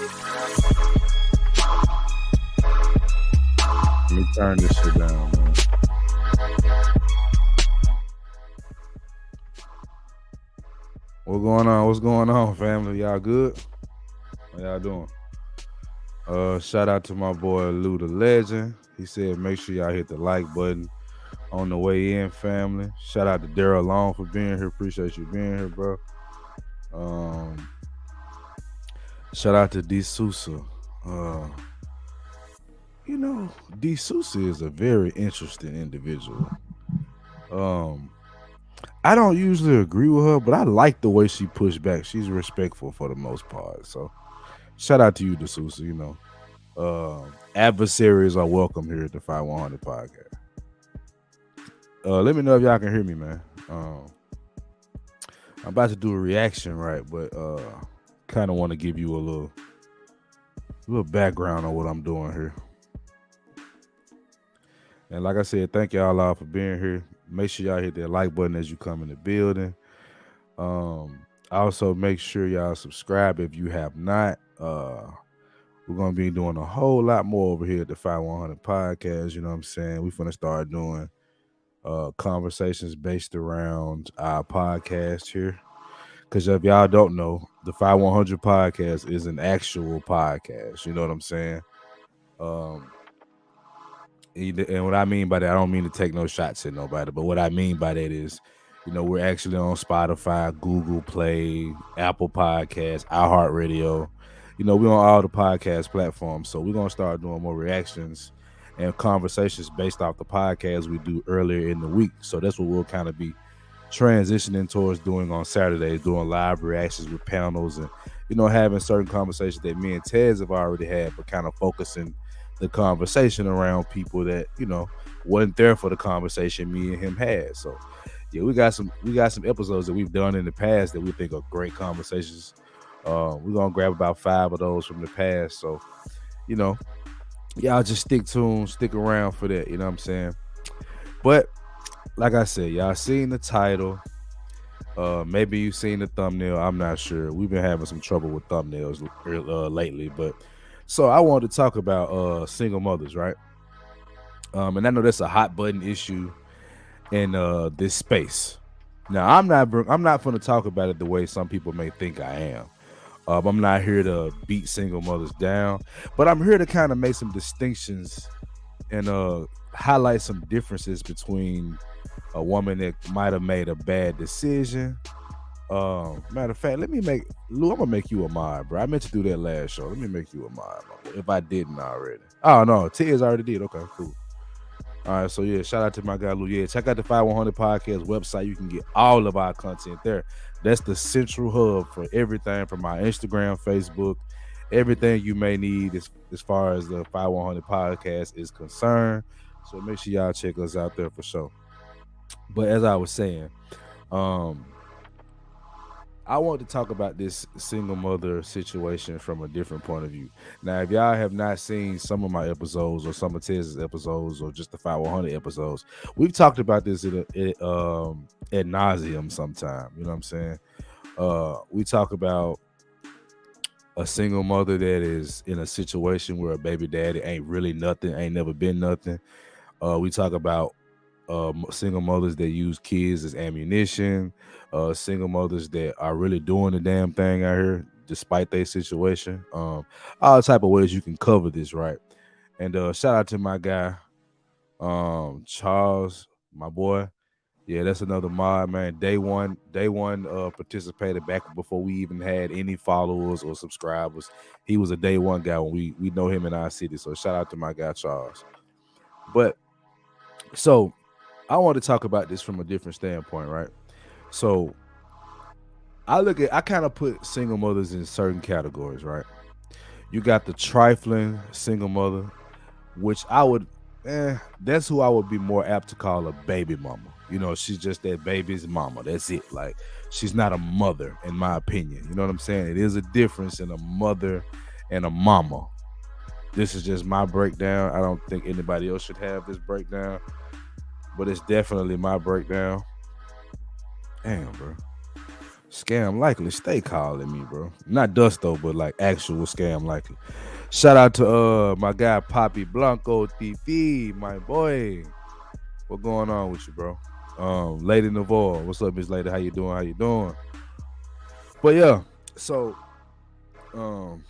Let me turn this shit down, man. What's going on? What's going on, family? Y'all good? How y'all doing? Shout out to my boy Lou the Legend. He said make sure y'all hit the like button on the way in, family. Shout out to Daryl Long for being here. Appreciate you being here, bro. Um, Shout out to D Sousa. D Sousa is a very interesting individual. I don't usually agree with her, but I like the way she pushed back. She's respectful for the most part. So shout out to you, D Sousa. Adversaries are welcome here at the Fye100 podcast. Let me know if y'all can hear me, man. I'm about to do a reaction, right? But kind of want to give you a little background on what I'm doing here. And like I said, thank y'all all for being here. Make sure y'all hit that like button as you come in the building. Also make sure y'all subscribe if you have not. We're gonna be doing a whole lot more over here at the Fye100 podcast. You know what I'm saying? We're gonna start doing conversations based around our podcast here. Because if y'all don't know, the Fye100 podcast is an actual podcast. You know what I'm saying? And what I mean by that, I don't mean to take no shots at nobody, but what I mean by that is, we're actually on Spotify, Google Play, Apple Podcasts, iHeartRadio. We're on all the podcast platforms. So we're going to start doing more reactions and conversations based off the podcast we do earlier in the week. So that's what we'll kind of be transitioning towards doing on Saturdays, doing live reactions with panels and, having certain conversations that me and Tez have already had, but kind of focusing the conversation around people that wasn't there for the conversation me and him had. So yeah, we got some episodes that we've done in the past that we think are great conversations. We're gonna grab about 5 of those from the past. So y'all just stick around for that. You know what I'm saying? But like I said, y'all seen the title. Maybe you've seen the thumbnail. I'm not sure. We've been having some trouble with thumbnails lately, but. So I wanted to talk about single mothers, right? And I know that's a hot button issue in this space. Now I'm not going to talk about it the way some people may think I am. I'm not here to beat single mothers down, but I'm here to kind of make some distinctions and highlight some differences between a woman that might have made a bad decision. Matter of fact, Lou, I'm gonna make you a mod, bro. I meant to do that last show. Let me make you a mod, if I didn't already. Oh no, Tiz already did. Okay, cool. All right, so yeah, shout out to my guy Lou. Yeah, check out the Fye100 podcast website. You can get all of our content there. That's the central hub for everything from our Instagram, Facebook, everything you may need as far as the Fye100 podcast is concerned. So make sure y'all check us out there for sure. But as I was saying, I want to talk about this single mother situation from a different point of view. Now, if y'all have not seen some of my episodes or some of Tez's episodes or just the Fye100 episodes, we've talked about this ad nauseum sometime. You know what I'm saying? We talk about a single mother that is in a situation where a baby daddy ain't really nothing, ain't never been nothing. We talk about single mothers that use kids as ammunition, single mothers that are really doing the damn thing out here despite their situation. All type of ways you can cover this, right? And shout out to my guy, Charles, my boy. Yeah, that's another mod, man. Day one participated back before we even had any followers or subscribers. He was a day one guy when we know him in our city. So shout out to my guy Charles. But so I want to talk about this from a different standpoint, right? So I kind of put single mothers in certain categories, right? You got the trifling single mother, which that's who I would be more apt to call a baby mama. She's just that baby's mama. That's it. Like, she's not a mother, in my opinion. You know what I'm saying? It is a difference in a mother and a mama. This is just my breakdown. I don't think anybody else should have this breakdown, but it's definitely my breakdown. Damn, bro. Scam likely. Stay calling me, bro. Not dust though, but like actual scam likely. Shout out to my guy Poppy Blanco TV, my boy. What going on with you, bro? Lady Navarre. What's up, Miss Lady? How you doing? How you doing? But yeah, so um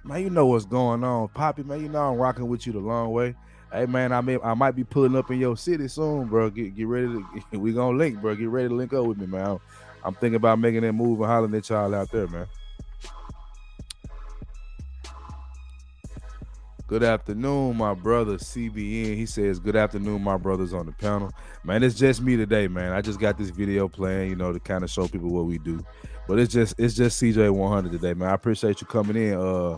man, you know what's going on. Poppy, man, you know I'm rocking with you the long way. Hey man, I might be pulling up in your city soon, bro. Get ready to we gonna link, bro. Get ready to link up with me, man. I'm thinking about making that move and hollering at y'all out there, man. Good afternoon, my brother CBN. He says, "Good afternoon, my brothers on the panel." Man, it's just me today, man. I just got this video playing, to kind of show people what we do. But it's just CJ100 today, man. I appreciate you coming in,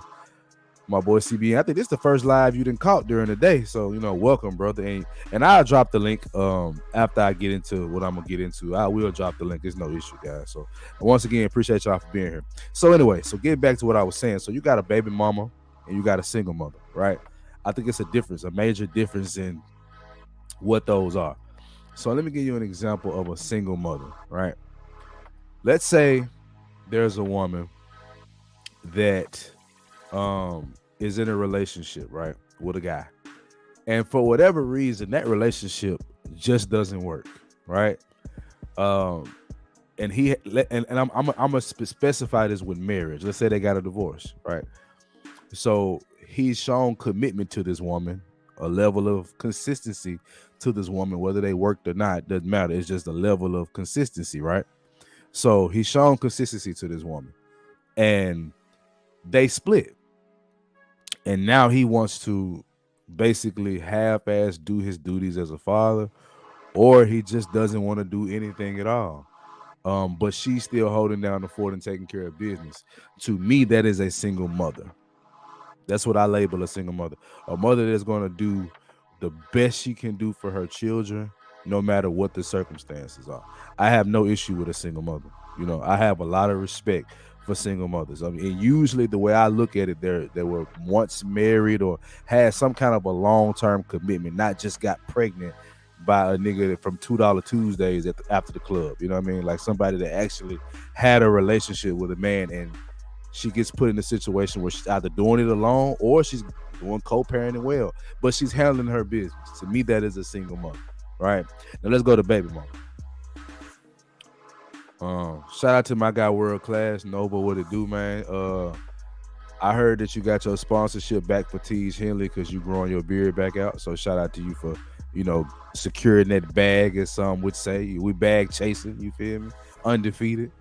my boy CBN. I think this is the first live you didn't caught during the day, so welcome, brother. And I'll drop the link after I get into what I'm gonna get into. I will drop the link. There's no issue, guys. So once again, appreciate y'all for being here. So anyway, so getting back to what I was saying. So you got a baby mama and you got a single mother, right? I think it's a major difference in what those are. So let me give you an example of a single mother, right? Let's say there's a woman that is in a relationship, right, with a guy. And for whatever reason, that relationship just doesn't work, right? Um, and I'm gonna specify this with marriage. Let's say they got a divorce, right? So he's shown commitment to this woman, a level of consistency to this woman, whether they worked or not, doesn't matter. It's just a level of consistency, right? So he's shown consistency to this woman, and they split. And now he wants to basically half-ass do his duties as a father, or he just doesn't want to do anything at all. But she's still holding down the fort and taking care of business. To me, that is a single mother. That's what I label a single mother. A mother that's going to do the best she can do for her children, no matter what the circumstances are. I have no issue with a single mother. I have a lot of respect for single mothers. I mean, and usually the way I look at it, they were once married or had some kind of a long-term commitment, not just got pregnant by a nigga from $2 Tuesdays after the club. You know what I mean? Like somebody that actually had a relationship with a man, and she gets put in a situation where she's either doing it alone or she's doing co-parenting well, but she's handling her business. To me, that is a single mother, right? Now let's go to baby mama. Shout out to my guy World Class Nova. What it do, man? I heard that you got your sponsorship back for Tees Henley because you growing your beard back out. So shout out to you for securing that bag, as some would say. We bag chasing. You feel me? Undefeated.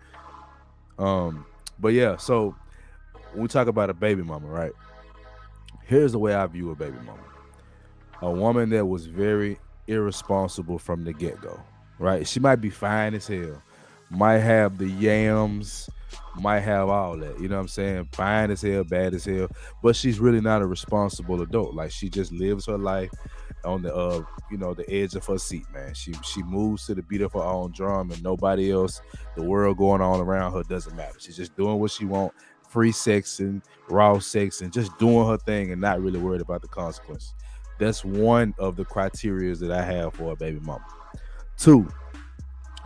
But yeah, so when we talk about a baby mama, right? Here's the way I view a baby mama. A woman that was very irresponsible from the get-go, right? She might be fine as hell, might have the yams, might have all that, you know what I'm saying? Fine as hell, bad as hell, but she's really not a responsible adult. Like, she just lives her life on the the edge of her seat, man. She moves to the beat of her own drum, and nobody else, the world going on around her doesn't matter. She's just doing what she wants, free sex and raw sex, and just doing her thing and not really worried about the consequences. That's one of the criteria that I have for a baby mama. Two,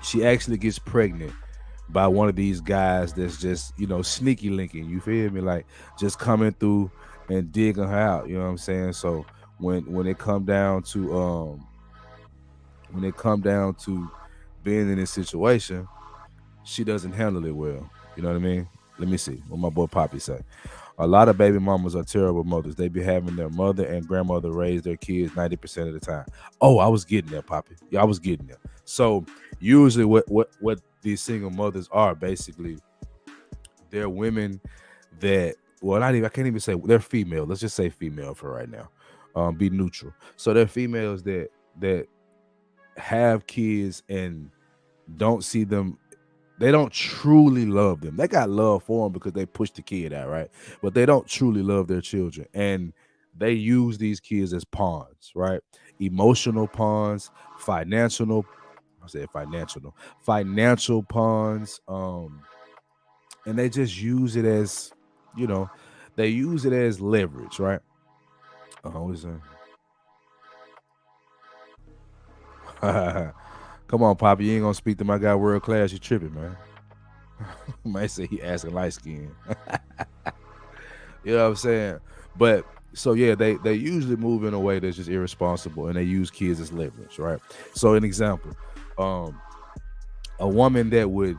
she actually gets pregnant by one of these guys that's just, sneaky linking. You feel me? Like, just coming through and digging her out. You know what I'm saying? So when it come down to being in this situation, she doesn't handle it well. You know what I mean? Let me see what my boy Poppy say. A lot of baby mamas are terrible mothers. They be having their mother and grandmother raise their kids 90% of the time. Oh, I was getting there, Poppy. Yeah, I was getting there. So usually what these single mothers are, basically, they're women that, well, I can't even say they're female. Let's just say female for right now. Be neutral. So they're females that have kids and don't see them. They don't truly love them. They got love for them because they push the kid out, right? But they don't truly love their children. And they use these kids as pawns, right? Emotional pawns, financial pawns. And they just use it as, they use it as leverage, right? What is that? Come on, Poppy. You ain't gonna speak to my guy World Class. You tripping, man. Might say he asking light skin. You know what I'm saying? But so yeah, they usually move in a way that's just irresponsible, and they use kids as leverage, right? So an example, um, a woman that would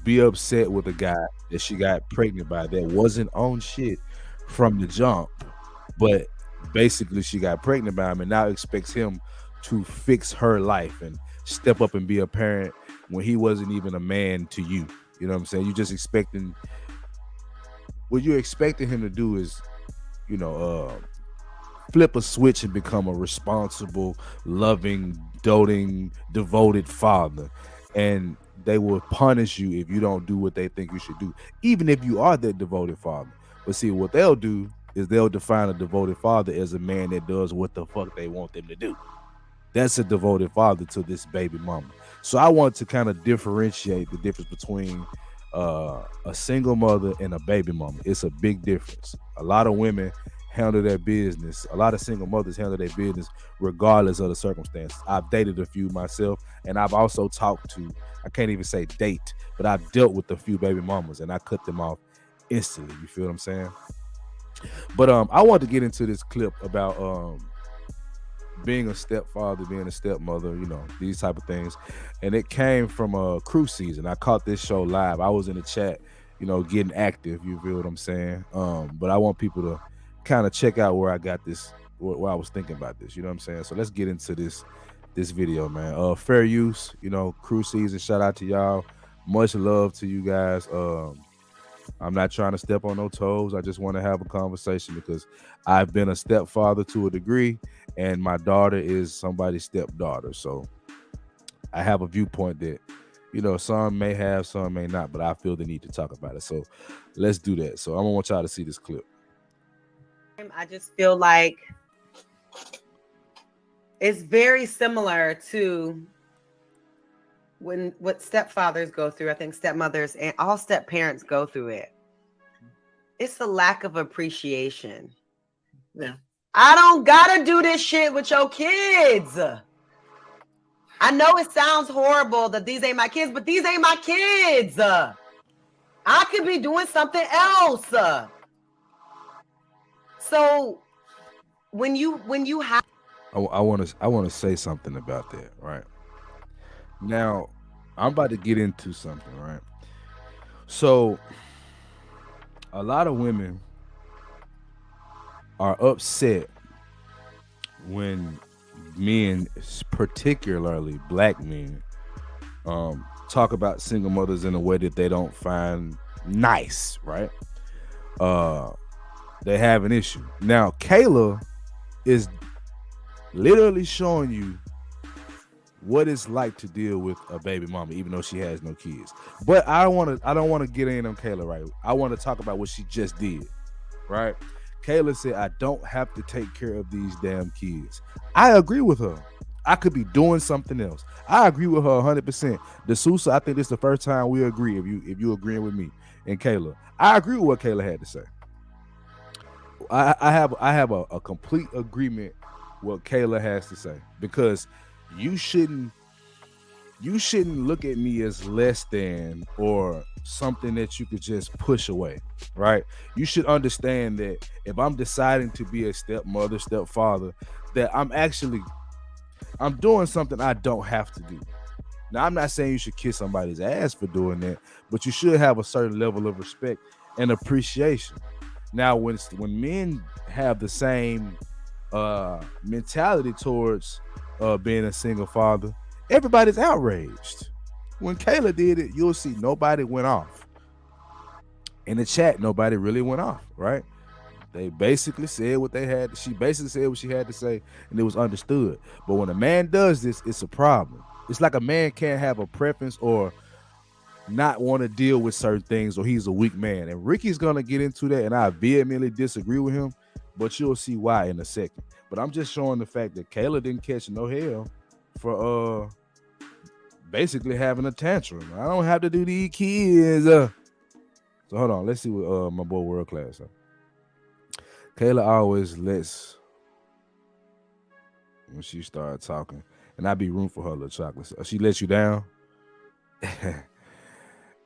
be upset with a guy that she got pregnant by that wasn't on shit from the jump, but basically she got pregnant by him and now expects him to fix her life and step up and be a parent when he wasn't even a man to you. You know what I'm saying? You just expecting what you're expecting him to do is, you know, flip a switch and become a responsible, loving, doting, devoted father. And they will punish you if you don't do what they think you should do, even if you are that devoted father. But see, what they'll do is they'll define a devoted father as a man that does what the fuck they want them to do. That's a devoted father to this baby mama. So I want to kind of differentiate the difference between a single mother and a baby mama. It's a big difference. A lot of women handle their business. A lot of single mothers handle their business regardless of the circumstances. I've dated a few myself, and I've also talked to, I can't even say date, but I've dealt with a few baby mamas and I cut them off instantly. You feel what I'm saying? But I want to get into this clip about being a stepfather, being a stepmother, you know, these type of things. And it came from a cruise season. I caught this show live. I was in the chat, you know, getting active, you feel what I'm saying? But I want people to kind of check out where I got this, where I was thinking about this, you know what I'm saying? So let's get into this video, man. Fair use, you know, cruise season. Shout out to y'all. Much love to you guys. I'm not trying to step on no toes. I just want to have a conversation because I've been a stepfather to a degree, and my daughter is somebody's stepdaughter. So I have a viewpoint that, you know, some may have, some may not, but I feel the need to talk about it. So let's do that. So I'm gonna want y'all to see this clip. I just feel like it's very similar to what stepfathers go through. I think stepmothers and all step parents go through it. It's the lack of appreciation. Yeah. I don't gotta do this shit with your kids. I know it sounds horrible that these ain't my kids, but these ain't my kids. I could be doing something else. So when you have, I want to say something about that, right? Now, I'm about to get into something, right? So, a lot of women are upset when men, particularly black men, talk about single mothers in a way that they don't find nice, right? They have an issue. Now, Kayla is literally showing you what it's like to deal with a baby mama, even though she has no kids. But I don't want to get in on Kayla, right? I want to talk about what she just did, right? Kayla said, I don't have to take care of these damn kids. I agree with her. I could be doing something else. I agree with her 100%. D'Souza, I think this is the first time we agree. If you agreeing with me and Kayla, I agree with what Kayla had to say. I have a complete agreement with what Kayla has to say, because you shouldn't look at me as less than or something that you could just push away, right? You should understand that if I'm deciding to be a stepmother, stepfather, that I'm doing something I don't have to do. Now, I'm not saying you should kiss somebody's ass for doing that, but you should have a certain level of respect and appreciation. Now, when men have the same mentality towards being a single father, everybody's outraged. When Kayla did it, you'll see nobody went off. In the chat, nobody really went off, right? They basically said what they had. She basically said what she had to say, and it was understood. But when a man does this, it's a problem. It's like a man can't have a preference or not want to deal with certain things, or he's a weak man. And Ricky's gonna get into that, and I vehemently disagree with him, but you'll see why in a second. But I'm just showing the fact that Kayla didn't catch no hell for basically having a tantrum. I don't have to do these kids. So hold on, let's see what my boy World Class. Kayla always lets, when she started talking, and I be room for her little chocolate. She lets you down.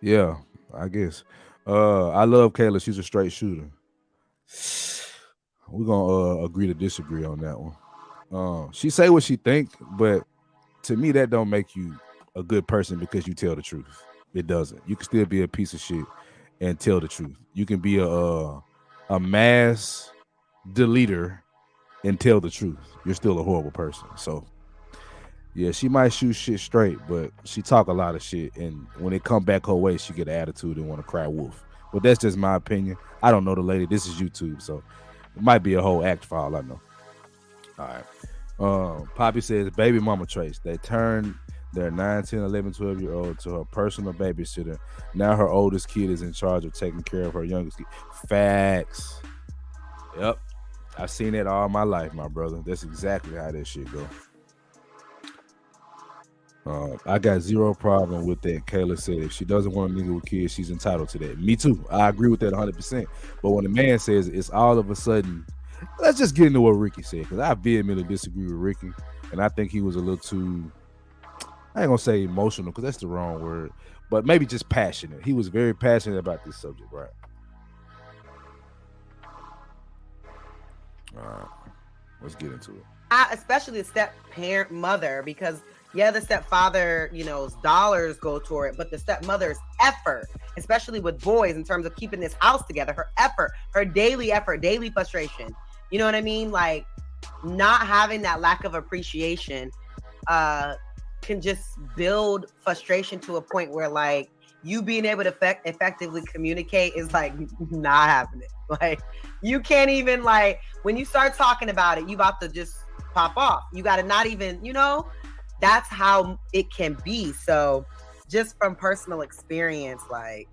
Yeah. I guess. I love Kayla. She's a straight shooter. We're gonna agree to disagree on that one. She say what she think, but to me that don't make you a good person because you tell the truth. It doesn't. You can still be a piece of shit and tell the truth. You can be a mass deleter and tell the truth. You're still a horrible person. So yeah, she might shoot shit straight, but she talk a lot of shit, and when it come back her way, she get an attitude and want to cry wolf. But that's just my opinion. I don't know the lady. This is YouTube, so it might be a whole act for all I know. All right. Poppy says baby mama traits. They turned their 9, 10, 11, 12-year old to her personal babysitter. Now her oldest kid is in charge of taking care of her youngest kid. Facts. Yep. I've seen it all my life, my brother. That's exactly how that shit go. I got zero problem with that. Kayla said if she doesn't want a nigga with kids, she's entitled to that. Me too. I agree with that 100%. But when a man says it's all of a sudden, let's just get into what Ricky said, because I vehemently disagree with Ricky, and I think he was a little too, I ain't gonna say emotional because that's the wrong word, but maybe just passionate. He was very passionate about this subject, right? All right, let's get into it. Especially the step parent mother, because yeah, the stepfather, dollars go toward it, but the stepmother's effort, especially with boys in terms of keeping this house together, her effort, her daily effort, daily frustration. You know what I mean? Like, not having that lack of appreciation can just build frustration to a point where, like, you being able to effectively communicate is like not happening. Like, you can't even, like, when you start talking about it, you about to just pop off. You got to not even, that's how it can be. So just from personal experience, like,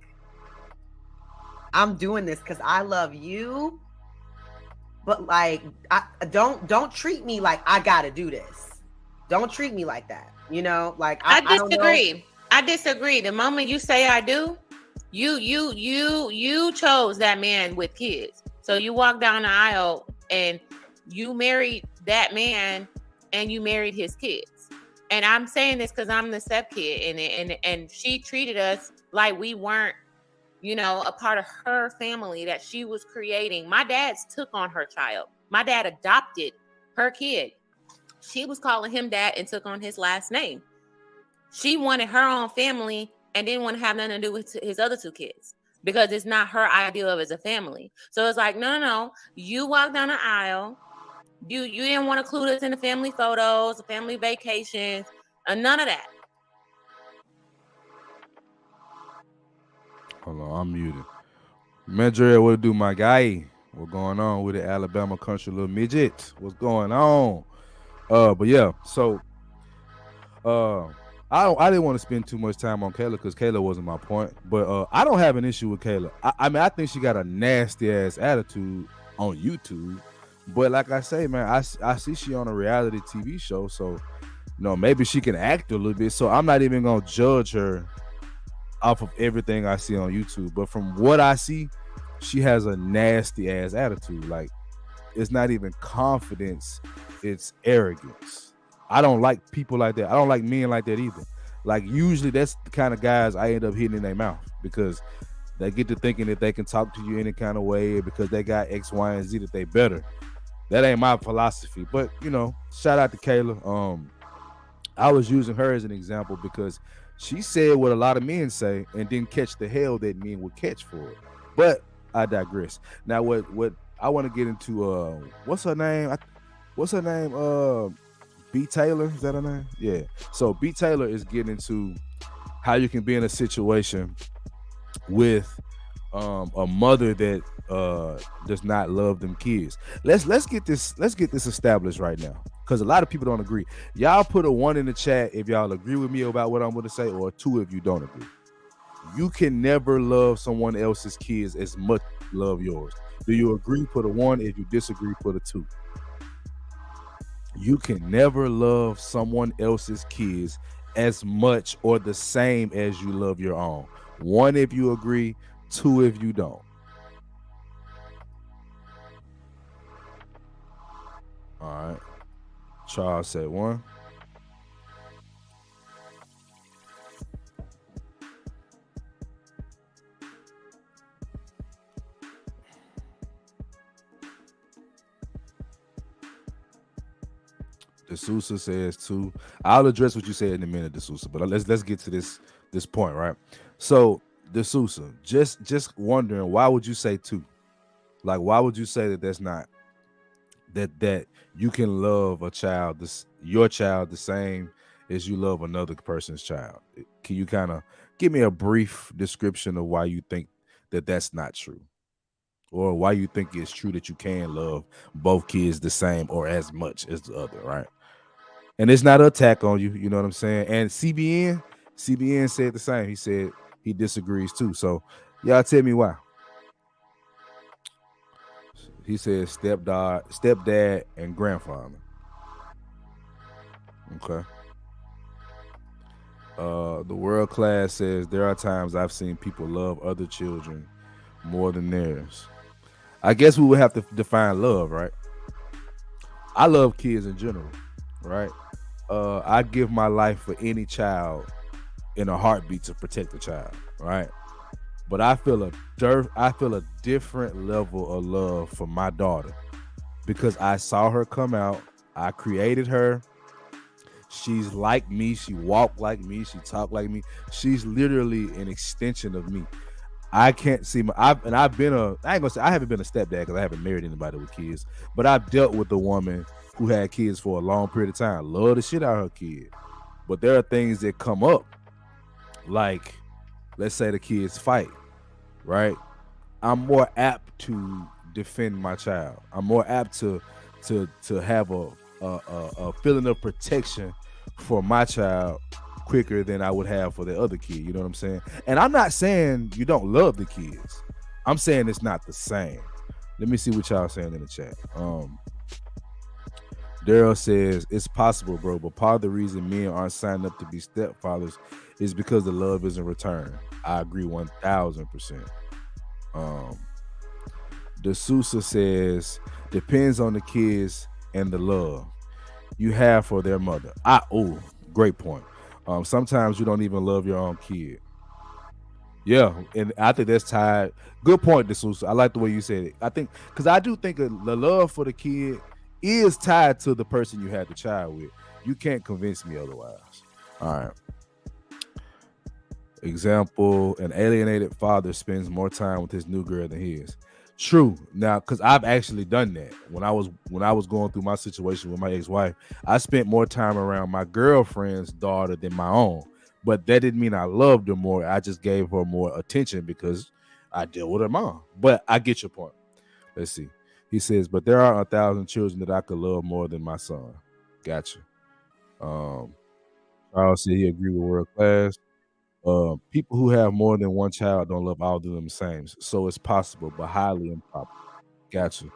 I'm doing this because I love you, but like, don't treat me like I gotta do this. Don't treat me like that. Like, I don't know. disagree. I disagree. The moment you say I do, you chose that man with kids. So you walk down the aisle and you married that man and you married his kids. And I'm saying this because I'm the step kid, and she treated us like we weren't, a part of her family that she was creating. My dad's took on her child. My dad adopted her kid. She was calling him dad and took on his last name. She wanted her own family and didn't want to have nothing to do with his other two kids because it's not her idea of as a family. So it's like, no. You walk down the aisle. You didn't want to include us in the family photos, the family vacations, none of that. Hold on, I'm muted. Medre, what do, my guy? What's going on with the Alabama country little midget? What's going on? But yeah, so I didn't want to spend too much time on Kayla because Kayla wasn't my point. But I don't have an issue with Kayla. I mean, I think she got a nasty ass attitude on YouTube. But like I say, man, I see she on a reality TV show, so maybe she can act a little bit. So I'm not even gonna judge her off of everything I see on YouTube. But from what I see, she has a nasty ass attitude. Like, it's not even confidence, it's arrogance. I don't like people like that. I don't like men like that either. Like, usually that's the kind of guys I end up hitting in their mouth because they get to thinking that they can talk to you any kind of way because they got X, Y, and Z that they better. That ain't my philosophy. But, shout out to Kayla. I was using her as an example because she said what a lot of men say and didn't catch the hell that men would catch for it. But I digress. Now, what I want to get into, what's her name? B. Taylor, is that her name? Yeah. So B. Taylor is getting into how you can be in a situation with a mother that does not love them kids. Let's get this established right now, because a lot of people don't agree. Y'all put a 1 in the chat if y'all agree with me about what I'm going to say, or a 2 if you don't agree. You can never love someone else's kids as much as you love yours. Do you agree? Put a 1. If you disagree, put a 2. You can never love someone else's kids as much or the same as you love your own. 1 if you agree, 2 if you don't. All right. Charles said 1. D'Souza says two. I'll address what you said in a minute, D'Souza, but let's get to this point, right? So D'Souza, just wondering, why would you say two? Like, why would you say that that's not that you can love a child, your child, the same as you love another person's child? Can you kind of give me a brief description of why you think that that's not true, or why you think it's true that you can love both kids the same or as much as the other, right? And it's not an attack on you, you know what I'm saying? And CBN said the same. He said he disagrees too. So y'all tell me why. He said stepdad, and grandfather. Okay. The world class says there are times I've seen people love other children more than theirs. I guess we would have to define love, right? I love kids in general, right? I give my life for any child in a heartbeat to protect the child, right? But I feel a different level of love for my daughter because I saw her come out. I created her. She's like me. She walked like me. She talked like me. She's literally an extension of me. I can't see I ain't gonna say I haven't been a stepdad because I haven't married anybody with kids, but I've dealt with a woman who had kids for a long period of time. Love the shit out of her kid. But there are things that come up, like let's say the kids fight, right? I'm more apt to defend my child. I'm more apt to have a feeling of protection for my child quicker than I would have for the other kid. You know what I'm saying? And I'm not saying you don't love the kids. I'm saying it's not the same. Let me see what y'all saying in the chat. Daryl says it's possible, bro, but part of the reason men aren't signed up to be stepfathers is because the love isn't returned. I agree 1,000%. D'Souza says depends on the kids and the love you have for their mother. Great point. Sometimes you don't even love your own kid. Yeah, and I think that's tied. Good point, D'Souza. I like the way you said it. I think because I do think the love for the kid is tied to the person you had the child with. You can't convince me otherwise. All right. Example: an alienated father spends more time with his new girl than his. True. Now, because I've actually done that when I was going through my situation with my ex-wife, I spent more time around my girlfriend's daughter than my own. But that didn't mean I loved her more. I just gave her more attention because I dealt with her mom. But I get your point. Let's see. He says, but there are 1,000 children that I could love more than my son. Gotcha. Charles said he agreed with world class. People who have more than one child don't love all of them the same. So it's possible, but highly improbable. Gotcha.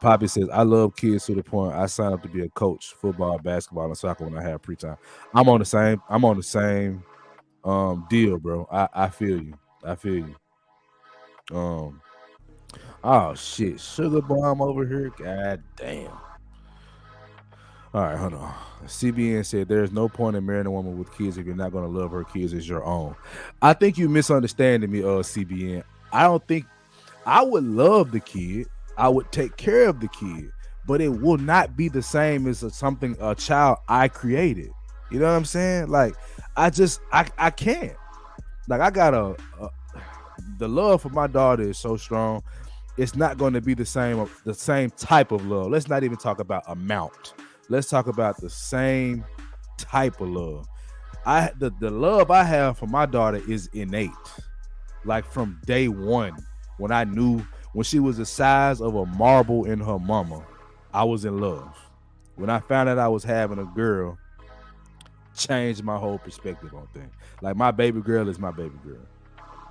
Poppy says, I love kids to the point I signed up to be a coach, football, basketball, and soccer when I have free time. I'm on the same deal, bro. I feel you. I feel you. Oh shit. Sugar bomb over here. God damn. All right, hold on. CBN said there's no point in marrying a woman with kids if you're not going to love her kids as your own. I think you misunderstanding me, CBN. I don't think I would love the kid. I would take care of the kid, but it will not be the same as a child I created. You know what I'm saying? Like, I can't. Like, I got the love for my daughter is so strong. It's not going to be the same type of love. Let's not even talk about amount. Let's talk about the same type of love. The love I have for my daughter is innate. Like from day one, when she was the size of a marble in her mama, I was in love. When I found out I was having a girl, changed my whole perspective on things. Like, my baby girl is my baby girl.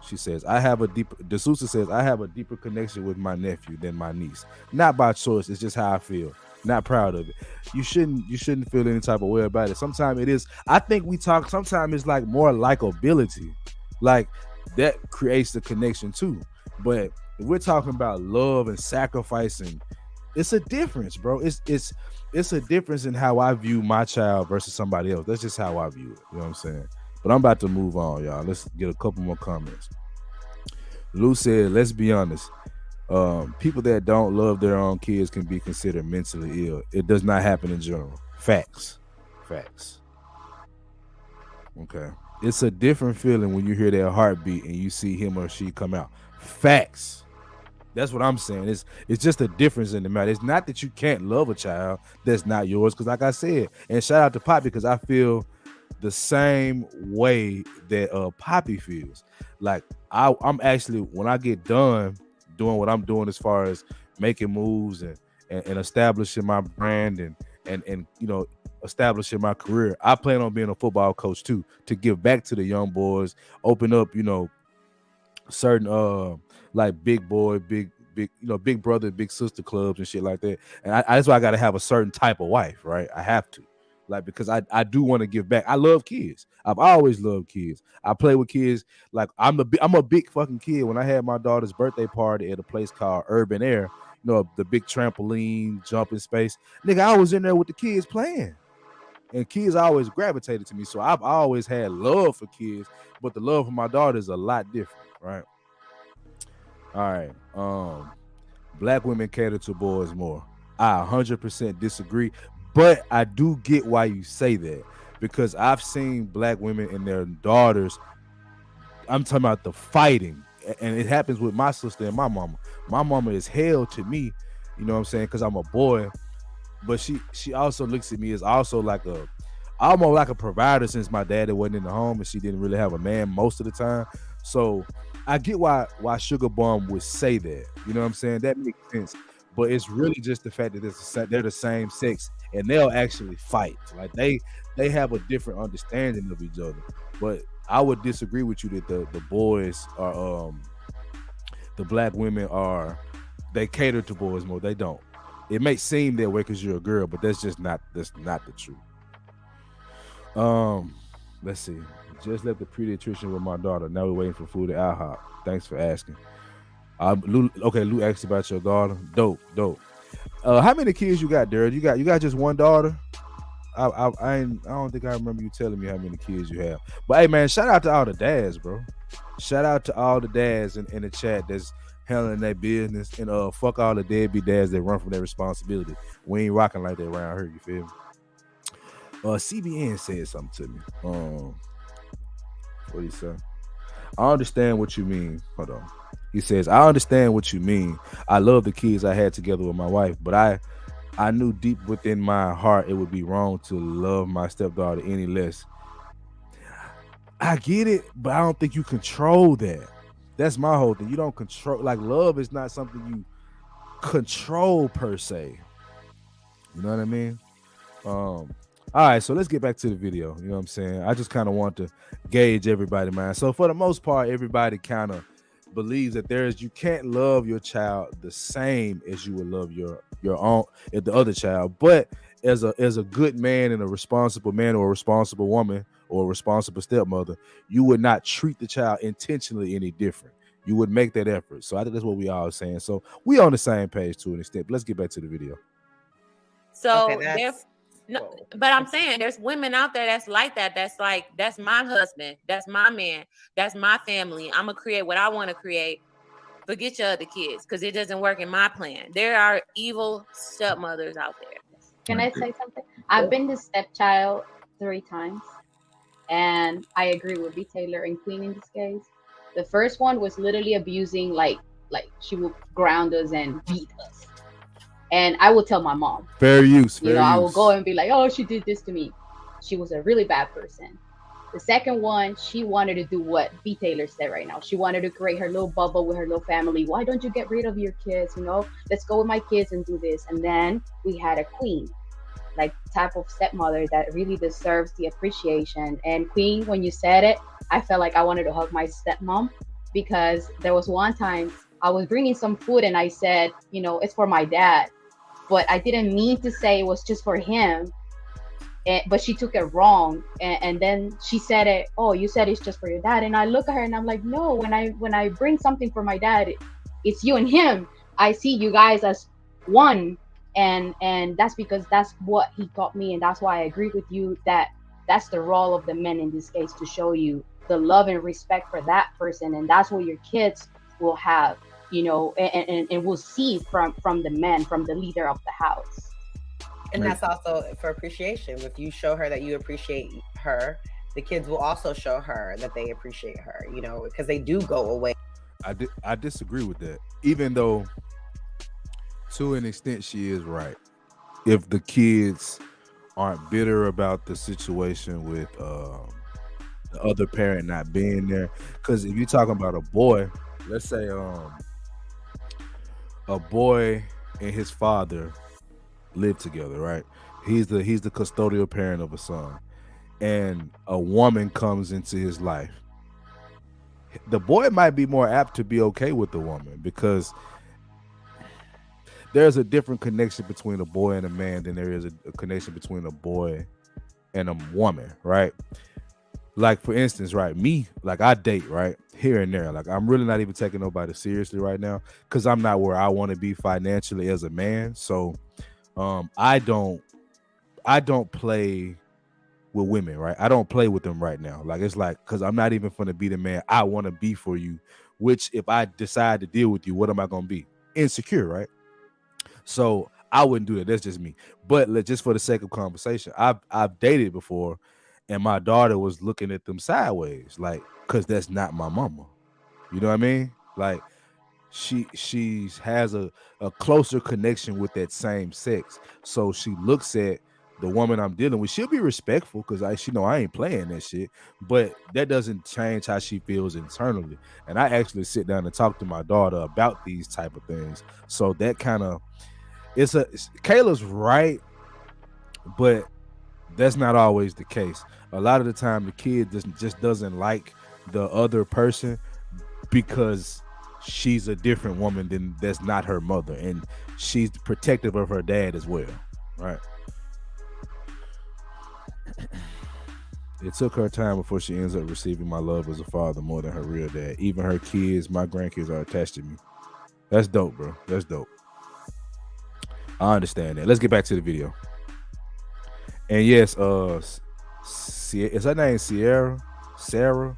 She says, D'Souza says, I have a deeper connection with my nephew than my niece. Not by choice, it's just how I feel. Not proud of it. You shouldn't feel any type of way about it. Sometimes it is. I think sometimes it's like more likability. Like, that creates the connection too. But if we're talking about love and sacrificing, it's a difference, bro. It's a difference in how I view my child versus somebody else. That's just how I view it. You know what I'm saying? But I'm about to move on, y'all. Let's get a couple more comments. Lou said, let's be honest. People that don't love their own kids can be considered mentally ill. It does not happen in general. Facts. Facts. Okay. It's a different feeling when you hear that heartbeat and you see him or she come out. Facts. That's what I'm saying. It's just a difference in the matter. It's not that you can't love a child that's not yours. Because like I said, and shout out to Pop because I feel the same way that Poppy feels. Like I'm actually when I get done doing what I'm doing as far as making moves and establishing my brand and establishing my career, I plan on being a football coach too, to give back to the young boys, open up, certain like big boy, big big brother, big sister clubs and shit like that. And that's why I gotta have a certain type of wife, right? I have to. Like because I do want to give back. I love kids. I've always loved kids. I play with kids. Like I'm a big fucking kid. When I had my daughter's birthday party at a place called Urban Air, the big trampoline jumping space. Nigga, I was in there with the kids playing. And kids always gravitated to me. So I've always had love for kids, but the love for my daughter is a lot different, right? All right. Black women cater to boys more. I 100% disagree, but I do get why you say that because I've seen black women and their daughters. I'm talking about the fighting, and it happens with my sister and my mama. My mama is hell to me, you know what I'm saying? Because I'm a boy, but she also looks at me as also like almost like a provider since my daddy wasn't in the home and she didn't really have a man most of the time. So I get why Sugar Bum would say that. You know what I'm saying? That makes sense. But it's really just the fact that they're the same sex and they'll actually fight. Like they have a different understanding of each other. But I would disagree with you that the boys are the black women they cater to boys more. They don't. It may seem that way because you're a girl, but that's not the truth. Let's see. Just left the pediatrician with my daughter. Now we're waiting for food at IHOP. Thanks for asking. Lou asked about your daughter. Dope. How many kids you got, Daryl? You got just one daughter? I don't think I remember you telling me how many kids you have. But hey, man, shout out to all the dads, bro. Shout out to all the dads in the chat that's handling their business, and fuck all the deadbeat dads that run from their responsibility. We ain't rocking like that around here. You feel me? CBN said something to me. What he say? I understand what you mean. Hold on. He says, I understand what you mean. I love the kids I had together with my wife, but I knew deep within my heart it would be wrong to love my stepdaughter any less. I get it, but I don't think you control that. That's my whole thing. You don't control, like love is not something you control per se. You know what I mean? All right, so let's get back to the video. You know what I'm saying? I just kind of want to gauge everybody, man. So for the most part, everybody kind of believes that you can't love your child the same as you would love your own the other child. But as a good man and a responsible man or a responsible woman or a responsible stepmother, you would not treat the child intentionally any different. You would make that effort. So I think that's what we all saying. So we on the same page to an extent. But let's get back to the video. So no, but I'm saying there's women out there that's like that. That's like, that's my husband. That's my man. That's my family. I'm going to create what I want to create. Forget your other kids because it doesn't work in my plan. There are evil stepmothers out there. Can I say something? I've been the stepchild 3 times. And I agree with B. Taylor and Queen in this case. The first one was literally abusing, like she would ground us and beat us. And I will tell my mom. Fair use. I will go and be like, oh, she did this to me. She was a really bad person. The second one, she wanted to do what B. Taylor said right now. She wanted to create her little bubble with her little family. Why don't you get rid of your kids? Let's go with my kids and do this. And then we had a Queen, like type of stepmother that really deserves the appreciation. And Queen, when you said it, I felt like I wanted to hug my stepmom because there was one time I was bringing some food and I said, it's for my dad. But I didn't mean to say it was just for him. But she took it wrong. And then she said it, oh, you said it's just for your dad. And I look at her and I'm like, no, when I bring something for my dad, it's you and him. I see you guys as one. And that's because that's what he taught me. And that's why I agree with you that that's the role of the men in this case, to show you the love and respect for that person. And that's what your kids will have. And we'll see from the men, from the leader of the house. And that's also for appreciation. If you show her that you appreciate her, the kids will also show her that they appreciate her, you know, because they do go away. I disagree with that. Even though to an extent she is right. If the kids aren't bitter about the situation with the other parent not being there, because if you're talking about a boy, let's say a boy and his father live together, right? He's the custodial parent of a son, and a woman comes into his life. The boy might be more apt to be okay with the woman because there's a different connection between a boy and a man than there is a connection between a boy and a woman, right? Like for instance, right, me, like I date, right, here and there. Like I'm really not even taking nobody seriously right now because I'm not where I want to be financially as a man. So I don't play with women, right? I don't play with them right now. Like it's like because I'm not even gonna be the man I want to be for you. Which if I decide to deal with you, what am I gonna be? Insecure, right? So I wouldn't do that. That's just me. But just for the sake of conversation, I've dated before, and my daughter was looking at them sideways, like, cause that's not my mama. You know what I mean? Like she has a closer connection with that same sex. So she looks at the woman I'm dealing with. She'll be respectful because she know I ain't playing that shit. But that doesn't change how she feels internally. And I actually sit down and talk to my daughter about these type of things. So that kind of Kayla's right, but that's not always the case. A lot of the time the kid just doesn't like the other person because she's a different woman than that's not her mother, and she's protective of her dad as well, right? It took her time before she ends up receiving my love as a father more than her real dad. Even her kids, my grandkids, are attached to me. That's dope, bro. That's dope. I understand that. Let's get back to the video. And yes, is her name Sierra? Sarah?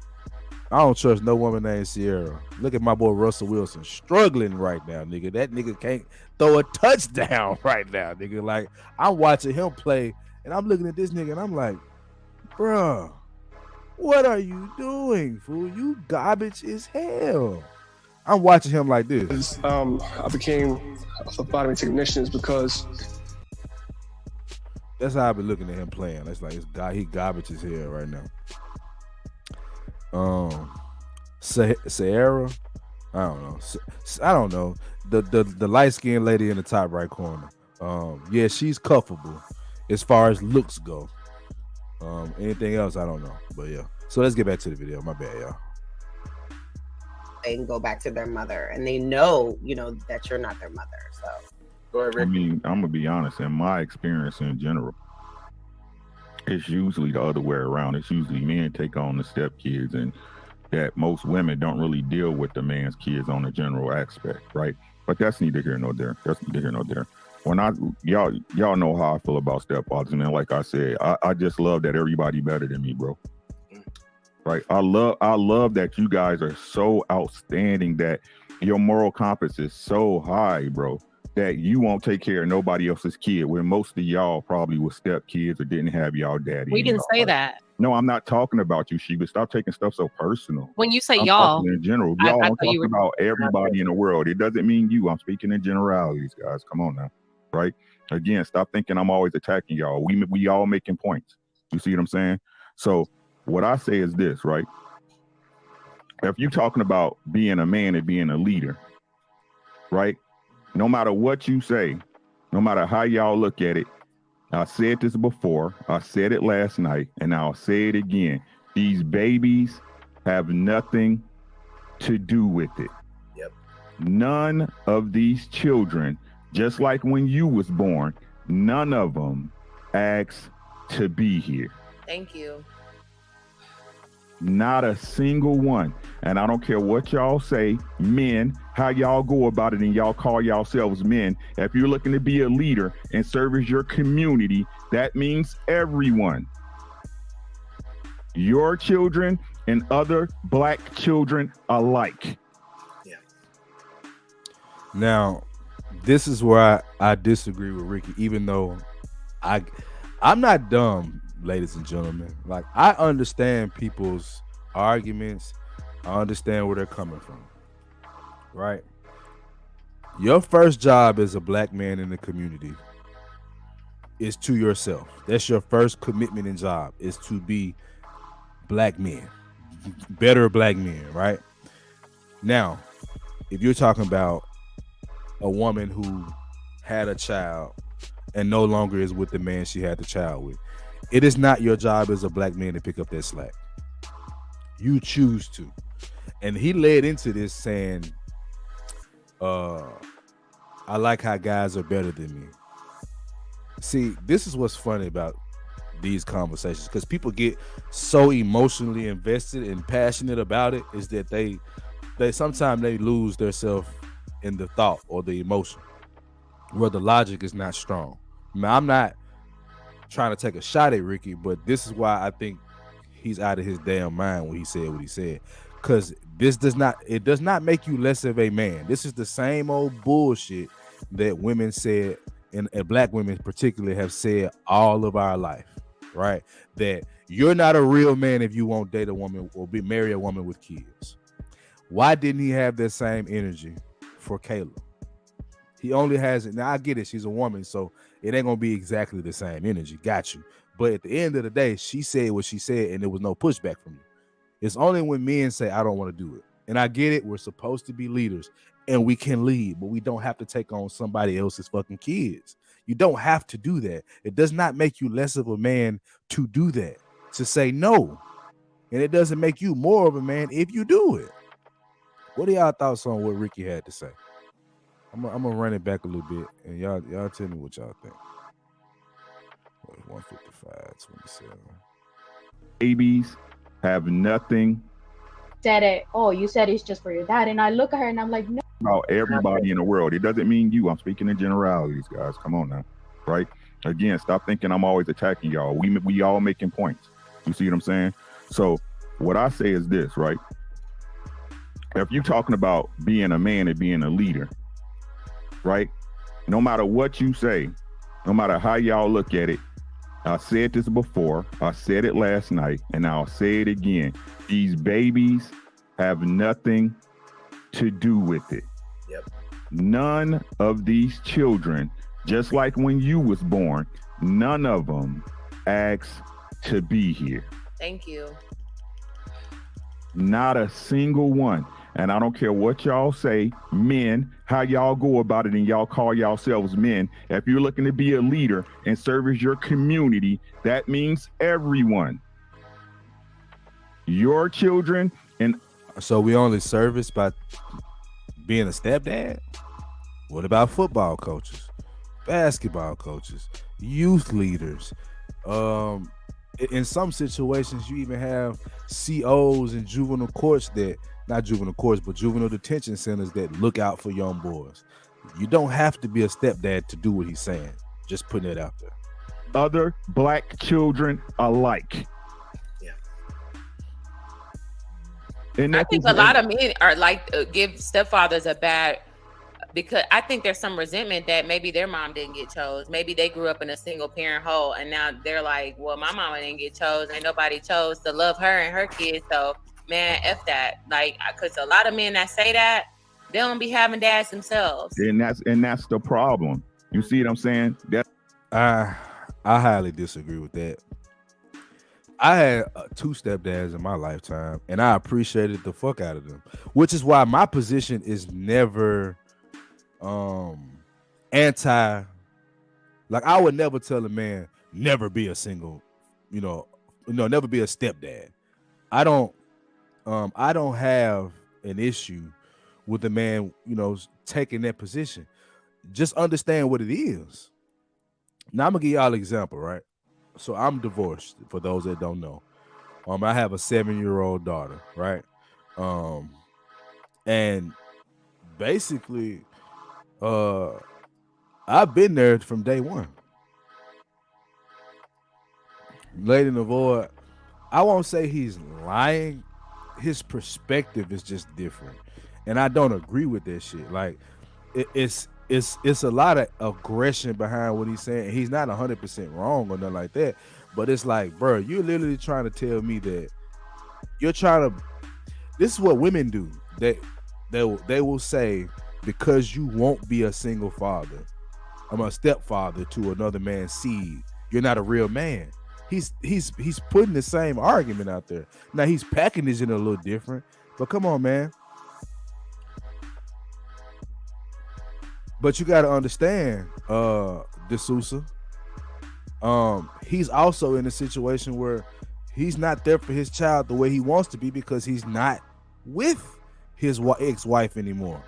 I don't trust no woman named Sierra. Look at my boy Russell Wilson struggling right now, nigga. That nigga can't throw a touchdown right now, nigga. Like I'm watching him play, and I'm looking at this nigga, and I'm like, bruh, what are you doing, fool? You garbage as hell. I'm watching him like this. I became a phlebotomy technician is because that's how I've been looking at him playing. That's like he garbage as hell right now. Sierra, I don't know. The light skinned lady in the top right corner. Yeah, she's cuffable as far as looks go. Anything else, I don't know. But yeah. So let's get back to the video. My bad, y'all. They can go back to their mother, and they know, that you're not their mother. So go ahead, Rick. I mean, I'm gonna be honest. In my experience in general, it's usually the other way around. It's usually men take on the stepkids, and that most women don't really deal with the man's kids on a general aspect, right? But that's neither here nor there. When y'all know how I feel about stepfathers, and then like I said, I just love that everybody better than me, bro. Right? I love that you guys are so outstanding, that your moral compass is so high, bro, that you won't take care of nobody else's kid when most of y'all probably were stepkids or didn't have y'all daddy. We didn't say that. No, I'm not talking about you, Sheba. Stop taking stuff so personal. When you say I'm y'all, talking in general, I I'm thought you talking were about everybody in the world. It doesn't mean you. I'm speaking in generalities, guys. Come on now, right? Again, stop thinking I'm always attacking y'all. We all making points. You see what I'm saying? So what I say is this, right? If you're talking about being a man and being a leader, right? No matter what you say, no matter how y'all look at it, I said this before, I said it last night, and I'll say it again. These babies have nothing to do with it. Yep. None of these children, just like when you was born, none of them asked to be here. Thank you. Not a single one. And I don't care what y'all say, men, how y'all go about it, and y'all call yourselves men. If you're looking to be a leader and service your community, that means everyone. Your children and other black children alike. Yeah. Now, this is where I disagree with Ricky, even though I'm not dumb, ladies and gentlemen. Like, I understand people's arguments. I understand where they're coming from. Right? Your first job as a black man in the community is to yourself. That's your first commitment and job, is to be black men, better black men, right? Now, if you're talking about a woman who had a child and no longer is with the man she had the child with, it is not your job as a black man to pick up that slack. You choose to. And he led into this saying, I like how guys are better than me. See, this is what's funny about these conversations, because people get so emotionally invested and passionate about it, is that they sometimes they lose themselves in the thought or the emotion where the logic is not strong. Now, I'm not trying to take a shot at Ricky, but this is why I think he's out of his damn mind when he said what he said. Because this does not make you less of a man. This is the same old bullshit that women said, and black women particularly have said all of our life, right? That you're not a real man if you won't date a woman or marry a woman with kids. Why didn't he have that same energy for Kayla? He only has it. Now, I get it. She's a woman, so it ain't going to be exactly the same energy. Got you. But at the end of the day, she said what she said, and there was no pushback from you. It's only when men say, I don't want to do it. And I get it. We're supposed to be leaders, and we can lead, but we don't have to take on somebody else's fucking kids. You don't have to do that. It does not make you less of a man to do that, to say no. And it doesn't make you more of a man if you do it. What are y'all thoughts on what Ricky had to say? I'm gonna run it back a little bit, and y'all tell me what y'all think. 155.27. Babies have nothing. Said it. Oh, you said it's just for your dad, and I look at her and I'm like, no. About everybody in the world. It doesn't mean you. I'm speaking in generalities, guys. Come on now, right? Again, stop thinking I'm always attacking y'all. We all making points. You see what I'm saying? So what I say is this, right? If you're talking about being a man and being a leader, right? No matter what you say, no matter how y'all look at it, I said this before, I said it last night, and I'll say it again. These babies have nothing to do with it. Yep. None of these children, just like when you was born, none of them asked to be here. Thank you. Not a single one. And I don't care what y'all say, men, how y'all go about it, and y'all call yourselves men. If you're looking to be a leader and service your community, that means everyone. Your children. And so we only service by being a stepdad? What about football coaches, basketball coaches, youth leaders? In some situations, you even have COs and juvenile courts that, not juvenile courts, but juvenile detention centers that look out for young boys. You don't have to be a stepdad to do what he's saying. Just putting it out there. Other black children alike. Yeah. And I think a lot of men are like give stepfathers a bad, because I think there's some resentment that maybe their mom didn't get chose. Maybe they grew up in a single parent home, and now they're like, well, my mama didn't get chose, and nobody chose to love her and her kids. So man, F that. Like, because a lot of men that say that, they don't be having dads themselves. And that's the problem. You see what I'm saying? That I highly disagree with that. I had 2 stepdads in my lifetime, and I appreciated the fuck out of them, which is why my position is never anti. Like, I would never tell a man never be a single, never be a stepdad. I don't have an issue with the man, taking that position. Just understand what it is. Now I'm gonna give y'all an example, right? So I'm divorced, for those that don't know. I have a 7-year-old daughter, right? And basically, I've been there from day one. Lady in the void, I won't say he's lying. His perspective is just different, and I don't agree with that shit. Like, it's it's a lot of aggression behind what he's saying. He's not 100% wrong or nothing like that, but it's like, bro, you're literally trying to tell me that you're trying to. This is what women do. They will say, because you won't be a single father, I'm a stepfather to another man's seed, you're not a real man. He's putting the same argument out there. Now he's packaging it a little different, but come on, man. But you got to understand, D'Souza, he's also in a situation where he's not there for his child the way he wants to be because he's not with his ex-wife anymore.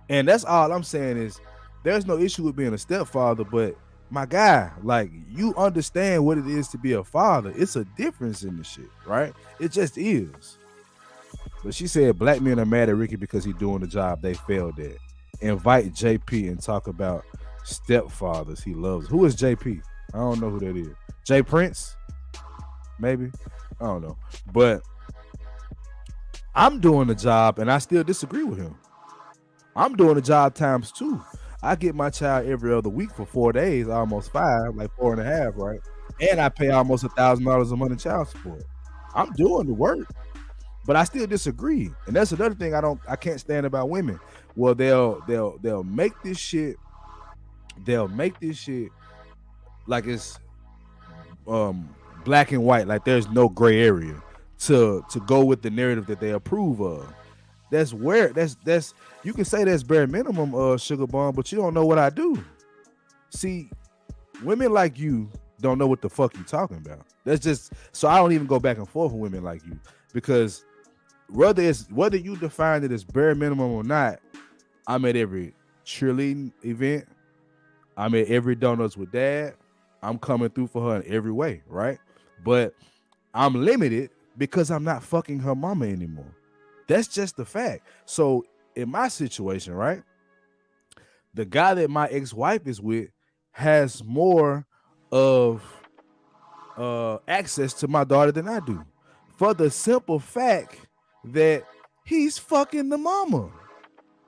And that's all I'm saying is there's no issue with being a stepfather, but my guy, like, you understand what it is to be a father. It's a difference in the shit, right? It just is. But she said black men are mad at Ricky because he's doing the job they failed at. Invite JP and talk about stepfathers he loves. Who is JP? I don't know who that is. Jay Prince? Maybe? I don't know. But I'm doing the job and I still disagree with him. I'm doing the job times 2. I get my child every other week for 4 days, almost 5, like 4.5, right? And I pay almost $1,000 a month in child support. I'm doing the work, but I still disagree. And that's another thing I can't stand about women. Well, they'll make this shit. They'll make this shit like it's black and white, like there's no gray area to go with the narrative that they approve of. That's where that's you can say that's bare minimum, Sugar Bomb, but you don't know what I do. See, women like you don't know what the fuck you talking about. That's just so I don't even go back and forth with women like you, because whether you define it as bare minimum or not, I'm at every cheerleading event. I'm at every Donuts with Dad. I'm coming through for her in every way, right? But I'm limited because I'm not fucking her mama anymore. That's just the fact. So in my situation, right, the guy that my ex-wife is with has more of access to my daughter than I do, for the simple fact that he's fucking the mama.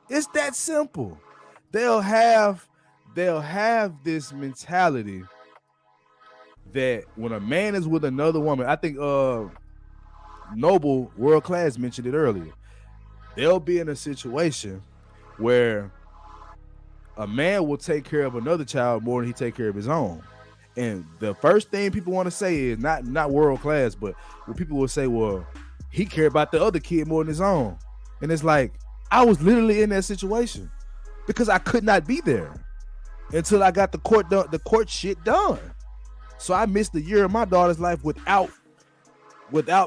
It's that simple. They'll have this mentality that when a man is with another woman, I think Noble World Class mentioned it earlier. They'll be in a situation where a man will take care of another child more than he take care of his own. And the first thing people want to say is not World Class, but when people will say, well, he cared about the other kid more than his own. And it's like, I was literally in that situation because I could not be there until I got the court shit done. So I missed a year of my daughter's life without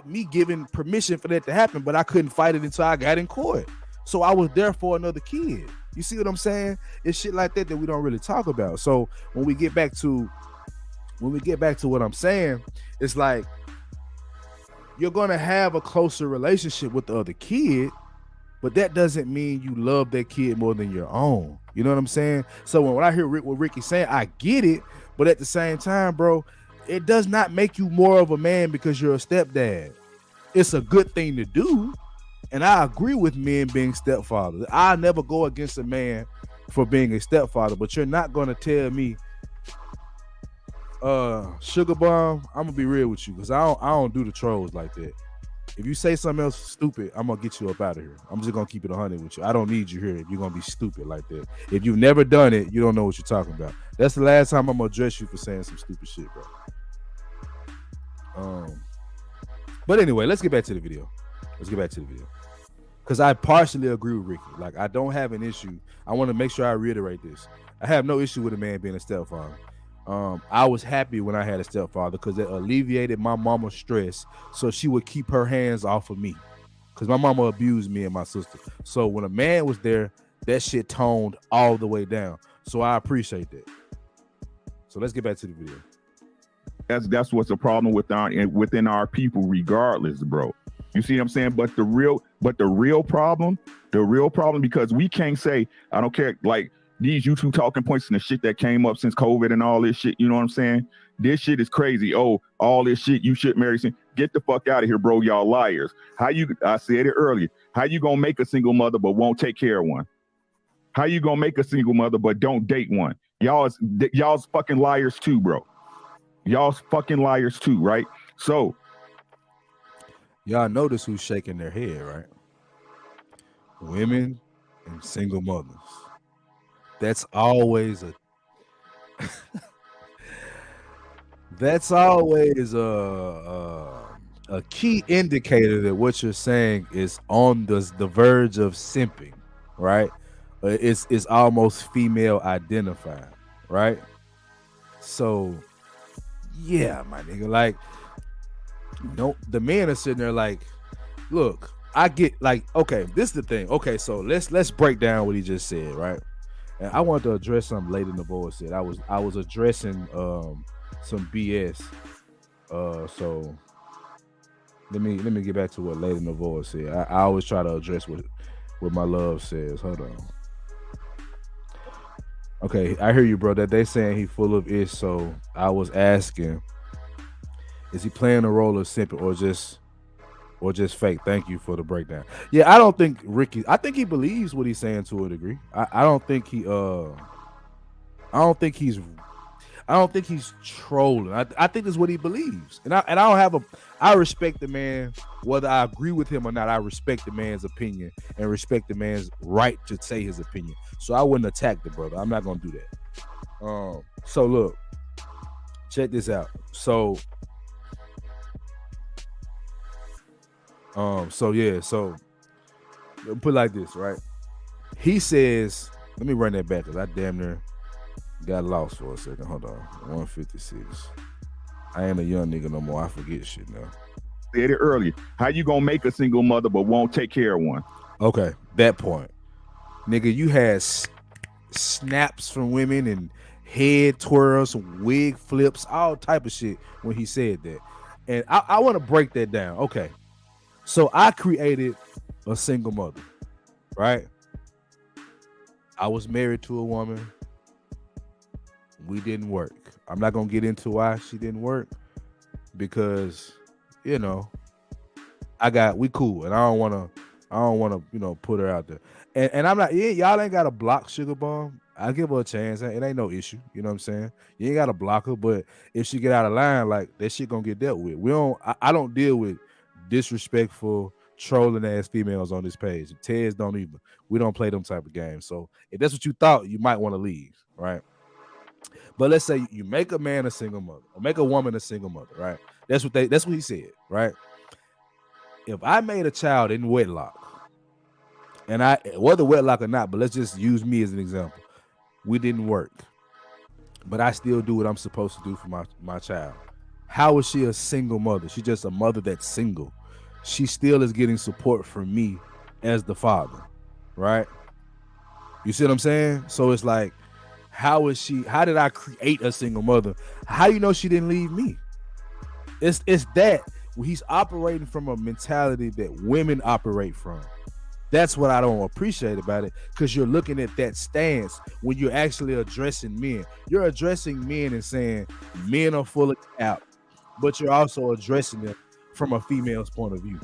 me giving permission for that to happen, but I couldn't fight it until I got in court. So I was there for another kid. You see what I'm saying? It's shit like that we don't really talk about. So when we get back to what I'm saying, it's like you're gonna have a closer relationship with the other kid, but that doesn't mean you love that kid more than your own. You know what I'm saying? So when I hear what Ricky's saying, I get it, but at the same time, bro, it does not make you more of a man because you're a stepdad. It's a good thing to do, and I agree with men being stepfathers. I never go against a man for being a stepfather, but you're not gonna tell me, Sugar Bomb, I'm gonna be real with you because I don't do the trolls like that. If you say something else stupid, I'm gonna get you up out of here. I'm just gonna keep it 100 with you. I don't need you here if you're gonna be stupid like that. If you've never done it, you don't know what you're talking about. That's the last time I'm gonna address you for saying some stupid shit, bro. But anyway, let's get back to the video. Because I partially agree with Ricky. Like, I don't have an issue. I want to make sure I reiterate this. I have no issue with a man being a stepfather. I was happy when I had a stepfather because it alleviated my mama's stress, so she would keep her hands off of me because my mama abused me and my sister. So when a man was there, that shit toned all the way down. So I appreciate that. So let's get back to the video. That's what's a problem within our people, regardless, bro. You see what I'm saying? But the real problem, because we can't say, I don't care, like these YouTube talking points and the shit that came up since COVID and all this shit, you know what I'm saying? This shit is crazy. Oh, all this shit, you should marry. Get the fuck out of here, bro. Y'all liars. I said it earlier. How you gonna make a single mother but won't take care of one? How you gonna make a single mother but don't date one? Y'all's fucking liars too, bro. Y'all's fucking liars too, right? So Y'all notice who's shaking their head, right? Women and single mothers. That's always a that's always a key indicator that what you're saying is on the verge of simping, right? It's almost female identified, right? So yeah, my nigga, like no, the men are sitting there like, look, I get like, okay, this is the thing. Okay, so let's break down what he just said, right? And I want to address something late in the board said. I was addressing some BS. So let me get back to what Lady Novoa said. I always try to address what my love says. Hold on. Okay, I hear you, bro. That they saying he full of ish. So I was asking, is he playing the role of simping or just fake? Thank you for the breakdown. Yeah, I don't think Ricky. I think he believes what he's saying to a degree. I don't think he. I don't think he's. I don't think he's trolling. I think it's what he believes, and I don't have a. I respect the man, whether I agree with him or not. I respect the man's opinion and respect the man's right to say his opinion. So I wouldn't attack the brother. I'm not gonna do that. So look, check this out. So put it like this, right? He says, let me run that back because I damn near got lost for a second. Hold on. 156. I ain't a young nigga no more. I forget shit now. Said it earlier. How you gonna make a single mother but won't take care of one? Okay, that point. Nigga, you had snaps from women and head twirls, wig flips, all type of shit when he said that. And I want to break that down. Okay. So I created a single mother, right? I was married to a woman. We didn't work. I'm not gonna get into why she didn't work because, you know, we cool, and I don't wanna, put her out there. And I'm not, y'all ain't gotta block Sugar Bomb. I'll give her a chance. It ain't no issue. You know what I'm saying? You ain't gotta block her, but if she get out of line, like that shit gonna get dealt with. I don't deal with disrespectful, trolling ass females on this page. Tez don't either. We don't play them type of games. So if that's what you thought, you might want to leave, right? But let's say you make a man a single mother or make a woman a single mother, right? That's what he said, right? If I made a child in wedlock, and whether wedlock or not, but let's just use me as an example. We didn't work, but I still do what I'm supposed to do for my child. How is she a single mother? She's just a mother that's single. She still is getting support from me as the father, right? You see what I'm saying? So it's like, how did I create a single mother? How you know she didn't leave me? It's that he's operating from a mentality that women operate from. That's what I don't appreciate about it, because you're looking at that stance when you're actually addressing men. You're addressing men and saying men are full of crap, but you're also addressing them from a female's point of view.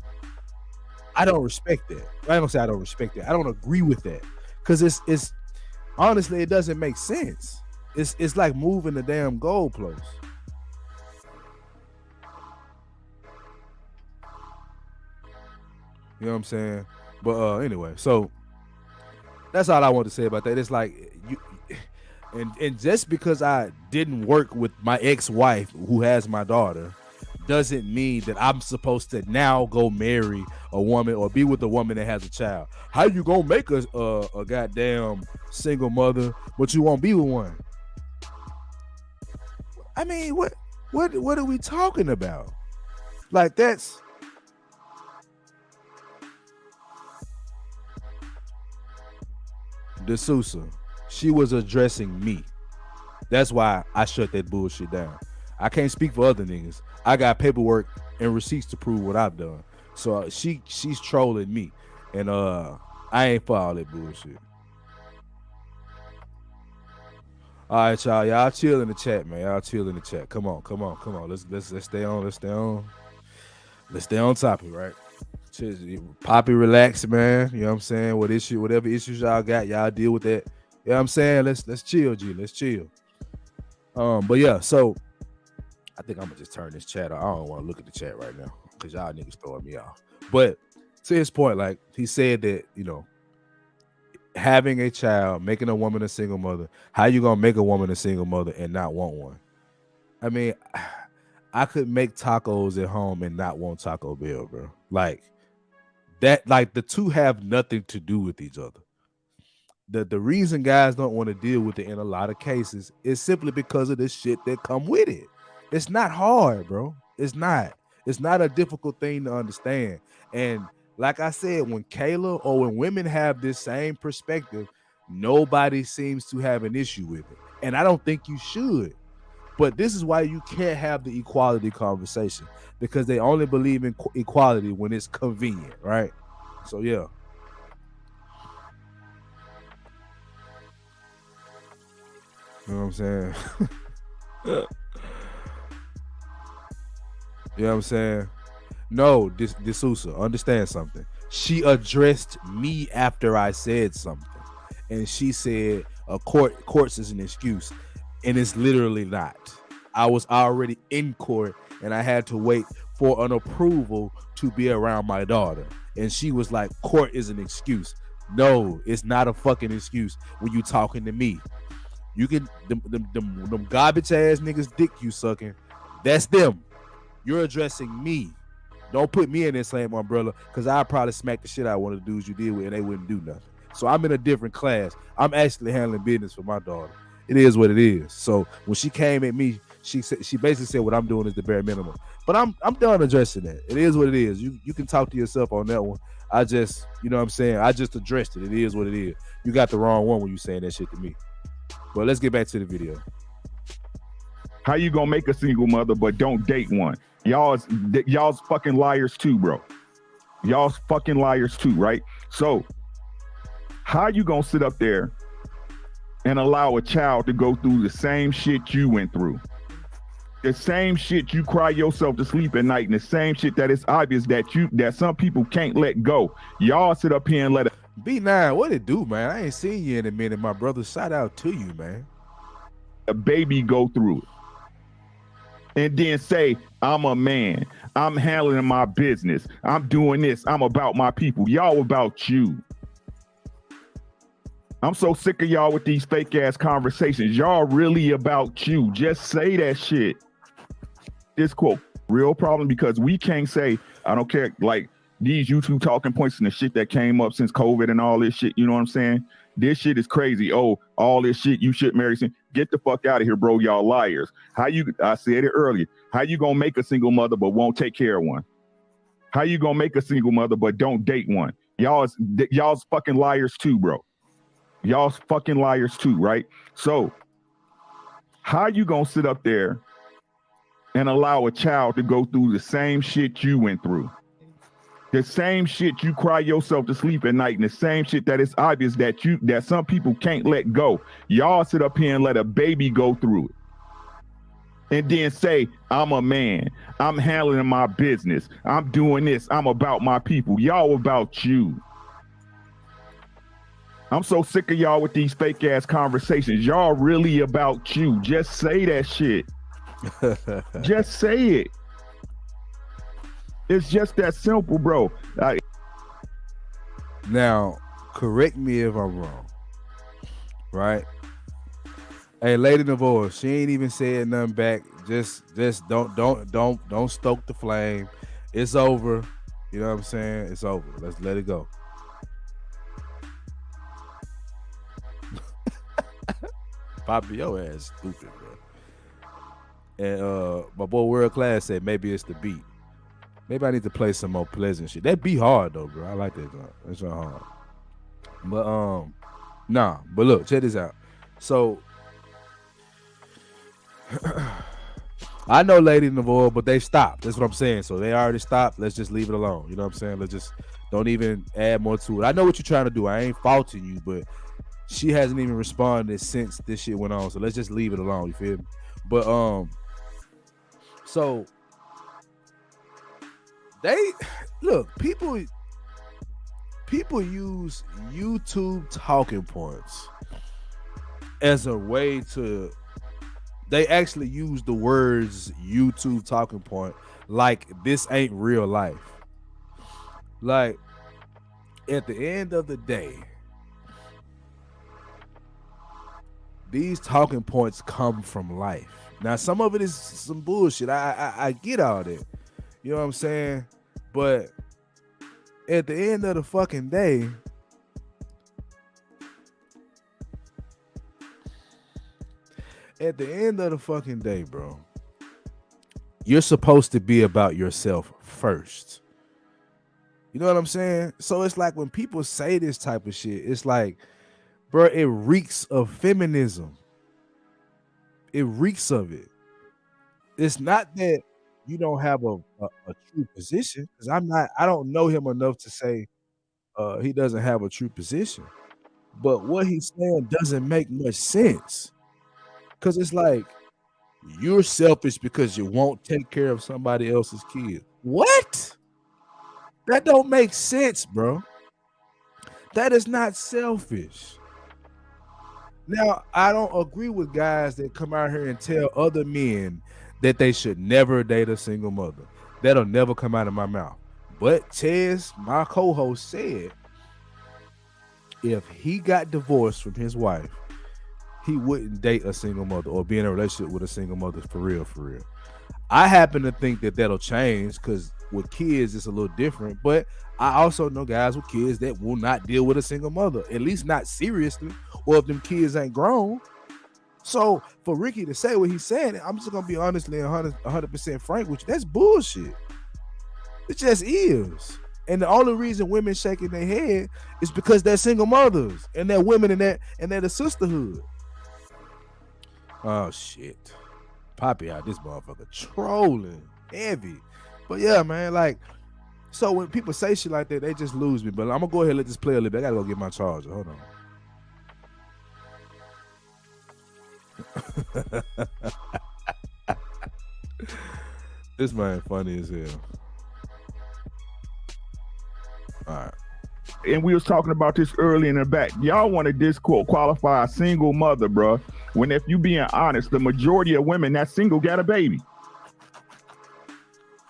I don't respect that. I don't say I don't respect that. I don't agree with that, because it's honestly, it doesn't make sense. It's like moving the damn goalpost. You know what I'm saying? But anyway, so that's all I want to say about that. It's like you, and just because I didn't work with my ex-wife who has my daughter doesn't mean that I'm supposed to now go marry a woman or be with a woman that has a child. How you gonna make a goddamn single mother, but you won't be with one? I mean, what are we talking about? Like that's D'Souza. She was addressing me. That's why I shut that bullshit down. I can't speak for other niggas. I got paperwork and receipts to prove what I've done. So she's trolling me, and I ain't for all that bullshit. All right, y'all. Y'all chill in the chat, man. Y'all chill in the chat. Come on. Let's stay on. Let's stay on topic, right? Poppy, relax, man. You know what I'm saying? Whatever issues y'all got, y'all deal with that. You know what I'm saying? Let's chill, G. Let's chill. But yeah, so I think I'm gonna just turn this chat off. I don't want to look at the chat right now because y'all niggas throwing me off. But to his point, like he said that, having a child, making a woman a single mother, how you gonna make a woman a single mother and not want one? I mean, I could make tacos at home and not want Taco Bell, bro. Like that, like the two have nothing to do with each other. The reason guys don't want to deal with it in a lot of cases is simply because of the shit that come with it. It's not hard, bro. It's not a difficult thing to understand. And like I said, when Kayla or when women have this same perspective, nobody seems to have an issue with it. And I don't think you should. But this is why you can't have the equality conversation, because they only believe in equality when it's convenient, right? So yeah. You know what I'm saying? You know what I'm saying? No, D'Souza, understand something. She addressed me after I said something, and she said courts is an excuse, and it's literally not. I was already in court, and I had to wait for an approval to be around my daughter, and she was like, court is an excuse. No, it's not a fucking excuse when you talking to me. You can them garbage ass niggas dick you sucking. That's them. You're addressing me. Don't put me in that same umbrella, because I'd probably smack the shit out of one of the dudes you deal with and they wouldn't do nothing. So I'm in a different class. I'm actually handling business for my daughter. It is what it is. So when she came at me, she basically said what I'm doing is the bare minimum. But I'm done addressing that. It is what it is. You can talk to yourself on that one. I just, you know what I'm saying? I just addressed it. It is what it is. You got the wrong one when you saying that shit to me. But let's get back to the video. How you gonna make a single mother but don't date one? Y'all's fucking liars too, bro. Y'all's fucking liars too, right? So how you gonna sit up there and allow a child to go through the same shit you went through? The same shit you cry yourself to sleep at night, and the same shit that it's obvious that some people can't let go. Y'all sit up here and let B9, what it do, man? I ain't seen you in a minute, my brother. Shout out to you, man. a baby go through it. And then say, I'm a man. I'm handling my business. I'm doing this. I'm about my people. Y'all about you. I'm so sick of y'all with these fake ass conversations. Y'all really about you. Just say that shit. This quote, real problem, because we can't say, I don't care, like these YouTube talking points and the shit that came up since COVID and all this shit, you know what I'm saying? This shit is crazy. Oh, all this shit, you should marry. Get the fuck out of here, bro. Y'all liars. I said it earlier. How you gonna make a single mother but won't take care of one? How you gonna make a single mother but don't date one? Y'all's fucking liars too, bro. Y'all's fucking liars too, right? So how you gonna sit up there and allow a child to go through the same shit you went through? The same shit you cry yourself to sleep at night, and the same shit that it's obvious that some people can't let go. Y'all sit up here and let a baby go through it. And then say, I'm a man. I'm handling my business. I'm doing this. I'm about my people. Y'all about you. I'm so sick of y'all with these fake ass conversations. Y'all really about you. Just say that shit. Just say it. It's just that simple, bro. Now, correct me if I'm wrong, right? Hey, Lady Navoa, she ain't even said nothing back. Just don't stoke the flame. It's over. You know what I'm saying? It's over. Let's let it go. Poppy, your ass stupid, bro. And my boy World Class said maybe it's the beat. Maybe I need to play some more pleasant shit. That beat hard though, bro. I like that joint. That's not hard. But nah. But look, check this out. So I know Lady Navoa, but they stopped. That's what I'm saying. So they already stopped. Let's just leave it alone. You know what I'm saying? Let's just don't even add more to it. I know what you're trying to do. I ain't faulting you, but she hasn't even responded since this shit went on. So let's just leave it alone. You feel me? But so They look, people use YouTube talking points as a way to, they actually use the words YouTube talking point like this ain't real life. Like at the end of the day, these talking points come from life. Now some of it is some bullshit. I get all that. You know what I'm saying? But at the end of the fucking day, bro, you're supposed to be about yourself first. You know what I'm saying? So it's like when people say this type of shit, it's like, bro, it reeks of feminism. It reeks of it. It's not that you don't have a true position, because I don't know him enough to say he doesn't have a true position. But what he's saying doesn't make much sense. Because it's like, you're selfish because you won't take care of somebody else's kid. What? That don't make sense, bro. That is not selfish. Now, I don't agree with guys that come out here and tell other men that they should never date a single mother. That'll never come out of my mouth. But Tez, my co-host, said if he got divorced from his wife, he wouldn't date a single mother or be in a relationship with a single mother for real, for real. I happen to think that that'll change because with kids, it's a little different. But I also know guys with kids that will not deal with a single mother, at least not seriously, or if them kids ain't grown. So for Ricky to say what he's saying, I'm just going to be honestly 100% frank with you. That's bullshit. It just is. And the only reason women shaking their head is because they're single mothers and they're women and they're the sisterhood. Oh shit. Poppy out this motherfucker trolling heavy. But yeah, man, like, so when people say shit like that, they just lose me. But I'm gonna go ahead and let this play a little bit. I gotta go get my charger. Hold on. This man funny as hell. All right. And we was talking about this early in the back. Y'all want to disqualify a single mother, bro. When if you being honest, the majority of women that single got a baby.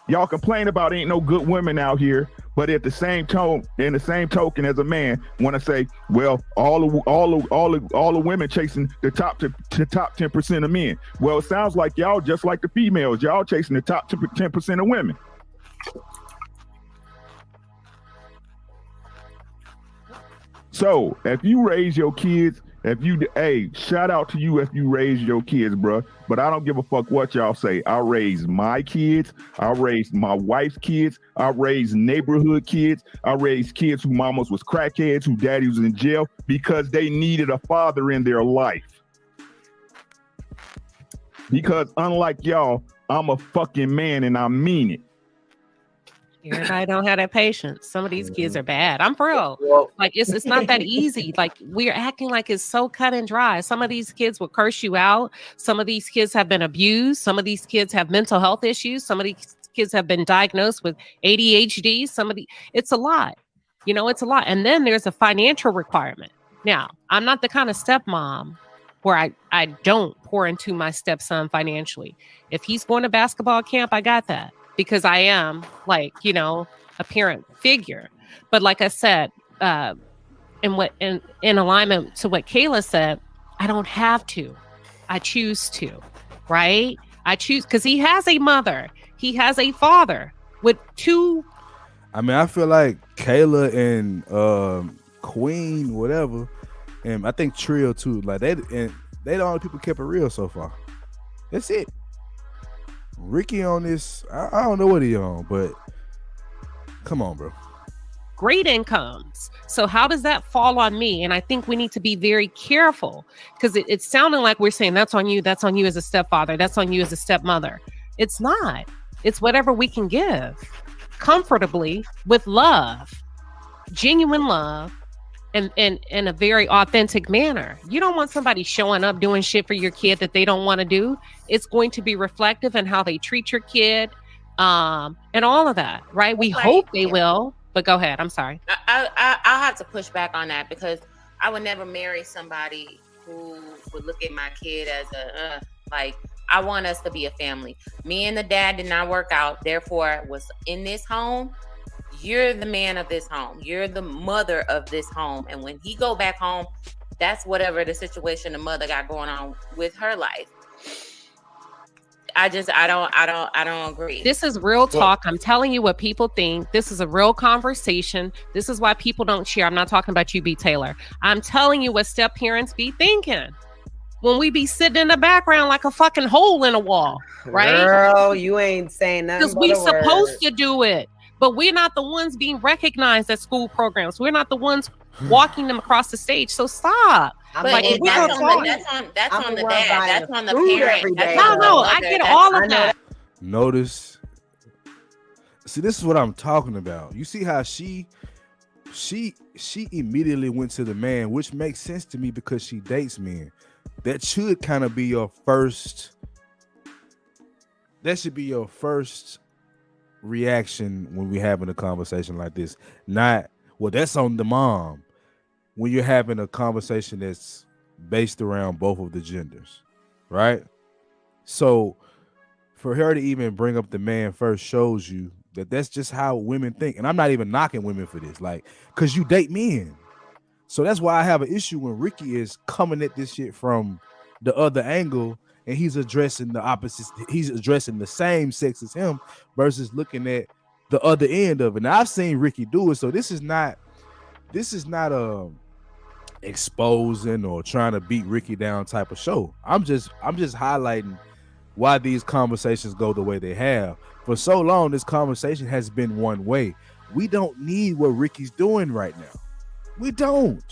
Y'all complain about ain't no good women out here, but at the same token, as a man, want to say, well, all the women chasing the top 10% of men. Well, it sounds like y'all just like the females. Y'all chasing the top 10% of women. So if you raise your kids, shout out to you if you raise your kids, bro. But I don't give a fuck what y'all say. I raised my kids. I raised my wife's kids. I raised neighborhood kids. I raised kids who mamas was crackheads, who daddy was in jail because they needed a father in their life. Because unlike y'all, I'm a fucking man and I mean it. Everybody don't have that patience. Some of these kids are bad. I'm for real. Like it's not that easy. Like we're acting like it's so cut and dry. Some of these kids will curse you out. Some of these kids have been abused. Some of these kids have mental health issues. Some of these kids have been diagnosed with ADHD. It's a lot. You know, it's a lot. And then there's a financial requirement. Now, I'm not the kind of stepmom where I don't pour into my stepson financially. If he's going to basketball camp, I got that. Because I am like, you know, a parent figure. But like I said, in alignment to what Kayla said, I don't have to. I choose to, right? I choose because he has a mother. He has a father with two. I mean, I feel like Kayla and Queen, whatever, and I think Trio too. Like they the only people kept it real so far. That's it. Ricky on this, I don't know what he on, but come on, bro. Great incomes. So how does that fall on me? And I think we need to be very careful because it's sounding like we're saying that's on you as a stepfather, that's on you as a stepmother. It's not. It's whatever we can give comfortably with love, genuine love, and in a very authentic manner. You don't want somebody showing up doing shit for your kid that they don't want to do. It's going to be reflective in how they treat your kid, and all of that, right? We hope they will, but go ahead. I'm sorry. I'll have to push back on that because I would never marry somebody who would look at my kid as a like. I want us to be a family. Me and the dad did not work out, therefore was in this home. You're the man of this home. You're the mother of this home. And when he go back home, that's whatever the situation the mother got going on with her life. I don't agree. This is real talk. I'm telling you what people think. This is a real conversation. This is why people don't cheer. I'm not talking about you, B. Taylor. I'm telling you what step parents be thinking when we be sitting in the background like a fucking hole in a wall, right? Girl, you ain't saying nothing. Because we supposed to do it, but we're not the ones being recognized at school programs. We're not the ones walking them across the stage. So stop. But that's on the dad. That's on the parent. No, I get all of that. Notice. See, this is what I'm talking about. You see how she immediately went to the man, which makes sense to me because she dates men. That should kind of be your first. That should be your first reaction when we're having a conversation like this. Not, well, that's on the mom. When you're having a conversation that's based around both of the genders, right? So for her to even bring up the man first shows you that that's just how women think. And I'm not even knocking women for this, like, because you date men. So that's why I have an issue when Ricky is coming at this shit from the other angle and he's addressing the opposites. He's addressing the same sex as him versus looking at the other end of it. Now I've seen Ricky do it. So this is not exposing or trying to beat Ricky down type of show. I'm just highlighting why these conversations go the way they have. For so long, this conversation has been one way. We don't need what Ricky's doing right now. We don't.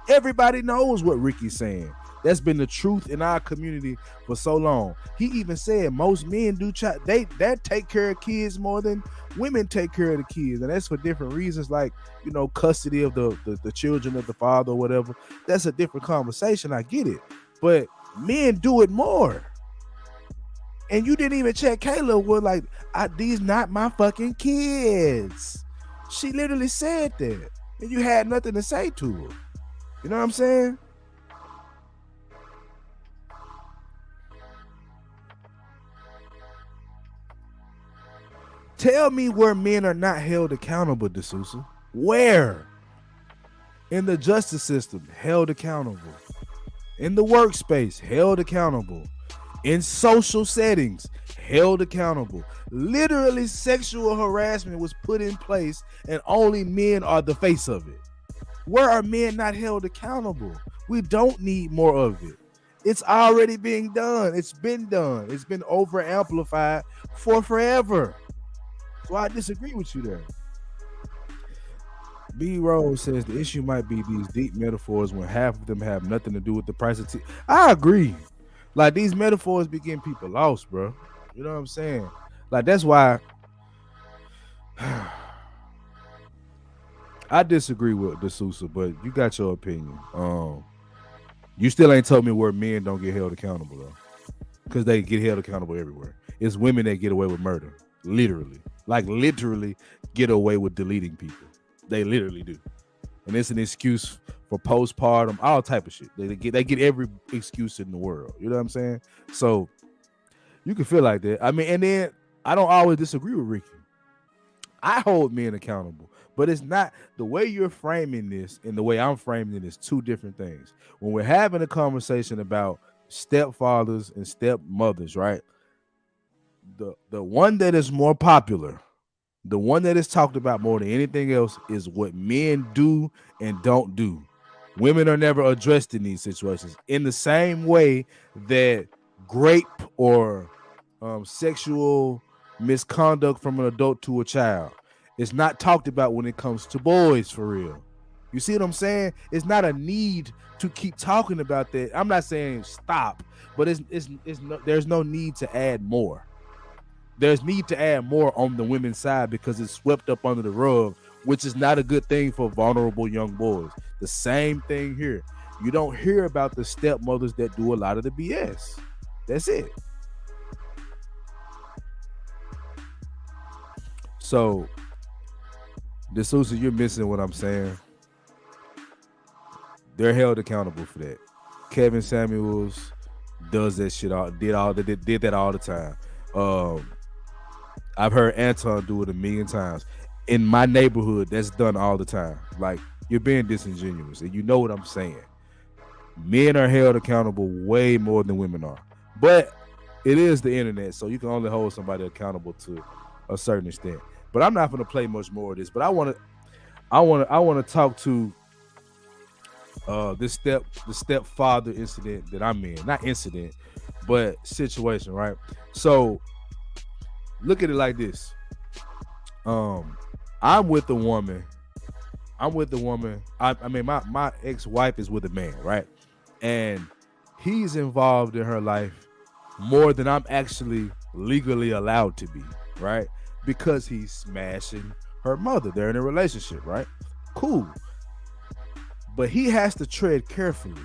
Everybody knows what Ricky's saying. That's been the truth in our community for so long. He even said most men do they take care of kids more than women take care of the kids, and that's for different reasons, like, you know, custody of the children of the father or whatever. That's a different conversation. I get it, but men do it more. And you didn't even check Kayla with like, these not my fucking kids. She literally said that, and you had nothing to say to her. You know what I'm saying? Tell me where men are not held accountable, D'Souza. Where? In the justice system, held accountable. In the workspace, held accountable. In social settings, held accountable. Literally, sexual harassment was put in place and only men are the face of it. Where are men not held accountable? We don't need more of it. It's already being done. It's been done. It's been over amplified for forever. So I disagree with you there. B. Rose says the issue might be these deep metaphors when half of them have nothing to do with the price of tea. I agree. Like, these metaphors be getting people lost, bro. You know what I'm saying? Like, that's why I disagree with D'Souza, but you got your opinion. You still ain't told me where men don't get held accountable, though. Because they get held accountable everywhere. It's women that get away with murder. Literally. Like, literally get away with deleting people. They literally do. And it's an excuse for postpartum, all type of shit. They get every excuse in the world. You know what I'm saying? So you can feel like that. I mean, and then I don't always disagree with Ricky. I hold men accountable, but it's not the way you're framing this and the way I'm framing it is two different things. When we're having a conversation about stepfathers and stepmothers, right? The one that is more popular, the one that is talked about more than anything else is what men do and don't do. Women are never addressed in these situations in the same way that rape or sexual misconduct from an adult to a child is not talked about when it comes to boys, for real. You see what I'm saying? It's not a need to keep talking about that. I'm not saying stop, but there's no need to add more. There's need to add more on the women's side because it's swept up under the rug, which is not a good thing for vulnerable young boys. The same thing here. You don't hear about the stepmothers that do a lot of the BS. That's it. So, D'Souza, you're missing what I'm saying. They're held accountable for that. Kevin Samuels does that shit did that all the time. Um, I've heard Anton do it a million times. In my neighborhood, that's done all the time. Like, you're being disingenuous, and you know what I'm saying. Men are held accountable way more than women are. But it is the internet, so you can only hold somebody accountable to a certain extent. But I'm not gonna play much more of this. But I want to talk to the stepfather incident that I'm in. Not incident, but situation, right? So look at it like this. I'm with a woman. I mean, my ex-wife is with a man, right? And he's involved in her life more than I'm actually legally allowed to be, right? Because he's smashing her mother. They're in a relationship, right? Cool. But he has to tread carefully.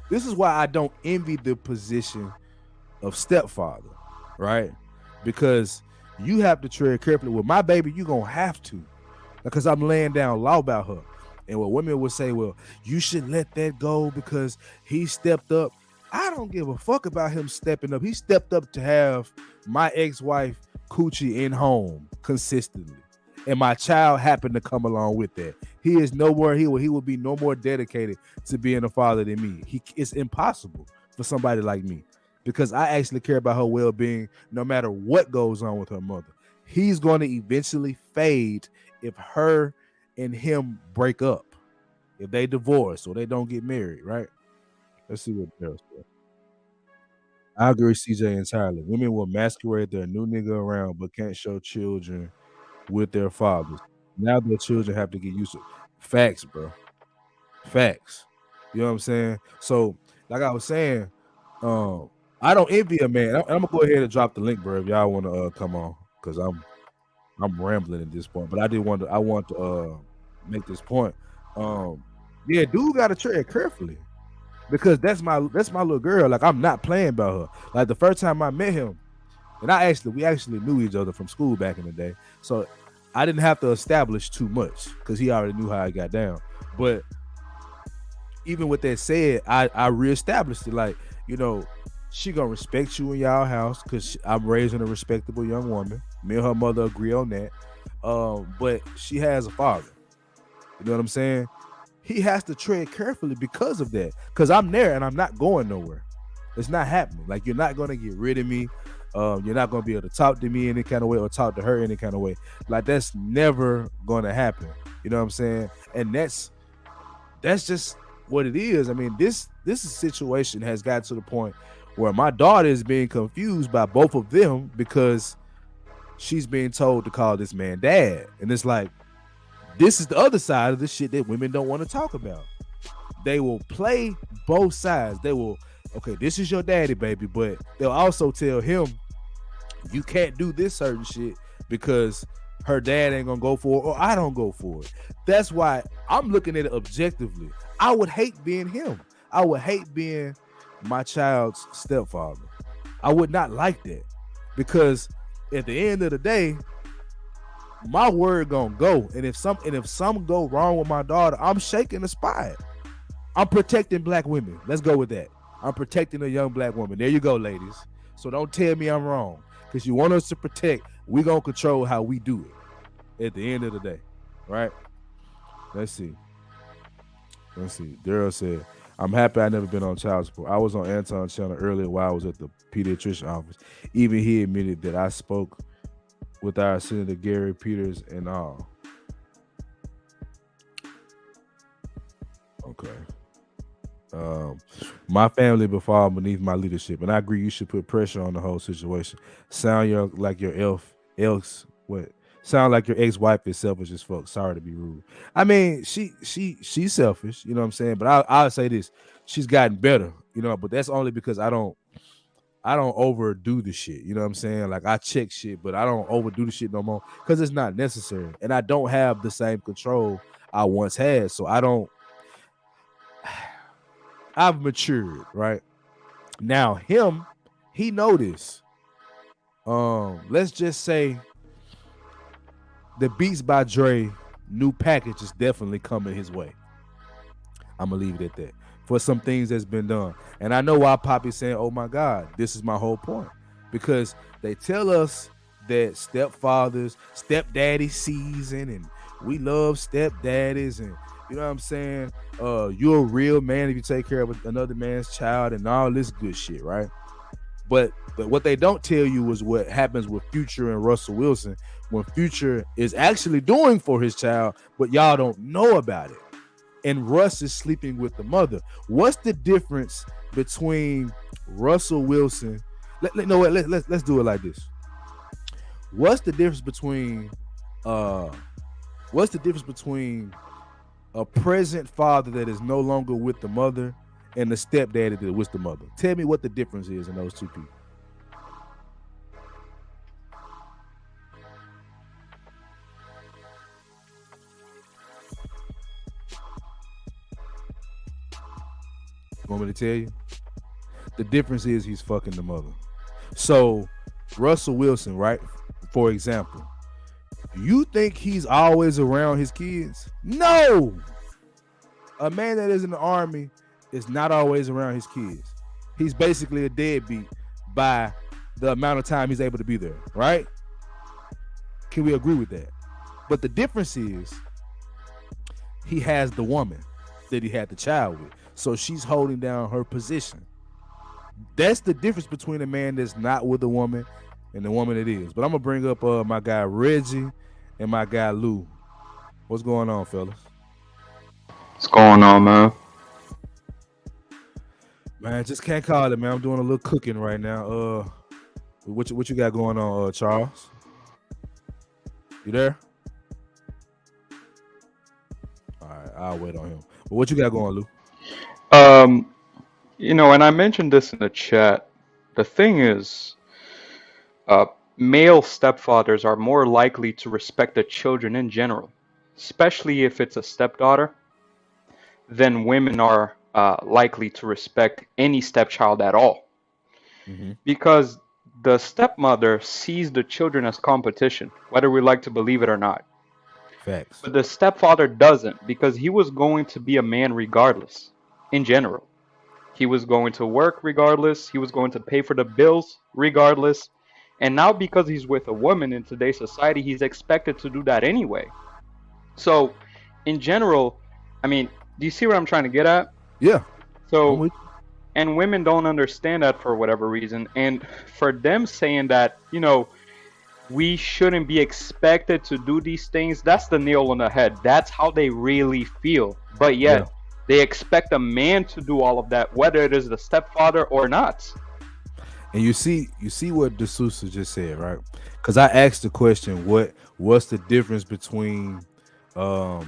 This is why I don't envy the position of stepfather, right? Because you have to tread carefully. With my baby, you're going to have to. Because I'm laying down law about her. And what women would say, well, you should let that go because he stepped up. I don't give a fuck about him stepping up. He stepped up to have my ex-wife coochie in home consistently. And my child happened to come along with that. He is nowhere. He will be no more dedicated to being a father than me. It's impossible for somebody like me because I actually care about her well-being no matter what goes on with her mother. He's going to eventually fade if her and him break up, if they divorce or they don't get married, right? Let's see what else. I agree, CJ, entirely. Women will masquerade their new nigga around but can't show children with their fathers. Now their children have to get used to facts, bro. Facts. You know what I'm saying? So, like I was saying, I don't envy a man. I'm gonna go ahead and drop the link, bro, if y'all want to come on, because I'm rambling at this point. But I want to make this point. Yeah, dude got to tread carefully because that's my little girl. Like, I'm not playing about her. Like, the first time I met him, and we actually knew each other from school back in the day. So I didn't have to establish too much because he already knew how I got down. But even with that said, I reestablished it. Like, you know, she gonna respect you in y'all house because I'm raising a respectable young woman. Me and her mother agree on that. But she has a father. You know what I'm saying? He has to tread carefully because of that. Because I'm there and I'm not going nowhere. It's not happening. Like, you're not gonna get rid of me. You're not gonna be able to talk to me any kind of way or talk to her any kind of way. Like, that's never gonna happen. You know what I'm saying? And that's just what it is. I mean, this situation has got to the point where my daughter is being confused by both of them because she's being told to call this man dad. And it's like, this is the other side of the shit that women don't want to talk about. They will play both sides. They will, okay, this is your daddy, baby, but they'll also tell him you can't do this certain shit because her dad ain't gonna go for it or I don't go for it. That's why I'm looking at it objectively. I would hate being him. I would hate being my child's stepfather. I would not like that because at the end of the day, my word gonna go. And if some go wrong with my daughter, I'm shaking the spot. I'm protecting black women. Let's go with that. I'm protecting a young black woman. There you go, ladies. So don't tell me I'm wrong. Because you want us to protect, we gonna control how we do it at the end of the day. Right? Let's see. Daryl said, I'm happy I never been on child support. I was on Anton's channel earlier while I was at the pediatrician office. Even he admitted that I spoke with our Senator Gary Peters and all. Okay. My family will fall beneath my leadership, and I agree you should put pressure on the whole situation. Sound like your ex-wife is selfish as fuck. Sorry to be rude. I mean, she's selfish, you know what I'm saying? But I'll say this. She's gotten better, you know, but that's only because I don't overdo the shit. You know what I'm saying? Like, I check shit, but I don't overdo the shit no more because it's not necessary. And I don't have the same control I once had. So I've matured, right? Now he know this. Let's just say the Beats by Dre new package is definitely coming his way. I'm gonna leave it at that for some things that's been done. And I know why Poppy's saying, "Oh my God, this is my whole point," because they tell us that stepfathers, stepdaddy season, and we love stepdaddies, and you know what I'm saying. You're a real man if you take care of another man's child, and all this good shit, right? But what they don't tell you is what happens with Future and Russell Wilson when Future is actually doing for his child, but y'all don't know about it. And Russ is sleeping with the mother. What's the difference between Russell Wilson? Let's do it like this. What's the difference between a present father that is no longer with the mother and the stepdaddy that was the mother? Tell me what the difference is in those two people. Want me to tell you? The difference is he's fucking the mother. So Russell Wilson, right? For example, you think he's always around his kids? No. A man that is in the army is not always around his kids. He's basically a deadbeat by the amount of time he's able to be there, right? Can we agree with that? But the difference is he has the woman that he had the child with. So she's holding down her position. That's the difference between a man that's not with a woman and the woman that is. But I'm gonna bring up my guy Reggie and my guy Lou. What's going on, fellas? What's going on, man? Man, just can't call it, man. I'm doing a little cooking right now. What you got going on, Charles? You there? All right, I'll wait on him. But what you got going, Lou? And I mentioned this in the chat. The thing is, male stepfathers are more likely to respect the children in general, especially if it's a stepdaughter, than women are likely to respect any stepchild at all. Mm-hmm. Because the stepmother sees the children as competition, whether we like to believe it or not. Facts. But the stepfather doesn't, because he was going to be a man regardless, in general. He was going to work regardless. He was going to pay for the bills regardless. And now because he's with a woman in today's society, he's expected to do that anyway. So, in general, I mean, do you see what I'm trying to get at? Yeah. So, and women don't understand that for whatever reason. And for them saying that, we shouldn't be expected to do these things, that's the nail on the head. That's how they really feel. But yet, they expect a man to do all of that, whether it is the stepfather or not. And you see what D'Souza just said, right? Because I asked the question, what's the difference between a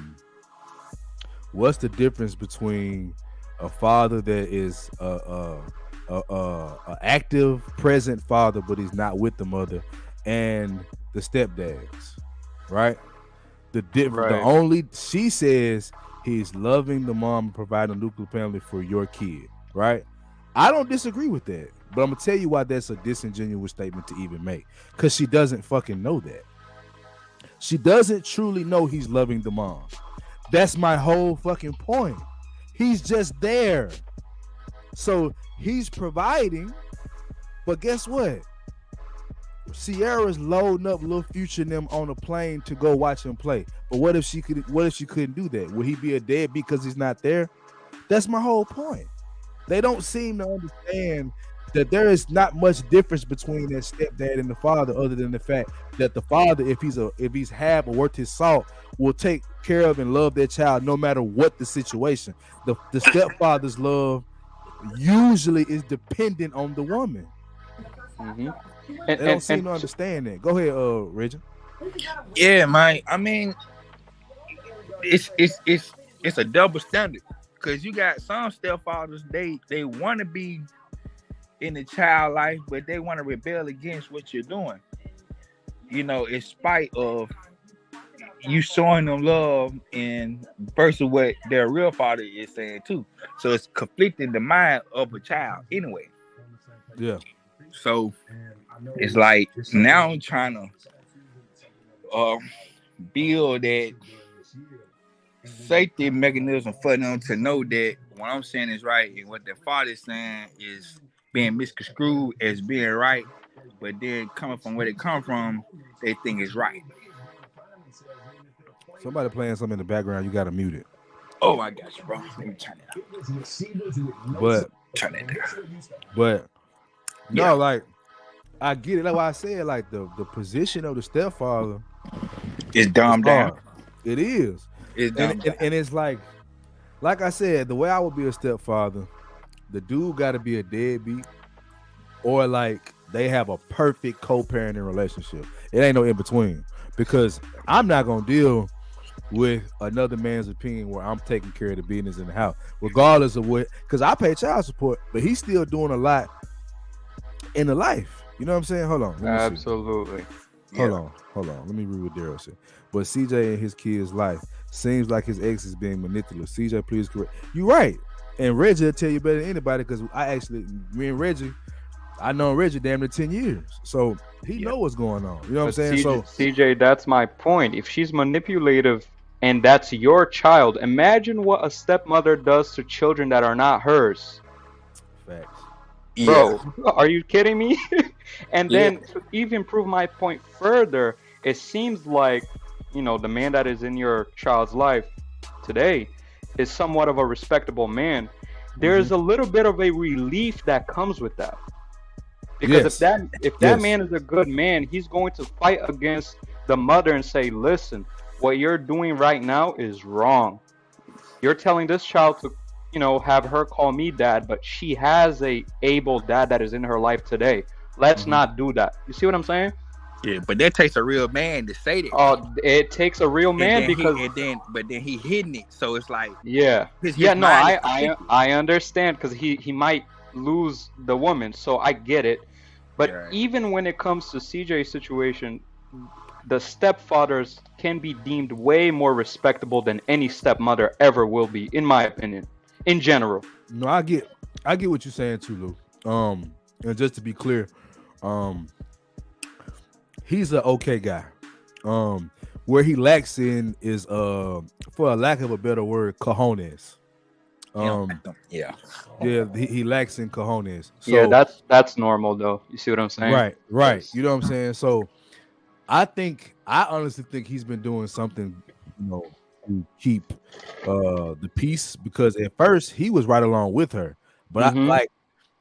father that is a active present father but he's not with the mother, and the stepdads, right? The only, she says, he's loving the mom and providing a nuclear family for your kid, right? I don't disagree with that, but I'm gonna tell you why that's a disingenuous statement to even make, because she doesn't fucking know that. She doesn't truly know he's loving the mom. That's my whole fucking point. He's just there. So he's providing, but guess what? Sierra's loading up Lil Future and them on a plane to go watch him play. But what if she couldn't do that? Would he be a deadbeat because he's not there? That's my whole point. They don't seem to understand that there is not much difference between that stepdad and the father, other than the fact that the father, if he's half or worth his salt, will take care of and love their child no matter what the situation. The stepfather's love usually is dependent on the woman. Mm-hmm. They don't seem to understand that. Go ahead, Reggie. Yeah, man. I mean, it's a double standard, because you got some stepfathers, they want to be in the child life, but they want to rebel against what you're doing. In spite of you showing them love and versus what their real father is saying too. So it's conflicting the mind of a child anyway. Yeah. So it's like now I'm trying to build that safety mechanism for them to know that what I'm saying is right and what their father's saying is being misconstrued as being right, but then coming from where they come from, they think it's right. Somebody playing something in the background, you gotta mute it. Oh, I got you, bro. Let me turn it up. But Turn it down. But no, Yeah. like I get it. That's why I said like the position of the stepfather It's dumbed is down. hard. It is. It's dumbed down. And it's like I said, the way I would be a stepfather, the dude got to be a deadbeat, or like they have a perfect co-parenting relationship. It ain't no in between, because I'm not gonna deal with another man's opinion where I'm taking care of the business in the house, regardless of what. Because I pay child support, but he's still doing a lot in the life. You know what I'm saying? Hold on. Let me see. Absolutely. Hold on. Let me read what Daryl said. But CJ and his kid's life seems like his ex is being manipulative. CJ, please correct. You're right. And Reggie will tell you better than anybody, because me and Reggie, I know Reggie damn near 10 years. So he know what's going on. You know what I'm saying? CJ, that's my point. If she's manipulative and that's your child, imagine what a stepmother does to children that are not hers. Facts. Bro, are you kidding me? And then to even prove my point further, it seems like, the man that is in your child's life today is somewhat of a respectable man. There's a little bit of a relief that comes with that. Because if that man is a good man, he's going to fight against the mother and say, listen, what you're doing right now is wrong. You're telling this child to have her call me dad, but she has a able dad that is in her life today. Let's not do that. You see what I'm saying? Yeah, but that takes a real man to say that. Oh, it takes a real man but then he hidden it, so it's like I understand, because he might lose the woman, so I get it. But even when it comes to CJ's situation, the stepfathers can be deemed way more respectable than any stepmother ever will be, in my opinion. In general. No, I get what you're saying too, Lou. And just to be clear, he's an okay guy. Where he lacks in is for a lack of a better word, cojones. He lacks in cojones. So, that's normal though. You see what I'm saying? Right. You know what I'm saying? So I honestly think he's been doing something, to keep the peace, because at first he was right along with her, but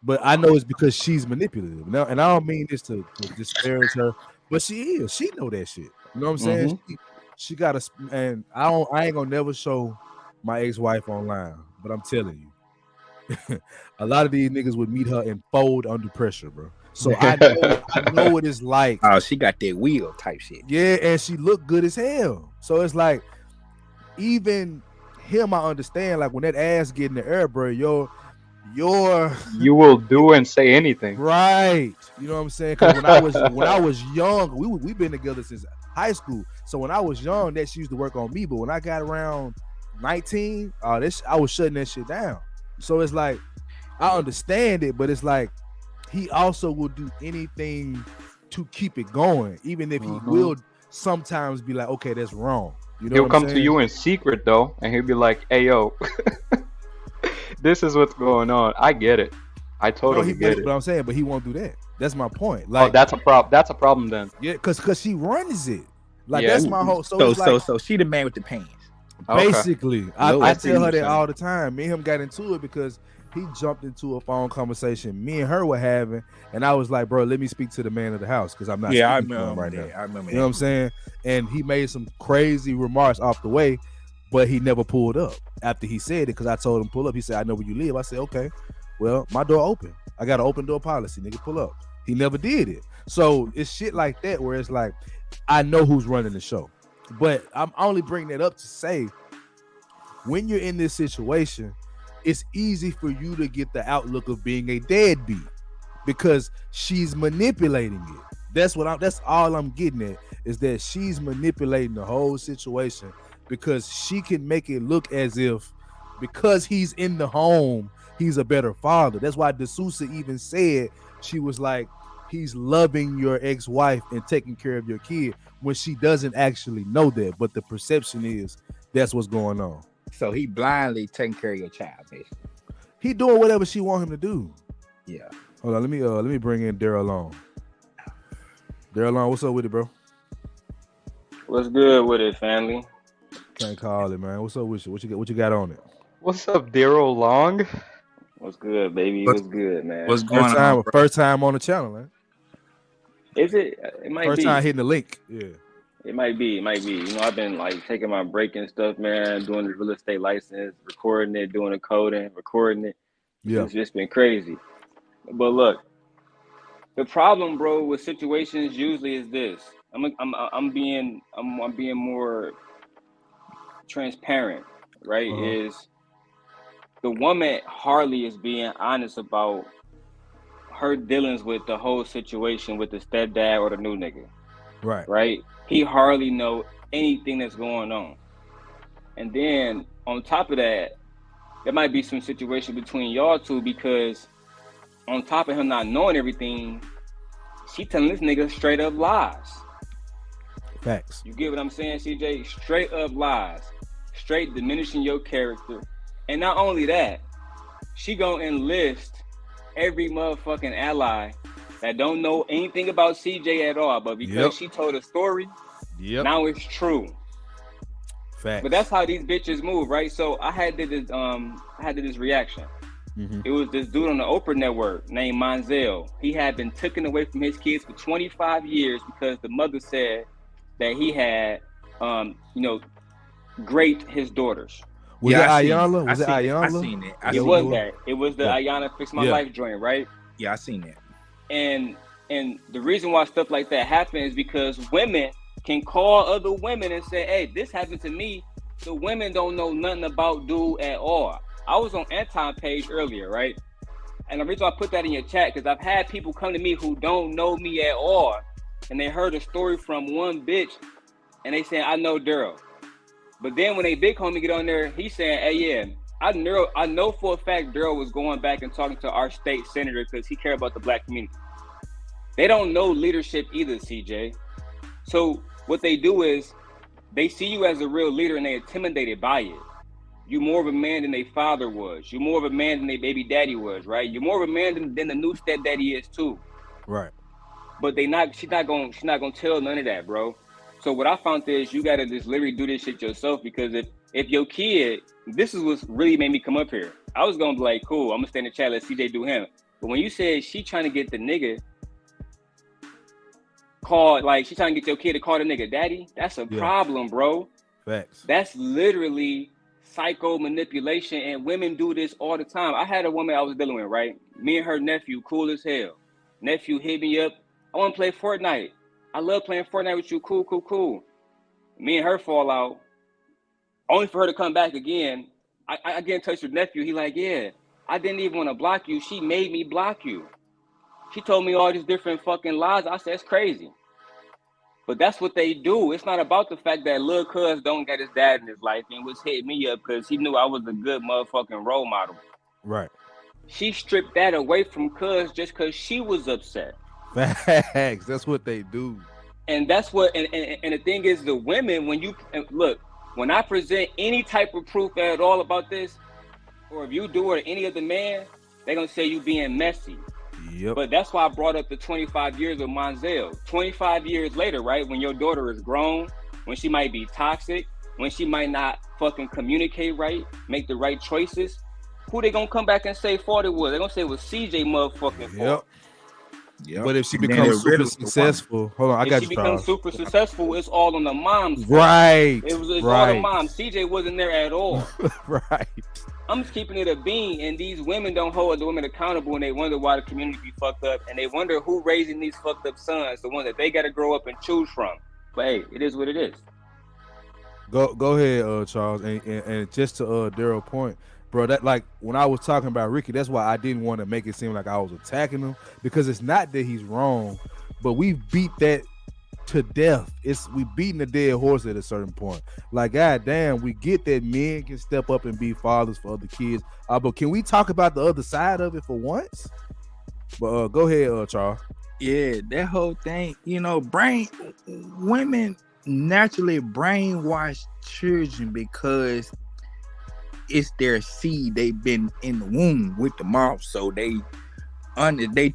but I know it's because she's manipulative. Now, and I don't mean this to disparage her, but she is. She know that shit. You know what I'm saying? She got a, and I ain't gonna never show my ex-wife online, but I'm telling you, a lot of these niggas would meet her and fold under pressure, bro. So I know what it's like. Oh, she got that wheel type shit. Yeah, and she looked good as hell. So it's like, even him, I understand, like when that ass get in the air, bro, you will do and say anything. Right. You know what I'm saying? Because when I was young, we've been together since high school. So when I was young, that she used to work on me. But when I got around 19, I was shutting that shit down. So it's like, I understand it, but it's like he also will do anything to keep it going, even if he will sometimes be like, okay, that's wrong. You know, he'll come to you in secret though, and he'll be like, hey yo, this is what's going on. I get it. I totally get it. But I'm saying, but he won't do that. That's my point. Like, that's a problem. That's a problem then. Yeah, because she runs it. Like that's my whole. So she the man with the pants. Basically, I tell her that all the time. Me and him got into it because he jumped into a phone conversation me and her were having, and I was like, bro, let me speak to the man of the house, because I'm not speaking to him right now. I remember. You know what I'm saying? And he made some crazy remarks off the way, but he never pulled up after he said it, because I told him pull up. He said, I know where you live. I said, okay, well, my door open. I got an open door policy, nigga, pull up. He never did it. So it's shit like that where it's like, I know who's running the show. But I'm only bringing that up to say, when you're in this situation, it's easy for you to get the outlook of being a deadbeat because she's manipulating it. That's all I'm getting at, is that she's manipulating the whole situation because she can make it look as if because he's in the home, he's a better father. That's why D'Souza even said, she was like, he's loving your ex-wife and taking care of your kid when she doesn't actually know that, but the perception is that's what's going on. So he blindly taking care of your child, basically. He doing whatever she want him to do. Yeah. Hold on, let me bring in Daryl on. Daryl on, what's up with it, bro? What's good with it, family? Can't call it, man. What's up with you? What you got on it? What's up, Daryl Long? What's good, baby? What's good, man? What's going on, bro? First time on the channel, man. Is it? It might First be. time hitting the link. Yeah. It might be. It might be. You know, I've been like taking my break and stuff, man. Doing the real estate license, recording it, doing the coding, recording it. Yeah. It's just been crazy. But look, the problem, bro, with situations usually is this. I'm being more transparent, right? Is the woman hardly is being honest about her dealings with the whole situation with the stepdad or the new nigga. Right? He hardly know anything that's going on. And then on top of that, there might be some situation between y'all two because on top of him not knowing everything, she telling this nigga straight up lies. Facts. You get what I'm saying, CJ? Straight up lies. Straight diminishing your character. And not only that, she gonna enlist every motherfucking ally that don't know anything about CJ at all, but because she told a story, now it's true. Facts. But that's how these bitches move, right? So I had this reaction. Mm-hmm. It was this dude on the Oprah network named Monzel. He had been taken away from his kids for 25 years because the mother said that he had, raped his daughters. Was it Ayanna? Was it Ayanna? I seen it. It was that. It was the Ayanna Fix My Life joint, right? Yeah, I seen that. And the reason why stuff like that happens is because women can call other women and say, hey, this happened to me. The women don't know nothing about dude at all. I was on Anton page earlier, right? And the reason I put that in your chat, because I've had people come to me who don't know me at all, and they heard a story from one bitch, and they saying, I know Daryl. But then when they big homie get on there, he's saying, hey, yeah, I know for a fact Daryl was going back and talking to our state senator because he cared about the black community. They don't know leadership either, CJ. So what they do is they see you as a real leader and they intimidated by it. You're more of a man than their father was. You're more of a man than their baby daddy was, right? You're more of a man than the new stepdaddy is too. Right. But she's not gonna tell none of that, bro. So what I found is you gotta just literally do this shit yourself, because if your kid, this is what really made me come up here. I was gonna be like, cool, I'm gonna stay in the chat, let CJ do him. But when you said she trying to get the nigga called, like she trying to get your kid to call the nigga daddy, that's a problem, bro. Facts. That's literally psycho manipulation, and women do this all the time. I had a woman I was dealing with, right? Me and her nephew, cool as hell. Nephew hit me up, I want to play Fortnite. I love playing Fortnite with you, cool. Me and her fall out, only for her to come back again. I get in touch with nephew, he like, yeah, I didn't even want to block you, she made me block you. She told me all these different fucking lies. I said, it's crazy. But that's what they do. It's not about the fact that Lil Cuz don't get his dad in his life and was hitting me up because he knew I was a good motherfucking role model. Right. She stripped that away from Cuz just because she was upset. Facts. That's what they do. And that's what, and the thing is, the women, when I present any type of proof at all about this, or if you do it to any other man, they're going to say you being messy. Yep. But that's why I brought up the 25 years of Monzel. 25 years later, right, when your daughter is grown, when she might be toxic, when she might not fucking communicate right, make the right choices, who they gonna come back and say fault it was? They gonna say it was CJ motherfucking fault. Yep. But if she becomes super successful, hold on, I got you. If she becomes super successful, it's all on the mom's fault. Right. It's all the mom. CJ wasn't there at all. Right. I'm just keeping it a bean, and these women don't hold the women accountable, and they wonder why the community be fucked up, and they wonder who raising these fucked up sons, the ones that they got to grow up and choose from. But hey, it is what it is. Go ahead, Charles, and just to Daryl's point, bro, that like when I was talking about Ricky, that's why I didn't want to make it seem like I was attacking him, because it's not that he's wrong, but we beat that to death. We beating a dead horse at a certain point. Like, goddamn, we get that men can step up and be fathers for other kids. But can we talk about the other side of it for once? But go ahead, Charles. Yeah, that whole thing, women naturally brainwash children because it's their seed. They've been in the womb with the mom, so they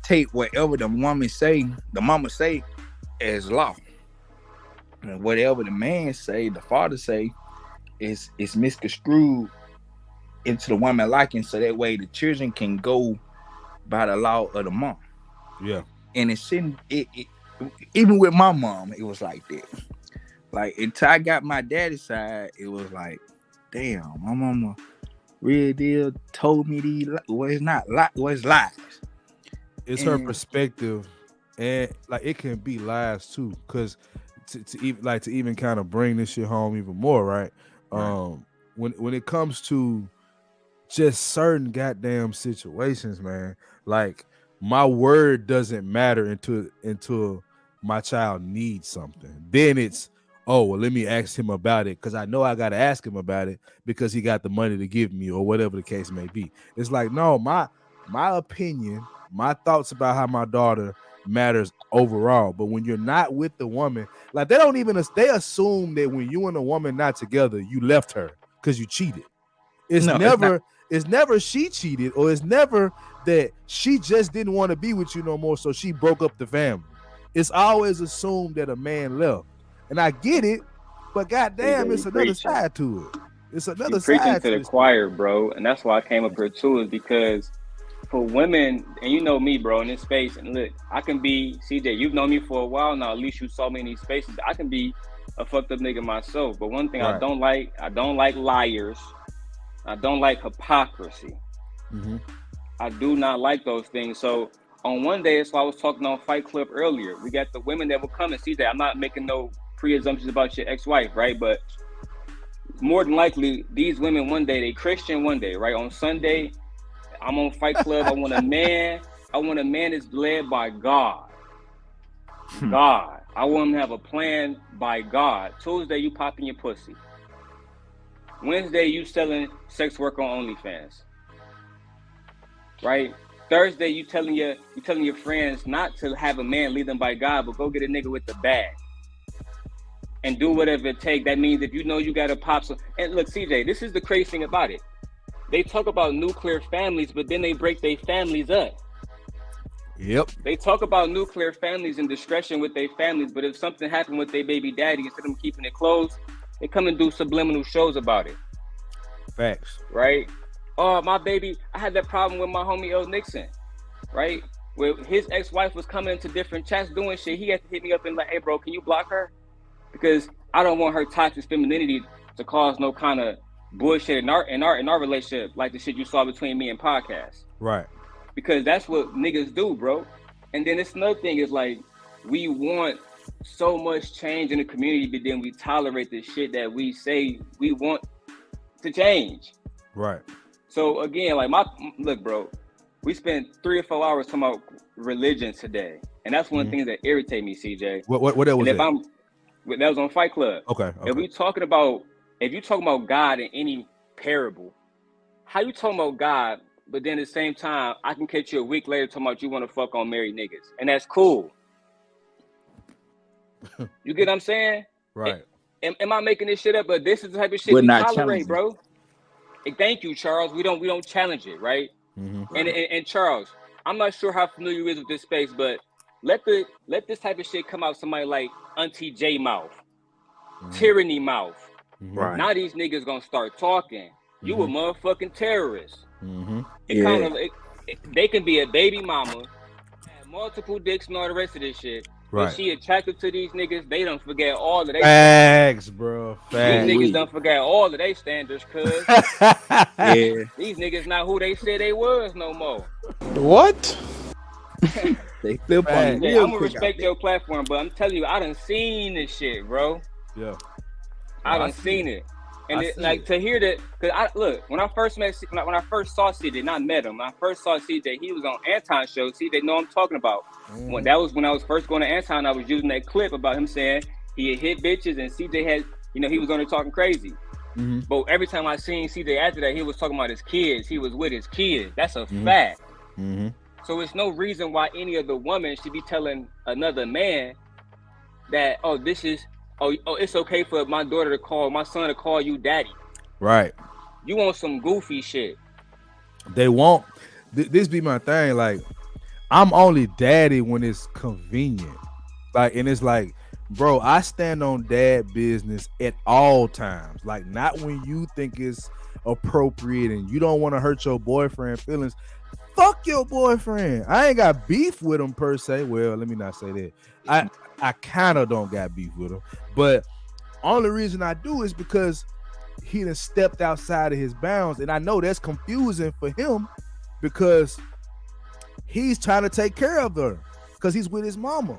take whatever the mama say as law, and whatever the man say, the father say, is misconstrued into the woman liking, so that way the children can go by the law of the mom. Yeah. And even with my mom, it was like that. Like, until I got my daddy's side, it was like, damn, my mama real deal told me these. Well, it's not it's lies. It's her perspective, and like it can be lies too. Because to even kind of bring this shit home even more, right? When it comes to just certain goddamn situations, man, like my word doesn't matter until my child needs something. Then it's, oh, well, let me ask him about it, because I know I got to ask him about it because he got the money to give me, or whatever the case may be. It's like, no, my opinion, my thoughts about how my daughter matters overall. But when you're not with the woman, like they assume that when you and a woman not together, you left her because you cheated. It's never she cheated, or it's never that she just didn't want to be with you no more, so she broke up the family. It's always assumed that a man left. And I get it, but goddamn, it's another side to it. It's another side preaching to the choir, bro. And that's why I came up here too, is because for women, and you know me, bro, in this space, and look, I can be, CJ, you've known me for a while now, at least you saw me in these spaces. I can be a fucked up nigga myself. But one thing I don't like liars. I don't like hypocrisy. Mm-hmm. I do not like those things. So on one day, that's why I was talking on Fight Club earlier. We got the women that will come and see that. I'm not making no pre-assumptions about your ex-wife, right? But more than likely, these women one day, they Christian one day, right? On Sunday, I'm on Fight Club. I want a man that's led by God. God. I want him to have a plan by God. Tuesday, you popping your pussy. Wednesday, you selling sex work on OnlyFans, right? Thursday, you telling your friends not to have a man lead them by God, but go get a nigga with the bag and do whatever it takes. That means if you know you got to pop some. And look, CJ, this is the crazy thing about it. They talk about nuclear families, but then they break their families up. Yep. They talk about nuclear families and discretion with their families, but if something happened with their baby daddy, instead of them keeping it closed, they come and do subliminal shows about it. Facts. Right? Oh, my baby, I had that problem with my homie L. Nixon, right? Where his ex-wife was coming into different chats doing shit. He had to hit me up and like, hey, bro, can you block her? Because I don't want her toxic femininity to cause no kind of bullshit in our relationship, like the shit you saw between me and Podcast. Right. Because that's what niggas do, bro. And then this another thing is like, we want so much change in the community, but then we tolerate the shit that we say we want to change. Right. So again, like look, bro, we spent 3 or 4 hours talking about religion today, and that's one thing that irritate me, CJ. What that was? That was on Fight Club. Okay. If you talking about God in any parable, how you talking about God? But then at the same time, I can catch you a week later talking about you want to fuck on married niggas, and that's cool. You get what I'm saying? Right. Am I making this shit up? But this is the type of shit we tolerate, bro. And thank you, Charles. We don't challenge it, right? Mm-hmm. And Charles, I'm not sure how familiar you is with this space, but let this type of shit come out somebody like Auntie J mouth, tyranny mouth. Right. Now these niggas gonna start talking. You a motherfucking terrorist. They can be a baby mama, have multiple dicks and all the rest of this shit. Right. When she attracted to these niggas, they don't forget all of their facts, bro. Facts. These niggas don't forget all of their standards, cuz. Yeah. These niggas not who they said they was no more. What? They flip on I'm gonna respect your platform, but I'm telling you, I done seen this shit, bro. Yeah. I done seen it. And to hear that, because when I first saw CJ, not met him, when I first saw CJ, he was on Anton's show. CJ know I'm talking about. When I was first going to Anton, I was using that clip about him saying he had hit bitches and CJ had, he was on there talking crazy. But every time I seen CJ after that, he was talking about his kids. He was with his kids. That's a fact. So it's no reason why any of the women should be telling another man that, oh, it's okay for my son to call you daddy. Right. You want some goofy shit. They won't. This be my thing. Like, I'm only daddy when it's convenient. Like, and it's like, bro, I stand on dad business at all times. Like, not when you think it's appropriate and you don't want to hurt your boyfriend feelings. Fuck your boyfriend. I ain't got beef with him per se. Well, let me not say that. I kind of don't got beef with him, but only reason I do is because he done stepped outside of his bounds, and I know that's confusing for him because he's trying to take care of her because he's with his mama.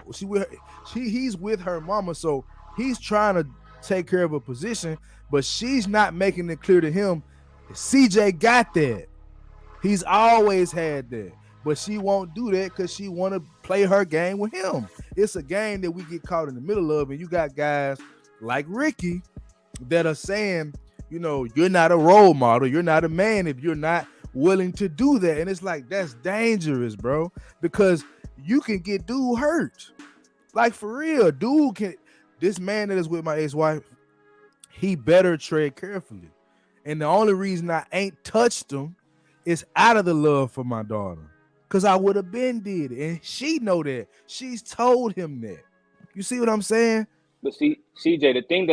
He's with her mama, so he's trying to take care of a position, but she's not making it clear to him. CJ got that. He's always had that, but she won't do that because she want to play her game with him. It's a game that we get caught in the middle of, and you got guys like Ricky that are saying, you know, you're not a role model, you're not a man if you're not willing to do that. And it's like, that's dangerous, bro, because you can get dude hurt. Like, for real, this man that is with my ex-wife, he better tread carefully. And the only reason I ain't touched him is out of the love for my daughter, because I would have been did it, and she know that. She's told him that. You see what I'm saying? But see, CJ, the thing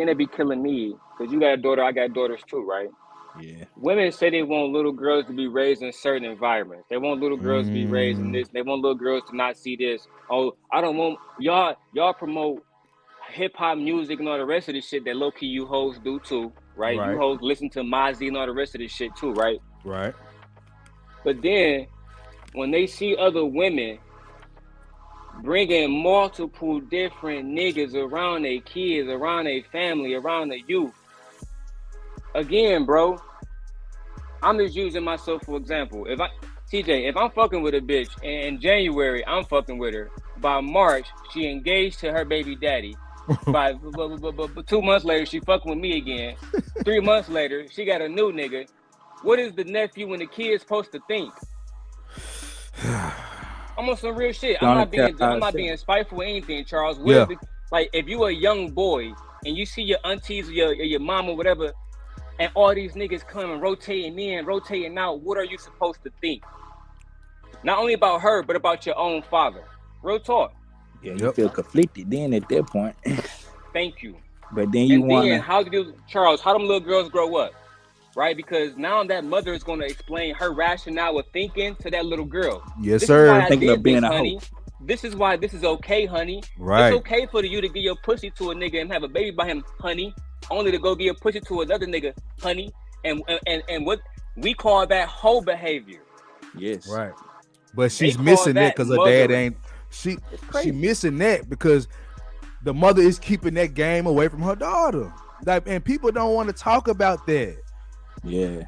that be killing me, because you got a daughter, I got daughters too, right? Yeah. Women say they want little girls to be raised in certain environments. They want little girls to be raised in this. They want little girls to not see this. Oh, I don't want y'all promote hip hop music and all the rest of this shit that low key you hoes do too, right? You hoes listen to Mozzie and all the rest of this shit too, right? Right. But then when they see other women bringing multiple different niggas around their kids, around their family, around their youth, again, bro, I'm just using myself for example. If I'm fucking with a bitch and in January I'm fucking with her, by March she engaged to her baby daddy. By 2 months later she fucking with me again. 3 months later she got a new nigga. What is the nephew and the kid supposed to think? I'm on some real shit. I'm not being spiteful or anything, Charles. Like, if you a young boy and you see your aunties or your mom or whatever, and all these niggas coming, rotating in, rotating out, what are you supposed to think? Not only about her, but about your own father. Real talk. Yeah, you feel conflicted then at that point. Thank you. But then you want to... how them little girls grow up? Right? Because now that mother is going to explain her rationale of thinking to that little girl. Yes, sir. Thinking of being a honey. This is why this is okay, honey. Right. It's okay for you to give your pussy to a nigga and have a baby by him, honey. Only to go give your pussy to another nigga, honey. And what we call that hoe behavior. Yes. Right. But she's missing that because her dad ain't. She missing that because the mother is keeping that game away from her daughter. And people don't want to talk about that. Yeah.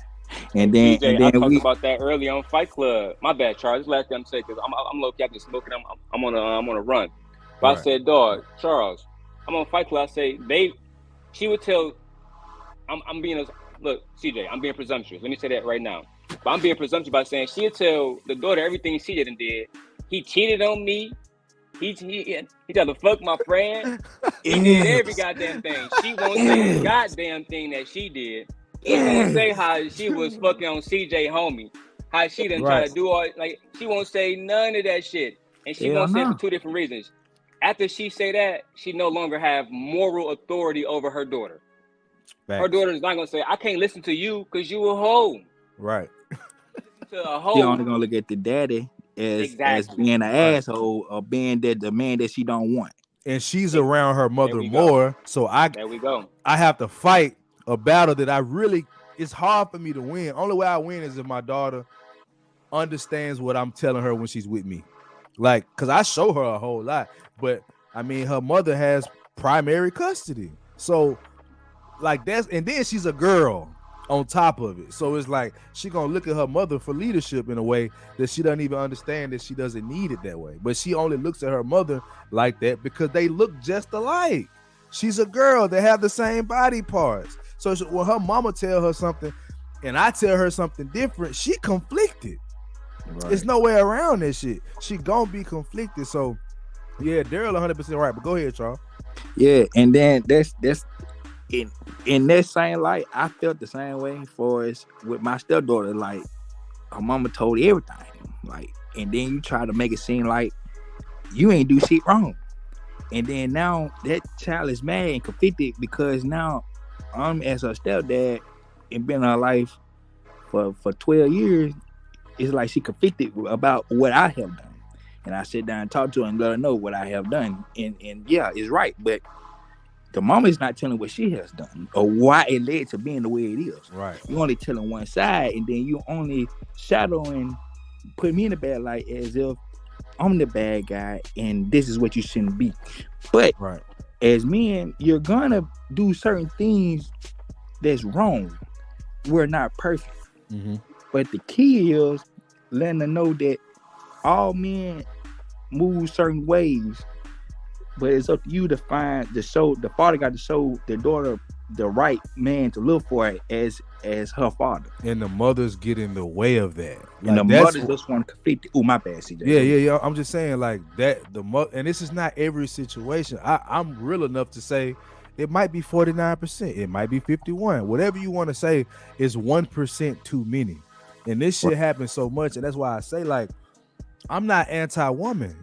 And then I talked about that earlier on Fight Club. My bad, Charles. This last thing I'm saying, because I'm low key after smoking. I'm on a run. But I said, dog, Charles, I'm on Fight Club. I say she would tell. Look, CJ, I'm being presumptuous. Let me say that right now. But I'm being presumptuous by saying she'd tell the daughter everything she did and did. He cheated on me. He tried to fuck my friend. He did every goddamn thing. She won't say the goddamn thing that she did. She won't say how she was fucking on CJ homie. How she done try to do all, like, she won't say none of that shit. And she won't say it for two different reasons. After she say that, she no longer have moral authority over her daughter. Facts. Her daughter is not gonna say, I can't listen to you because you a hoe. Right. To a hoe. She only gonna look at the daddy as being an asshole or being the man that she don't want. And she's around her mother more. So there we go. I have to fight a battle that it's hard for me to win. Only way I win is if my daughter understands what I'm telling her when she's with me. Like, because I show her a whole lot. But I mean, her mother has primary custody. So like and then she's a girl on top of it. So it's like she gonna look at her mother for leadership in a way that she doesn't even understand that she doesn't need it that way. But she only looks at her mother like that because they look just alike. She's a girl. They have the same body parts. So when her mama tell her something, and I tell her something different, she conflicted. Right. There's no way around this shit. She gonna be conflicted. So yeah, Daryl 100% right. But go ahead, Charles. Yeah, and then that's in that same light, I felt the same way for as with my stepdaughter. Like her mama told everything. Like, and then you try to make it seem like you ain't do shit wrong. And then now that child is mad and conflicted because now I'm as her stepdad and been in her life for 12 years. It's like she conflicted about what I have done. And I sit down and talk to her and let her know what I have done. And yeah, it's right. But the mama is not telling what she has done or why it led to being the way it is. Right. You only telling one side, and then you only shadowing, put me in the bad light as if I'm the bad guy and this is what you shouldn't be. But right. As men, you're gonna do certain things that's wrong. We're not perfect. Mm-hmm. But the key is letting them know that all men move certain ways, but it's up to you to find the father got to show the daughter the right man to look for as her father. And the mothers get in the way of that. And the mothers just want to conflict. Oh, my bad, CJ. Yeah. I'm just saying like that. And this is not every situation. I'm real enough to say it might be 49%. It might be 51. Whatever you want to say is 1% too many. And this shit happens so much. And that's why I say like, I'm not anti-woman.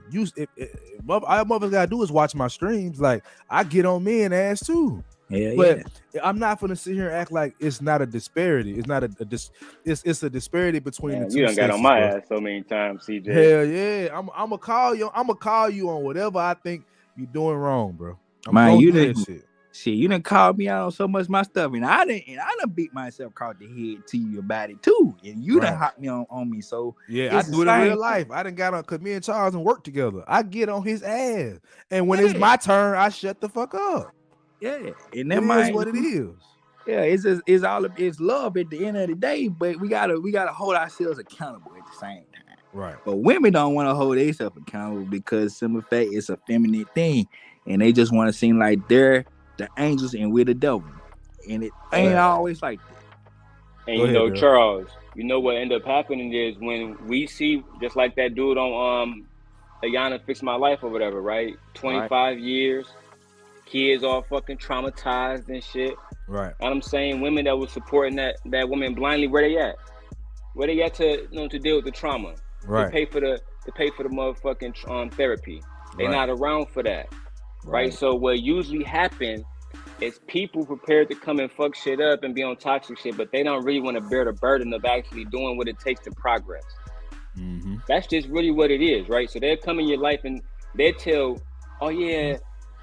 All mothers gotta do is watch my streams. Like I get on men ass too. But I'm not gonna sit here and act like it's not a disparity. It's not it's a disparity between the two. You done got on my ass so many times, CJ. Hell yeah. I'm gonna call you. I'm gonna call you on whatever I think you're doing wrong, bro. Man, you didn't. Shit, you done called me out on so much of my stuff, and I done beat myself across the head to you about it too, and you done hot me on me. So yeah, I do it in real life. I done got on because me and Charles and work together. I get on his ass, and when it's my turn, I shut the fuck up. Yeah, and that is what it is. Yeah, it's love at the end of the day, but we gotta hold ourselves accountable at the same time. Right. But women don't want to hold themselves accountable because simple fact it's a feminine thing, and they just want to seem like they're the angels and we're the devil, and it ain't always like that. And you know, Charles, you know what end up happening is when we see just like that dude on Ayana Fix My Life or whatever, right? 25 years, kids all fucking traumatized and shit. Right. And I'm saying women that was supporting that woman blindly, where they at? Where they at to to deal with the trauma? Right. To pay for the motherfucking therapy. They not around for that. Right. So what usually happens is people prepared to come and fuck shit up and be on toxic shit, but they don't really want to bear the burden of actually doing what it takes to progress. Mm-hmm. That's just really what it is, right? So they'll come in your life and they tell, oh yeah,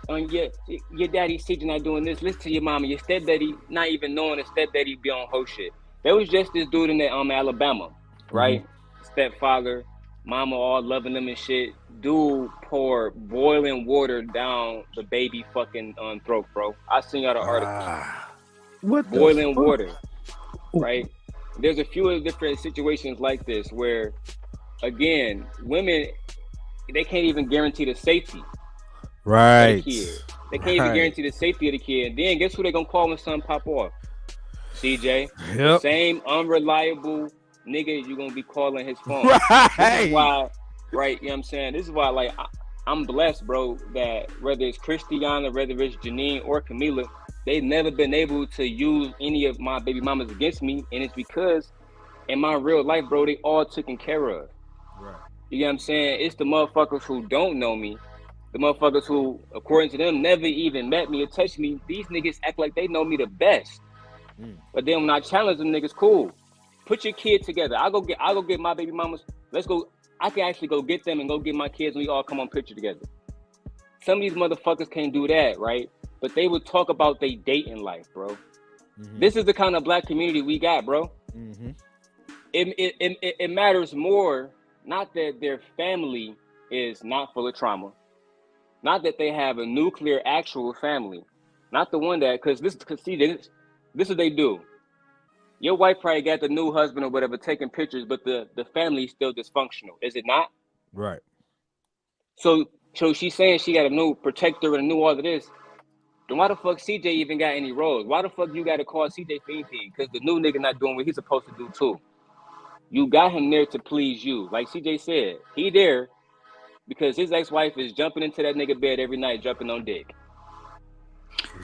your daddy's teaching not doing this. Listen to your mama. Your stepdaddy, not even knowing the stepdaddy be on whole shit. There was just this dude in that Alabama, right? Mm-hmm. Stepfather, mama all loving them and shit. Dude poured boiling water down the baby fucking throat, bro. I seen y'all the article. What boiling water, right? There's a few different situations like this where, again, women, they can't even guarantee the safety. Right. Of the kid. They can't even guarantee the safety of the kid. And then guess who they gonna call when something pop off? CJ. Yep. The same unreliable nigga you gonna be calling his phone. Right. This is why, right? You know what I'm saying? This is why, like, I'm blessed, bro, that whether it's Christiana, whether it's Janine or Camila, they've never been able to use any of my baby mamas against me. And it's because in my real life, bro, they all taken care of. Right. You know what I'm saying? It's the motherfuckers who don't know me, the motherfuckers who, according to them, never even met me or touched me. These niggas act like they know me the best. But then when I challenge them niggas, cool. Put your kid together. I'll go get my baby mamas. Let's go. I can actually go get them and go get my kids and we all come on picture together. Some of these motherfuckers can't do that, right? But they would talk about they dating life, bro. Mm-hmm. This is the kind of black community we got, bro. Mm-hmm. It matters more, not that their family is not full of trauma, not that they have a nuclear actual family, not the one that, because this is what they do. Your wife probably got the new husband or whatever taking pictures, but the family is still dysfunctional, is it not? Right. So she's saying she got a new protector and a new all of this. then why the fuck CJ even got any roles? Why the fuck you got to call CJ for anything? Because the new nigga not doing what he's supposed to do too. You got him there to please you. Like CJ said, he there because his ex-wife is jumping into that nigga bed every night, jumping on dick.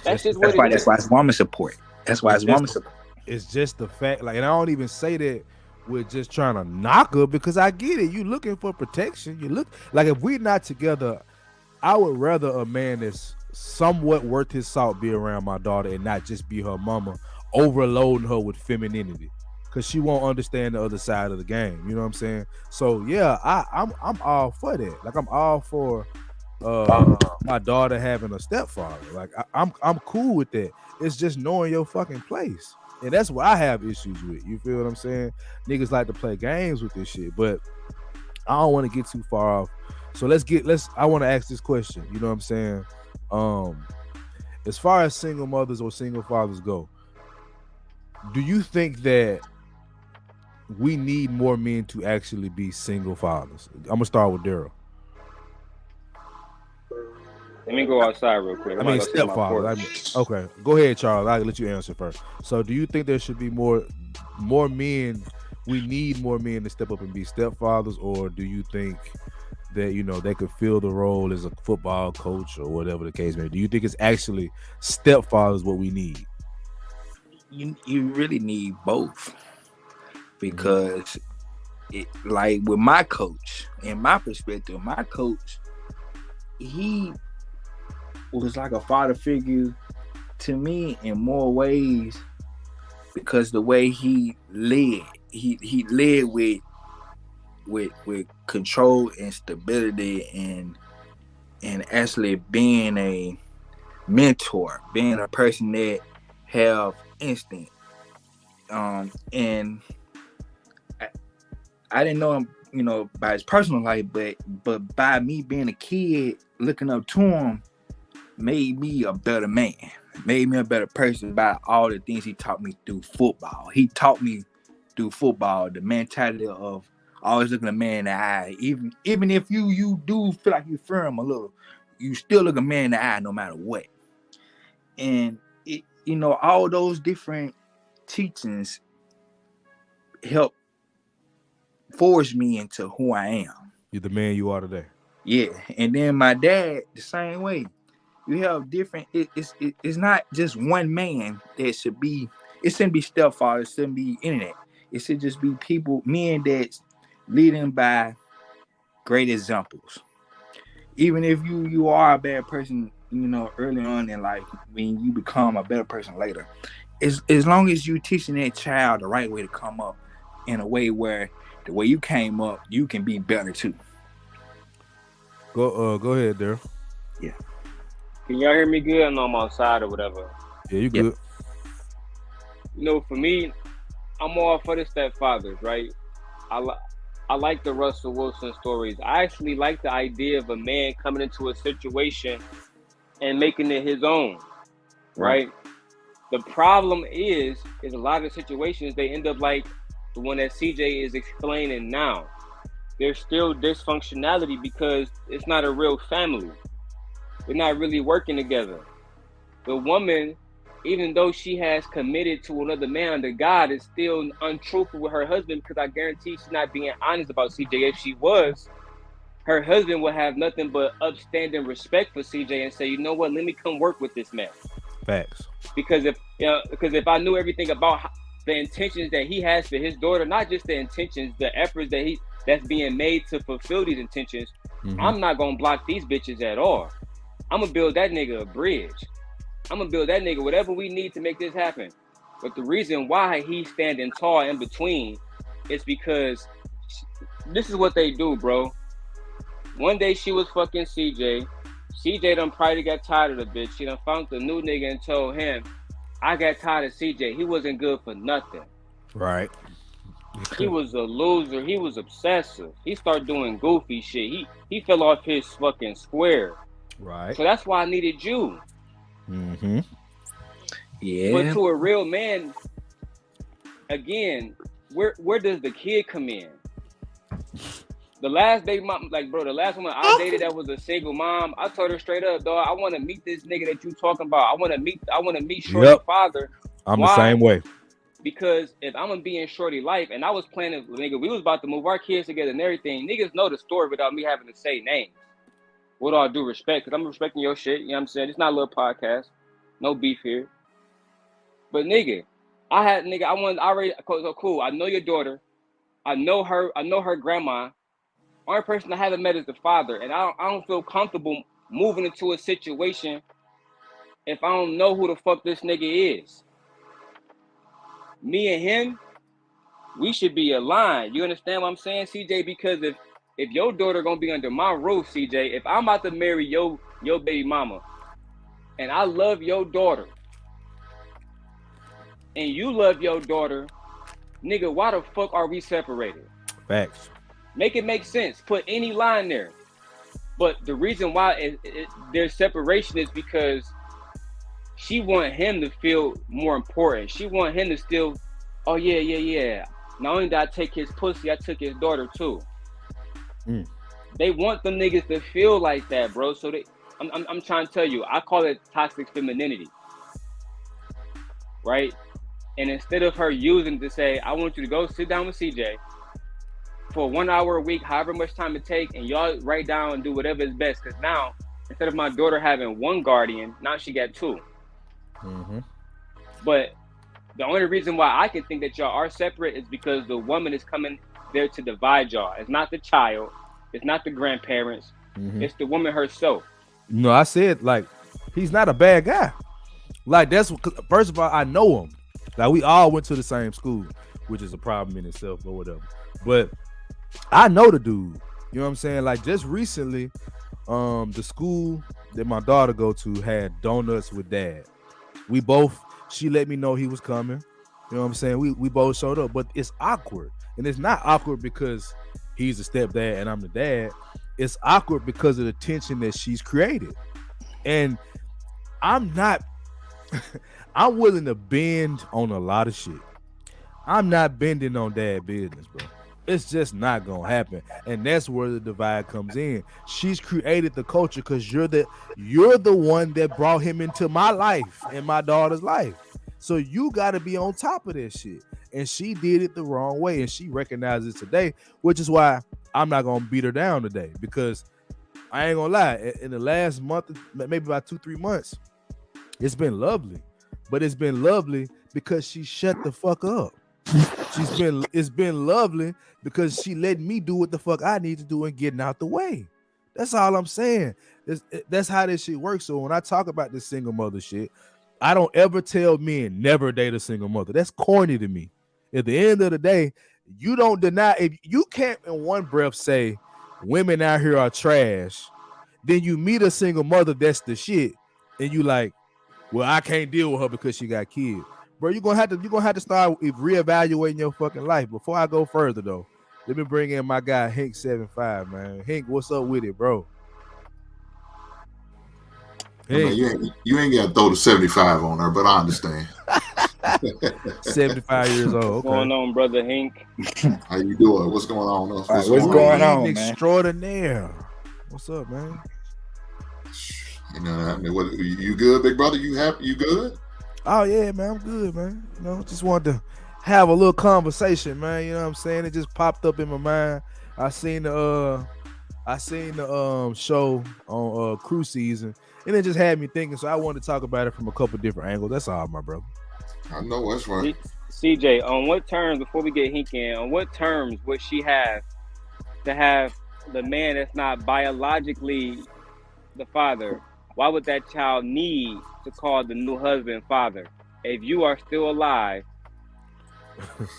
That's just what it is. That's why it's woman support. That's why it's woman support. It's just the fact, like, and I don't even say that we're just trying to knock her, because I get it. You looking for protection. You look like, if we're not together, I would rather a man that's somewhat worth his salt be around my daughter and not just be her mama, overloading her with femininity, because she won't understand the other side of the game. You know what I'm saying? So yeah, I'm all for that. Like, I'm all for my daughter having a stepfather. Like, I'm cool with that. It's just knowing your fucking place. And that's what I have issues with. You feel what I'm saying? Niggas like to play games with this shit, but I don't want to get too far off. So I want to ask this question. You know what I'm saying? As far as single mothers or single fathers go, do you think that we need more men to actually be single fathers? I'm gonna start with Daryl. Let me go outside real quick. Stepfather. Okay, go ahead, Charles. I'll let you answer first. So, do you think there should be more men? We need more men to step up and be stepfathers, or do you think that, you know, they could fill the role as a football coach or whatever the case may be? Do you think it's actually stepfathers what we need? You really need both, because like with my coach, in my perspective, my coach, he was like a father figure to me in more ways, because the way he led with control and stability, and actually being a mentor, being a person that have instinct. And I didn't know him, you know, by his personal life, but by me being a kid, looking up to him, made me a better man, made me a better person by all the things he taught me through football. He taught me through football the mentality of always looking a man in the eye. Even if you do feel like you fear him a little, you still look a man in the eye no matter what. And it, you know, all those different teachings help forge me into who I am. You're the man you are today. Yeah. And then my dad, the same way. You have different, it's not just one man that should be, it shouldn't be stepfather, it shouldn't be internet. It should just be people, men that's leading by great examples. Even if you are a bad person, you know, early on in life, when you become a better person later, as long as you teaching that child the right way to come up, in a way where the way you came up, you can be better too. Go ahead, Daryl. Yeah. Can y'all hear me good? I know I'm outside or whatever. Yeah, you good. You know, for me, I'm all for the stepfathers, right? I like the Russell Wilson stories. I actually like the idea of a man coming into a situation and making it his own, right? The problem is a lot of situations, they end up like the one that CJ is explaining now. There's still dysfunctionality because it's not a real family. They're not really working together. The woman, even though she has committed to another man under God, is still untruthful with her husband, because I guarantee she's not being honest about CJ. If she was, her husband would have nothing but upstanding respect for CJ and say, you know what, let me come work with this man. Facts. Because if I knew everything about the intentions that he has for his daughter, not just the intentions, the efforts that's being made to fulfill these intentions, I'm not gonna block these bitches at all. I'm gonna build that nigga a bridge. I'm gonna build that nigga whatever we need to make this happen. But the reason why he's standing tall in between is because this is what they do, bro. One day she was fucking CJ. CJ done probably got tired of the bitch. She done found the new nigga and told him, I got tired of CJ. He wasn't good for nothing. Right. He was a loser. He was obsessive. He started doing goofy shit. He fell off his fucking square. Right. So that's why I needed you. Mm-hmm. Yeah. But to a real man, again, where does the kid come in? The last baby mom, like, bro, the last woman I dated that was a single mom, I told her straight up, dog, I want to meet this nigga that you talking about. I want to meet Shorty's father. I'm Why? the same way. Because if I'm gonna be in Shorty life, and I was planning, nigga, we was about to move our kids together and everything. Niggas know the story without me having to say names. With all due respect, because I'm respecting your shit. You know what I'm saying? It's not a little podcast. No beef here. But nigga, cool. I know your daughter. I know her grandma. Only person I haven't met is the father, and I don't feel comfortable moving into a situation if I don't know who the fuck this nigga is. Me and him, we should be aligned. You understand what I'm saying, CJ? Because if your daughter gonna be under my roof, CJ, if I'm about to marry your baby mama, and I love your daughter, and you love your daughter, nigga, why the fuck are we separated? Facts. Make it make sense. Put any line there. But the reason why there's separation is because she want him to feel more important. She want him to still, oh yeah. Not only did I take his pussy, I took his daughter too. They want them niggas to feel like that, bro. So I'm trying to tell you, I call it toxic femininity, right? And instead of her using to say, I want you to go sit down with CJ for 1 hour a week, however much time it takes, and y'all write down and do whatever is best. Because now, instead of my daughter having one guardian, now she got two. But the only reason why I can think that y'all are separate is because the woman is coming there to divide y'all. It's not the child. It's not the grandparents. It's the woman herself. No, I said, like, he's not a bad guy. Like, that's, first of all, I know him. Like, we all went to the same school, which is a problem in itself or whatever. But I know the dude. You know what I'm saying? Like, just recently, the school that my daughter go to had donuts with dad. She let me know he was coming. You know what I'm saying? We both showed up, but it's awkward. And it's not awkward because he's a stepdad and I'm the dad. It's awkward because of the tension that she's created. And I'm willing to bend on a lot of shit. I'm not bending on dad business, bro. It's just not gonna happen. And that's where the divide comes in. She's created the culture because you're the one that brought him into my life and my daughter's life. So you gotta be on top of that shit. And she did it the wrong way, and she recognizes it today, which is why I'm not gonna beat her down today, because I ain't gonna lie, in the last month, maybe about 2-3 months, it's been lovely. But it's been lovely because she shut the fuck up. It's been lovely because she let me do what the fuck I need to do and getting out the way. That's all I'm saying. That's how this shit works. So when I talk about this single mother shit, I don't ever tell men never date a single mother. That's corny to me. At the end of the day, you don't deny, if you can't in one breath say women out here are trash, then you meet a single mother that's the shit, and you like, well, I can't deal with her because she got kids. Bro, you're gonna have to start reevaluating your fucking life. Before I go further though, let me bring in my guy Hink75, man. Hink, what's up with it, bro? Hey. Man, you ain't got to throw the 75 on her, but I understand. 75 years old. Okay. What's going on, brother Hink? How you doing? What's going on? What's going on, man? Extraordinaire. What's up, man? You know, I mean, what, you good, big brother? You happy? You good? Oh yeah, man, I'm good, man. You know, just wanted to have a little conversation, man. You know what I'm saying? It just popped up in my mind. I seen the show on Crew Season, and it just had me thinking. So I wanted to talk about it from a couple different angles. That's all, my brother. I know that's right. CJ, on what terms, before we get Hink in, on what terms would she have to have the man that's not biologically the father? Why would that child need to call the new husband father if you are still alive,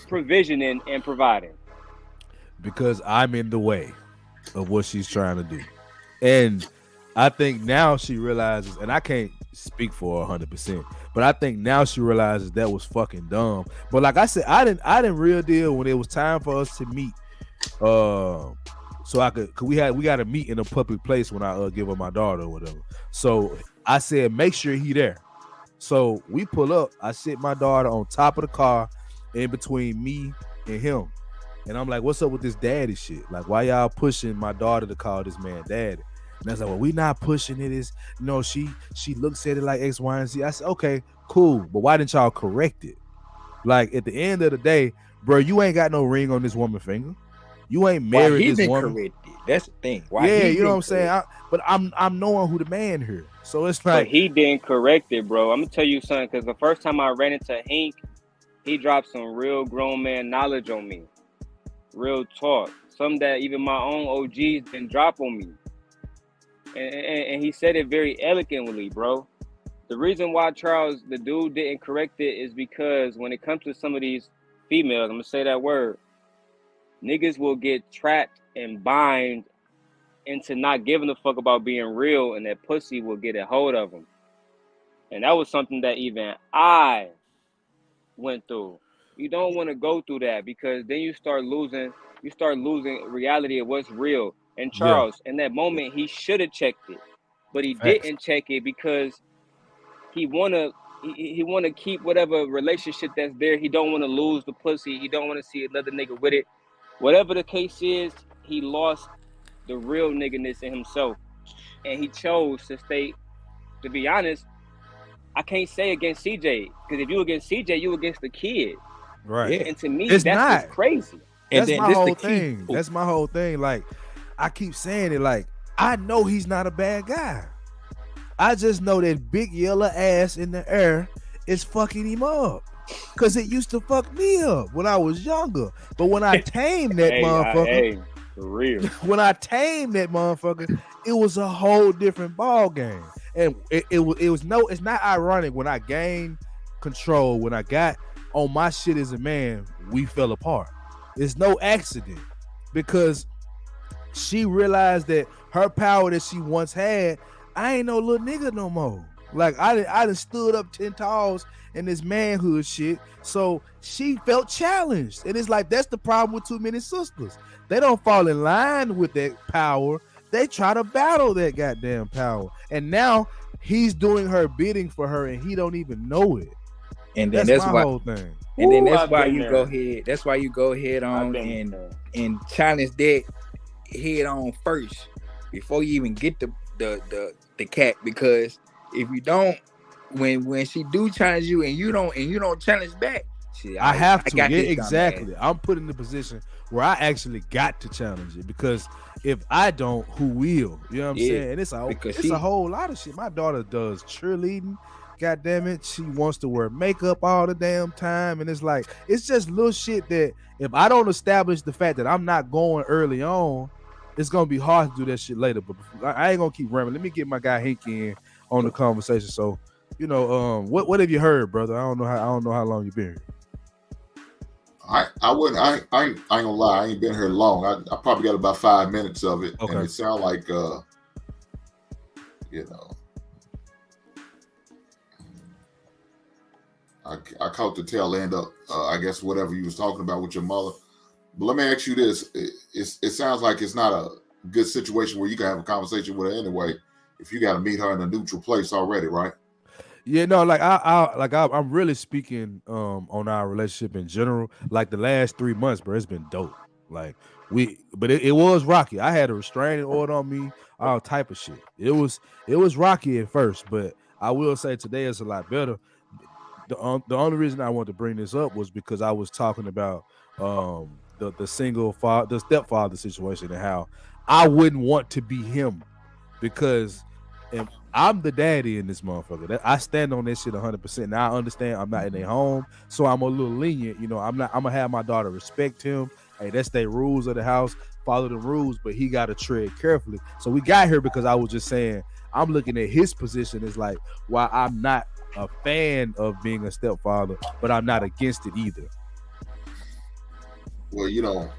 provisioning and providing? Because I'm in the way of what she's trying to do. And I think now she realizes, and I can't speak for her 100%, but I think now she realizes that was fucking dumb. But like I said, I didn't real deal when it was time for us to meet. So we got to meet in a public place when I give her my daughter or whatever. So I said, make sure he there. So we pull up. I sit my daughter on top of the car in between me and him. And I'm like, what's up with this daddy shit? Like, why y'all pushing my daughter to call this man daddy? And I was like, well, we not pushing it. Is she looks at it like X, Y, and Z. I said, okay, cool, but why didn't y'all correct it? Like at the end of the day, bro, you ain't got no ring on this woman's finger. You ain't married Why he this been woman. corrected? That's the thing. Why Yeah, he you know been what I'm saying. But I'm knowing who the man here, so it's But like he didn't correct it, bro. I'm gonna tell you something, because the first time I ran into Hank, he dropped some real grown man knowledge on me. Real talk. Some that even my own OGs didn't drop on me. And he said it very eloquently, bro. The reason why Charles, the dude, didn't correct it is because when it comes to some of these females, I'm gonna say that word, niggas will get trapped and bind into not giving a fuck about being real, and that pussy will get a hold of them. And that was something that even I went through. You don't want to go through that, because then you start losing reality of what's real. And yeah, Charles, in that moment, he should have checked it, but he facts. didn't check it because he wanna keep whatever relationship that's there. He don't want to lose the pussy. He don't want to see another nigga with it. Whatever the case is, he lost the real nigganess in himself, and he chose to stay. To be honest, I can't say against CJ, because if you against CJ, you against the kid. Right. Yeah. And to me, It's that's not. what's crazy. And That's then my this the whole key. thing. That's my whole thing. Like, I keep saying it. Like, I know he's not a bad guy. I just know that big yellow ass in the air is fucking him up. Cause it used to fuck me up when I was younger. But when I tamed that motherfucker, For real. when I tamed that motherfucker, it was a whole different ball game. And it's not ironic when I gained control, when I got on my shit as a man, we fell apart. It's no accident, because she realized that her power that she once had, I ain't no little nigga no more. Like I done stood up 10 toes in this manhood shit. So she felt challenged. And it's like, that's the problem with too many sisters. They don't fall in line with that power. They try to battle that goddamn power. And now he's doing her bidding for her and he don't even know it. And then that's that's my why whole thing. And then Ooh, that's I've why been you there. go ahead. That's why you go ahead on and challenge that head on first before you even get the cat. Because if you don't, when she do challenge you and you don't challenge back, I have to. got Yeah, this exactly. I'm put in the position where I actually got to challenge it, because if I don't, who will? You know what I'm saying? And it's a whole lot of shit. My daughter does cheerleading. God damn it, she wants to wear makeup all the damn time, and it's like, it's just little shit that if I don't establish the fact that I'm not going early on, it's gonna be hard to do that shit later. But I ain't gonna keep rambling. Let me get my guy Hank in on the conversation. So, you know, what have you heard, brother? I don't know how long you been here. I ain't gonna lie, I ain't been here long. I probably got about 5 minutes of it, Okay. and it sound like you know, I caught the tail end of I guess whatever you was talking about with your mother. But let me ask you this: it sounds like it's not a good situation where you can have a conversation with her anyway. If you got to meet her in a neutral place already, right? Yeah, no, I'm really speaking on our relationship in general. Like the last 3 months, bro, it's been dope. Like but it was rocky. I had a restraining order on me, all type of shit. It was rocky at first, but I will say today is a lot better. The only reason I wanted to bring this up was because I was talking about the single father, the stepfather situation, and how I wouldn't want to be him, because I'm the daddy in this motherfucker. I stand on that shit 100%. Now I understand I'm not in their home, so I'm a little lenient. You know, I'm gonna have my daughter respect him. Hey, that's their rules of the house. Follow the rules, but he got to tread carefully. So we got here because I was just saying I'm looking at his position as like, while I'm not a fan of being a stepfather, but I'm not against it either. Well, you know,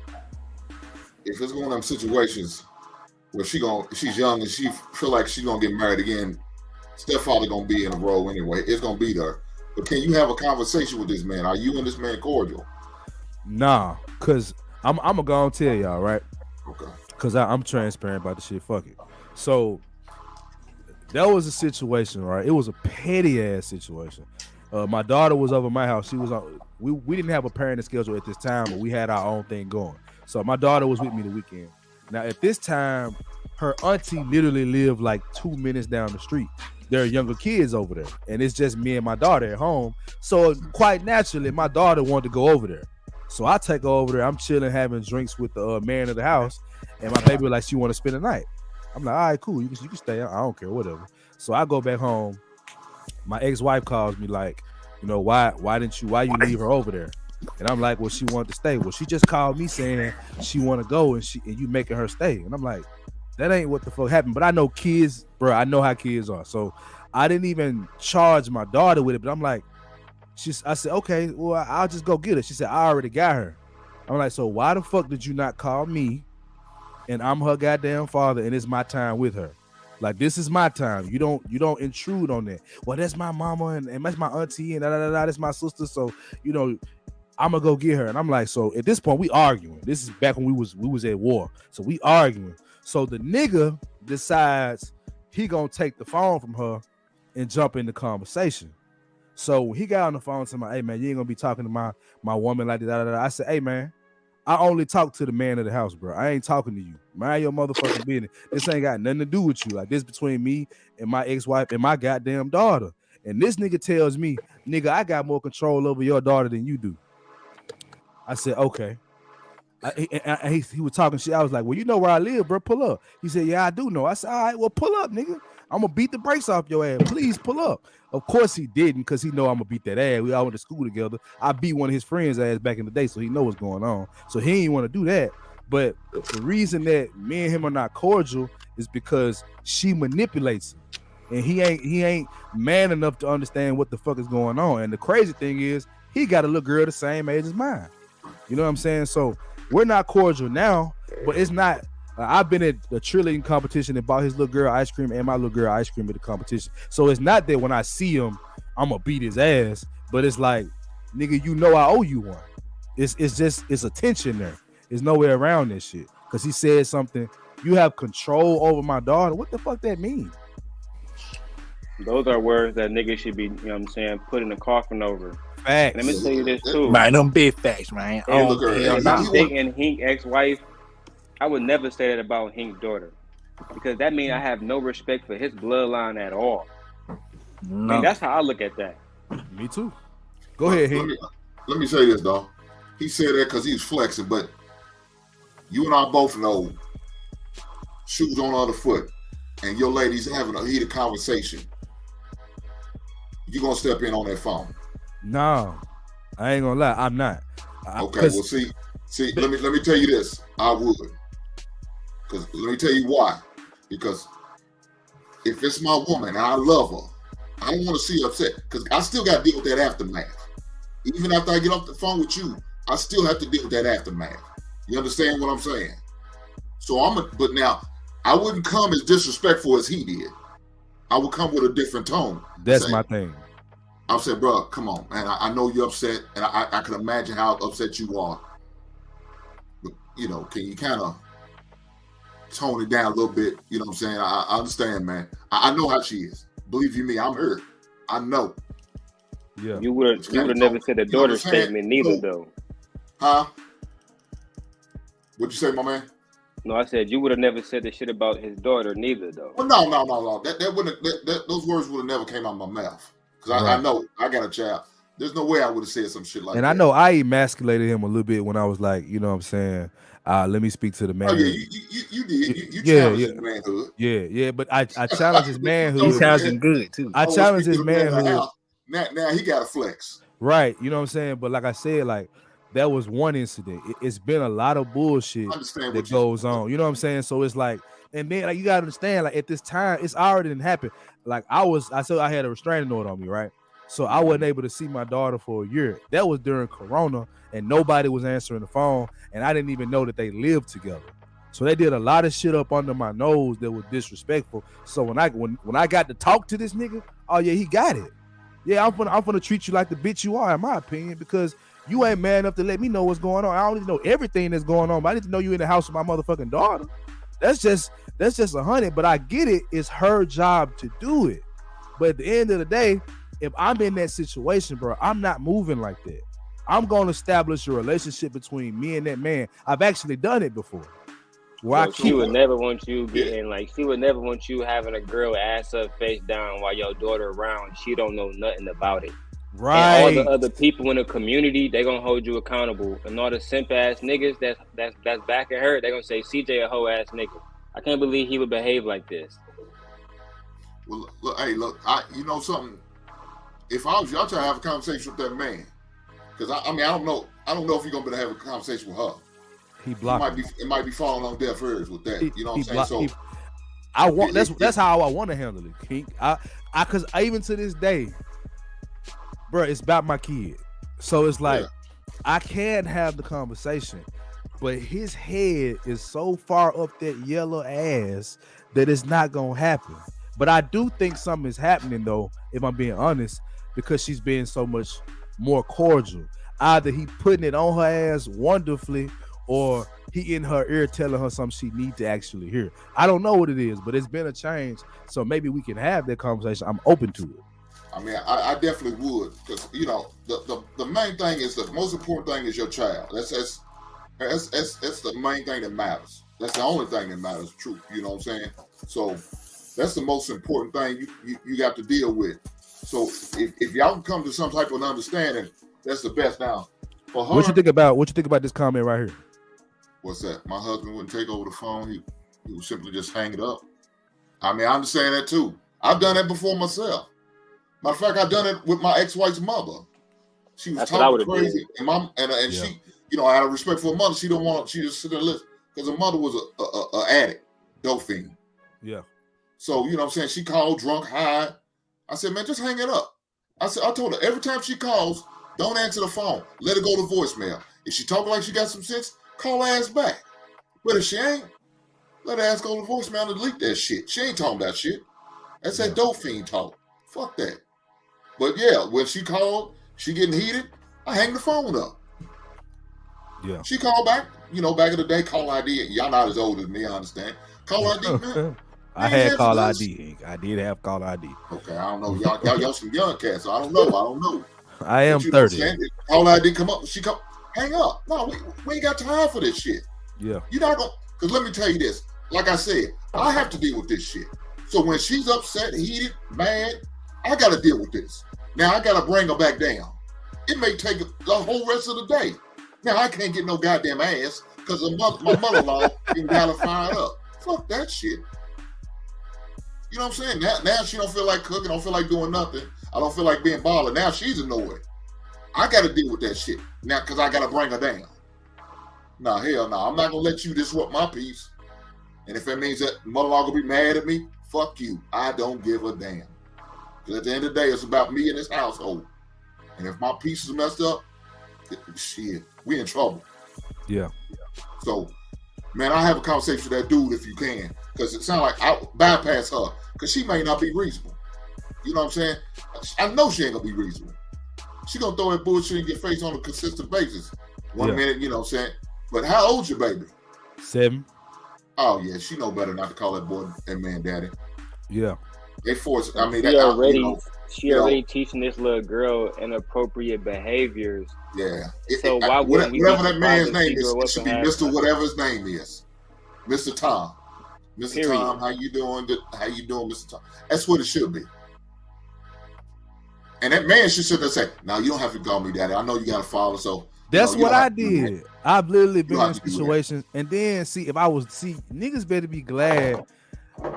if it's one of them situations where she's young and she feel like she's gonna get married again, stepfather gonna be in a role anyway. It's gonna be there. But can you have a conversation with this man? Are you and this man cordial? Nah, cause I'm gonna go and tell y'all, right? Okay. Cause I'm transparent about the shit. Fuck it. So that was a situation, right? It was a petty ass situation. My daughter was over my house. She was on. We didn't have a parenting schedule at this time, but we had our own thing going. So my daughter was with me the weekend. Now at this time, her auntie literally lived like 2 minutes down the street. There are younger kids over there, and it's just me and my daughter at home. So quite naturally, my daughter wanted to go over there. So I take her over there. I'm chilling, having drinks with the man of the house, and my baby was like, she want to spend the night. I'm like, all right, cool. You can stay. I don't care, whatever. So I go back home. My ex-wife calls me like, you know, why you leave her over there? And I'm like, well, she wanted to stay. Well, she just called me saying she want to go, and you making her stay. And I'm like, that ain't what the fuck happened. But I know kids, bro. I know how kids are. So I didn't even charge my daughter with it. But I'm like, I said, okay, well, I'll just go get her. She said, I already got her. I'm like, so why the fuck did you not call me? And I'm her goddamn father, and it's my time with her. Like, this is my time. You don't intrude on that. Well, that's my mama and that's my auntie and that's my sister. So, you know, I'm gonna go get her. And I'm like, so at this point, we arguing. This is back when we was at war. So we arguing. So the nigga decides he gonna take the phone from her and jump in the conversation. So he got on the phone to me, hey man, you ain't gonna be talking to my woman like that. I said, hey man, I only talk to the man of the house, bro. I ain't talking to you. Mind your motherfucking business. This ain't got nothing to do with you. Like, this between me and my ex-wife and my goddamn daughter. And this nigga tells me, nigga, I got more control over your daughter than you do. I said, okay. He was talking shit. I was like, well, you know where I live, bro. Pull up. He said, yeah, I do know. I said, all right, well, pull up, nigga. I'm gonna beat the brakes off your ass. Please pull up. Of course he didn't, because he know I'm gonna beat that ass. We all went to school together. I beat one of his friends' ass back in the day, so he know what's going on. So he ain't want to do that. But the reason that me and him are not cordial is because she manipulates him. And he ain't man enough to understand what the fuck is going on. And the crazy thing is, he got a little girl the same age as mine. You know what I'm saying? So we're not cordial now, but it's not. I've been at a cheerleading competition and bought his little girl ice cream and my little girl ice cream at the competition. So it's not that when I see him, I'm gonna beat his ass, but it's like, nigga, you know I owe you one. It's a tension there. There's no way around this shit. Because he said something, you have control over my daughter. What the fuck that mean? Those are words that niggas should be, you know what I'm saying, put in the coffin over. Facts. And let me tell you this too. Man, them big facts, man. If I'm dating Hink ex-wife, I would never say that about Hink's daughter, because that means I have no respect for his bloodline at all. No. And that's how I look at that. Me too. Go ahead, Hink. Let me say this, dog. He said that because he's flexing, but you and I both know shoes on the other foot, and your lady's having a heated conversation. You gonna step in on that phone? No, I ain't gonna lie. I'm not. Okay, well, see. Let me tell you this. I would, because let me tell you why. Because if it's my woman and I love her, I don't want to see her upset, because I still got to deal with that aftermath. Even after I get off the phone with you, I still have to deal with that aftermath. You understand what I'm saying? So but now I wouldn't come as disrespectful as he did. I would come with a different tone. That's my thing. I said, bro, come on, man. I know you're upset, and I can imagine how upset you are. But, you know, can you kind of tone it down a little bit? You know what I'm saying? I understand, man. I know how she is. Believe you me, I'm hurt. I know. Yeah. You would have never said the daughter statement neither, though. Huh? What'd you say, my man? No, I said you would have never said the shit about his daughter neither, though. Well, no. That wouldn't. Those words would have never came out of my mouth, because I know I got a child. There's no way I would have said some shit like that. And I know I emasculated him a little bit when I was like, you know what I'm saying? Let me speak to the man. Oh yeah, you did. You challenged his manhood. Yeah, but I challenged his manhood. He sounding good too. I challenged his manhood. Now he got a flex. Right, you know what I'm saying? But like I said, like, that was one incident. It's been a lot of bullshit that goes on. You know what I'm saying? So it's like, and then like, you gotta understand, like, at this time, it's already didn't happen. Like I said I had a restraining order on me, right? So I wasn't able to see my daughter for a year. That was during Corona, and nobody was answering the phone, and I didn't even know that they lived together. So they did a lot of shit up under my nose that was disrespectful. So when I got to talk to this nigga, oh yeah, he got it. Yeah, I'm gonna treat you like the bitch you are, in my opinion, because you ain't man enough to let me know what's going on. I don't need to know everything that's going on, but I need to know you in the house with my motherfucking daughter. That's just 100. But I get it. It's her job to do it. But at the end of the day, if I'm in that situation, bro, I'm not moving like that. I'm going to establish a relationship between me and that man. I've actually done it before. Where So she would never want you getting like she would never want you having a girl ass up, face down while your daughter around. She don't know nothing about it. Right. And all the other people in the community, they gonna hold you accountable. And all the simp ass niggas that's backing her, they gonna say CJ a hoe ass nigga. I can't believe he would behave like this. Well, look, hey, look, you know something. If I was you, I'll try to have a conversation with that man, because I mean, I don't know if you're gonna be able to have a conversation with her. He blocked. It might be falling on deaf ears with that. You know what I'm saying? So I want that's how I want to handle it, King. Because even to this day, bro, it's about my kid. So it's like I can have the conversation, but his head is so far up that yellow ass that it's not gonna happen. But I do think something is happening though, if I'm being honest, because she's being so much more cordial. Either he putting it on her ass wonderfully, or he in her ear telling her something she need to actually hear. I don't know what it is, but it's been a change. So maybe we can have that conversation. I'm open to it. I mean, I definitely would, because you know the main thing is the most important thing is your child. That's the main thing that matters. That's the only thing that matters. Truth, you know what I'm saying? So that's the most important thing you got to deal with. So if y'all can come to some type of understanding, that's the best. Now, for her, what you think about this comment right here? What's that? My husband wouldn't take over the phone. He would simply just hang it up. I mean, I understand that too. I've done that before myself. Matter of fact, I've done it with my ex-wife's mother. She was talking crazy, and she, you know, out of respect for her mother, she just sit there and listen, because her mother was a addict, dope fiend. Yeah. So you know what I'm saying, she called drunk, high. I said, man, just hang it up. I told her every time she calls, don't answer the phone. Let her go to voicemail. If she talking like she got some sense, call her ass back. But if she ain't, let her ass go to voicemail and delete that shit. She ain't talking about shit. That's that dope fiend talk. Fuck that. But yeah, when she called, she getting heated, I hang the phone up. Yeah. She called back, you know, back in the day, call ID. Y'all not as old as me, I understand. Call ID, man. I had call ID. I did have call ID. Okay, I don't know. Y'all some young cats, so I don't know. I am 30. Call ID come up, she come, hang up. No, we ain't got time for this shit. Yeah. You're not gonna, because let me tell you this. Like I said, I have to deal with this shit. So when she's upset, heated, mad, I got to deal with this. Now I got to bring her back down. It may take the whole rest of the day. Now I can't get no goddamn ass because my mother-in-law got her fired up. Fuck that shit. You know what I'm saying? Now she don't feel like cooking, don't feel like doing nothing. I don't feel like being bothered. Now she's annoyed. I got to deal with that shit now because I got to bring her down. Nah, hell no. I'm not going to let you disrupt my peace. And if that means that mother-in-law going to be mad at me, fuck you. I don't give a damn. Because at the end of the day, it's about me and this household. And if my peace is messed up, shit, we in trouble. Yeah. So, man, I have a conversation with that dude if you can. Because it sounds like I bypass her. Because she may not be reasonable. You know what I'm saying? I know she ain't going to be reasonable. She going to throw that bullshit in your face on a consistent basis. One minute, you know what I'm saying? But how old's your baby? 7. Oh, yeah, she know better not to call that boy and man daddy. Yeah. They force, I mean, she already teaching this little girl inappropriate behaviors. Yeah. So why wouldn't we? Whatever that man's name is, it should be Mr. Whatever his name is. Mr. Tom. Mr. Period. Tom, how you doing? How you doing, Mr. Tom? That's what it should be. And that man should sit there and say, "No, you don't have to call me daddy. I know you got a father, so." That's what I did. I've literally been in situations, and then niggas better be glad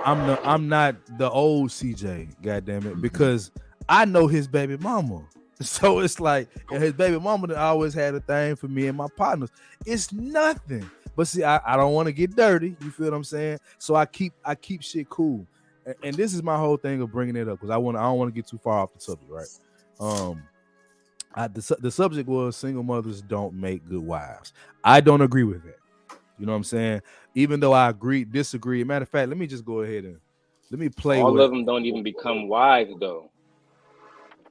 I'm not the old CJ, goddamn it, because I know his baby mama. So it's like, and his baby mama always had a thing for me and my partners. It's nothing. But see, I don't want to get dirty. You feel what I'm saying? So I keep shit cool. And this is my whole thing of bringing it up because I don't want to get too far off the subject, right? The subject was single mothers don't make good wives. I don't agree with that. You know what I'm saying? Even though I disagree. Matter of fact, let me just go ahead and let me play. All of them don't even become wives, though.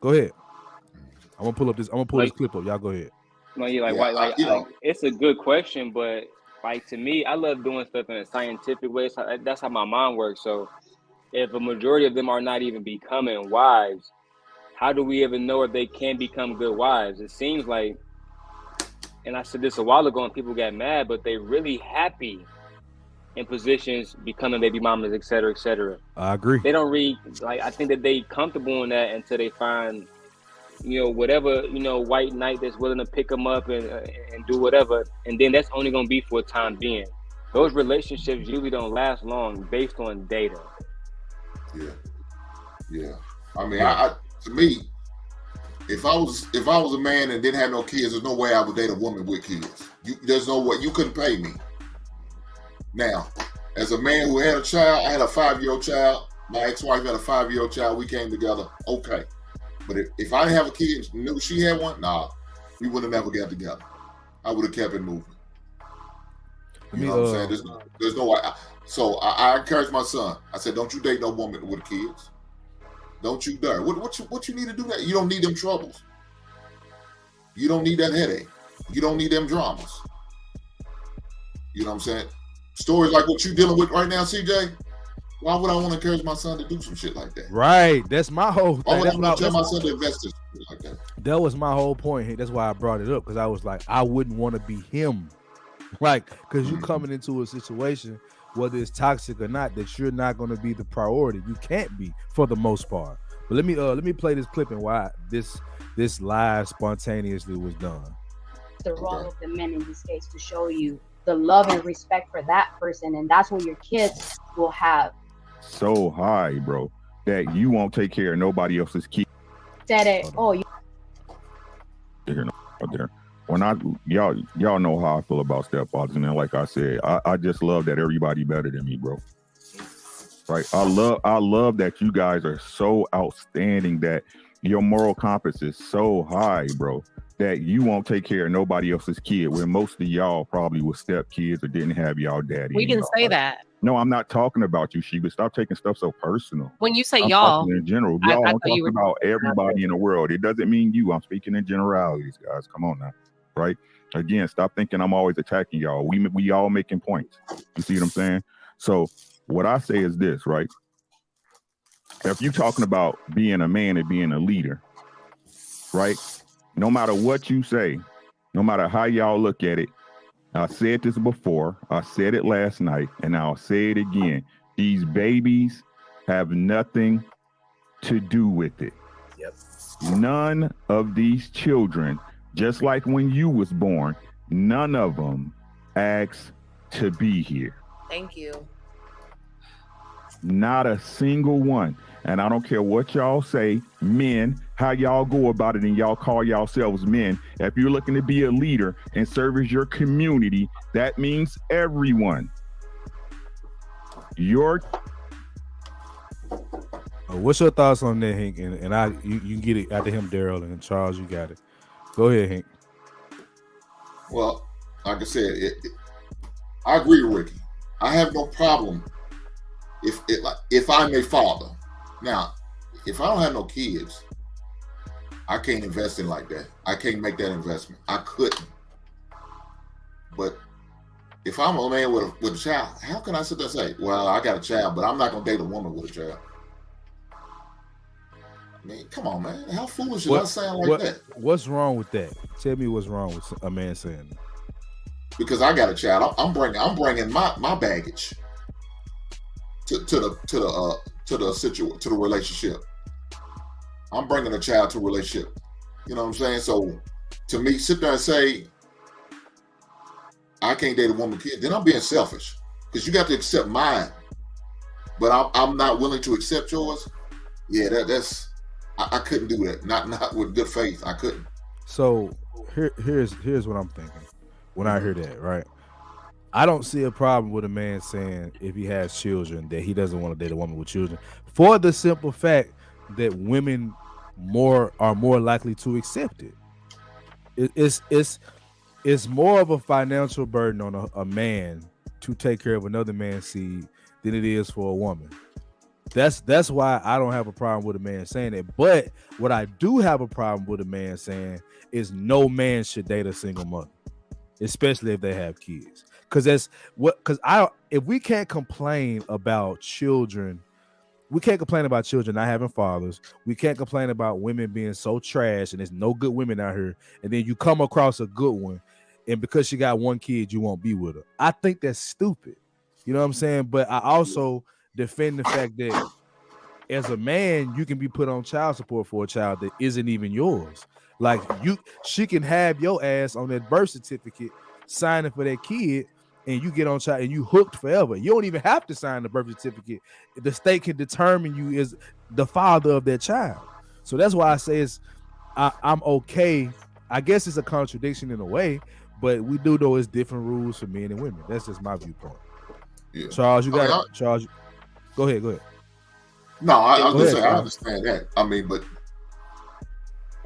Go ahead. I'm gonna pull up this. I'm gonna pull this clip up. Y'all go ahead. No, it's a good question, but like to me, I love doing stuff in a scientific way. So that's how my mind works. So if a majority of them are not even becoming wives, how do we ever know if they can become good wives? It seems like, and I said this a while ago and people got mad, but they really happy in positions, becoming baby mamas, et cetera, et cetera. I agree. They don't read, like, I think that they comfortable in that until they find, whatever, white knight that's willing to pick them up and do whatever. And then that's only going to be for a time being. Those relationships usually don't last long based on data. Yeah. I mean, to me, if I was a man and didn't have no kids, there's no way I would date a woman with kids. There's no way. You couldn't pay me. Now, as a man who had a child, I had a 5-year-old child. My ex-wife had a 5-year-old child. We came together. Okay. But if I didn't have a kid and knew she had one, nah, we would have never got together. I would have kept it moving. You know what I'm saying? There's no way. So I encourage my son. I said, don't you date no woman with kids. Don't you dare. What you need to do that? You don't need them troubles. You don't need that headache. You don't need them dramas. You know what I'm saying? Stories like what you dealing with right now, CJ. Why would I want to encourage my son to do some shit like that? Right. That's my whole thing. Why would I want to tell my son to invest in shit like that? That was my whole point. That's why I brought it up, because I was like, I wouldn't want to be him. Like, because you coming into a situation, whether it's toxic or not, that you're not going to be the priority. You can't be, for the most part. But let me play this clip and why this live spontaneously was done. The role of the men in this case to show you the love and respect for that person, and that's what your kids will have. So high, bro, that you won't take care of nobody else's kid. Said it. Oh, you. Out there. When y'all know how I feel about stepfathers, and then like I said, I just love that everybody better than me, bro. Right? I love that you guys are so outstanding, that your moral compass is so high, bro, that you won't take care of nobody else's kid, when most of y'all probably were step kids or didn't have y'all daddy. We didn't say that. No, I'm not talking about you, Sheba. Stop taking stuff so personal. When you say I'm y'all, talking in general, y'all, I'm talking about everybody in the world. It doesn't mean you. I'm speaking in generalities, guys. Come on now, right? Again, stop thinking I'm always attacking y'all. We all making points. You see what I'm saying? So what I say is this, right? If you're talking about being a man and being a leader, right? No matter what you say, no matter how y'all look at it, I said this before, I said it last night, and I'll say it again. These babies have nothing to do with it. Yep. None of these children, just like when you was born, none of them asked to be here. Thank you. Not a single one. And I don't care what y'all say, men, how y'all go about it, and y'all call yourselves men. If you're looking to be a leader and service your community, that means everyone. What's your thoughts on that, Hank? And you can get it after him, Daryl, and Charles, you got it. Go ahead, Hank. Well, like I said, I agree with Ricky. I have no problem if I'm a father. Now, if I don't have no kids, I can't invest in like that. I can't make that investment. I couldn't. But if I'm a man with a child, how can I sit there and say, well, I got a child, but I'm not going to date a woman with a child? I mean, come on, man. How foolish is I saying like that? What's wrong with that? Tell me what's wrong with a man saying that. Because I got a child. I'm bringing my baggage to the relationship. I'm bringing a child to a relationship. You know what I'm saying? So to me, sit there and say I can't date a woman kid, then I'm being selfish, because you got to accept mine, but I'm not willing to accept yours. Yeah, that's I couldn't do that. Not with good faith. I couldn't. So here's what I'm thinking when I hear that, right? I don't see a problem with a man saying if he has children that he doesn't want to date a woman with children, for the simple fact that women are more likely to accept it. It's more of a financial burden on a man to take care of another man's seed than it is for a woman. That's why I don't have a problem with a man saying it. But what I do have a problem with a man saying is no man should date a single mother, especially if they have kids. If we can't complain about children we can't complain about children not having fathers. We can't complain about women being so trash and there's no good women out here. And then you come across a good one, and because she got one kid, you won't be with her. I think that's stupid. You know what I'm saying? But I also defend the fact that as a man, you can be put on child support for a child that isn't even yours. Like she can have your ass on that birth certificate signing for that kid, and you get on child and you hooked forever. You don't even have to sign the birth certificate. The state can determine you as the father of that child. So that's why I say I'm okay. I guess it's a contradiction in a way, but we do know it's different rules for men and women. That's just my viewpoint. Yeah. Charles, you got it. Charles, go ahead. No, I was gonna say I understand that. I mean, but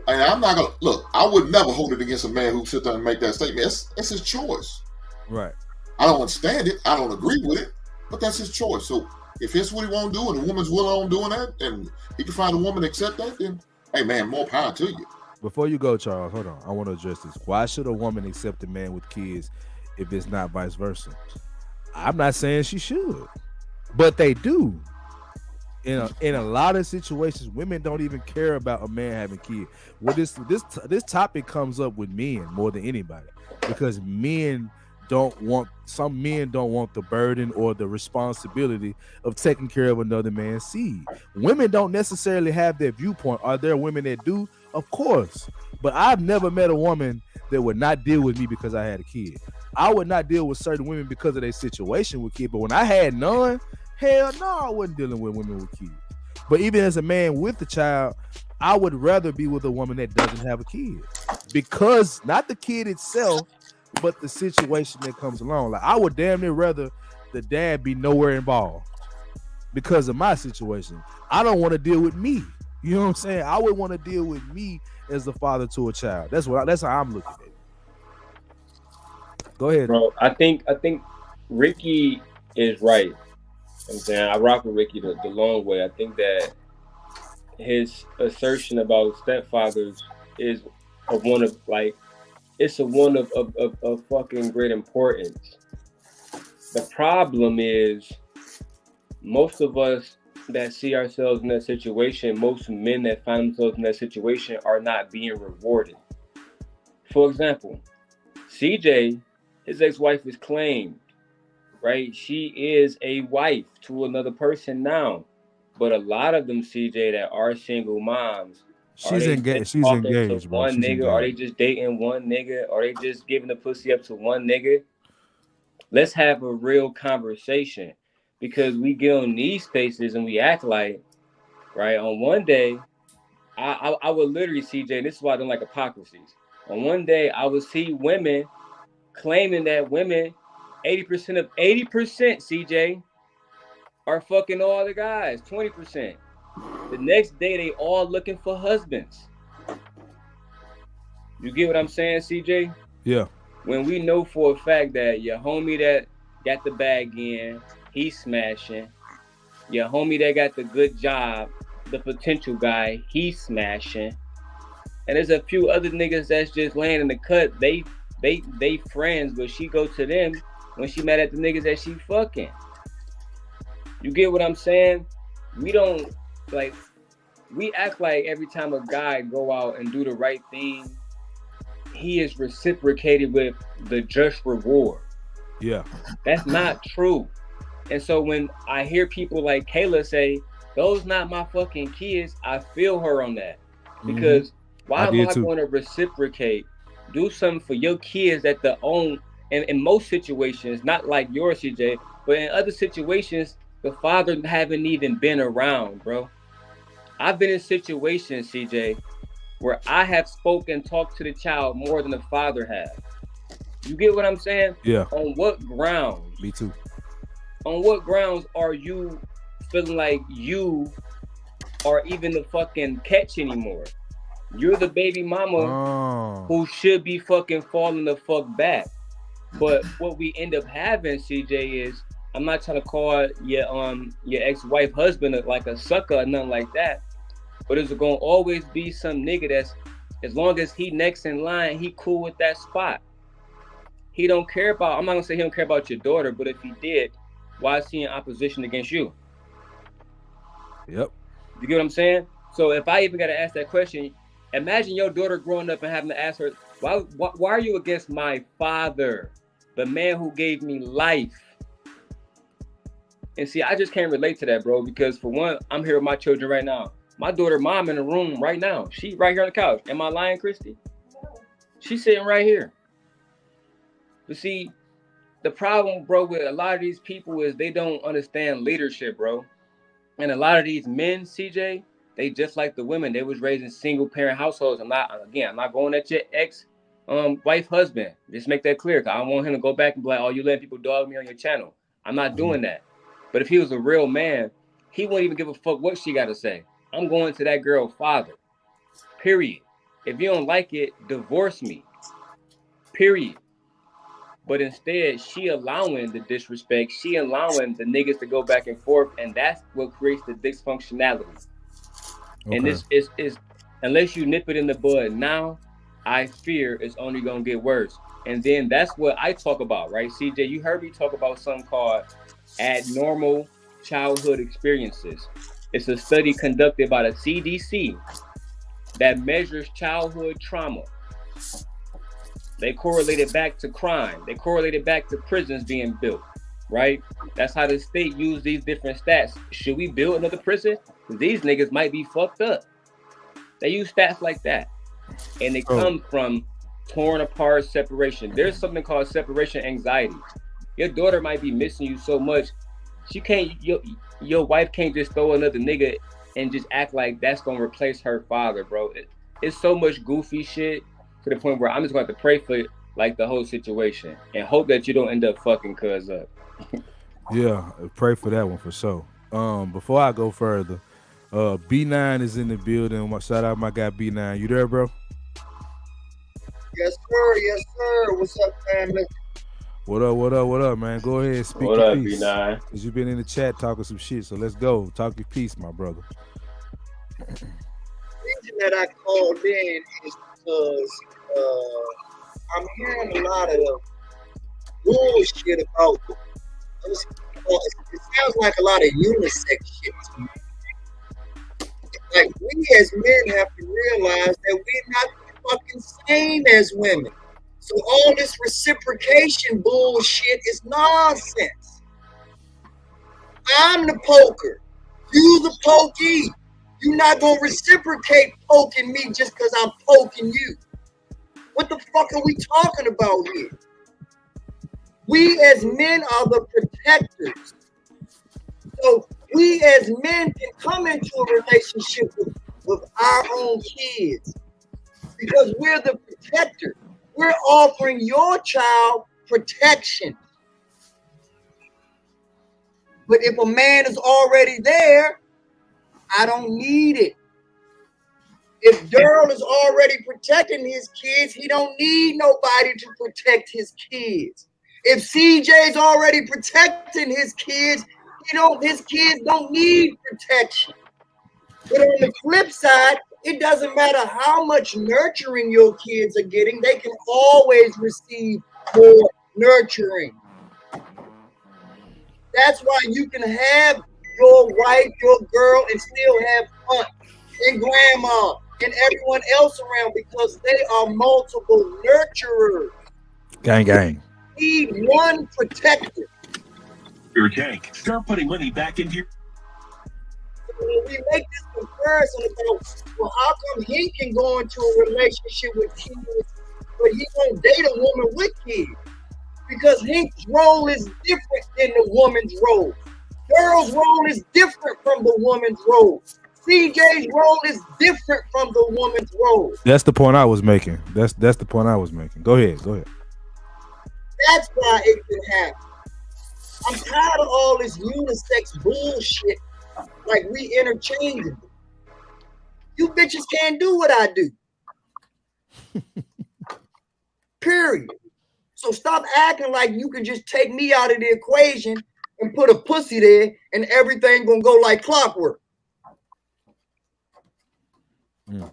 I'm not gonna look. I would never hold it against a man who sit there and make that statement. That's his choice. Right. I don't understand it. I don't agree with it, but that's his choice. So if it's what he won't do, and the woman's willing on doing that, and he can find a woman to accept that, then hey, man, more power to you. Before you go, Charles, hold on. I want to address this. Why should a woman accept a man with kids if it's not vice versa? I'm not saying she should, but they do. In a lot of situations, women don't even care about a man having kids. Well, this topic comes up with men more than anybody, because some men don't want the burden or the responsibility of taking care of another man's seed. Women don't necessarily have that viewpoint. Are there women that do? Of course. But I've never met a woman that would not deal with me because I had a kid. I would not deal with certain women because of their situation with kids. But when I had none, hell no, I wasn't dealing with women with kids. But even as a man with a child, I would rather be with a woman that doesn't have a kid, because not the kid itself, but the situation that comes along. Like, I would damn near rather the dad be nowhere involved because of my situation. I don't want to deal with me. You know what I'm saying? I would want to deal with me as the father to a child. That's how I'm looking at it. Go ahead, bro. I think Ricky is right. I'm saying I rock with Ricky the long way. I think that his assertion about stepfathers is one of fucking great importance. The problem is, most of us that see ourselves in that situation, most men that find themselves in that situation are not being rewarded. For example, CJ, his ex-wife is claimed. Right, she is a wife to another person now, but a lot of them, CJ, that are single moms, she's engaged. She's engaged, bro. One nigga, are they just dating one nigga? Are they just giving the pussy up to one nigga? Let's have a real conversation, because we get on these spaces and we act like, right? On one day, I would literally, CJ, this is why I don't like hypocrisies. On one day, I would see women claiming that women. 80%, CJ, are fucking all the guys. 20%. The next day, they all looking for husbands. You get what I'm saying, CJ? Yeah. When we know for a fact that your homie that got the bag in, he's smashing. Your homie that got the good job, the potential guy, he's smashing. And there's a few other niggas that's just laying in the cut. They friends, but she go to them when she mad at the niggas that she fucking. You get what I'm saying? We don't, like, we act like every time a guy go out and do the right thing, he is reciprocated with the just reward. Yeah. That's not true. And so when I hear people like Kayla say, those not my fucking kids, I feel her on that. Because why am I going to reciprocate? Do something for your kids that the own. And in most situations, not like yours, CJ, but in other situations, the father haven't even been around, bro. I've been in situations, CJ, where I have spoken, talked to the child more than the father has. You get what I'm saying? Yeah. On what grounds? Me too. On what grounds are you feeling like you are even the fucking catch anymore? You're the baby mama who should be fucking falling the fuck back. But what we end up having, CJ, is, I'm not trying to call your ex-wife husband like a sucker or nothing like that, but there's gonna always be some nigga that's, as long as he next in line, he cool with that spot. He don't care about, I'm not gonna say he don't care about your daughter, but if he did, why is he in opposition against you? Yep. You get what I'm saying? So if I even got to ask that question, imagine your daughter growing up and having to ask her, why are you against my father, the man who gave me life? And see, I just can't relate to that, bro, because for one, I'm here with my children right now. My daughter, mom in the room right now. She right here on the couch. Am I lying, Christy? She's sitting right here. But see, the problem, bro, with a lot of these people is they don't understand leadership, bro. And a lot of these men, CJ, they just like the women. They was raised in single parent households. I'm not going at your ex wife husband. Just make that clear. Cause I don't want him to go back and be like, oh, you letting people dog me on your channel. I'm not doing that. But if he was a real man, he wouldn't even give a fuck what she got to say. I'm going to that girl's father. Period. If you don't like it, divorce me. Period. But instead, she allowing the disrespect. She allowing the niggas to go back and forth, and that's what creates the dysfunctionality. Okay. And this is unless you nip it in the bud now, I fear it's only gonna get worse. And then that's what I talk about, right? CJ, you heard me talk about something called abnormal childhood experiences. It's a study conducted by the CDC that measures childhood trauma. They correlate it back to crime. They correlate it back to prisons being built, right? That's how the state used these different stats. Should we build another prison? These niggas might be fucked up. They use stats like that. And they come from torn apart separation. There's something called separation anxiety. Your daughter might be missing you so much. She can't, your wife can't just throw another nigga and just act like that's gonna replace her father, bro. It's so much goofy shit to the point where I'm just going to have to pray for like the whole situation and hope that you don't end up fucking cuz up. Yeah, pray for that one for sure. Before I go further, B9 is in the building. Shout out my guy B9. You there, bro? Yes, sir. Yes, sir. What's up, family? What up, man? Go ahead and speak what your up, piece. B9? Because you've been in the chat talking some shit, so let's go. Talk your piece, my brother. The reason that I called in is because I'm hearing a lot of bullshit about it sounds like a lot of unisex shit to me. Like, we as men have to realize that we're not the fucking same as women. So all this reciprocation bullshit is nonsense. I'm the poker. You the pokey. You're not gonna reciprocate poking me just because I'm poking you. What the fuck are we talking about here? We as men are the protectors. So we as men can come into a relationship with our own kids because we're the protector. We're offering your child protection. But if a man is already there, I don't need it. If Daryl is already protecting his kids, he don't need nobody to protect his kids. If CJ's already protecting his kids, his kids don't need protection. But on the flip side, it doesn't matter how much nurturing your kids are getting, they can always receive more nurturing. That's why you can have your wife, your girl, and still have aunt and grandma and everyone else around because they are multiple nurturers. Gang. You need one protector. Your tank. Start putting money back into your. When we make this comparison about, well, how come he can go into a relationship with kids, but he won't date a woman with kids? Because his role is different than the woman's role. Girl's role is different from the woman's role. CJ's role is different from the woman's role. That's the point I was making. That's the point I was making. Go ahead. That's why it can happen. I'm tired of all this unisex bullshit. Like, we interchangeable. You bitches can't do what I do. Period. So stop acting like you can just take me out of the equation and put a pussy there and everything gonna go like clockwork. Yeah.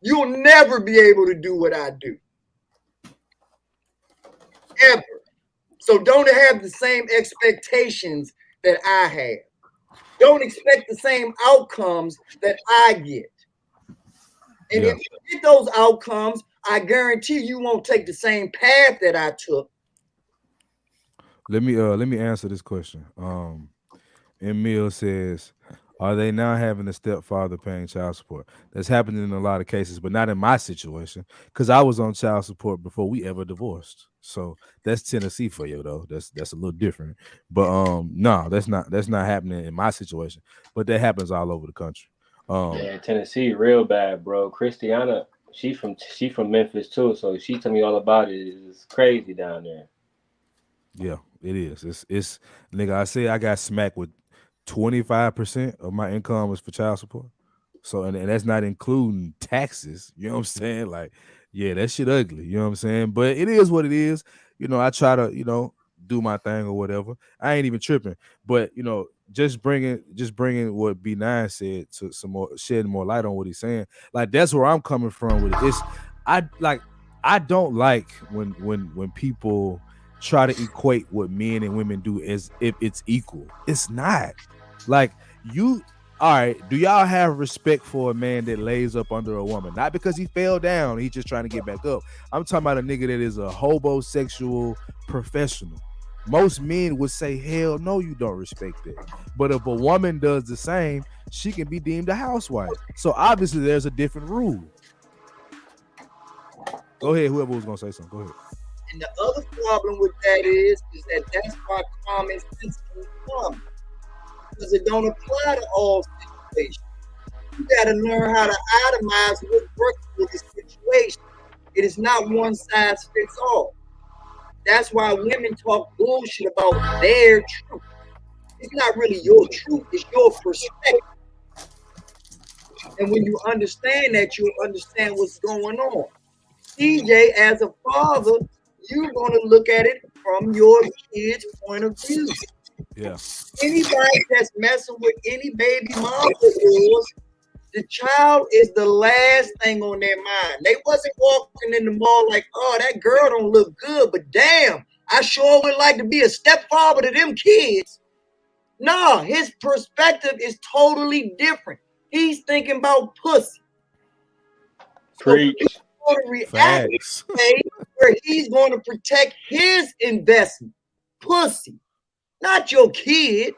You'll never be able to do what I do. Ever. So don't have the same expectations that I have. don't expect the same outcomes that I get. And Yeah. if you get those outcomes, I guarantee you won't take the same path that I took. Let me answer this question. Emil says, are they now having a stepfather paying child support? That's happening in a lot of cases, but not in my situation, because I was on child support before we ever divorced. So that's Tennessee for you, though. That's a little different. But no, that's not happening in my situation. But that happens all over the country. Yeah, Tennessee, real bad, bro. Christiana, she from Memphis too, so she told me all about it. It's crazy down there. Yeah, it is. It's nigga. I say I got smacked with 25% of my income was for child support. So and that's not including taxes. You know what I'm saying? Like, yeah, that shit ugly. You know what I'm saying? But it is what it is. I try to, do my thing or whatever. I ain't even tripping. But just bringing what B9 said to some more, shedding more light on what he's saying. Like that's where I'm coming from with it. I don't like when people try to equate what men and women do as if it's equal. It's not. Like all right, do y'all have respect for a man that lays up under a woman? Not because he fell down, he's just trying to get back up. I'm talking about a nigga that is a homosexual professional. Most men would say, hell no, you don't respect that. But if a woman does the same, she can be deemed a housewife. So obviously there's a different rule. Go ahead, whoever was gonna say something. Go ahead. And the other problem with that is that that's why common sense can come. Because it don't apply to all situations. You got to learn how to itemize what works for the situation. It is not one size fits all. That's why women talk bullshit about their truth. It's not really your truth, it's your perspective. And when you understand that, you'll understand what's going on. CJ, as a father, you're going to look at it from your kid's point of view. Yeah. Anybody that's messing with any baby mama of yours, the child is the last thing on their mind. They wasn't walking in the mall like, oh, that girl don't look good, but damn, I sure would like to be a stepfather to them kids. No, his perspective is totally different. He's thinking about pussy. Preach. So he's going to react where he's going to protect his investment, pussy, not your kid.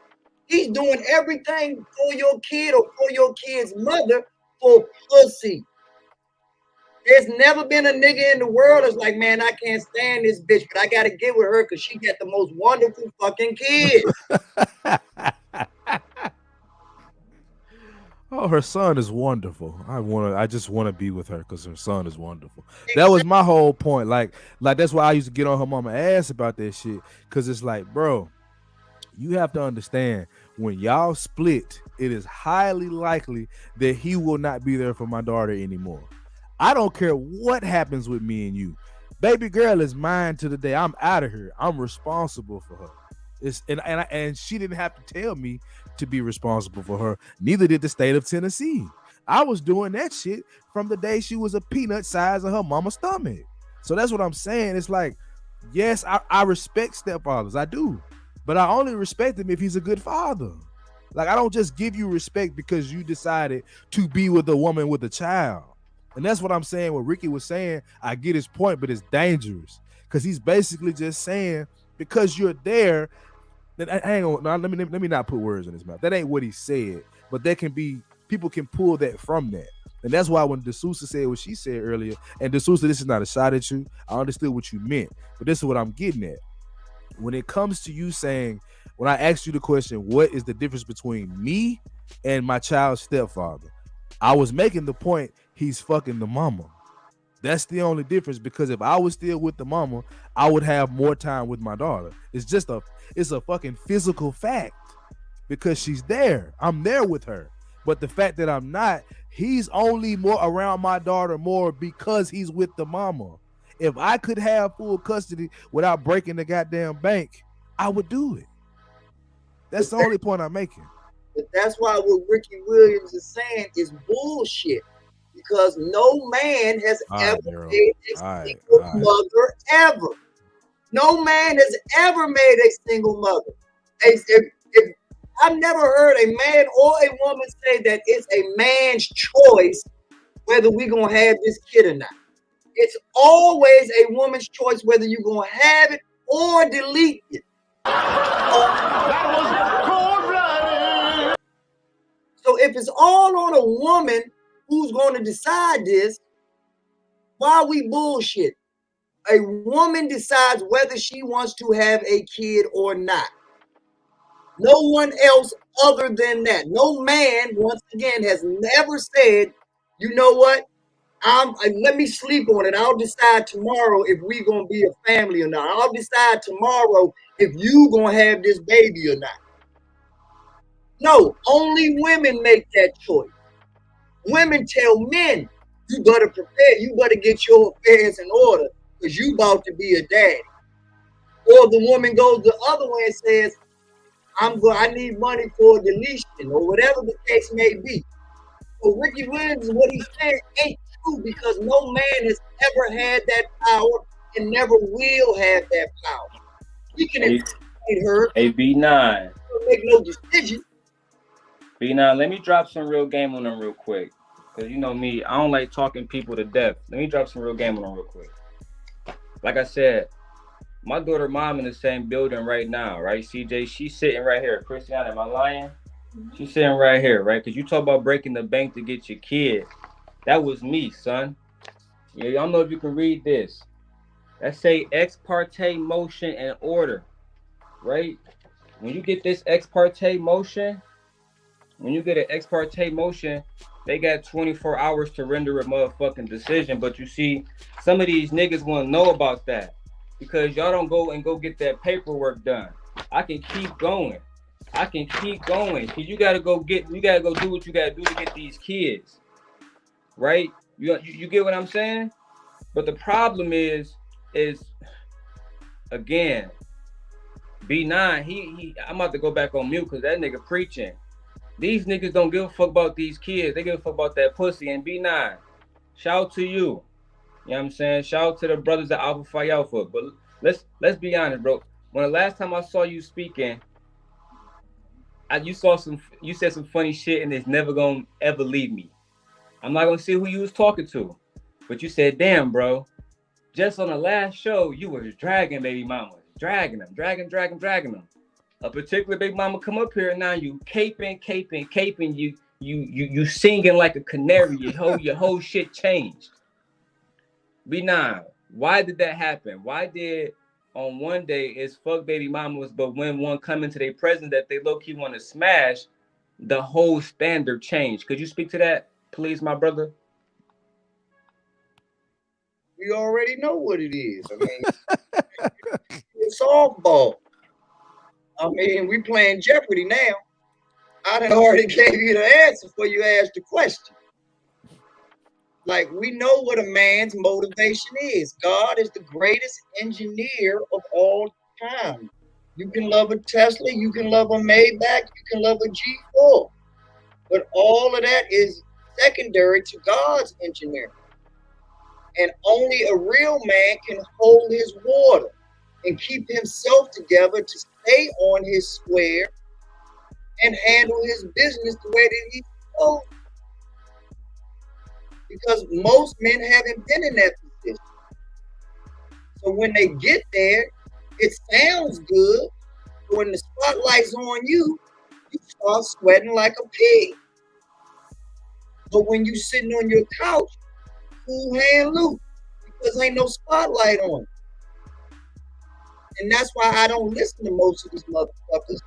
He's doing everything for your kid or for your kid's mother for pussy. There's never been a nigga in the world that's like, man, I can't stand this bitch, but I got to get with her because she got the most wonderful fucking kid. Oh, her son is wonderful. I just want to be with her because her son is wonderful. That was my whole point. Like that's why I used to get on her mama ass about that shit. Cause it's like, bro, you have to understand when y'all split, it is highly likely that he will not be there for my daughter anymore. I don't care what happens with me and you. Baby girl is mine to the day I'm out of here. I'm responsible for her. And she didn't have to tell me to be responsible for her. Neither did the state of Tennessee. I was doing that shit from the day she was a peanut size of her mama's stomach. So that's what I'm saying. It's like, yes, I respect stepfathers. I do. But I only respect him if he's a good father. Like, I don't just give you respect because you decided to be with a woman with a child. And that's what I'm saying. What Ricky was saying, I get his point, but it's dangerous. Because he's basically just saying, because you're there, hang on, now, let me not put words in his mouth. That ain't what he said, but there can be people can pull that from that, and that's why when D'Souza said what she said earlier, and D'Souza, this is not a shot at you. I understood what you meant, but this is what I'm getting at. When it comes to you saying, when I asked you the question, what is the difference between me and my child's stepfather? I was making the point he's fucking the mama. That's the only difference, because if I was still with the mama, I would have more time with my daughter. It's a fucking physical fact, because she's there. I'm there with her. But the fact that I'm not, he's only more around my daughter more because he's with the mama. If I could have full custody without breaking the goddamn bank, I would do it. That's the only point I'm making. But that's why what Ricky Williams is saying is bullshit. Because no man has ever made a single mother ever. No man has ever made a single mother. I've never heard a man or a woman say that it's a man's choice whether we're going to have this kid or not. It's always a woman's choice whether you're going to have it or delete it. That was cold-blooded. So if it's all on a woman who's going to decide this, why are we bullshit? A woman decides whether she wants to have a kid or not. No one else other than that. No man, once again, has never said, you know what? Let me sleep on it. I'll decide tomorrow if we're going to be a family or not. I'll decide tomorrow if you going to have this baby or not. No, only women make that choice. Women tell men, you better prepare. You better get your affairs in order because you about to be a daddy. Or the woman goes the other way and says, I need money for a deletion or whatever the case may be. So Ricky Williams, what he's saying ain't true because no man has ever had that power and never will have that power. He can intimidate her. Hey, B9. Make no decision. B9, let me drop some real game on them real quick. Because you know me, I don't like talking people to death. Let me drop some real game on them real quick. Like I said, my daughter mom in the same building right now, right, CJ? She's sitting right here. Christiana, am I lying? She's sitting right here, right? Because you talk about breaking the bank to get your kid. That was me, son. Yeah, y'all know if you can read this. That say ex parte motion and order, right? When you get this ex parte motion, they got 24 hours to render a motherfucking decision. But you see, some of these niggas want to know about that because y'all don't go get that paperwork done. I can keep going. Cause you gotta go do what you gotta do to get these kids, right? You get what I'm saying? But the problem is again, B9. He I'm about to go back on mute because that nigga preaching. These niggas don't give a fuck about these kids. They give a fuck about that pussy. And B9, shout out to you. You know what I'm saying? Shout out to the brothers at Alpha Phi Alpha. But let's be honest, bro. When the last time I saw you speaking, you said some funny shit and it's never gonna ever leave me. I'm not gonna see who you was talking to, but you said, damn, bro, just on the last show, you was dragging baby mama, dragging them. A particular baby mama come up here and now you caping, you singing like a canary, your whole shit changed. B9, why did that happen? Why did on one day it's fuck baby mamas, but when one come into their presence that they low-key want to smash, the whole standard changed? Could you speak to that, please, my brother? We already know what it is. I mean, it's softball. I mean, we playing Jeopardy now. I done already gave you the answer before you asked the question. Like, we know what a man's motivation is. God is the greatest engineer of all time. You can love a Tesla, you can love a Maybach, you can love a G4. But all of that is secondary to God's engineering. And only a real man can hold his water and keep himself together to stay on his square and handle his business the way that he's supposed to. Because most men haven't been in that position. So when they get there, it sounds good. But when the spotlight's on you, you start sweating like a pig. But when you sitting on your couch, cool hand loose, because ain't no spotlight on. And that's why I don't listen to most of these motherfuckers,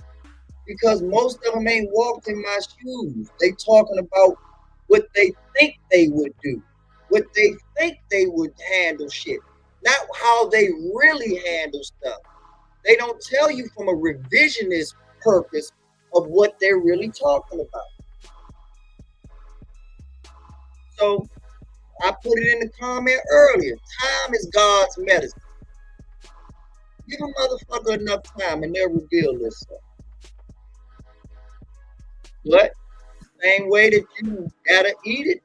because most of them ain't walked in my shoes. They talking about what they think they would do, what they think they would handle shit, not how they really handle stuff. They don't tell you from a revisionist purpose of what they're really talking about. So I put it in the comment earlier. Time is God's medicine. Give a motherfucker enough time and they'll reveal this stuff. But same way that you gotta eat it,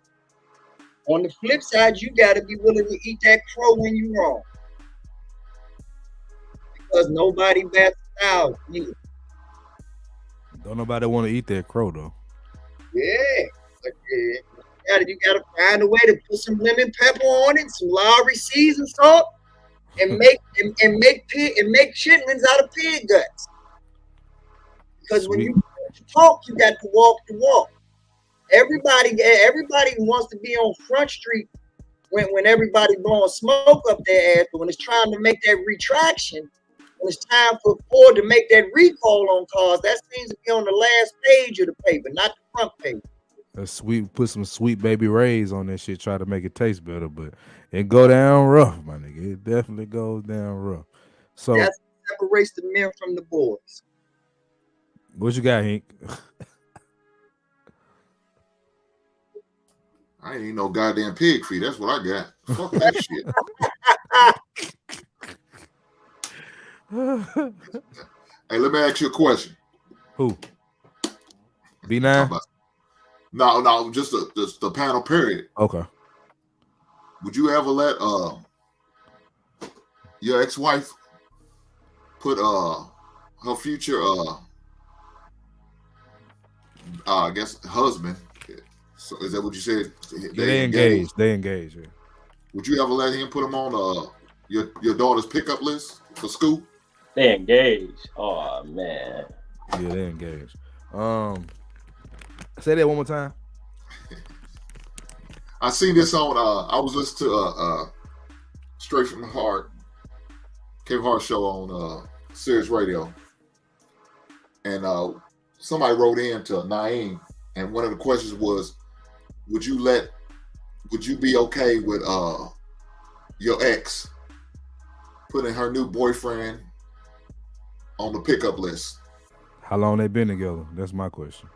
on the flip side, you gotta be willing to eat that crow when you're wrong. Because nobody bats out either. Don't nobody want to eat that crow though. Yeah. But, you gotta find a way to put some lemon pepper on it, some Lowry seasoned salt, and make chitlins out of pig guts. Because when you talk, you got to walk the walk. Everybody wants to be on Front Street when everybody blowing smoke up their ass, but when it's trying to make that retraction, when it's time for Ford to make that recall on cars, that seems to be on the last page of the paper, not the front page. That's sweet. Put some Sweet Baby Rays on that shit. Try to make it taste better, but it go down rough, my nigga. It definitely goes down rough. So that separates the men from the boys. What you got, Hank? I ain't eat no goddamn pig feet. That's what I got. Fuck that shit. Hey, let me ask you a question. Who? B9? No, just the panel period. Okay. Would you ever let your ex-wife put her future I guess husband? So is that what you said? They engaged. They engaged. Yeah. Would you ever let him put them on your daughter's pickup list for school? They engaged. Oh man. Yeah, they engaged. Say that one more time. I seen this on. I was listening to Straight from the Heart, Kevin Hart show on Sirius Radio, and somebody wrote in to Naeem, and one of the questions was, would you be okay with your ex putting her new boyfriend on the pickup list? How long they been together? That's my question.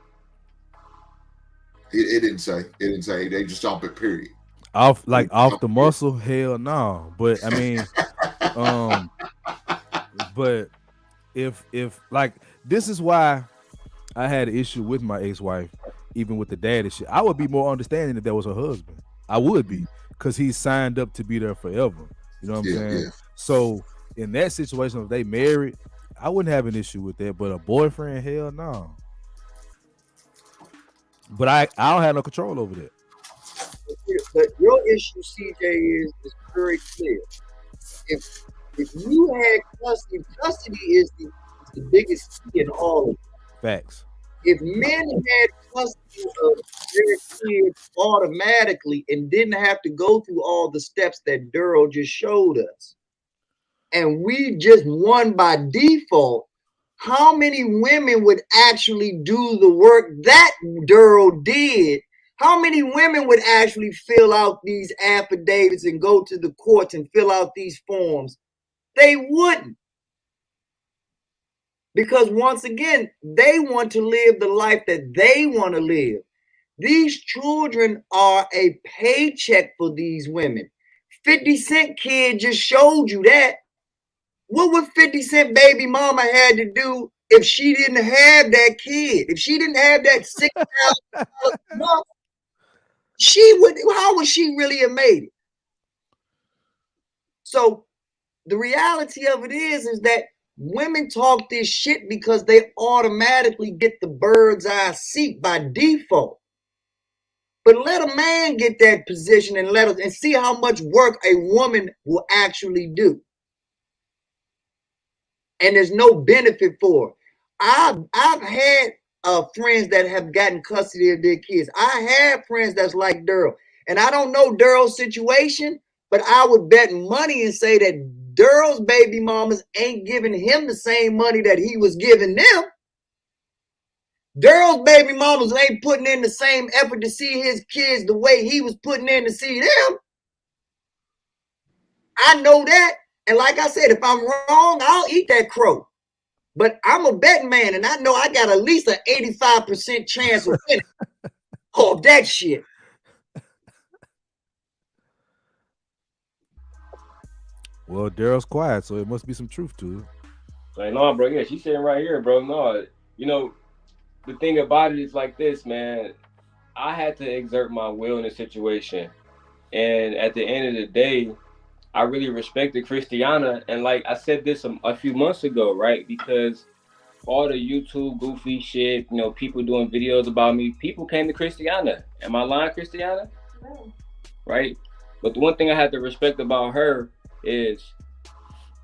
It didn't say. It didn't say. They just jump it. Period. Off the muscle? Hell no. But I mean, but if like this is why I had an issue with my ex-wife, even with the daddy shit. I would be more understanding if that was her husband. I would be, because he's signed up to be there forever. You know what I'm saying? Yeah. So in that situation, if they married, I wouldn't have an issue with that. But a boyfriend, hell no. But I don't have no control over that. But your issue, CJ, is very clear. If you had custody is the biggest key in all of it. Facts. If men had custody of their kids automatically and didn't have to go through all the steps that Daryl just showed us, and we just won by default, how many women would actually do the work that Daryl did? How many women would actually fill out these affidavits and go to the courts and fill out these forms? They wouldn't. Because once again, they want to live the life that they want to live. These children are a paycheck for these women. 50 Cent kid just showed you that. What would 50 Cent baby mama had to do if she didn't have that kid? If she didn't have that $6,000 a month, how would she really have made it? So the reality of it is that women talk this shit because they automatically get the bird's eye seat by default. But let a man get that position and see how much work a woman will actually do. And there's no benefit for it. I've had friends that have gotten custody of their kids. I have friends that's like Daryl. And I don't know Daryl's situation, but I would bet money and say that Daryl's baby mamas ain't giving him the same money that he was giving them. Daryl's baby mamas ain't putting in the same effort to see his kids the way he was putting in to see them. I know that. And like I said, if I'm wrong, I'll eat that crow. But I'm a betting man, and I know I got at least an 85% chance of winning. Oh, that shit. Well, Daryl's quiet, so it must be some truth to it. Like, no, bro. Yeah, she's sitting right here, bro. No, you know, the thing about it is like this, man. I had to exert my will in this situation. And at the end of the day, I really respected Christiana. And like I said this a few months ago, right? Because all the YouTube goofy shit, you know, people doing videos about me, people came to Christiana. Am I lying, Christiana? No. Right? But the one thing I have to respect about her is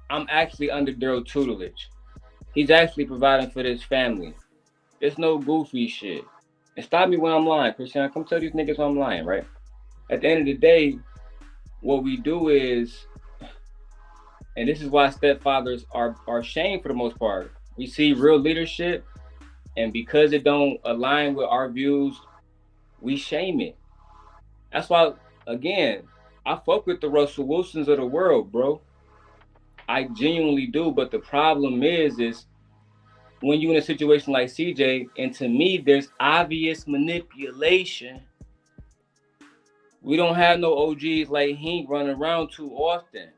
I'm actually under Daryl tutelage. He's actually providing for this family. There's no goofy shit. And stop me when I'm lying, Christiana. Come tell these niggas when I'm lying, right? At the end of the day, what we do is, and this is why stepfathers are shamed for the most part. We see real leadership, and because it don't align with our views, we shame it. That's why, again, I fuck with the Russell Wilsons of the world, bro. I genuinely do, but the problem is when you're in a situation like CJ, and to me, there's obvious manipulation. We don't have no OGs like Hink running around too often.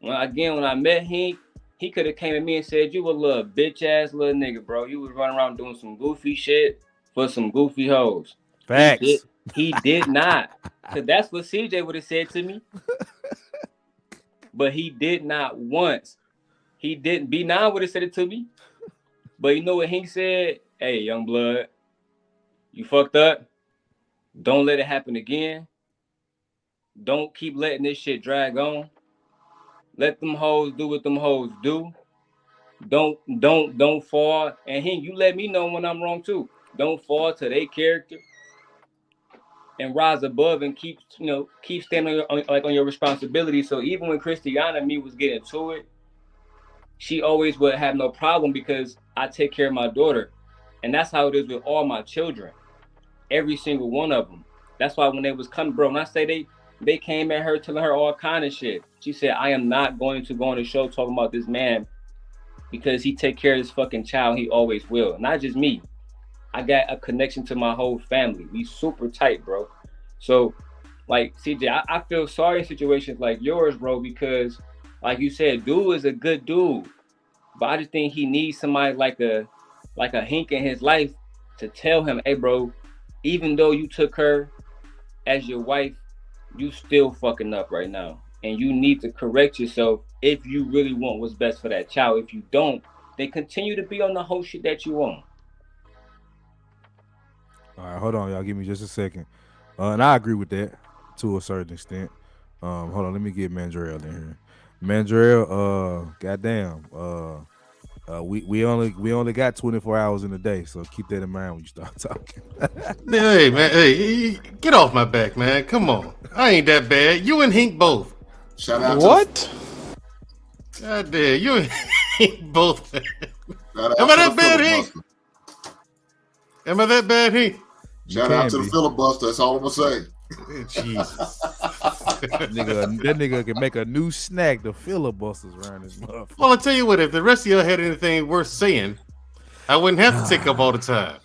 When I met Hink, he could have came at me and said, "You a little bitch ass little nigga, bro. You was running around doing some goofy shit for some goofy hoes." Facts. He did not. Cause that's what CJ would have said to me. But he did not once. He didn't. B9 would have said it to me. But you know what Hink said? "Hey, young blood, you fucked up. Don't let it happen again. Don't keep letting this shit drag on. Let them hoes do what them hoes do. Don't fall." And Hink, you let me know when I'm wrong too. Don't fall to their character. And rise above and keep standing on your responsibility. So even when Christiana and me was getting to it, she always would have no problem because I take care of my daughter. And that's how it is with all my children. Every single one of them. That's why when they was coming, bro, when I say they came at her telling her all kind of shit. She said, "I am not going to go on the show talking about this man because he take care of his fucking child. He always will." Not just me. I got a connection to my whole family. We super tight, bro. So, like, CJ, I feel sorry in situations like yours, bro, because, like you said, dude is a good dude. But I just think he needs somebody like a Hink in his life to tell him, "Hey, bro, even though you took her as your wife, you still fucking up right now. And you need to correct yourself if you really want what's best for that child. If you don't, then continue to be on the whole shit that you want." All right, hold on, y'all. Give me just a second. And I agree with that to a certain extent. Hold on, let me get Mandrell in here. Mandrell, goddamn. We only got 24 hours in a day, so keep that in mind when you start talking. Hey, man, hey, get off my back, man. Come on. I ain't that bad. You and Hink both. Shout out what? God damn, you and Hink both. Am I that bad, Hink? Am I that bad, Hink? Shout out to the filibuster. That's all I'm gonna say. Jesus. that nigga can make a new snack. The filibusters around this motherfucker. Well, I'll tell you what. If the rest of y'all had anything worth saying, I wouldn't have to take up all the time.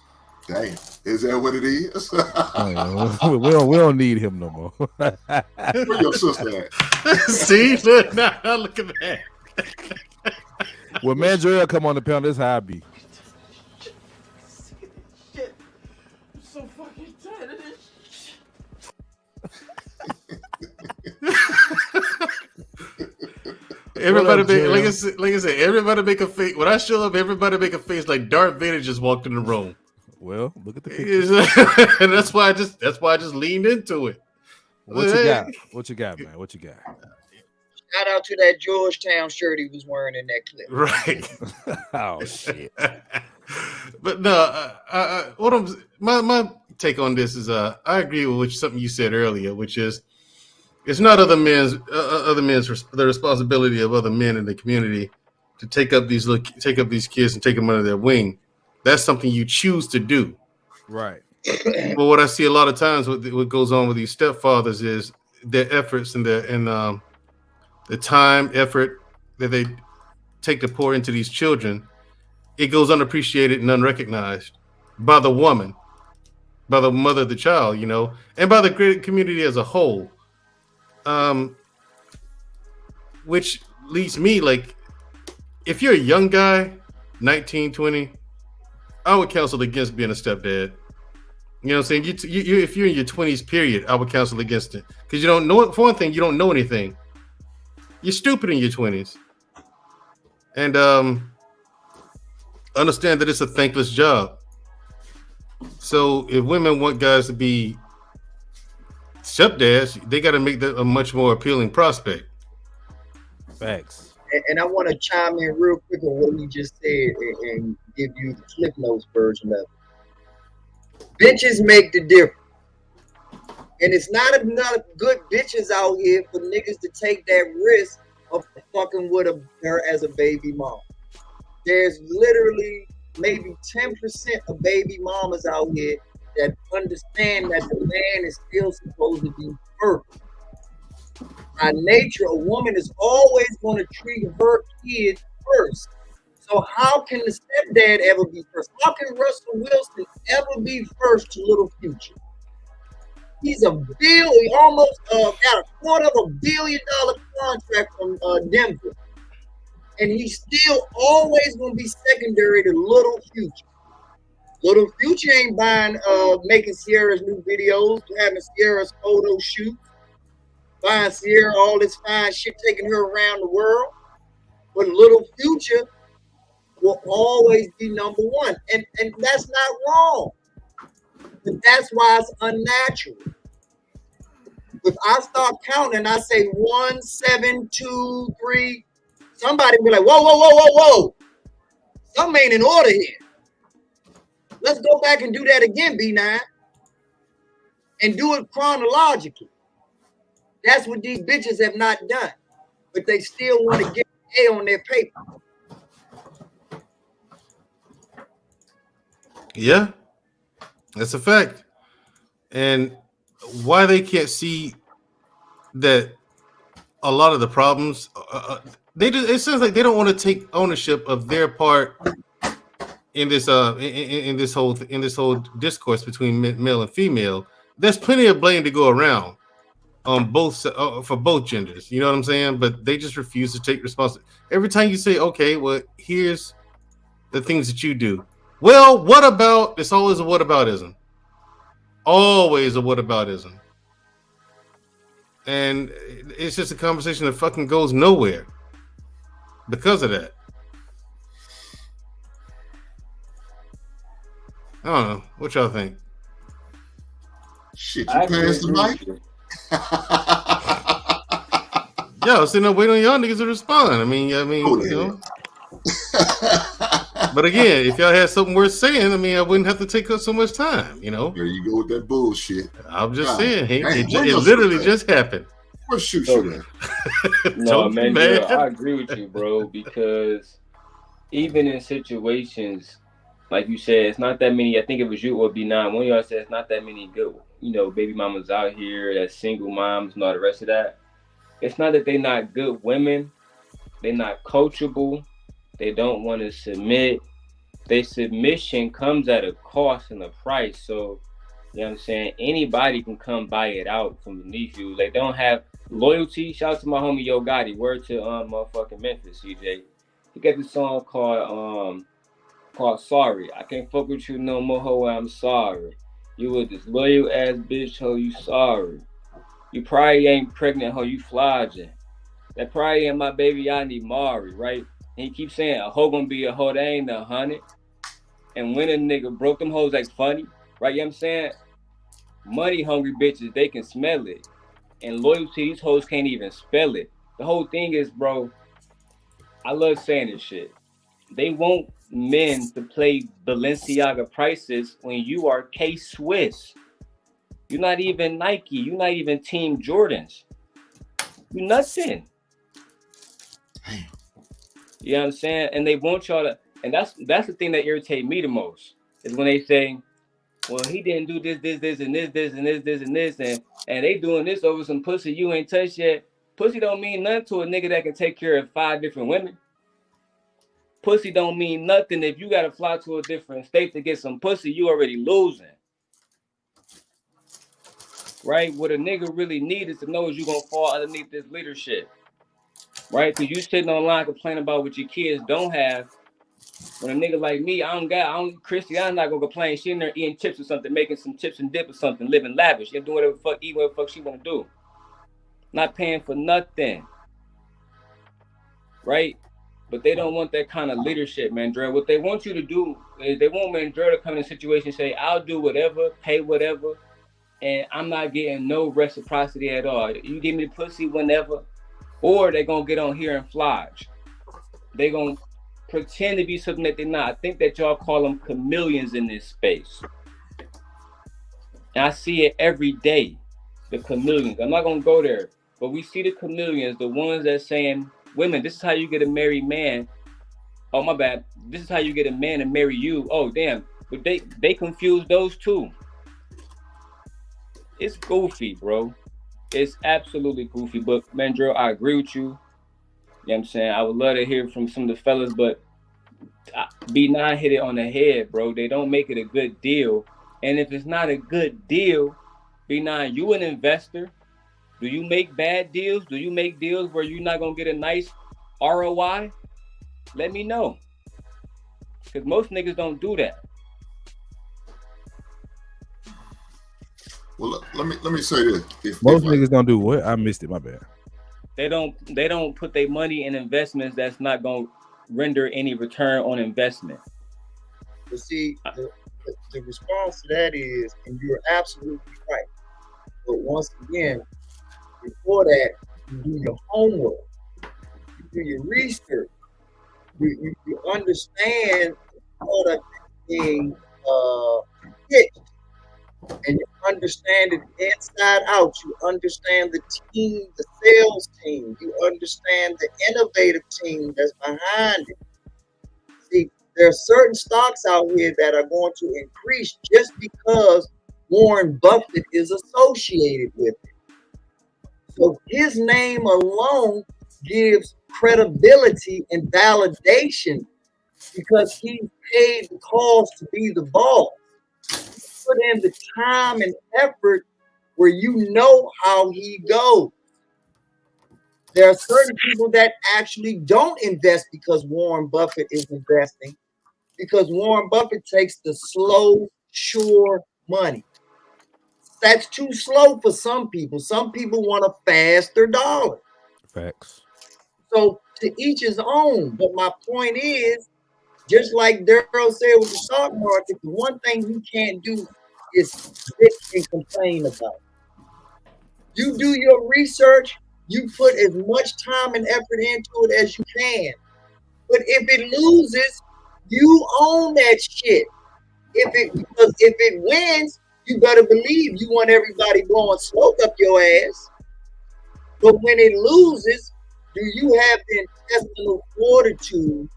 Damn, is that what it is? we don't need him no more. Where your sister at? See, look, now look at that. When Mandrell come on the panel, this how I be. Everybody like I said, everybody make a face. When I show up, everybody make a face like Darth Vader just walked in the room. Well, look at the picture. And that's why I just leaned into it. What you got? What you got, man? What you got? Shout out to that Georgetown shirt he was wearing in that clip. Right. Oh shit. But no, my take on this is I agree with something you said earlier, which is it's not the responsibility of other men in the community to take up these kids and take them under their wing. That's something you choose to do. Right. But what I see a lot of times, what goes on with these stepfathers is their efforts and the time, effort that they take to pour into these children, it goes unappreciated and unrecognized by the woman, by the mother of the child, and by the great community as a whole. Which leads me, like, if you're a young guy, 19, 20, I would counsel against being a stepdad. You know what I'm saying? You if you're in your 20s period, I would counsel against it. Because you don't know, for one thing, you don't know anything. You're stupid in your 20s. And understand that it's a thankless job. So if women want guys to be stepdads, they got to make that a much more appealing prospect. Facts. And I want to chime in real quick on what we just said and give you the Cliff Notes version of it. Bitches make the difference. And it's not enough good bitches out here for niggas to take that risk of fucking with her as a baby mom. There's literally maybe 10% of baby mamas out here that understand that the man is still supposed to be first. By nature, a woman is always going to treat her kid first. So how can the stepdad ever be first? How can Russell Wilson ever be first to Little Future? He's he almost got $250 million contract from Denver. And he's still always going to be secondary to Little Future. Little Future ain't buying, making Sierra's new videos, having Sierra's photo shoot, buying Sierra all this fine shit, taking her around the world. But Little Future will always be number one. And that's not wrong. But that's why it's unnatural. If I start counting and I say 1, 7, 2, 3, somebody will be like, whoa. Something ain't in order here. Let's go back and do that again, B9. And do it chronologically. That's what these bitches have not done. But they still want to get an A on their paper. Yeah, that's a fact. And why they can't see that a lot of the problems, it sounds like they don't want to take ownership of their part in this in this whole discourse between male and female. There's plenty of blame to go around on both for both genders. You know what I'm saying? But they just refuse to take responsibility. Every time you say, "Okay, well, here's the things that you do." Well, what about? It's always a whataboutism. Always a whataboutism. And it's just a conversation that fucking goes nowhere because of that. I don't know. What y'all think? Shit, you passed the mic? Yeah, I was sitting there waiting on y'all niggas to respond. I mean, you know. But again, if y'all had something worth saying, I mean, I wouldn't have to take up so much time, you know. There you go with that bullshit. I'm just saying, it literally just happened. Where's shoot No, man, I agree with you, bro, because even in situations, like you said, it's not that many. I think it was you or B9. One of y'all said it's not that many good, baby mamas out here, that single moms and all the rest of that. It's not that they're not good women. They're not coachable. They don't want to submit. Their submission comes at a cost and a price. So, you know what I'm saying? Anybody can come buy it out from beneath you. They don't have loyalty. Shout out to my homie Yo Gotti. Word to motherfucking Memphis, CJ. He got this song called Sorry. I can't fuck with you no more, ho, I'm sorry. You was this loyal ass bitch, ho, you sorry. You probably ain't pregnant, ho, you flogging. That probably ain't my baby, I need Mari, right? And he keeps saying a hoe gonna be a hoe, that ain't 100. And when a nigga broke them hoes like funny, right? You know what I'm saying? Money hungry bitches, they can smell it. And loyalty, these hoes can't even spell it. The whole thing is, bro, I love saying this shit. They want men to play Balenciaga prices when you are K-Swiss. You're not even Nike. You're not even Team Jordans. You nothing. You know what I'm saying? And they want y'all to, and that's the thing that irritates me the most, is when they say, well, he didn't do this, and this, and they doing this over some pussy you ain't touched yet. Pussy don't mean nothing to a nigga that can take care of 5 different women. Pussy don't mean nothing if you gotta fly to a different state to get some pussy, you already losing. Right? What a nigga really needs is to know is you gonna fall underneath this leadership. Right? Because you sitting online complaining about what your kids don't have. When a nigga like me, Christy, I'm not gonna complain. She in there eating chips or something, making some chips and dip or something, living lavish. You doing whatever fuck, eat whatever fuck she wanna do. Not paying for nothing. Right? but they don't want that kind of leadership, Mandrell. What they want you to do is they want Mandrell to come in a situation and say, I'll do whatever, pay whatever, and I'm not getting no reciprocity at all. You give me the pussy whenever, or they're going to get on here and flodge. They're going to pretend to be something that they're not. I think that y'all call them chameleons in this space. And I see it every day, the chameleons. I'm not going to go there, but we see the chameleons, the ones that saying, women, this is how you get a married man. Oh, my bad. This is how you get a man to marry you. Oh, damn. But they confuse those two. It's goofy, bro. It's absolutely goofy. But, Mandrell, I agree with you. You know what I'm saying? I would love to hear from some of the fellas, but B9 hit it on the head, bro. They don't make it a good deal. And if it's not a good deal, B9, you an investor. Do you make bad deals? Do you make deals where you're not going to get a nice ROI? Let me know. Because most niggas don't do that. Well, let me say this. Most niggas don't do what? I missed it. My bad. They don't put their money in investments that's not going to render any return on investment. But see, the response to that is, and you're absolutely right. But once again, before that, you do your homework, you do your research, you understand what a being pitched, and you understand it inside out. You understand the team, the sales team. You understand the innovative team that's behind it. See, there are certain stocks out here that are going to increase just because Warren Buffett is associated with it. So his name alone gives credibility and validation because he paid the cost to be the boss. Put in the time and effort where you know how he goes. There are certain people that actually don't invest because Warren Buffett is investing, because Warren Buffett takes the slow, sure money. That's too slow for some people. Some people want a faster dollar. Facts. So to each his own. But my point is, just like Daryl said with the stock market, the one thing you can't do is sit and complain about. You do your research, you put as much time and effort into it as you can. But if it loses, you own that shit. Because if it wins, you better believe you want everybody blowing smoke up your ass. But when it loses, do you have the intestinal fortitude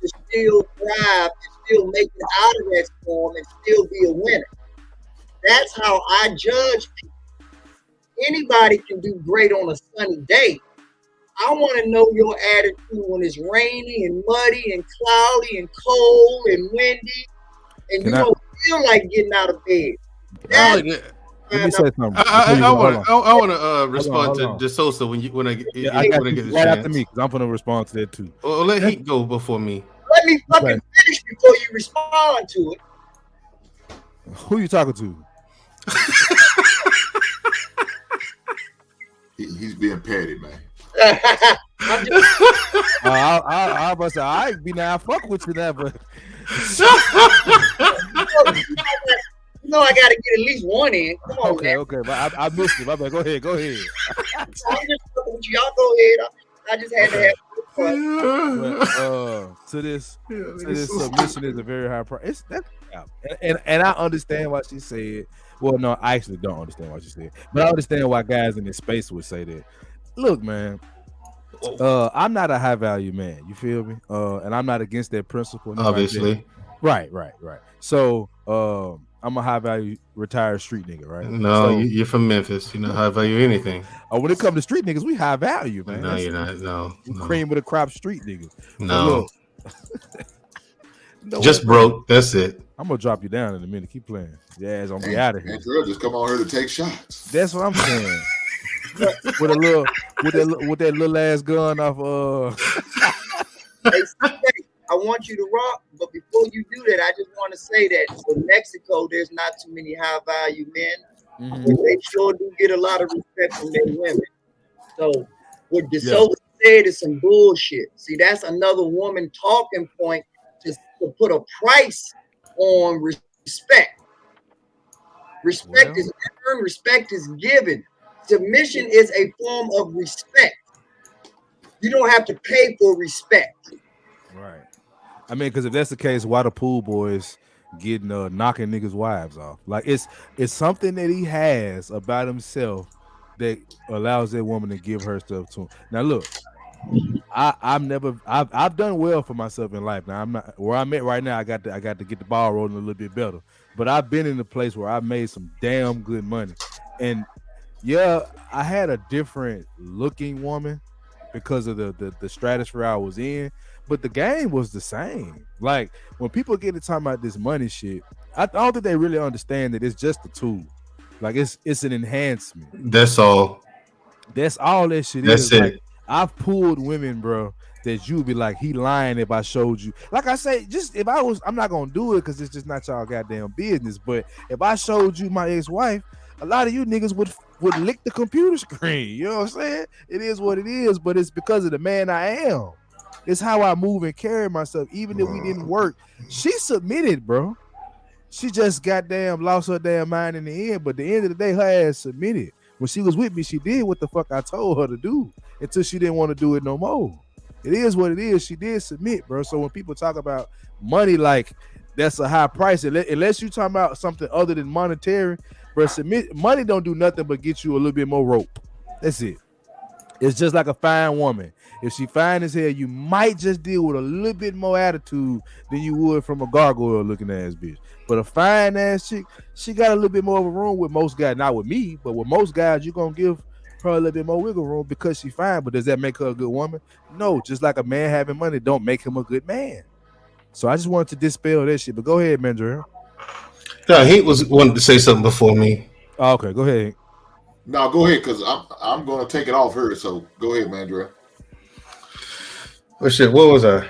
to still thrive and still make it out of that storm and still be a winner? That's how I judge people. Anybody can do great on a sunny day. I want to know your attitude when it's rainy and muddy and cloudy and cold and windy, and you don't feel like getting out of bed. Let me say something. I want to respond to DeSosa when I get the right after chance. me, because I'm going to respond to that too. Well, let Heat go before me. Let me fucking finish before you respond to it. Who you talking to? He's being petty, man. I must say, I be now fuck with you now, but you know I got to get at least one in. Come on, okay, but I missed it. My bad. Go ahead. I'm just fucking with you. Y'all go ahead. I just had to have. But, to this submission is a very high price. And I understand why she said. Well, no, I actually don't understand why she said, but I understand why guys in this space would say that. Look, man, I'm not a high value man. You feel me? And I'm not against that principle. Obviously, right. So, I'm a high value retired street nigga, right? No, so, you're from Memphis. You're not high value anything. When it comes to street niggas, we high value, man. No, you're not. No. Cream of the crop street niggas. No. No just broke. That's it. I'm gonna drop you down in a minute. Keep playing. Yeah, gonna be out of here. Girl, just come on here to take shots. That's what I'm saying. with that little ass gun off. I want you to rock, but before you do that, I just want to say that in Mexico, there's not too many high value men, but they sure do get a lot of respect from their women. So what DeSoto said is some bullshit. See, that's another woman talking point to put a price on respect. Respect Well, is earned, respect is given. Submission is a form of respect. You don't have to pay for respect. right. I mean, because if that's the case, why the pool boys getting knocking niggas' wives off? Like it's something that he has about himself that allows that woman to give herself to him. Now look, I've done well for myself in life. Now I'm not where I'm at right now. I got to get the ball rolling a little bit better. But I've been in a place where I made some damn good money, and yeah, I had a different looking woman because of the stratosphere I was in, but the game was the same. Like when people get to talking about this money shit, I don't think they really understand that it's just a tool. Like it's an enhancement. That's all. That's all that shit That's is. Like it. I've pulled women, bro, that you'd be like, he lying if I showed you. Like I say, just if I was, I'm not gonna do it because it's just not y'all goddamn business. But if I showed you my ex-wife, a lot of you niggas would lick the computer screen. You know what I'm saying? It is what it is, but it's because of the man I am. It's how I move and carry myself. Even if we didn't work, she submitted, bro. She just goddamn lost her damn mind in the end. But at the end of the day, her ass submitted. When she was with me, she did what the fuck I told her to do until she didn't want to do it no more. It is what it is. She did submit, bro. So when people talk about money, like that's a high price, unless you talking about something other than monetary, bro, money don't do nothing but get you a little bit more rope. That's it. It's just like a fine woman. If she fine as hell, you might just deal with a little bit more attitude than you would from a gargoyle looking ass bitch. But a fine ass chick, she got a little bit more of a room with most guys. Not with me, but with most guys, you're gonna give her a little bit more wiggle room because she fine. But does that make her a good woman? No. Just like a man having money don't make him a good man. So I just wanted to dispel that shit. But go ahead, Mandrell. No, he was wanted to say something before me. Oh, okay, go ahead. No, go ahead, because I'm going to take it off her. So go ahead, Mandrell. Oh shit, what was I?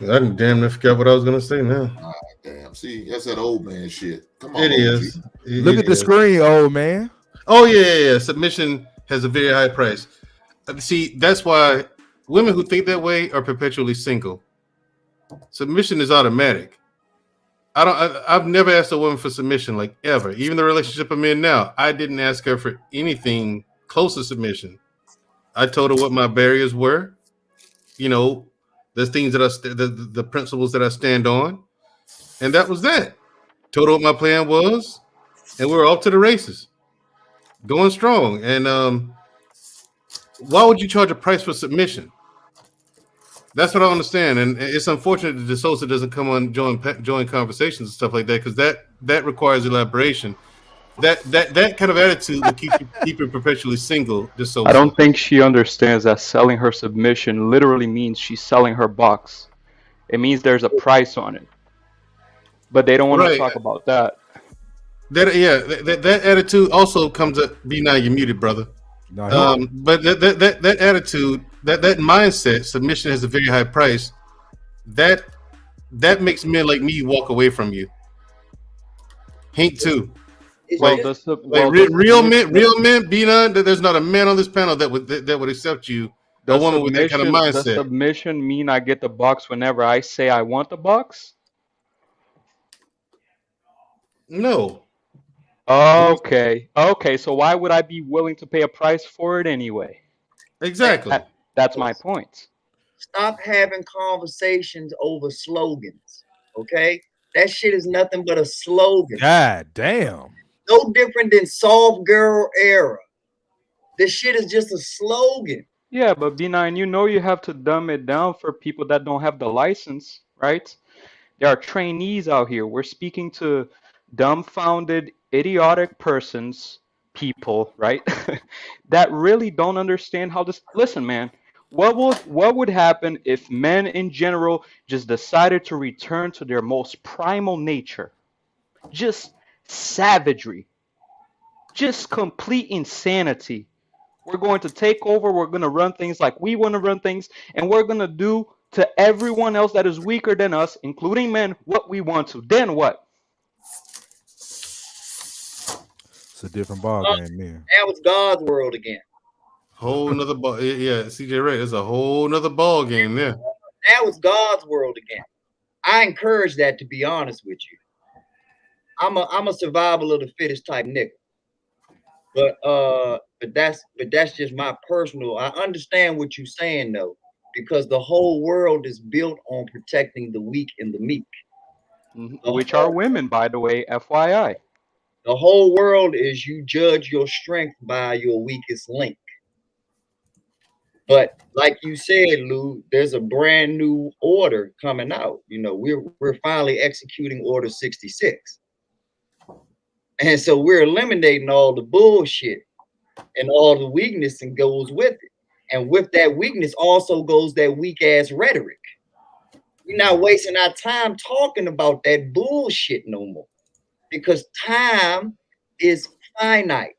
I damn near forgot what I was gonna say now. Damn, see, that's that old man shit. Come on, It OG. is. Look at the screen, old man. Oh yeah. Submission has a very high price. See, that's why women who think that way are perpetually single. Submission is automatic. I've never asked a woman for submission, like ever. Even the relationship I'm in now, I didn't ask her for anything close to submission. I told her what my barriers were. You know, the things that the principles that I stand on, and that was that. Told her what my plan was, and we were off to the races, going strong. And why would you charge a price for submission? That's what I understand, and it's unfortunate that DeSosa doesn't come on join conversations and stuff like that because that requires elaboration. That kind of attitude will keep you perpetually single. DeSosa. I don't think she understands that selling her submission literally means she's selling her box. It means there's a price on it, but they don't want to talk about that. That attitude also comes up. Now you're muted, brother. No, but that attitude, that mindset, submission has a very high price. That makes men like me walk away from you. Hank too. Real men, Bina. There's not a man on this panel that would accept you. A woman with that kind of mindset. Does submission mean I get the box whenever I say I want the box? No. Okay. So why would I be willing to pay a price for it anyway? Exactly. That's my point. Stop having conversations over slogans. Okay? That shit is nothing but a slogan. God damn. No different than soft girl era. This shit is just a slogan. Yeah, but B9, you have to dumb it down for people that don't have the license, right? There are trainees out here. We're speaking to dumbfounded, idiotic people, right? that really don't understand how this. Listen, man, what would happen if men in general just decided to return to their most primal nature? Just savagery. Just complete insanity. We're going to take over. We're going to run things like we want to run things. And we're going to do to everyone else that is weaker than us, including men, what we want to. Then what? It's a different ball game, man. That was God's world again. Whole nother ball. Yeah, CJ Ray, it's a whole nother ball game there. Now it's God's world again. I encourage that, to be honest with you. I'm a survival of the fittest type nigga. But that's just my personal. I understand what you're saying though, because the whole world is built on protecting the weak and the meek. Which are women, by the way, FYI. The whole world is you judge your strength by your weakest link. But like you said, Lou, there's a brand new order coming out. You know, we're finally executing Order 66. And so we're eliminating all the bullshit and all the weakness and goes with it. And with that weakness also goes that weak ass rhetoric. We're not wasting our time talking about that bullshit no more, because time is finite.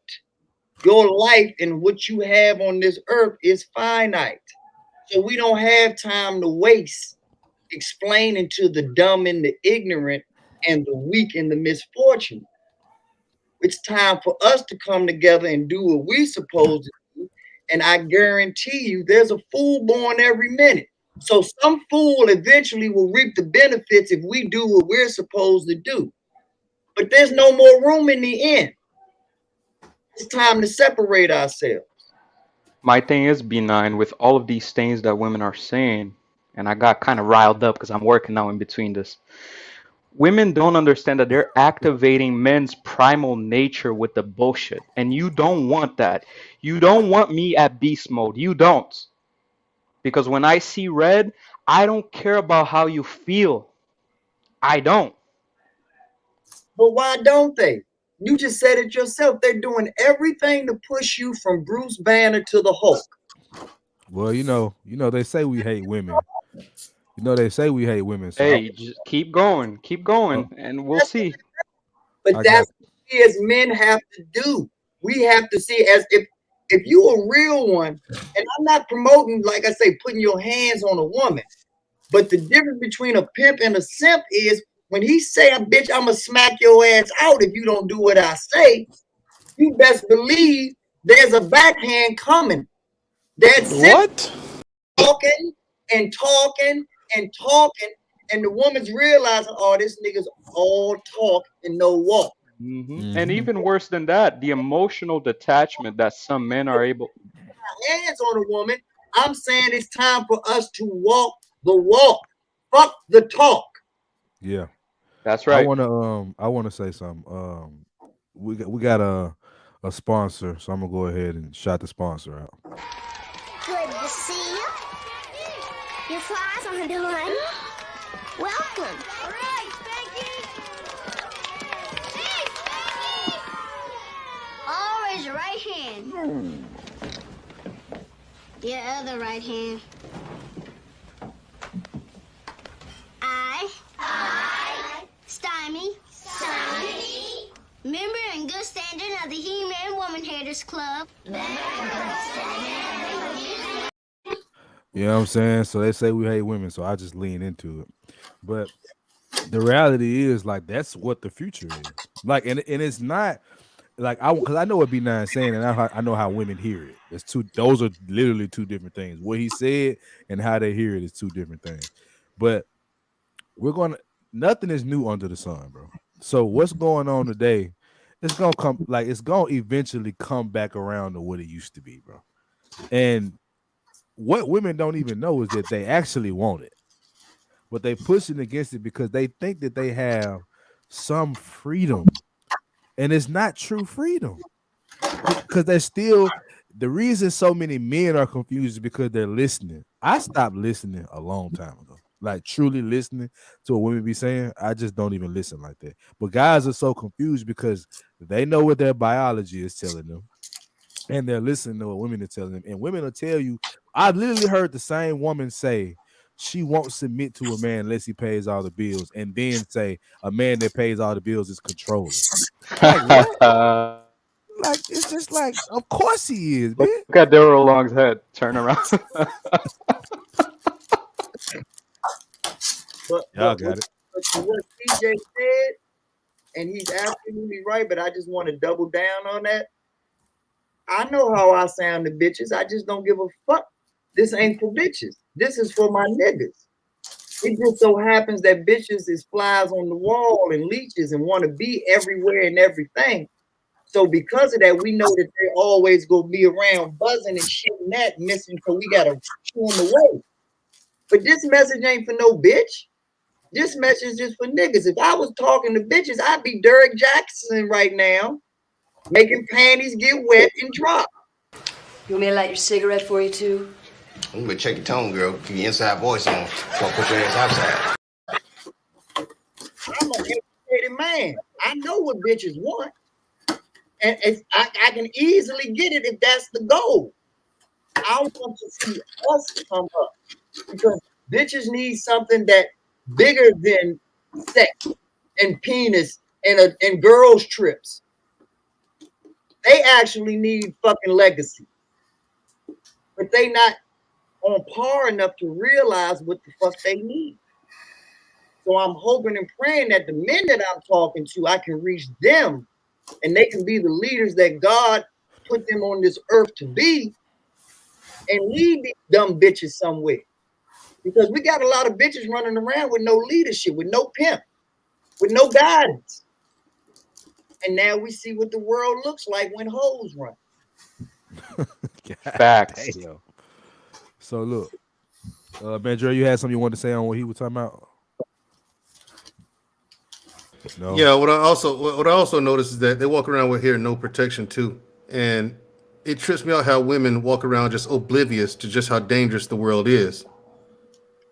Your life and what you have on this earth is finite. So we don't have time to waste explaining to the dumb and the ignorant and the weak and the misfortunate. It's time for us to come together and do what we're supposed to do. And I guarantee you, there's a fool born every minute. So some fool eventually will reap the benefits if we do what we're supposed to do. But there's no more room in the end. It's time to separate ourselves. My thing is, B9, with all of these things that women are saying, and I got kind of riled up because I'm working now in between this. Women don't understand that they're activating men's primal nature with the bullshit. And you don't want that. You don't want me at beast mode. You don't. Because when I see red, I don't care about how you feel. I don't. But why don't they? You just said it yourself. They're doing everything to push you from Bruce Banner to the Hulk. Well, they say we hate women. They say we hate women. So Hey, just keep going, and we'll see. But that's what we as men have to do. We have to see, as if you a real one, and I'm not promoting, like I say, putting your hands on a woman. But the difference between a pimp and a simp is when he say, bitch, I'ma smack your ass out if you don't do what I say, you best believe there's a backhand coming. That's what? Talking and talking and talking, and the woman's realizing, oh, this nigga's all talk and no walk. And even worse than that, the emotional detachment that some men are able. Hands on a woman. I'm saying it's time for us to walk the walk. Fuck the talk. Yeah, that's right. I wanna say something. We got a sponsor, so I'm gonna go ahead and shout the sponsor out. Good to see you. Your flies on the line. Welcome. All right, Spanky. All raise your right hand. Your other right hand. I. Stymie. Member and good standing of the He-Man Woman Haters Club. You know what I'm saying? So they say we hate women, so I just lean into it. But the reality is, like, that's what the future is. Like, and it's not like because I know what B9 is saying, and I know how women hear it. Those are literally two different things. What he said and how they hear it is two different things. But nothing is new under the sun, bro. So what's going on today? It's gonna eventually come back around to what it used to be, bro. And what women don't even know is that they actually want it, but they pushing against it because they think that they have some freedom, and it's not true freedom. Because they're still, the reason so many men are confused is because they're listening. I stopped listening a long time ago. Like truly listening to what women be saying, I just don't even listen like that. But guys are so confused because they know what their biology is telling them, and they're listening to what women are telling them. And women will tell you, I literally heard the same woman say she won't submit to a man unless he pays all the bills, and then say a man that pays all the bills is controlling. Like what? Like it's just like, of course he is, man. Look at Daryl Long's head. Turn around. But got it. What TJ said, and he's absolutely right, but I just want to double down on that. I know how I sound to bitches. I just don't give a fuck. This ain't for bitches. This is for my niggas. It just so happens that bitches is flies on the wall and leeches and want to be everywhere and everything. So because of that, we know that they always gonna be around buzzing and shitting that missing. So we gotta chew them away. But this message ain't for no bitch. This message is for niggas. If I was talking to bitches, I'd be Derek Jackson right now, making panties get wet and drop. You want me to light your cigarette for you too? You better check your tone, girl. Keep your inside voice on. Don't put your ass outside. I'm an educated man. I know what bitches want. And if I can easily get it if that's the goal. I want to see us come up because bitches need something that bigger than sex and penis and girls trips. They actually need fucking legacy, but they not on par enough to realize what the fuck they need. So I'm hoping and praying that the men that I'm talking to, I can reach them and they can be the leaders that God put them on this earth to be and lead these dumb bitches somewhere. Because we got a lot of bitches running around with no leadership, with no pimp, with no guidance. And now we see what the world looks like when hoes run. Facts. Damn. So look, Mandre, you had something you wanted to say on what he was talking about? No. Yeah, what I also noticed is that they walk around with hair no protection too, and it trips me out how women walk around just oblivious to just how dangerous the world is.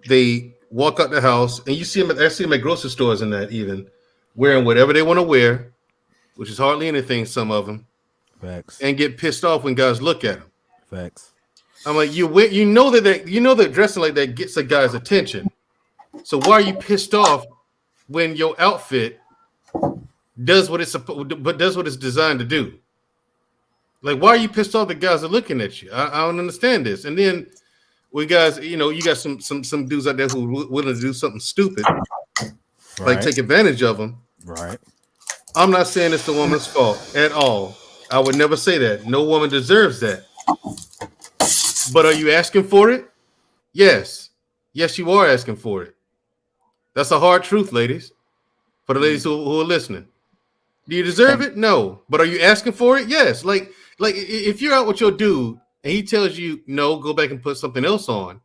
They walk out the house, and you see them. I see them at grocery stores and that even wearing whatever they want to wear, which is hardly anything. Some of them, facts, and get pissed off when guys look at them. Facts. I'm like, you know that dressing like that gets a guy's attention. So why are you pissed off when your outfit does what it's designed to do? Like, why are you pissed off that guys are looking at you? I don't understand this. And then we guys, you got some dudes out there who are willing to do something stupid, like take advantage of them. Right. I'm not saying it's the woman's fault at all. I would never say that. No woman deserves that. But are you asking for it? Yes. Yes, you are asking for it. That's a hard truth, ladies. For the ladies who are listening. Do you deserve it? No. But are you asking for it? Yes. Like if you're out with your dude and he tells you, no, go back and put something else on.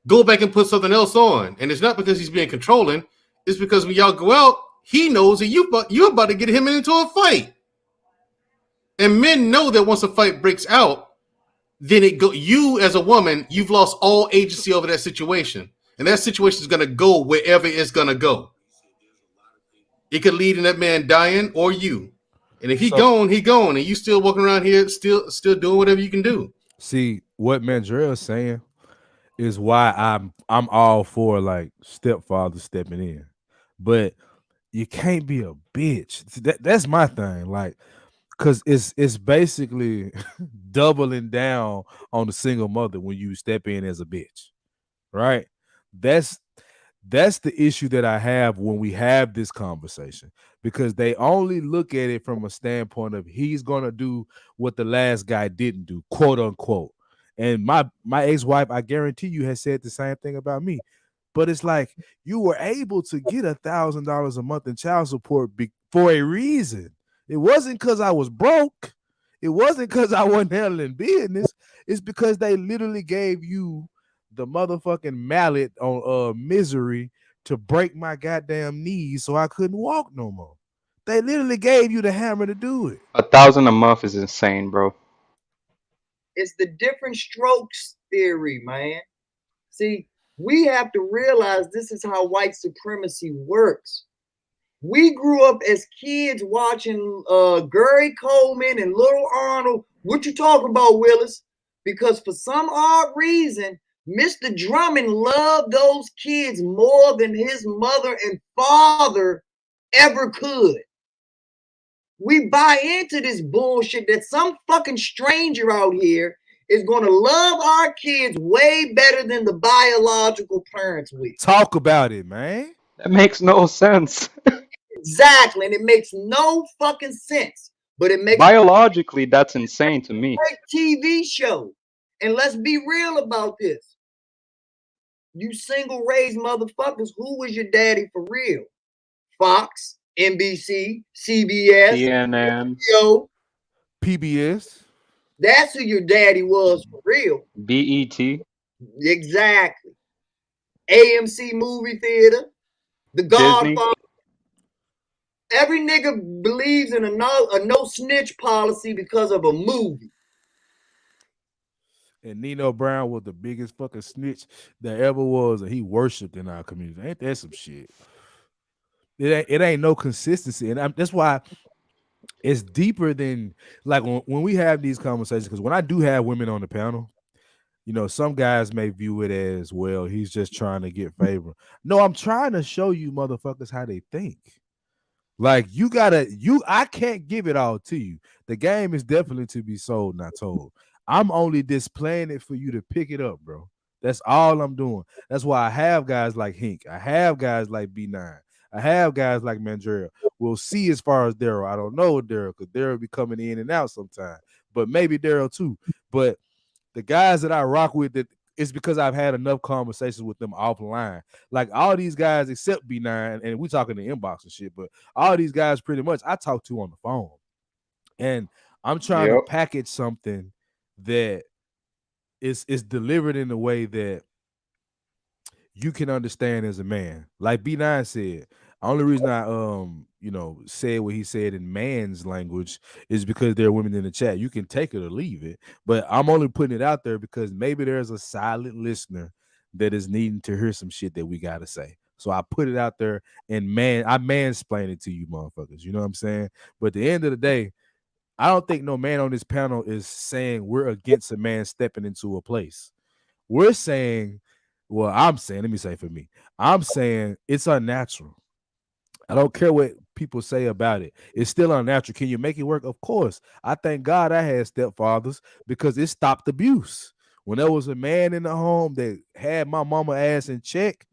Go back and put something else on. And it's not because he's being controlling. It's because when y'all go out, he knows that you're about to get him into a fight. And men know that once a fight breaks out, then you as a woman, you've lost all agency over that situation. And that situation is going to go wherever it's going to go. It could lead in that man dying or you. And if he gone, and you still walking around here still doing whatever you can do. See, what Mandrell is saying is why I'm all for like stepfather stepping in. But you can't be a bitch. That's my thing. Like, cause it's basically doubling down on the single mother when you step in as a bitch. Right? That's the issue that I have when we have this conversation, because they only look at it from a standpoint of he's gonna do what the last guy didn't do, quote unquote. And my ex-wife, I guarantee you, has said the same thing about me. But it's like you were able to get $1,000 a month in child support for a reason. It wasn't because I was broke. It wasn't because I wasn't handling business. It's because they literally gave you the motherfucking mallet on misery to break my goddamn knees so I couldn't walk no more. They literally gave you the hammer to do it. $1,000 a month is insane, bro. It's the different strokes theory, man. See, we have to realize this is how white supremacy works. We grew up as kids watching Gary Coleman and Little Arnold. What you talking about, Willis? Because for some odd reason, Mr. Drummond loved those kids more than his mother and father ever could. We buy into this bullshit that some fucking stranger out here is going to love our kids way better than the biological parents will. Talk about it, man. That makes no sense. Exactly. And it makes no fucking sense. but it makes Biologically, that's insane to me. a great TV show. And let's be real about this. You single raised motherfuckers, who was your daddy for real? Fox, NBC, CBS, CNN, HBO. PBS. That's who your daddy was for real. BET, Exactly. AMC movie theater, The Disney. Godfather. Every nigga believes in a no snitch policy because of a movie. And Nino Brown was the biggest fucking snitch there ever was, and he worshipped in our community. Ain't that some shit? It ain't no consistency, and that's why it's deeper than like when we have these conversations. Because when I do have women on the panel, some guys may view it as, well, he's just trying to get favor. No, I'm trying to show you motherfuckers how they think. Like I can't give it all to you. The game is definitely to be sold, not told. I'm only displaying it for you to pick it up, bro. That's all I'm doing. That's why I have guys like Hink. I have guys like B9. I have guys like Mandrell. We'll see as far as Daryl. I don't know Daryl because Daryl be coming in and out sometime. But maybe Daryl too. But the guys that I rock with, that it's because I've had enough conversations with them offline. Like all these guys except B9, and we talking the inbox and shit, but all these guys pretty much I talk to on the phone. And I'm trying to Yep. package something that is delivered in a way that you can understand as a man. Like B9 said, the only reason I said what he said in man's language is because there are women in the chat. You can take it or leave it, but I'm only putting it out there because maybe there's a silent listener that is needing to hear some shit that we gotta say. So I put it out there, and I mansplain it to you motherfuckers. You know what I'm saying? But at the end of the day, I don't think no man on this panel is saying we're against a man stepping into a place. We're saying, I'm saying, let me say for me, I'm saying it's unnatural. I don't care what people say about it. It's still unnatural. Can you make it work? Of course. I thank God I had stepfathers because it stopped abuse. When there was a man in the home that had my mama ass in check,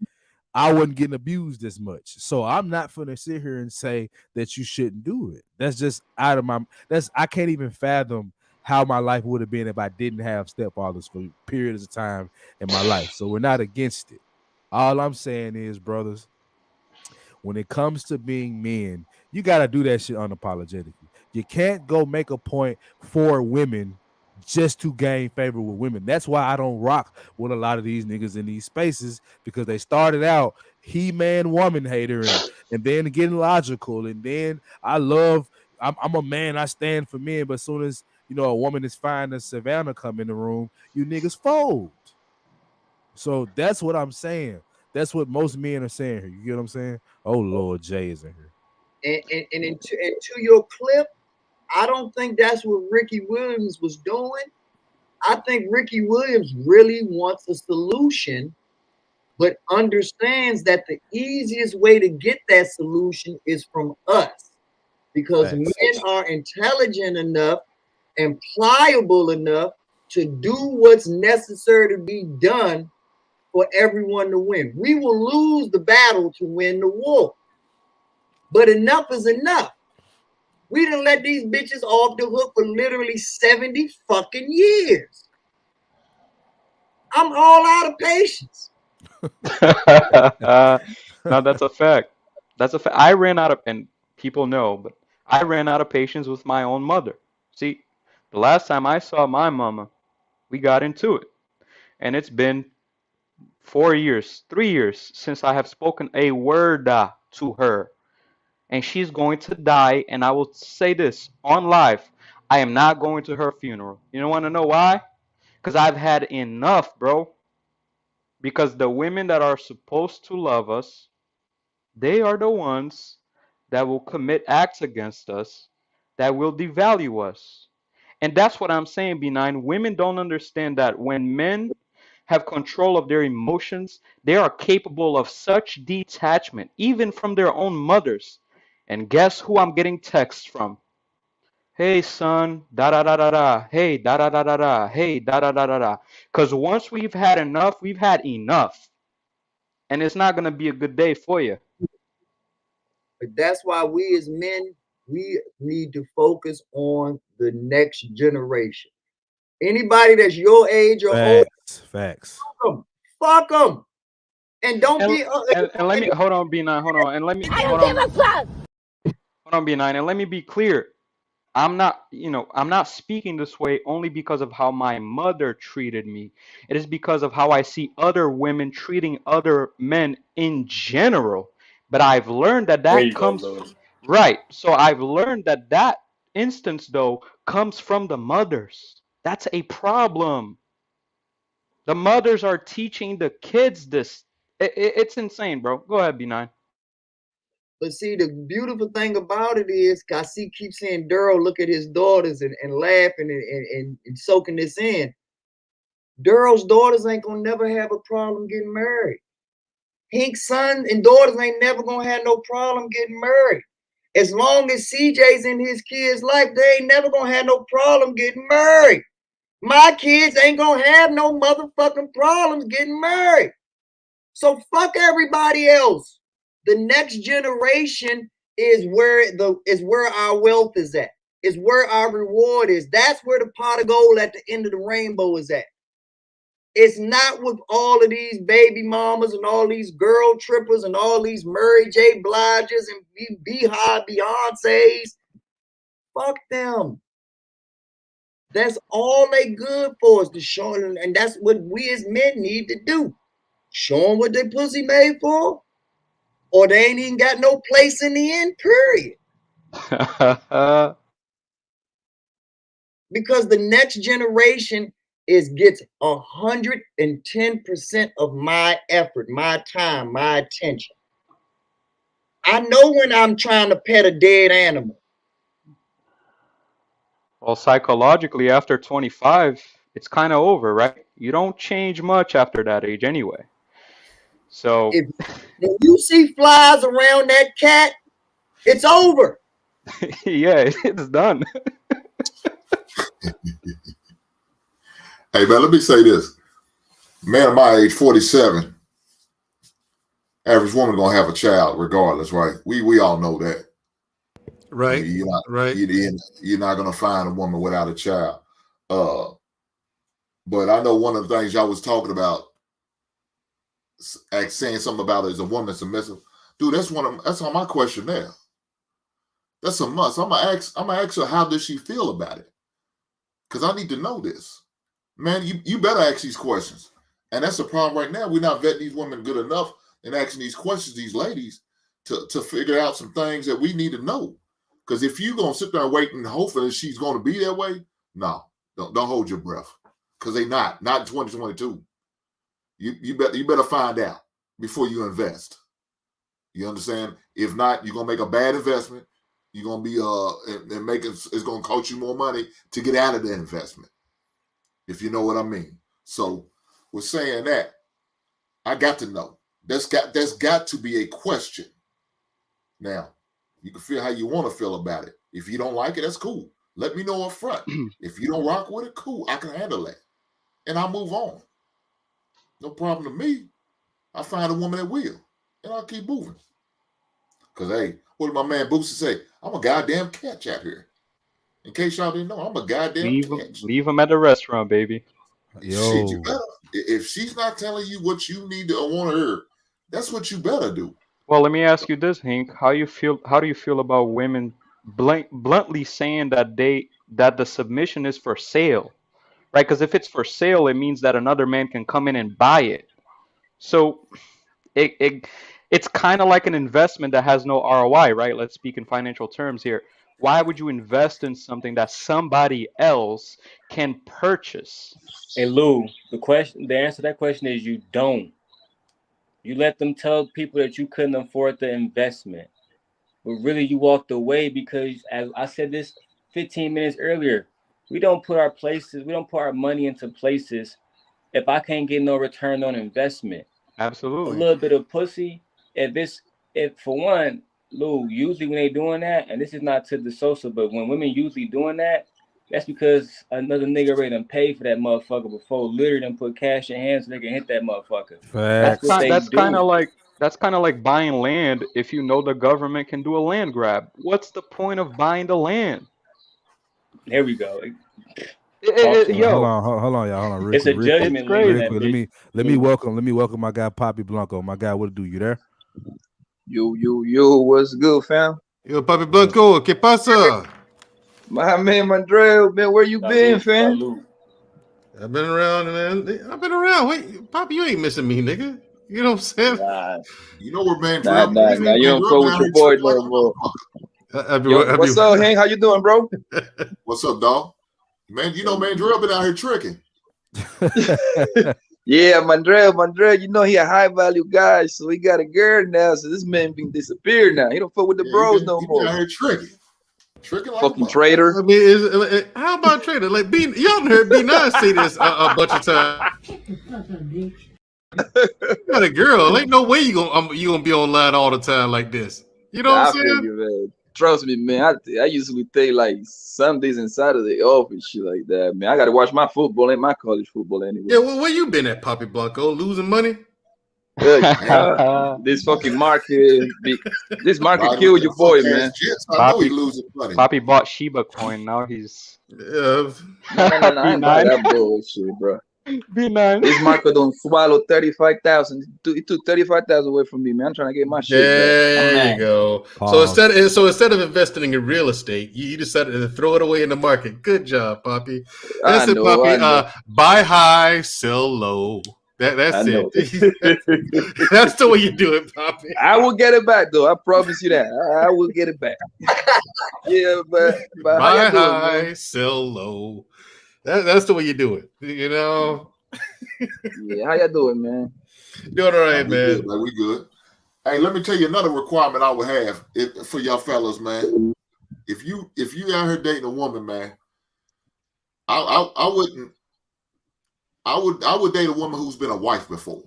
I wasn't getting abused as much. So I'm not gonna sit here and say that you shouldn't do it. That's just out of my I can't even fathom how my life would have been if I didn't have stepfathers for periods of time in my life. So we're not against it. All I'm saying is, brothers, when it comes to being men, you got to do that shit unapologetically. You can't go make a point for women just to gain favor with women. That's why I don't rock with a lot of these niggas in these spaces, because they started out he-man woman hater and then getting logical, and then I'm a man, I stand for men, but as soon as a woman is fine as Savannah come in the room, you niggas fold. So that's what I'm saying. That's what most men are saying here. You get what I'm saying? Oh Lord, Jay is in here. And to your clip, I don't think that's what Ricky Williams was doing. I think Ricky Williams really wants a solution, but understands that the easiest way to get that solution is from us, because Thanks. men are intelligent enough and pliable enough to do what's necessary to be done for everyone to win. We will lose the battle to win the war, but enough is enough. We done let these bitches off the hook for literally 70 fucking years. I'm all out of patience. No, that's a fact. That's a fact. I ran out of, and people know, but I ran out of patience with my own mother. See, the last time I saw my mama, we got into it. And it's been 4 years, 3 years since I have spoken a word to her. And she's going to die. And I will say this on live, I am not going to her funeral. You don't want to know why? Because I've had enough, bro. Because the women that are supposed to love us, they are the ones that will commit acts against us, that will devalue us. And that's what I'm saying, B9. Women don't understand that when men have control of their emotions, they are capable of such detachment, even from their own mothers. And guess who I'm getting texts from? Hey, son, da da da da da. Hey, da da da da da. Hey, da da da da da. Because once we've had enough, we've had enough. And it's not going to be a good day for you. But that's why we as men We need to focus on the next generation. Anybody that's your age or older, Facts. fuck them. And don't And, be. and let me hold on, B9. Hold on, and let me I hold don't on. give a fuck. Hold on, B9, and let me be clear. I'm not, I'm not speaking this way only because of how my mother treated me. It is because of how I see other women treating other men in general. But I've learned that There that you go, comes Louis. right. So I've learned that that instance though comes from the mothers. That's a problem. The mothers are teaching the kids this. It's insane, bro. Go ahead, B9. But see, the beautiful thing about it is, I keep seeing Daryl look at his daughters and laughing and soaking this in. Daryl's daughters ain't gonna never have a problem getting married. Hink's son and daughters ain't never gonna have no problem getting married. As long as CJ's in his kids' life, they ain't never gonna have no problem getting married. My kids ain't gonna have no motherfucking problems getting married. So fuck everybody else. The next generation is where our wealth is at. Is where our reward is. That's where the pot of gold at the end of the rainbow is at. It's not with all of these baby mamas and all these girl trippers and all these Mary J. Bliges and Beehive Beyonces. Fuck them. That's all they good for is to show them, and that's what we as men need to do. Show them what they pussy made for, or they ain't even got no place in the end, period. Because the next generation gets 110% of my effort, my time, my attention. I know when I'm trying to pet a dead animal. Well, psychologically, after 25, it's kind of over, right? You don't change much after that age anyway. So, If when you see flies around that cat, it's over. yeah, it's done. Hey, man, let me say this. Man of my age, 47, average woman gonna have a child regardless, right? We all know that. Right. Right. You're not gonna find a woman without a child. But I know one of the things y'all was talking about, saying something about it, is a woman submissive. Dude, that's on my questionnaire. That's a must. I'm gonna ask her, how does she feel about it? Because I need to know this. Man, you better ask these questions. And that's the problem right now. We're not vetting these women good enough and asking these questions, these ladies, to figure out some things that we need to know. Because if you're gonna sit there and wait and hope that she's gonna be that way, no, don't hold your breath. Because they not in 2022. You better find out before you invest. You understand? If not, you're gonna make a bad investment. You're gonna be and it's gonna cost you more money to get out of the investment. If you know what I mean. So with saying that, I got to know. There's got to be a question. Now, you can feel how you want to feel about it. If you don't like it, that's cool. Let me know up front. If you don't rock with it, cool. I can handle that. And I'll move on. No problem to me. I find a woman that will. And I'll keep moving. Because, hey, what did my man Boosie say? I'm a goddamn catch out here. In case y'all didn't know, I'm a goddamn catch. Leave them at the restaurant, baby. Shit, you better. If she's not telling you what you need to want to hear, that's what you better do. Well, let me ask you this, Hank. How do you feel about women bluntly saying that the submission is for sale, right? Because if it's for sale, it means that another man can come in and buy it. So it's kind of like an investment that has no ROI, right? Let's speak in financial terms here. Why would you invest in something that somebody else can purchase? Hey Lou, the answer to that question is you don't. You let them tell people that you couldn't afford the investment. But really you walked away because, as I said this 15 minutes earlier, we don't put our money into places if I can't get no return on investment. A Absolutely. little bit of pussy, if for one, Lou, usually when they doing that, and this is not to the social, but when women usually doing that, that's because another nigga ready to pay for that motherfucker before literally them put cash in hands so they can hit that motherfucker. That's what they That's kind of do. like That's kind of like buying land if you know the government can do a land grab. What's the point of buying the land? There we go. Eh, Talk to Hold yo, on, hold on, y'all. Hold on, real It's a quick, real quick, it's judgment link in real crazy. that quick. bitch. Let me welcome my guy Poppy Blanco. My guy, what it do? You there? Yo, what's good, fam? Yo, Papi Blanco, ¿qué pasa? My man, Mandrell, man, where you been, Salute, fam? salute. I've been around, man. I've been around. Wait, Poppy, you ain't missing me, nigga. You know what I'm saying? You know where man Nah, Drill? nah, You nah. know You man don't Drill fuck been with out your here boy tripping like no a more. motherfucker. Yo, what's up, Hank? How you doing, bro? What's up, dog? Man, you know man Drill been out here tricking. Yeah, Mandrell, you know he a high value guy, so he got a girl now. So this man been disappeared now. He don't fuck with the Yeah, bros no he been more. out here tricking like a Fucking motherfucker. traitor. I mean, how about Trader? Like, y'all heard B9 say this a bunch of times. You got a girl. Ain't no way you gonna be online all the time like this. You know what I'm Nah, I feel saying? you, man. Trust me, man. I usually take like Sundays and Saturday off and shit like that, man. I gotta watch my football and my college football anyway. Yeah, well, where you been at, Poppy Blanco? Losing money? This fucking market, this market Riding with killed them your boy, fuck ass man. jets. I know he Poppy, losing money. Poppy bought Shiba coin. Now he's No. I ain't buy B9. that bullshit, bro. B9. This market don't swallow 35,000. It took 35,000 away from me, man. I'm trying to get my shit back. I'm There you mad. go. Pause. So instead of investing in real estate, you decided to throw it away in the market. Good job, Poppy. I That's it, know, Poppy. I know, Buy high, sell low. I That's it. know. That's the way you do it, Poppy. I will get it back, though. I promise you that. I will get it back. Yeah, but how Buy y'all doing, man? high, sell low. That's the way you do it. You know. Yeah, how y'all doing, man? Doing all right, We good, man. man. We good. Hey, let me tell you another requirement I would have for y'all fellas, man. If you out here dating a woman, man, I would date a woman who's been a wife before.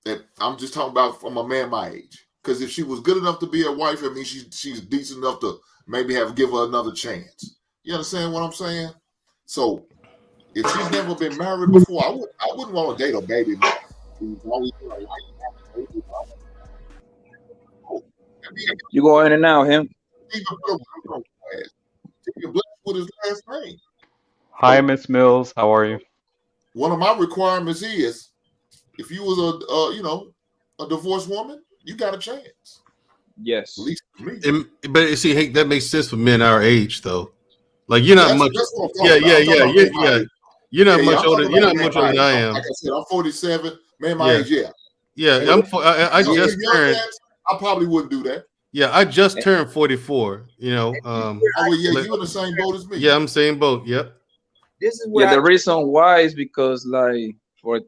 And I'm just talking about from a man my age. Because if she was good enough to be a wife, I mean she's decent enough to maybe give her another chance. You understand what I'm saying? So if she's never been married before, I wouldn't want to date a baby mama who's always been a wife. You going in and out, him? Even blessed with his last name. Hi, Miss Mills. How are you? One of my requirements is if you was a divorced woman, you got a chance. Yes. At least for me. But see, Hank, that makes sense for men our age, though. Like you're not That's much. what I'm Yeah, talking about. I'm talking about man my age. You're not Yeah, much I'm older. talking You're about not man much my older than age. I Like am. I said, I'm 47. Man my Yeah, age, yeah. yeah. And I just turned. I probably wouldn't do that. Yeah, I just turned 44. You know. Oh well, yeah, you in the same boat as me. Yeah, I'm same boat. Yep. This is Yeah, where the reason why is because like for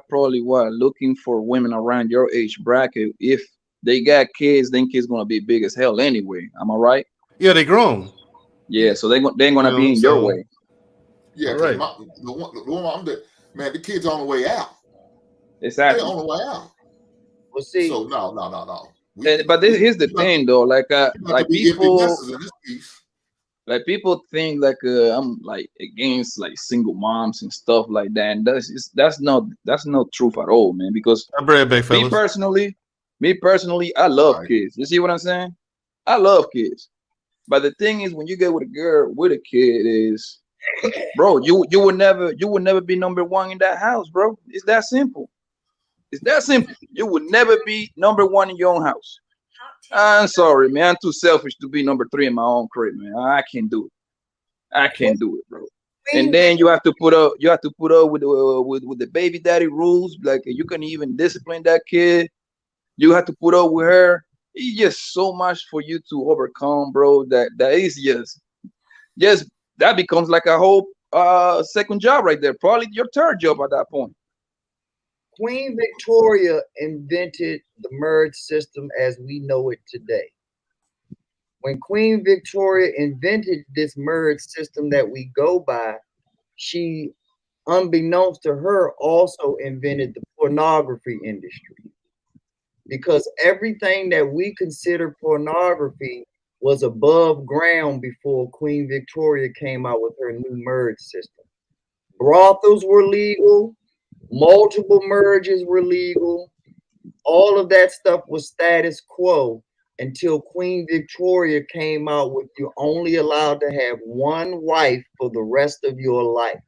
probably looking for women around your age bracket. If they got kids, then kids gonna be big as hell anyway. Am I right? Yeah, they grown. Yeah, so they ain't gonna be in your way. Yeah, because the one I'm the man, the kids on the way out. Exactly. They're on the way out. Well, see. So no. But here's the thing, though. Like people, in this piece. like people think like I'm like against like single moms and stuff like that, and that's not truth at all, man. Because I bring it back, me fellas. personally, I love kids. You see what I'm saying? I love kids. But the thing is, when you get with a girl with a kid, is bro, you will never be number one in that house, bro. It's that simple. It's that simple. You will never be number one in your own house. I'm sorry, man. I'm too selfish to be number 3 in my own crib, man. I can't do it. I can't do it, bro. And then you have to put up with the baby daddy rules. Like you can even discipline that kid. You have to put up with her. It's just so much for you to overcome, bro. That is just that becomes like a whole second job right there. Probably your third job at that point. Queen Victoria invented the merge system as we know it today. When Queen Victoria invented this merge system that we go by, she, unbeknownst to her, also invented the pornography industry. Because everything that we consider pornography was above ground before Queen Victoria came out with her new merge system. Brothels were legal. Multiple merges were legal. All of that stuff was status quo until Queen Victoria came out with you're only allowed to have one wife for the rest of your life.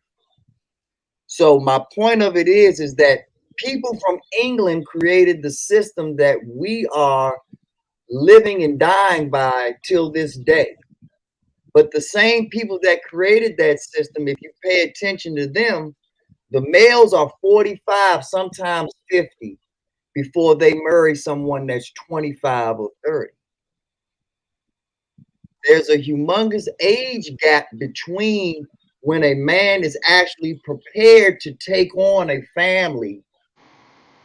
So my point of it is that people from England created the system that we are living and dying by till this day. But the same people that created that system, if you pay attention to them, the males are 45, sometimes 50, before they marry someone that's 25 or 30. There's a humongous age gap between when a man is actually prepared to take on a family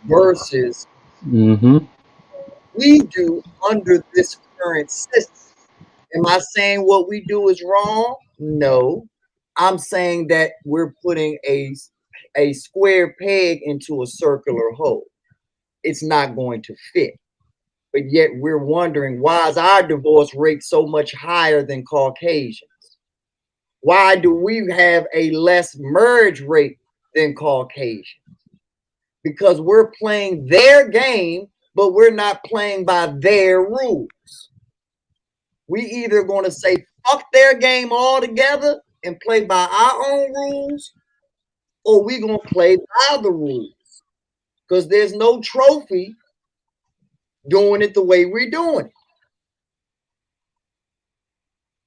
versus we do under this current system. Am I saying what we do is wrong? No. I'm saying that we're putting a square peg into a circular hole. It's not going to fit. But yet we're wondering, why is our divorce rate so much higher than Caucasians? Why do we have a less marriage rate than Caucasians? Because we're playing their game, but we're not playing by their rules. We either going to say fuck their game altogether and play by our own rules, or we going to play by the rules. Because there's no trophy doing it the way we're doing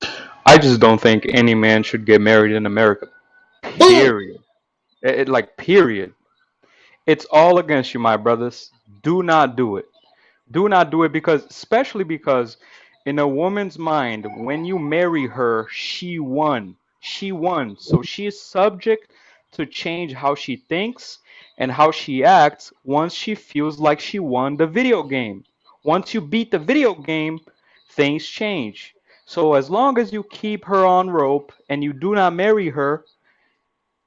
it. I just don't think any man should get married in America. Period. Period. It's all against you, my brothers. Do not do it. Do not do it especially because in a woman's mind, when you marry her, she won. She won. So she is subject to change how she thinks and how she acts once she feels like she won the video game. Once you beat the video game, things change. So as long as you keep her on rope and you do not marry her,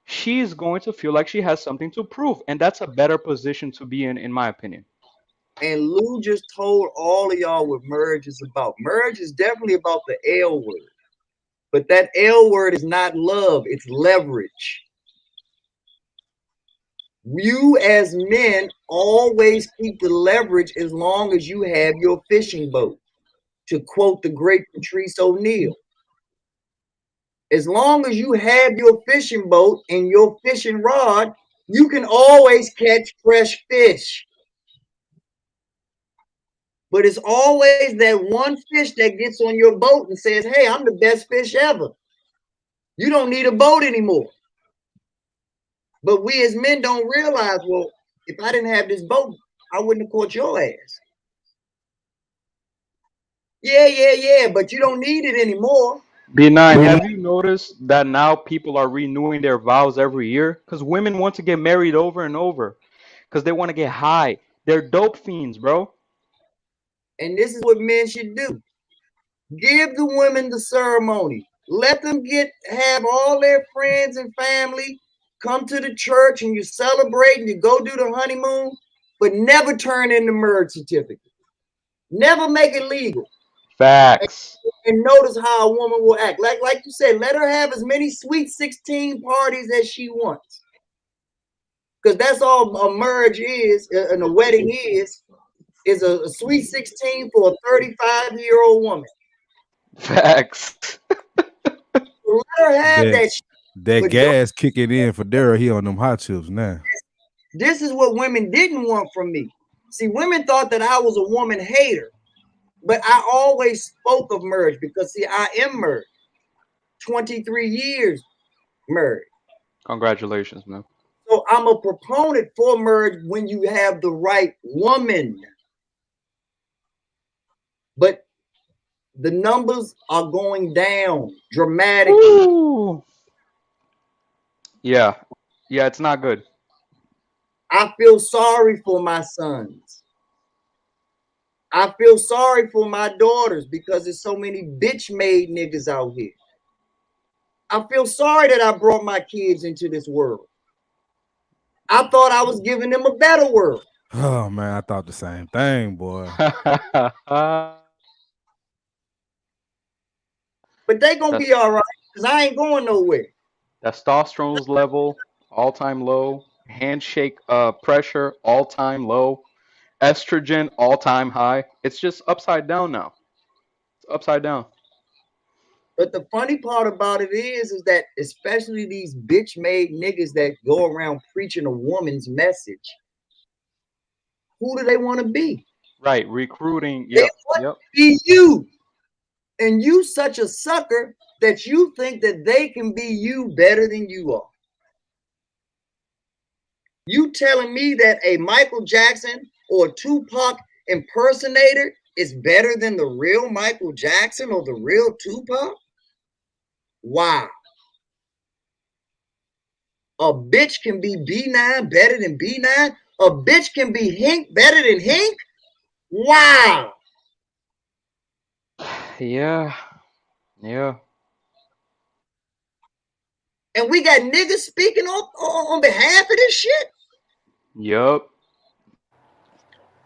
she is going to feel like she has something to prove. And that's a better position to be in my opinion. And Lou just told all of y'all what marriage is about. Marriage is definitely about the L word. But that L word is not love, it's leverage. You as men always keep the leverage as long as you have your fishing boat, to quote the great Patrice O'Neal. As long as you have your fishing boat and your fishing rod, you can always catch fresh fish. But it's always that one fish that gets on your boat and says, hey, I'm the best fish ever. You don't need a boat anymore. But we as men don't realize, well, if I didn't have this boat, I wouldn't have caught your ass. Yeah, but you don't need it anymore. B9, have you noticed that now people are renewing their vows every year? Because women want to get married over and over. Because they want to get high. They're dope fiends, bro. And this is what men should do. Give the women the ceremony. Let them have all their friends and family come to the church and you celebrate and you go do the honeymoon, but never turn in the marriage certificate. Never make it legal. Facts. And notice how a woman will act. Like you said, let her have as many sweet 16 parties as she wants. Because that's all a marriage is, and a wedding is a sweet 16 for a 35-year-old woman. Facts. Let her have that shit. That gas kicking in for Daryl. He on them hot chips now. This is what women didn't want from me. See, women thought that I was a woman hater, but I always spoke of marriage because, see, I am married. 23 years married. Congratulations, man. So I'm a proponent for marriage when you have the right woman. But the numbers are going down dramatically. Ooh. Yeah, it's not good. I feel sorry for my sons. I feel sorry for my daughters because there's so many bitch-made niggas out here. I feel sorry that I brought my kids into this world. I thought I was giving them a better world. Oh man, I thought the same thing, boy. But they gonna be all right because I ain't going nowhere. Testosterone level all-time low. Handshake pressure all-time low. Estrogen all-time high. It's just upside down now. It's upside down. But the funny part about it is that especially these bitch-made niggas that go around preaching a woman's message, who do they want to be? Right, recruiting. They Yep, want yep. to be you. And you such a sucker that you think that they can be you better than you are. You telling me that a Michael Jackson or Tupac impersonator is better than the real Michael Jackson or the real Tupac? Wow. A bitch can be B9 better than B9. A bitch can be Hink better than Hink. Wow. Yeah. Yeah. And we got niggas speaking on behalf of this shit. Yup.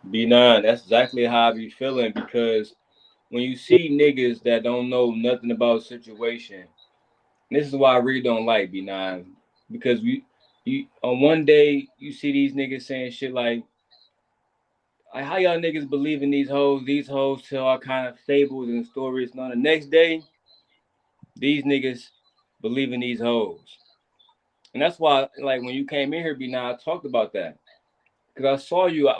B9, that's exactly how I be feeling, because when you see niggas that don't know nothing about situation, this is why I really don't like B9, because you on one day you see these niggas saying shit like how y'all niggas believe in these hoes tell all kind of fables and stories, and on the next day these niggas believe in these hoes. And that's why, like, when you came in here, B9, I talked about that, because I saw you,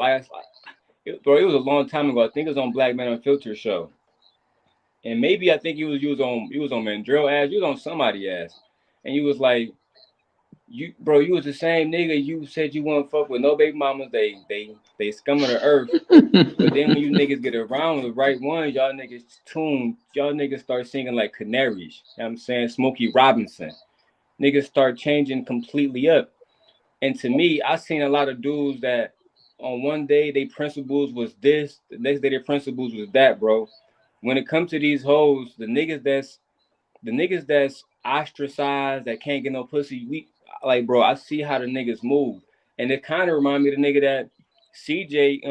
bro, it was a long time ago. I think it was on Black Man Unfiltered show. And maybe I think you was on Mandrill ass, you was on somebody ass. And you was like, you was the same nigga. You said you wouldn't fuck with no baby mamas. They scum of the earth. But then when you niggas get around the right ones, y'all niggas start singing like canaries. You know what I'm saying? Smokey Robinson. Niggas start changing completely up. And to me, I seen a lot of dudes that on one day their principles was this, the next day their principles was that, bro. When it comes to these hoes, the niggas that's ostracized, that can't get no pussy, bro, I see how the niggas move. And it kind of remind me of the nigga that CJ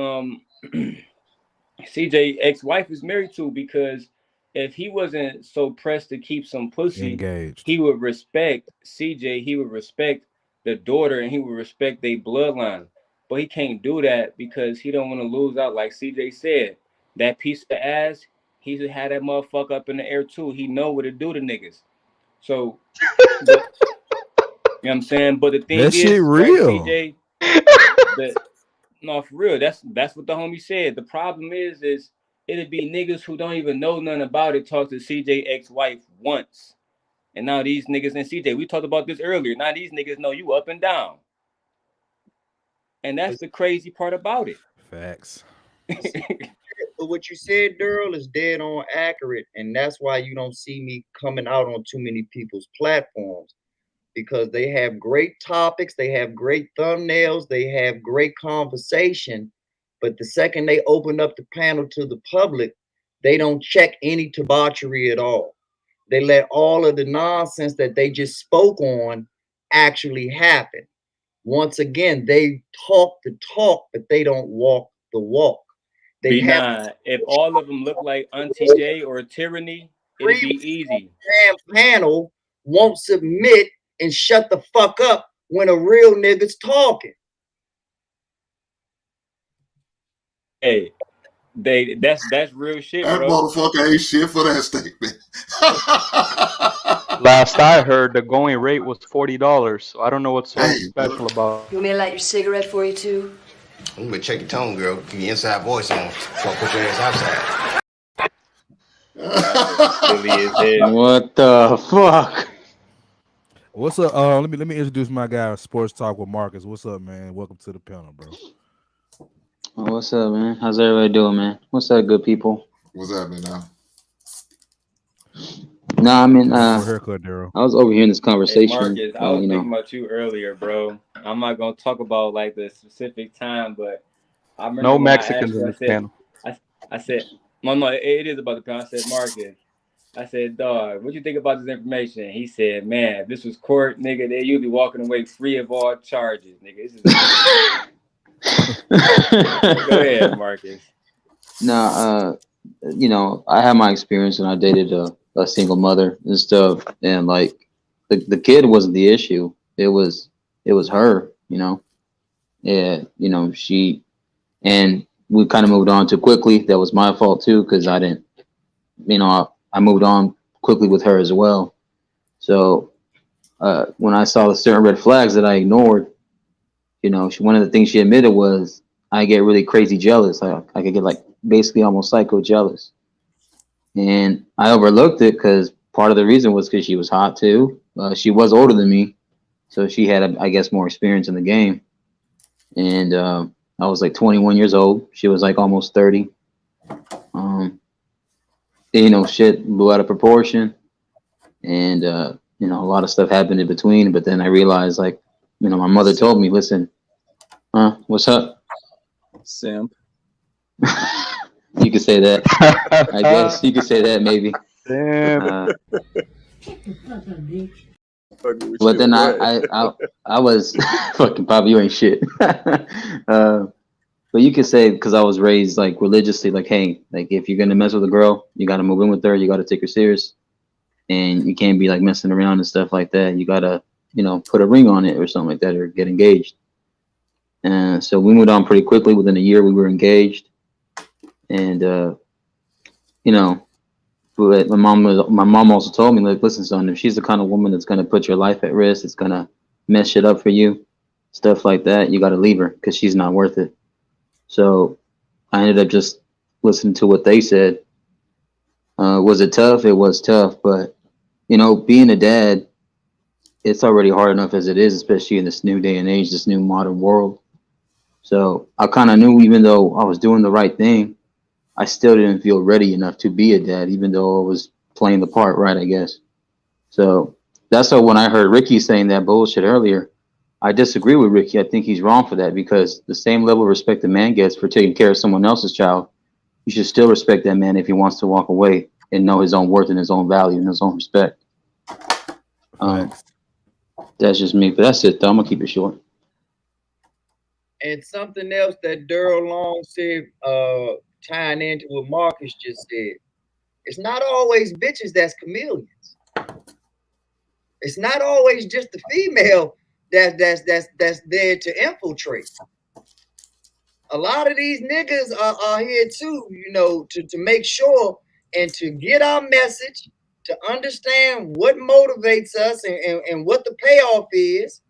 CJ ex-wife is married to, because if he wasn't so pressed to keep some pussy, Engaged. he would respect CJ, he would respect the daughter, and he would respect their bloodline. But he can't do that because he don't want to lose out. Like CJ said, that piece of ass, he had that motherfucker up in the air too. He know what to do to niggas. So, but you know what I'm saying? But the thing That shit is, right, real. CJ, no, for real. That's what the homie said. The problem is it'd be niggas who don't even know nothing about it talk to CJ ex-wife once. And now these niggas, and CJ, we talked about this earlier. Now these niggas know you up and down. And that's the crazy part about it. Facts. But what you said, Daryl, is dead on accurate. And that's why you don't see me coming out on too many people's platforms, because they have great topics, they have great thumbnails, they have great conversation. But the second they open up the panel to the public, they don't check any debauchery at all. They let all of the nonsense that they just spoke on actually happen. Once again, they talk the talk, but they don't walk the walk. They have B9, if all of them look like Auntie J or Tyranny, it'd be easy. panel won't submit and shut the fuck up when a real nigga's talking. Hey, that's real shit, That bro. motherfucker ain't shit for that statement. Last I heard, the going rate was $40. So I don't know what's so Hey, special about. You want me to light your cigarette for you too? You better check your tone, girl. Keep your inside voice on before I put your ass outside. What the fuck? What's up? Let me introduce my guy, Sports Talk with Marcus. What's up, man? Welcome to the panel, bro. What's up, man? How's everybody doing, man? What's up, good people? What's happening now? No, I mean, haircut, Daryl. I was overhearing this Hey conversation. Marcus, I was thinking about you earlier, bro. I'm not gonna talk about like the specific time, but I remember No when Mexicans I asked you, in this panel. I said, no, it is about the panel. I said, Marcus, I said, dog, what you think about this information? He said, man, if this was court, nigga, then you'd be walking away free of all charges, nigga. This is Go ahead, Marcus. Nah, I had my experience when I dated a single mother and stuff, and like the kid wasn't the issue. It was her, Yeah, she, and we kind of moved on too quickly. That was my fault too, because I didn't, I moved on quickly with her as well. So when I saw the certain red flags that I ignored, one of the things she admitted was I get really crazy jealous. I could get like basically almost psycho jealous, and I overlooked it because part of the reason was because she was hot too. She was older than me, so she had, I guess, more experience in the game. And I was like 21 years old. She was like almost 30. Shit blew out of proportion, and a lot of stuff happened in between. But then I realized, like, my mother told me, "Listen, what's up, simp?" You could say that. I guess you could say that maybe. But then I was fucking Papa, you ain't shit. But you could say, because I was raised like religiously, like, hey, like if you're gonna mess with a girl, you gotta move in with her, you gotta take her serious, and you can't be like messing around and stuff like that. You gotta, put a ring on it or something like that, or get engaged. And so we moved on pretty quickly. Within a year, we were engaged, and but my mom also told me, like, listen, son, if she's the kind of woman that's gonna put your life at risk, it's gonna mess shit up for you, stuff like that, you gotta leave her because she's not worth it. So I ended up just listening to what they said. Was it tough? It was tough, but being a dad, it's already hard enough as it is, especially in this new day and age, this new modern world. So I kind of knew, even though I was doing the right thing, I still didn't feel ready enough to be a dad, even though I was playing the part right, I guess. So that's why when I heard Ricky saying that bullshit earlier, I disagree with Ricky. I think he's wrong for that, because the same level of respect a man gets for taking care of someone else's child, you should still respect that man if he wants to walk away and know his own worth and his own value and his own respect. That's just me, but that's it though. I'm gonna keep it short. And something else that Daryl Long said, tying into what Marcus just said, it's not always bitches that's chameleons. It's not always just the female that's there to infiltrate. A lot of these niggas are here too, to make sure and to get our message, to understand what motivates us and what the payoff is.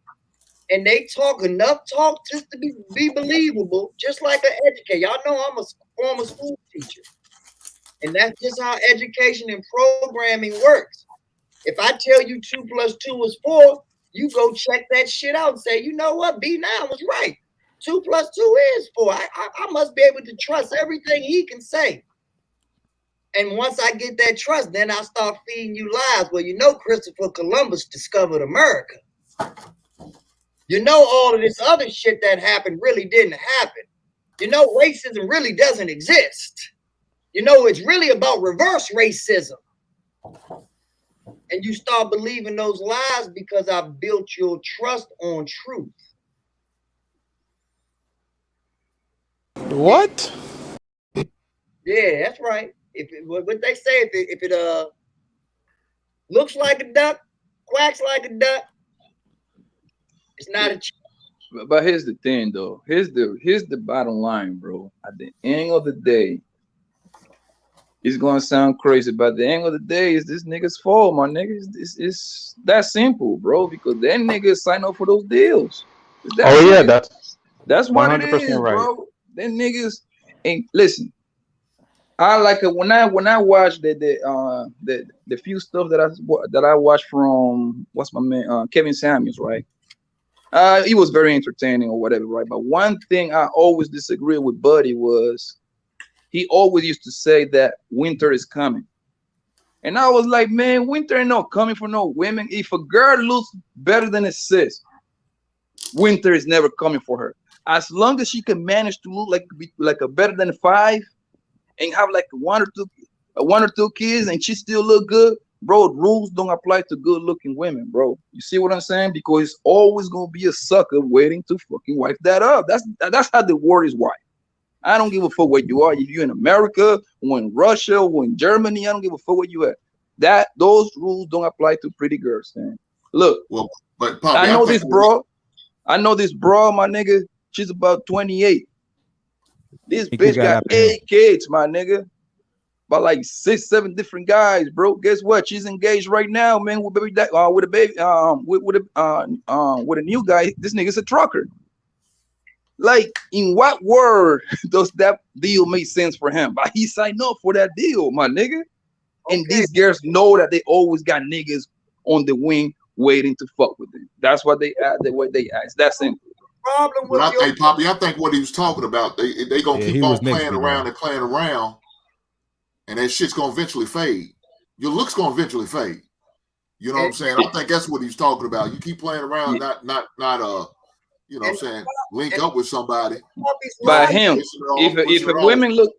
And they talk enough talk just to be believable, just like an educator. Y'all know I'm a former school teacher. And that's just how education and programming works. If I tell you 2 + 2 is 4, you go check that shit out and say, you know what, B9 was right. 2 + 2 is 4. I must be able to trust everything he can say. And once I get that trust, then I start feeding you lies. Well, Christopher Columbus discovered America. All of this other shit that happened really didn't happen. Racism really doesn't exist. It's really about reverse racism. And you start believing those lies because I built your trust on truth. What? Yeah, that's right. What they say, if it looks like a duck, quacks like a duck, it's not a chicken. But here's the thing, though. Here's the bottom line, bro. At the end of the day, it's gonna sound crazy, but at the end of the day, it's this nigga's fault, my nigga. It's that simple, bro. Because then niggas sign up for those deals. That's what it is, right. bro. Then niggas ain't listen. I like it when I watch the few stuff that I watched from what's my man Kevin Samuels, right? He was very entertaining or whatever, right? But one thing I always disagree with Buddy was he always used to say that winter is coming. And I was like, man, winter ain't no coming for no women. If a girl looks better than a sis, winter is never coming for her. As long as she can manage to look like a better than 5 and have like one or two kids and she still look good, bro, rules don't apply to good looking women, bro. You see what I'm saying? Because it's always gonna be a sucker waiting to fucking wipe that up. That's how the world is wired. I don't give a fuck where you are. If you're in America or in Russia or in Germany, I don't give a fuck where you at. Those rules don't apply to pretty girls, man. Look, but Poppy, I know this bro, my nigga. She's about 28. This He could bitch got got after him. 8 kids, my nigga. By like 6, 7 different guys, bro. Guess what? She's engaged right now, man. With baby, with a baby, with a new guy. This nigga's a trucker. Like, in what world does that deal make sense for him? But he signed up for that deal, my nigga. And these girls know that they always got niggas on the wing waiting to fuck with them. That's what they act. The way they act. That's simple. Problem with But your hey, Poppy, I think what he was talking about, they gonna Yeah, he keep was on next playing big around man. and playing around, and that shit's gonna eventually fade. Your looks gonna eventually fade. You know what I'm saying? I think that's what he's talking about. You keep playing around, not you know what I'm saying, link up with somebody. By him, if if a women look,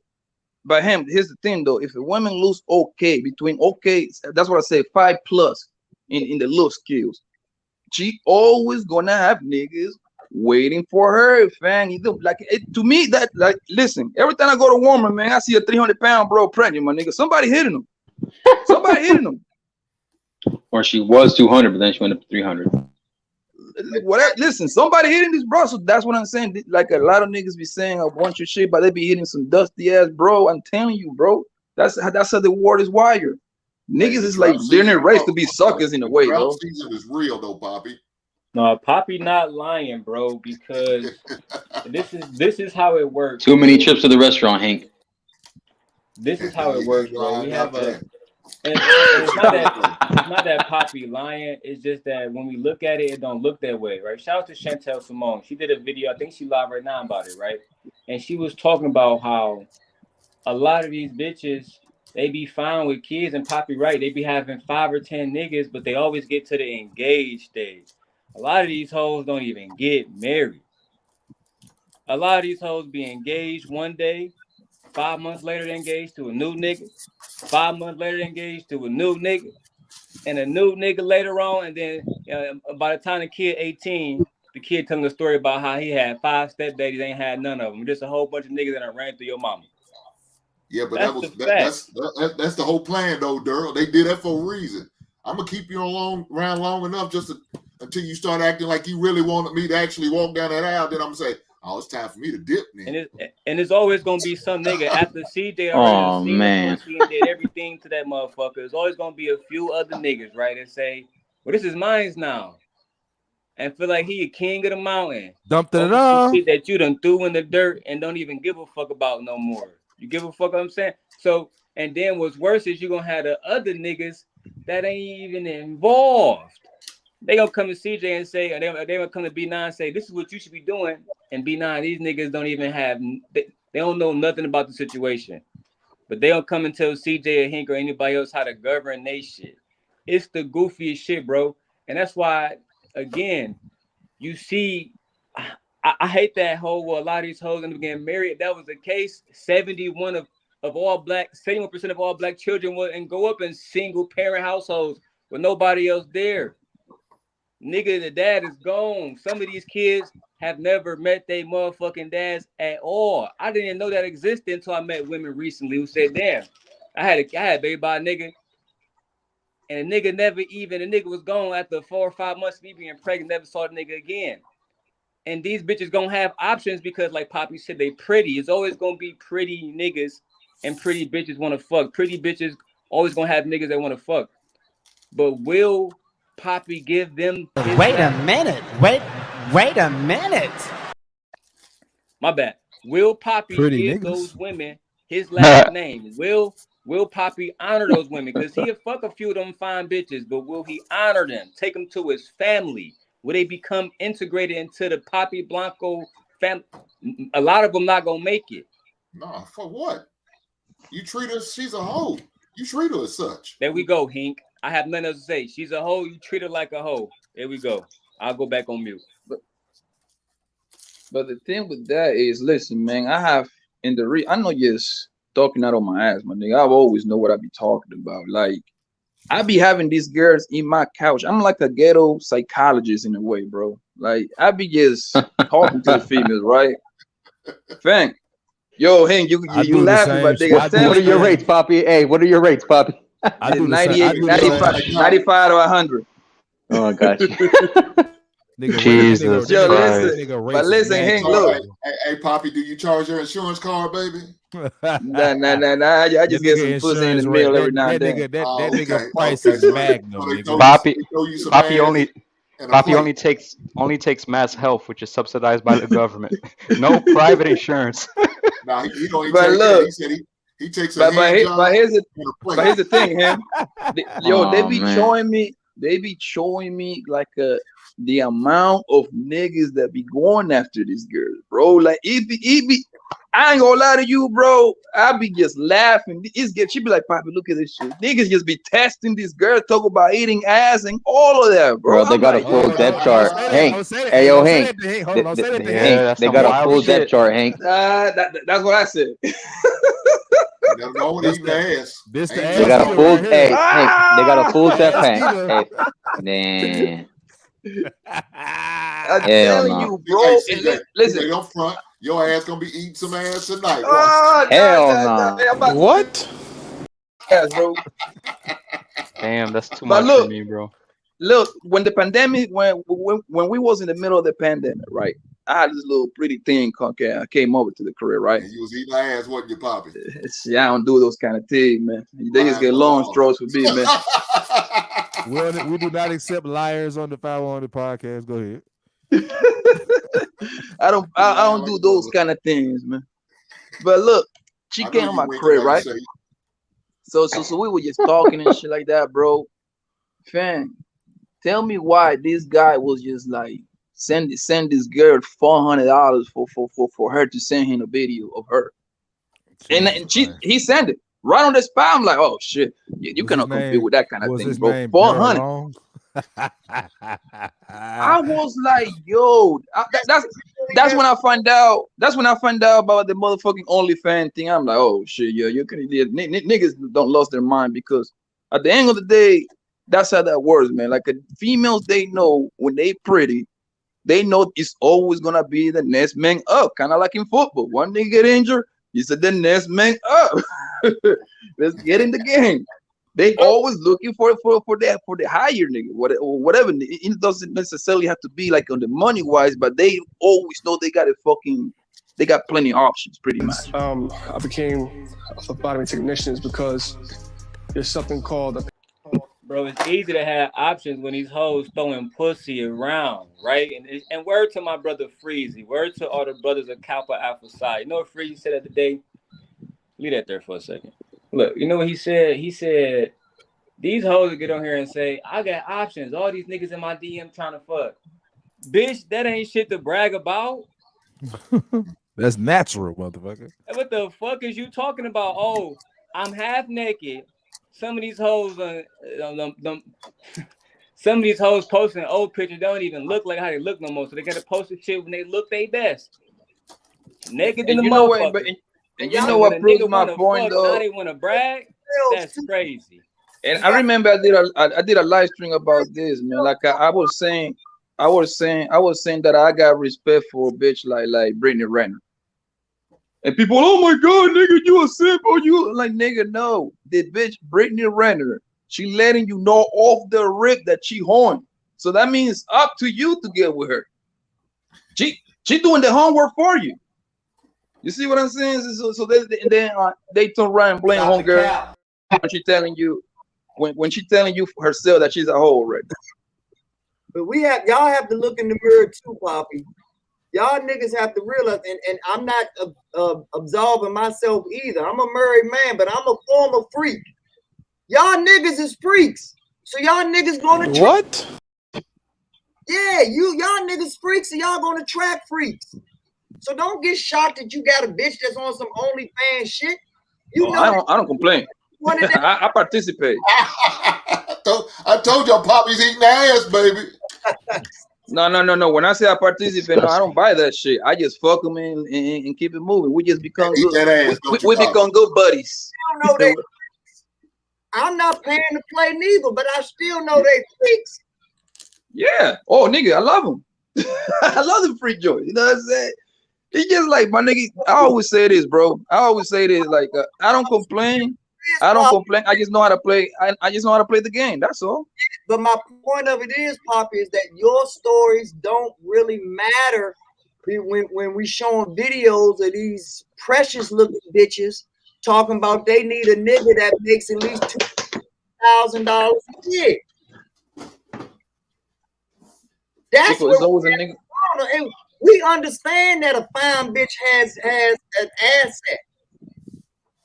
by him, here's the thing though. If a woman looks okay, between okay, that's what I say, 5+ in the look skills, she always gonna have niggas waiting for her, fam. You do like it, to me that like listen, every time I go to Walmart, man, I see a 300-pound bro pregnant, my nigga. Somebody hitting him. Somebody hitting him. Or she was 200, but then she went up to 300. Whatever. Listen, somebody hitting this bro. So that's what I'm saying. Like a lot of niggas be saying a bunch of shit, but they be hitting some dusty ass bro. I'm telling you, bro. That's how the world is wired. Niggas is like they're in a race to be suckers in a way, Drought bro. season is real though, Poppy. No, Poppy not lying, bro, because this is how it works. Too many trips to the restaurant, Hank. This is how it works, bro. We have a and it's not that Poppy lying. It's just that when we look at it, it don't look that way, right? Shout out to Chantel Simone. She did a video. I think she live right now about it, right? And she was talking about how a lot of these bitches, they be fine with kids, and Poppy right. They be having 5 or 10 niggas, but they always get to the engaged stage. A lot of these hoes don't even get married. A lot of these hoes be engaged one day, 5 months later they engaged to a new nigga, 5 months later they engaged to a new nigga, and a new nigga later on, and then by the time the kid 18, the kid telling a story about how he had 5 stepdaddies, ain't had none of them. Just a whole bunch of niggas that ran through your mama. Yeah, but that's that's the whole plan though, Daryl. They did that for a reason. I'm gonna keep you around long enough until you start acting like you really wanted me to actually walk down that aisle. Then I'm gonna say, "Oh, it's time for me to dip." Then. And it's always gonna be some nigga after CJ already Oh, seen man. the pussy and did everything to that motherfucker. There's always gonna be a few other niggas, right, and say, "Well, this is mine now," and feel like he a king of the mountain. Dumped it Over all. some shit that you done threw in the dirt and don't even give a fuck about no more. You give a fuck what I'm saying? So, and then what's worse is you gonna have the other niggas that ain't even involved. They gonna come to CJ and say, or they gonna come to B9 and say, "This is what you should be doing." And B9, these niggas don't even have, they don't know nothing about the situation. But they don't come and tell CJ or Hink or anybody else how to govern they shit. It's the goofiest shit, bro. And that's why, again, you see, I hate that whole, well, a lot of these hoes end up getting married. If that was the case, 71% of all black children would and go up in single parent households with nobody else there. Nigga, the dad is gone. Some of these kids have never met their motherfucking dads at all. I didn't even know that existed until I met women recently who said, "Damn, I had a baby by a nigga, and the nigga was gone after 4 or 5 months of me being pregnant, never saw the nigga again." And these bitches gonna have options because, like Poppy said, they pretty. It's always gonna be pretty niggas and pretty bitches want to fuck. Pretty bitches always gonna have niggas that want to fuck. But will Poppy give them? Wait a minute. Wait a minute. My bad. Will Poppy Pretty give niggas. those women his last name? Will Poppy honor those women? Because he'll fuck a few of them fine bitches, but will he honor them? Take them to his family? Will they become integrated into the Poppy Blanco family? A lot of them not gonna make it. Nah, for what? You treat her, she's a hoe. You treat her as such. There we go, Hink. I have nothing else to say. She's a hoe. You treat her like a hoe. There we go. I'll go back on mute. But the thing with that is, listen, man, I know you're talking out on my ass, my nigga. I always know what I be talking about. Like, I be having these girls in my couch. I'm like a ghetto psychologist in a way, bro. Like, I be just talking to the females, right? Fang. Yo, Hank, you laughing, but they What are your rates, Poppy? Hey, what are your rates, Poppy? I do 98, 95 to 100. Oh, I got you. Nigga, Jesus Yo, Christ. listen, but listen, Hank, look. Hey, Poppy, do you charge your insurance card, baby? Nah. I just get some pussy in the mail every now and then. That Oh, nigga okay, price okay. is So Magnum, they nigga. throw you some Poppy ass only and a Poppy plate. only takes Mass Health, which is subsidized by the government. No private insurance. Nah, he don't even But take that. look, He said he takes a hand job but here's the and a plate. but here's the thing, him. They Oh be man. showing me, like the amount of niggas that be going after this girl, bro. Like it be I ain't gonna lie to you, bro. I be just laughing. She be like, Poppy, look at this shit. Niggas just be testing this girl, talk about eating ass and all of that, bro. Bro, they I'm got a like, full depth chart. Hank, hey yo, Hank. Don't say that to Yeah, Hank. that's They some got a wild full shit. depth chart, Hank. that's what I said. Never know eating ass. This the They got a ass full. right here. Hey, Hank. They got a full depth, Hank. Ass Hey, man. I'm Hell telling no. you, bro. Hey, And CJ, listen, CJ, don't front. Your ass gonna be eating some ass tonight. Watch. oh, Hell nah. no. I'm about What? yes, bro. Damn, that's too But much for look, me, bro. when the pandemic, when we was in the middle of the pandemic, right? I had this little pretty thing came over to the career, right? And you was eating ass, wasn't you, Poppy? See, I don't do those kind of things, man. They just get long straws for me, man. We do not accept liars on the Fye100 podcast. Go ahead. I don't do those kind of things, man. But look, she came to my crib, right? So we were just talking and shit like that, bro. Fam, tell me why this guy was just like send this girl $400 for her to send him a video of her, and he sent it right on the spot. I'm like, oh shit, you cannot compete with that kind of thing, bro. 400. I was like, yo, that's when I find out. That's when I find out about the motherfucking OnlyFans thing. I'm like, oh shit, yeah, you can niggas don't lost their mind, because at the end of the day, that's how that works, man. Like females, they know when they pretty, they know it's always gonna be the next man up. Kind of like in football, one nigga get injured, you said the next man up. Let's get in the game. They always looking for the higher nigga, whatever. It doesn't necessarily have to be like on the money wise, but they always know they got plenty of options, pretty much. I became a phlebotomy technician because there's something called Bro, it's easy to have options when these hoes throwing pussy around, right? And word to my brother Freezy, word to all the brothers of Kappa Alpha Psi. You know what Freezy said the other day? Leave that there for a second. Look, you know what he said? He said, these hoes get on here and say, I got options. All these niggas in my DM trying to fuck. Bitch, that ain't shit to brag about. That's natural, motherfucker. What the fuck is you talking about? Oh, I'm half naked. Some of these hoes, some of these hoes posting old pictures don't even look like how they look no more. So they gotta post the shit when they look their best. Naked in the motherfucker. And you know what proves my point, though? Now they want to brag. That's crazy. And I remember I did a live stream about this, man. Like I was saying that I got respect for a bitch like Brittany Renner. And people, oh my god, nigga, you a simp, or you like, nigga, no. The bitch Brittany Renner, she letting you know off the rip that she horny. So that means up to you to get with her. She doing the homework for you. You see what I'm saying? So they turn around and blame homegirl when she telling you herself that she's a hoe already. But y'all have to look in the mirror too, Poppy. Y'all niggas have to realize, and I'm not absolving myself either. I'm a married man, but I'm a former freak. Y'all niggas is freaks, so y'all niggas gonna what? Yeah, y'all niggas freaks, so y'all gonna track freaks. So don't get shocked that you got a bitch that's on some OnlyFans shit. I don't complain. I participate. I told y'all Poppy's eating ass, baby. No. When I say I participate, no, I don't buy that shit. I just fuck them and keep it moving. We just become good. We become good buddies. I don't know they. I'm not paying to play neither, but I still know they freaks. Yeah. Oh, nigga, I love them. I love the freak joint. You know what I'm saying? It's just like, my nigga, I always say this, bro. I always say this, like, I don't complain I don't complain. I just know how to play. I just know how to play the game. That's all. But my point of it is, Poppy, is that your stories don't really matter when we showing videos of these precious looking bitches talking about they need a nigga that makes at least $2,000 a year. That's Because it's what always a nigga. and we understand that a fine bitch has an asset.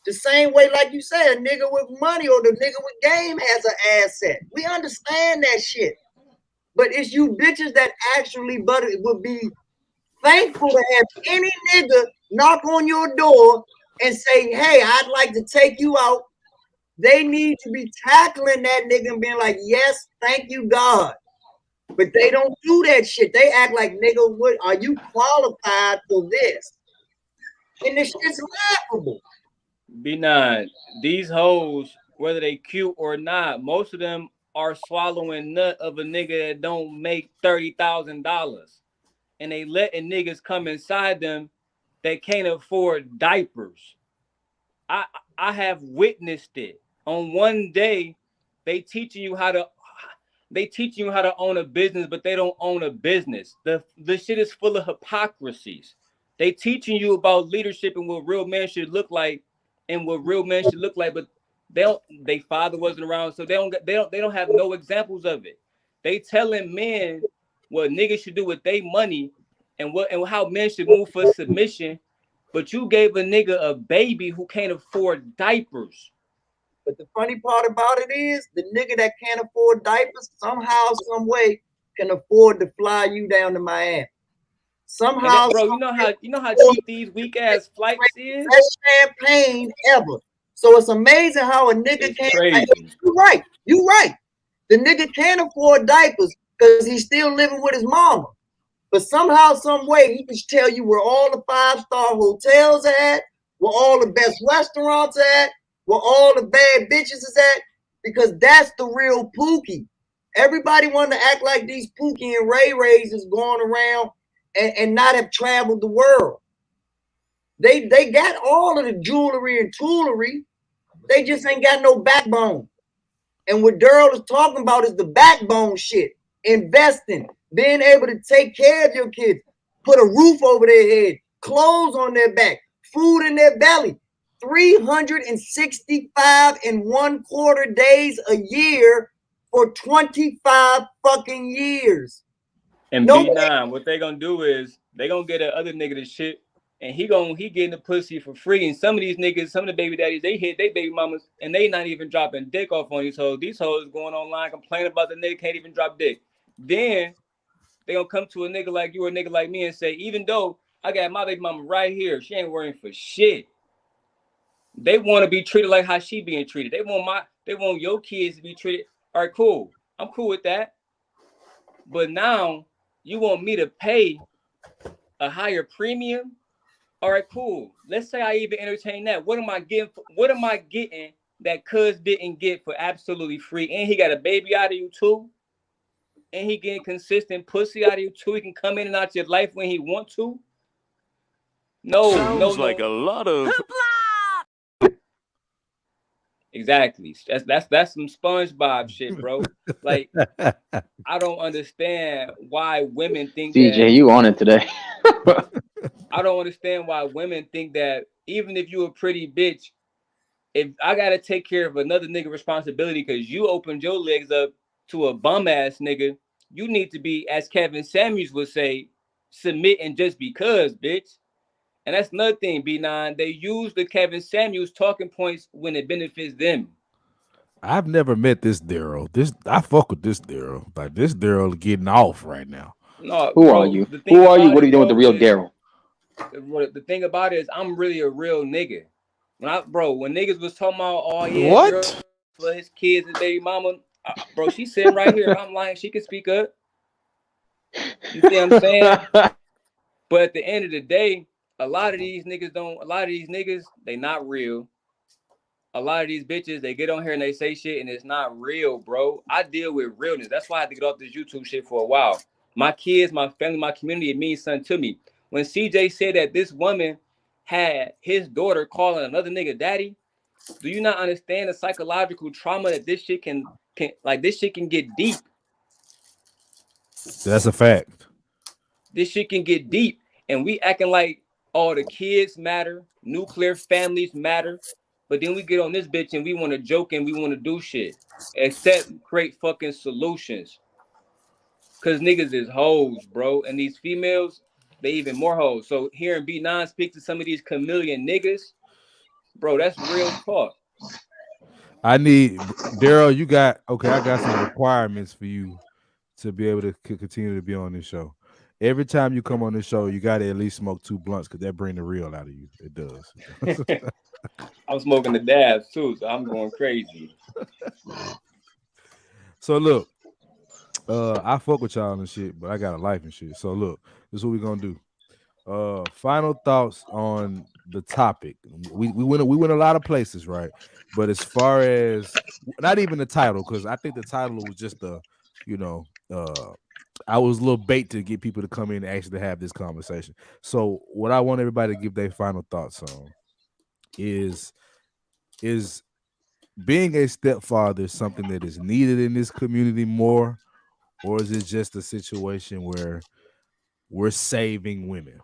The same way, like you said, a nigga with money or the nigga with game has an asset. We understand that shit. But it's you bitches that actually would be thankful to have any nigga knock on your door and say, hey, I'd like to take you out. They need to be tackling that nigga and being like, yes, thank you, God. But they don't do that shit. They act like, nigga, what are you qualified for this? And this shit's laughable. B9, these hoes, whether they cute or not, most of them are swallowing nut of a nigga that don't make $30,000. And they letting niggas come inside them that can't afford diapers. I have witnessed it. On one day, they teaching you how to own a business, but they don't own a business. The shit is full of hypocrisies. They teaching you about leadership and what real men should look like and what real men should look like, but they father wasn't around, so they don't have no examples of it. They telling men what niggas should do with their money and how men should move for submission, but you gave a nigga a baby who can't afford diapers. But the funny part about it is the nigga that can't afford diapers somehow, some way can afford to fly you down to Miami. Somehow, bro, you know how cheap these weak ass flights is. Best champagne ever. So it's amazing how a nigga can't. Crazy. You're right. The nigga can't afford diapers because he's still living with his mama. But somehow, some way, he can tell you where all the 5-star hotels are at, where all the best restaurants are at, where all the bad bitches is at, because that's the real Pookie. Everybody want to act like these Pookie and Ray Rays is going around and not have traveled the world. They got all of the jewelry and toolery. They just ain't got no backbone. And what Daryl is talking about is the backbone shit. Investing, being able to take care of your kids, put a roof over their head, clothes on their back, food in their belly. 365 and 1/4 days a year for 25 fucking years. And B9, what they gonna do is they gonna get that other nigga the shit, and he getting the pussy for free. And some of these niggas, some of the baby daddies, they hit they baby mamas, and they not even dropping dick off on these hoes. These hoes going online complaining about the nigga can't even drop dick. Then they gonna come to a nigga like you or a nigga like me and say, even though I got my baby mama right here, she ain't worrying for shit. They want to be treated like how she being treated. They want your kids to be treated. All right, cool. I'm cool with that. But now you want me to pay a higher premium? All right, cool. Let's say I even entertain that. What am I getting that cuz didn't get for absolutely free? And he got a baby out of you too. And he getting consistent pussy out of you too. He can come in and out your life when he want to. No. Like a lot of Exactly. That's some SpongeBob shit, bro. Like, I don't understand why women think DJ, that. you on it today. I don't understand why women think that even if you a pretty bitch, if I gotta take care of another nigga responsibility because you opened your legs up to a bum ass nigga, you need to be, as Kevin Samuels would say, submitting just because, bitch. And that's another thing, B9. They use the Kevin Samuels talking points when it benefits them. I've never met this Daryl. I fuck with this Daryl. Like this Daryl getting off right now. No, Who bro, are you? the thing Who are you? about What are it, you doing with the bro, real Daryl? The thing about it is I'm really a real nigga. When niggas was talking about, oh yeah, What? Daryl for his kids and baby mama, bro, she's sitting right here. If I'm lying, she can speak up. You see what I'm saying? But at the end of the day, a lot of these niggas, they not real. A lot of these bitches, they get on here and they say shit and it's not real, bro. I deal with realness. That's why I had to get off this YouTube shit for a while. My kids, my family, my community, it means something to me. When CJ said that this woman had his daughter calling another nigga daddy, Do you not understand the psychological trauma that this shit can this shit can get deep? That's a fact. This shit can get deep, and we acting like all the kids matter, nuclear families matter, but then we get on this bitch and we want to joke and we want to do shit, except create fucking solutions. Cause niggas is hoes, bro, and these females, they even more hoes. So hearing B9 speak to some of these chameleon niggas, bro, that's real talk. I need Daryl. You got okay. I got some requirements for you to be able to continue to be on this show. Every time you come on this show, you got to at least smoke 2 blunts because that bring the real out of you. It does. I'm smoking the dabs too, so I'm going crazy. So look, I fuck with y'all and shit, but I got a life and shit. So look, this is what we're gonna do. Final thoughts on the topic. We went a lot of places, right? But as far as not even the title, because I think the title was just I was a little bait to get people to come in and actually have this conversation. So what I want everybody to give their final thoughts on is being a stepfather something that is needed in this community more, or is it just a situation where we're saving women?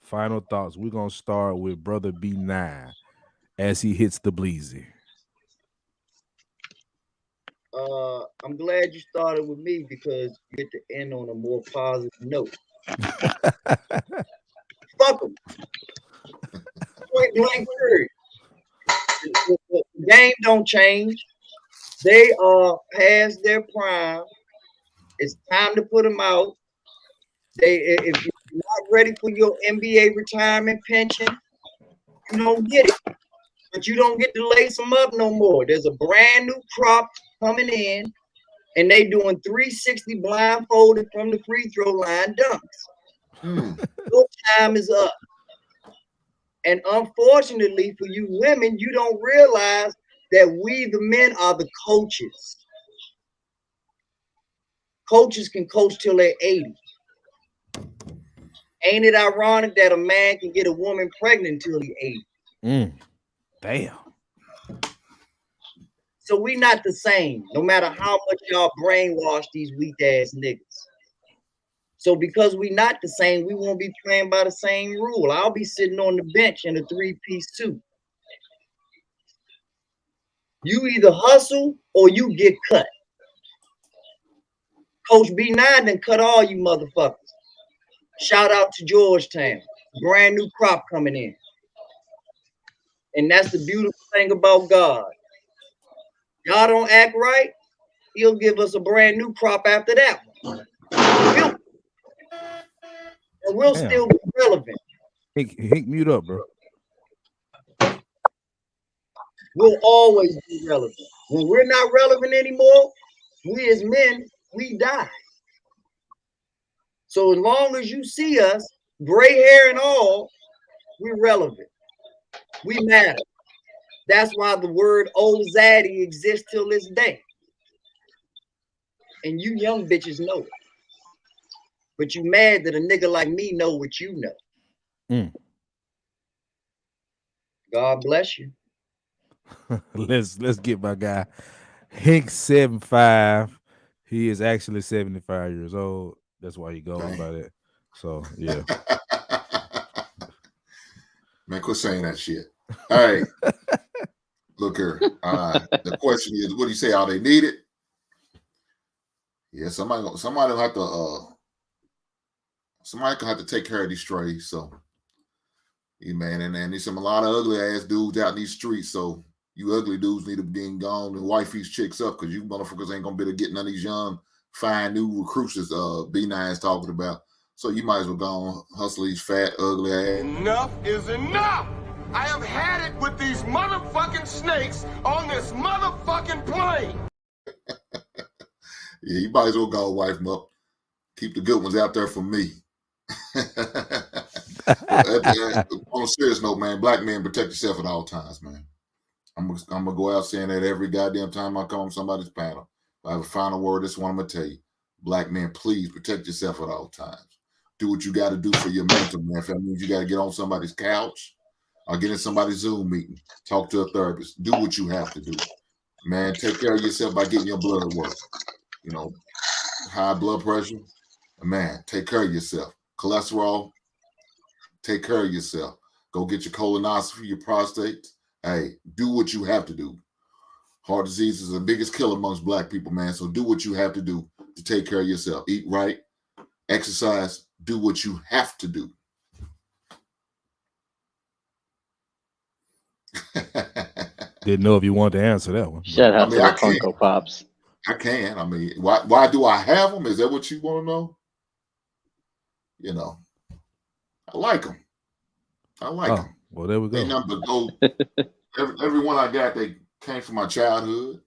Final thoughts. We're gonna start with Brother B9 as he hits the bleezy. I'm glad you started with me because you get to end on a more positive note. Fuck them. Point blank period. The game don't change. They are past their prime. It's time to put them out. If you're not ready for your NBA retirement pension, you don't get it. But you don't get to lace them up no more. There's a brand new crop coming in, and they doing 360 blindfolded from the free throw line dunks. Your time is up. And unfortunately for you women, you don't realize that we, the men, are the coaches. Coaches can coach till they're 80. Ain't it ironic that a man can get a woman pregnant till he's 80? Damn. So we not the same, no matter how much y'all brainwash these weak ass niggas. So because we not the same, we won't be playing by the same rule. I'll be sitting on the bench in a 3-piece suit. You either hustle or you get cut. Coach B9 done cut all you motherfuckers. Shout out to Georgetown. Brand new crop coming in. And that's the beautiful thing about God. Y'all don't act right, he'll give us a brand new crop after that one. And we'll still be relevant. Hink, mute up, bro. We'll always be relevant. When we're not relevant anymore, we as men, we die. So as long as you see us, gray hair and all, we're relevant. We matter. That's why the word old zaddy exists till this day. And you young bitches know it. But you mad that a nigga like me know what you know. God bless you. let's get my guy Hink 75. He is actually 75 years old. That's why he goes by that. So yeah. Man, quit saying that shit. All right. Look here. The question is, what do you say? Are they needed? Yeah, somebody will have to somebody gonna have to take care of these strays. So yeah, man, and there's a lot of ugly ass dudes out in these streets. So you ugly dudes need to be gone and wife these chicks up because you motherfuckers ain't gonna be able to get none of these young, fine new recruits as B9 is talking about. So you might as well go and hustle these fat, ugly ass. Enough is enough. I have had it with these motherfucking snakes on this motherfucking plane. Yeah, you might as well go wife them up. Keep the good ones out there for me. On a serious note, man, black men, protect yourself at all times, man. I'm gonna go out saying that every goddamn time I come on somebody's panel. If I have a final word, this one I'm gonna tell you. Black men, please protect yourself at all times. Do what you got to do for your mental, man. If that means you got to get on somebody's couch, or get in somebody's Zoom meeting. Talk to a therapist. Do what you have to do. Man, take care of yourself by getting your blood work. You know, high blood pressure. Man, take care of yourself. Cholesterol, take care of yourself. Go get your colonoscopy, your prostate. Hey, do what you have to do. Heart disease is the biggest killer amongst black people, man. So do what you have to do to take care of yourself. Eat right, exercise, do what you have to do. Didn't know if you wanted to answer that one. Shout out to the Funko Pops. I can. I mean, why do I have them? Is that what you want to know? You know, I like them. I like them. Well, there we go. They number go. every one I got, they came from my childhood.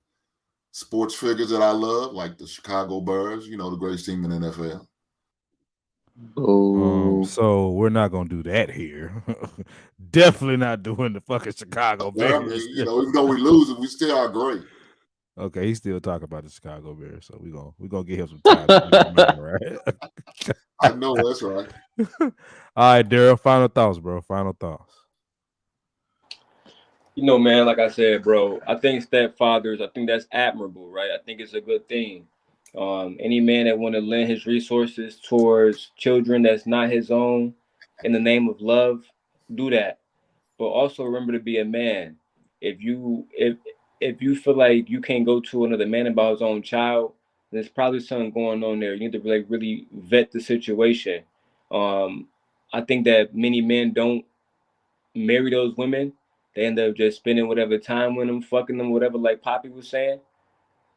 Sports figures that I love, like the Chicago Bears, you know, the greatest team in the NFL. So we're not gonna do that here. Definitely not doing the fucking Chicago Bears. I mean, you know, even though we lose it, we still are great. Okay, he's still talking about the Chicago Bears, so we're gonna give him some time to get him out, right? I know that's right. All right, Daryl, final thoughts, bro. Final thoughts. You know, man, like I said, bro, I think stepfathers, I think that's admirable, right? I think it's a good thing. Any man that want to lend his resources towards children that's not his own in the name of love, do that. But also remember to be a man. If you feel like you can't go to another man about his own child, there's probably something going on there. You need to like really vet the situation. I think that many men don't marry those women. They end up just spending whatever time with them, fucking them, whatever, like Poppy was saying,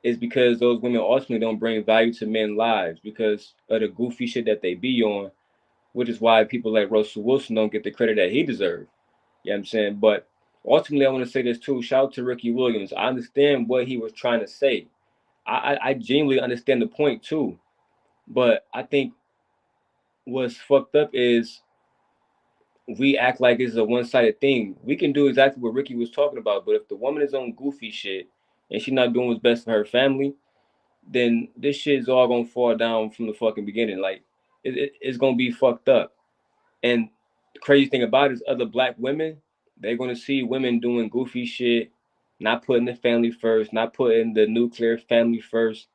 is because those women ultimately don't bring value to men's lives because of the goofy shit that they be on, which is why people like Russell Wilson don't get the credit that he deserves. You know what I'm saying? But ultimately, I want to say this too. Shout out to Ricky Williams. I understand what he was trying to say. I genuinely understand the point too. But I think what's fucked up is we act like it's a one-sided thing. We can do exactly what Ricky was talking about, but if the woman is on goofy shit and she's not doing what's best for her family, then this shit is all gonna fall down from the fucking beginning. Like it's gonna be fucked up. And the crazy thing about it is other black women, they're gonna see women doing goofy shit, not putting the family first, not putting the nuclear family first,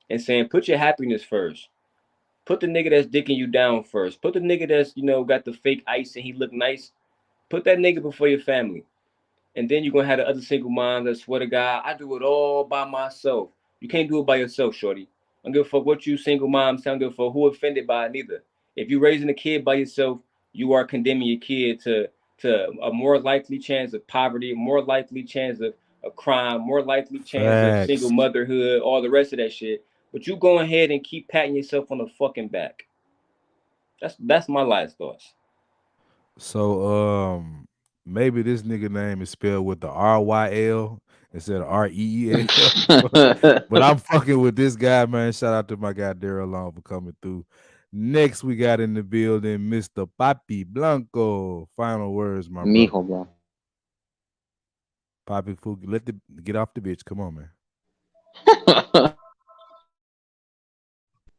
and saying, put your happiness first. Put the nigga that's dicking you down first. Put the nigga that's, got the fake ice and he look nice. Put that nigga before your family. And then you're gonna have the other single moms that swear to God, I do it all by myself. You can't do it by yourself, shorty. I don't give a fuck what you single moms say. I don't give a fuck who offended by it neither. If you're raising a kid by yourself, you are condemning your kid to a more likely chance of poverty, more likely chance of crime, more likely chance of single Facts. motherhood, all the rest of that shit. But you go ahead and keep patting yourself on the fucking back. That's my last thoughts. So maybe this nigga name is spelled with the RYL instead of REEL. But I'm fucking with this guy, man. Shout out to my guy Daryl Long for coming through. Next, we got in the building Mr. Papi Blanco. Final words, my brother. Mijo, bro. Papi Fuki, get off the bitch. Come on, man.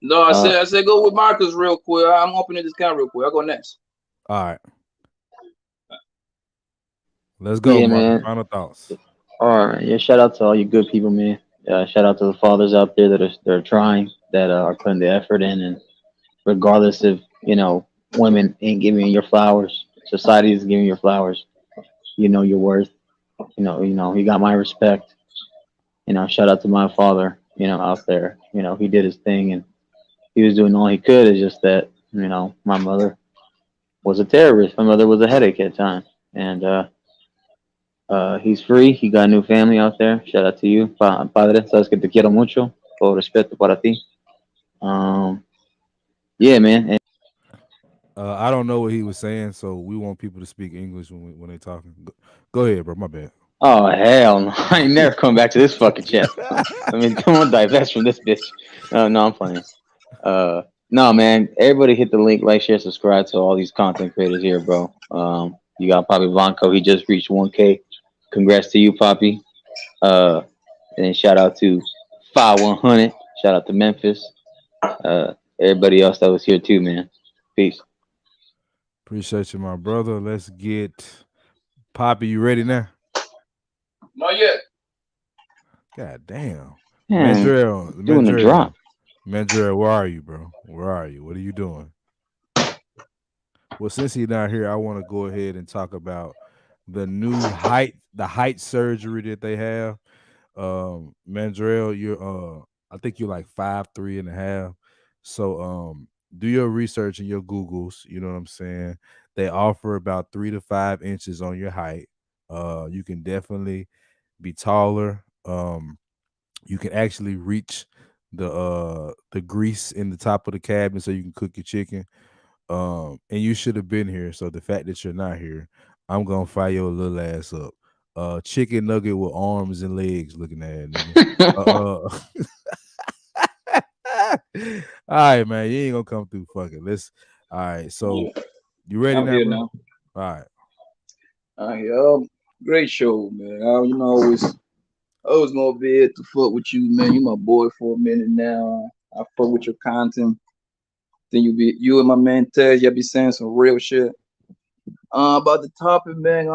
No, I said go with Marcus real quick. I'm opening this account real quick. I'll go next. All right. Let's go, Yeah, Marcus. man. Final thoughts. All right. Yeah, shout out to all you good people, man. Shout out to the fathers out there that are trying, that are putting the effort in, and regardless if women ain't giving you your flowers, society is giving you your flowers. You know your worth. You got my respect. Shout out to my father. Out there. He did his thing and he was doing all he could. It's just that my mother was a terrorist. My mother was a headache at times, and he's free. He got a new family out there. Shout out to you, padre. Sabes que te quiero mucho. Todo respeto para ti. Yeah, man. And I don't know what he was saying, so we want people to speak English when they talking. Go ahead, bro. My bad. oh hell no! I ain't never come back to this fucking chat. I mean, come on, divest from this bitch. No, I'm playing. No, man. Everybody hit the link, like, share, subscribe to all these content creators here, bro. You got Poppy Blanco. He just reached 1K. Congrats to you, Poppy. And then shout out to Fye100. Shout out to Memphis. Everybody else that was here too, man. Peace. Appreciate you, my brother. Let's get Poppy, you ready now? Not yet. God damn. Yeah, Mandrell, doing the drop. Where are you, bro? Where are you? What are you doing? Well, since he's not here, I want to go ahead and talk about the height surgery that they have. Mandrell, I think you're like 5'3.5". So do your research and your Googles, you know what I'm saying? They offer about 3 to 5 inches on your height. You can definitely be taller. You can actually reach the grease in the top of the cabinet so you can cook your chicken. And you should have been here. So the fact that you're not here, I'm gonna fire your little ass up. Chicken nugget with arms and legs, looking at it, nigga. All right, man, you ain't gonna come through. Fuck it. Let's. All right, so you ready I'm now, here bro? now. All right. Great show, man. Always gonna be here to fuck with you, man. You my boy for a minute now. I fuck with your content. Then you and my man Tez, y'all be saying some real shit. About the topic, man.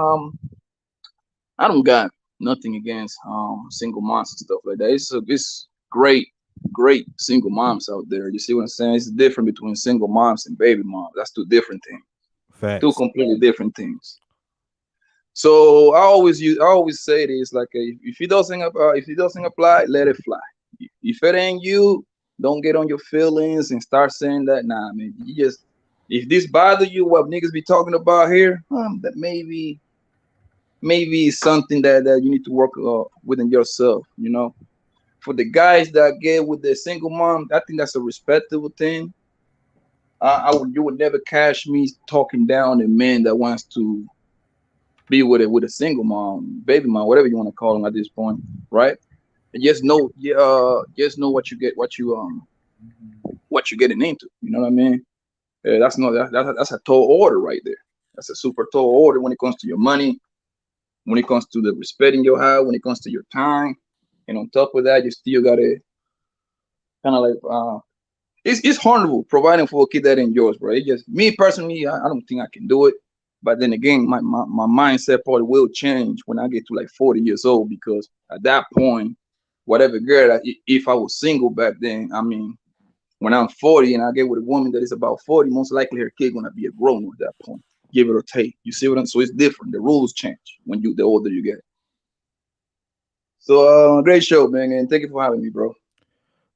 I don't got nothing against single moms and stuff like that. It's great single moms out there. You see what I'm saying? It's different between single moms and baby moms. That's two different things. Two Facts. completely different things. So I always say this like if it doesn't apply, let it fly. If it ain't you, don't get on your feelings and start saying that. Nah, man. You just if this bother you, what niggas be talking about here, that maybe it's something that you need to work within yourself. You know, for the guys that get with the single mom, I think that's a respectable thing. You would never catch me talking down a man that wants to be with a single mom, baby mom, whatever you want to call them at this point, right? And just know what you're getting into. You know what I mean? That's a tall order right there. That's a super tall order when it comes to your money, when it comes to the respect in your house, when it comes to your time, and on top of that, you still gotta kind of like it's horrible providing for a kid that ain't yours, bro. It just me personally, I don't think I can do it. But then again, my mindset probably will change when I get to like 40 years old because at that point, whatever girl, if I was single back then, I mean, when I'm 40 and I get with a woman that is about 40, most likely her kid gonna be a grown one at that point, give it or take. You see what I'm? So it's different. The rules change when the older you get. So great show, man, and thank you for having me, bro.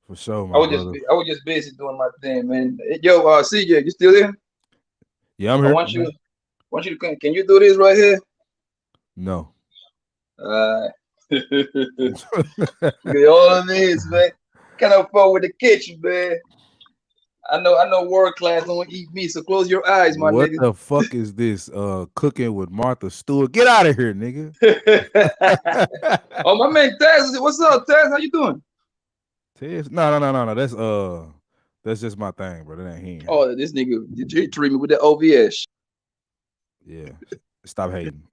For sure, my brother. I was just busy doing my thing, man. Yo, CJ, you still there? Yeah, I'm I here. want you to can you do this right here? No. Get all of this, man. Kind of fun with the kitchen, man. I know world class don't eat meat, so close your eyes, my What nigga. the fuck is this? Cooking with Martha Stewart. Get out of here, nigga. Oh, my man Taz, what's up, Taz? How you doing? Tez? No. That's just my thing, bro. That ain't him. Oh, this nigga, he treat me with the OVS. Yeah. Stop hating.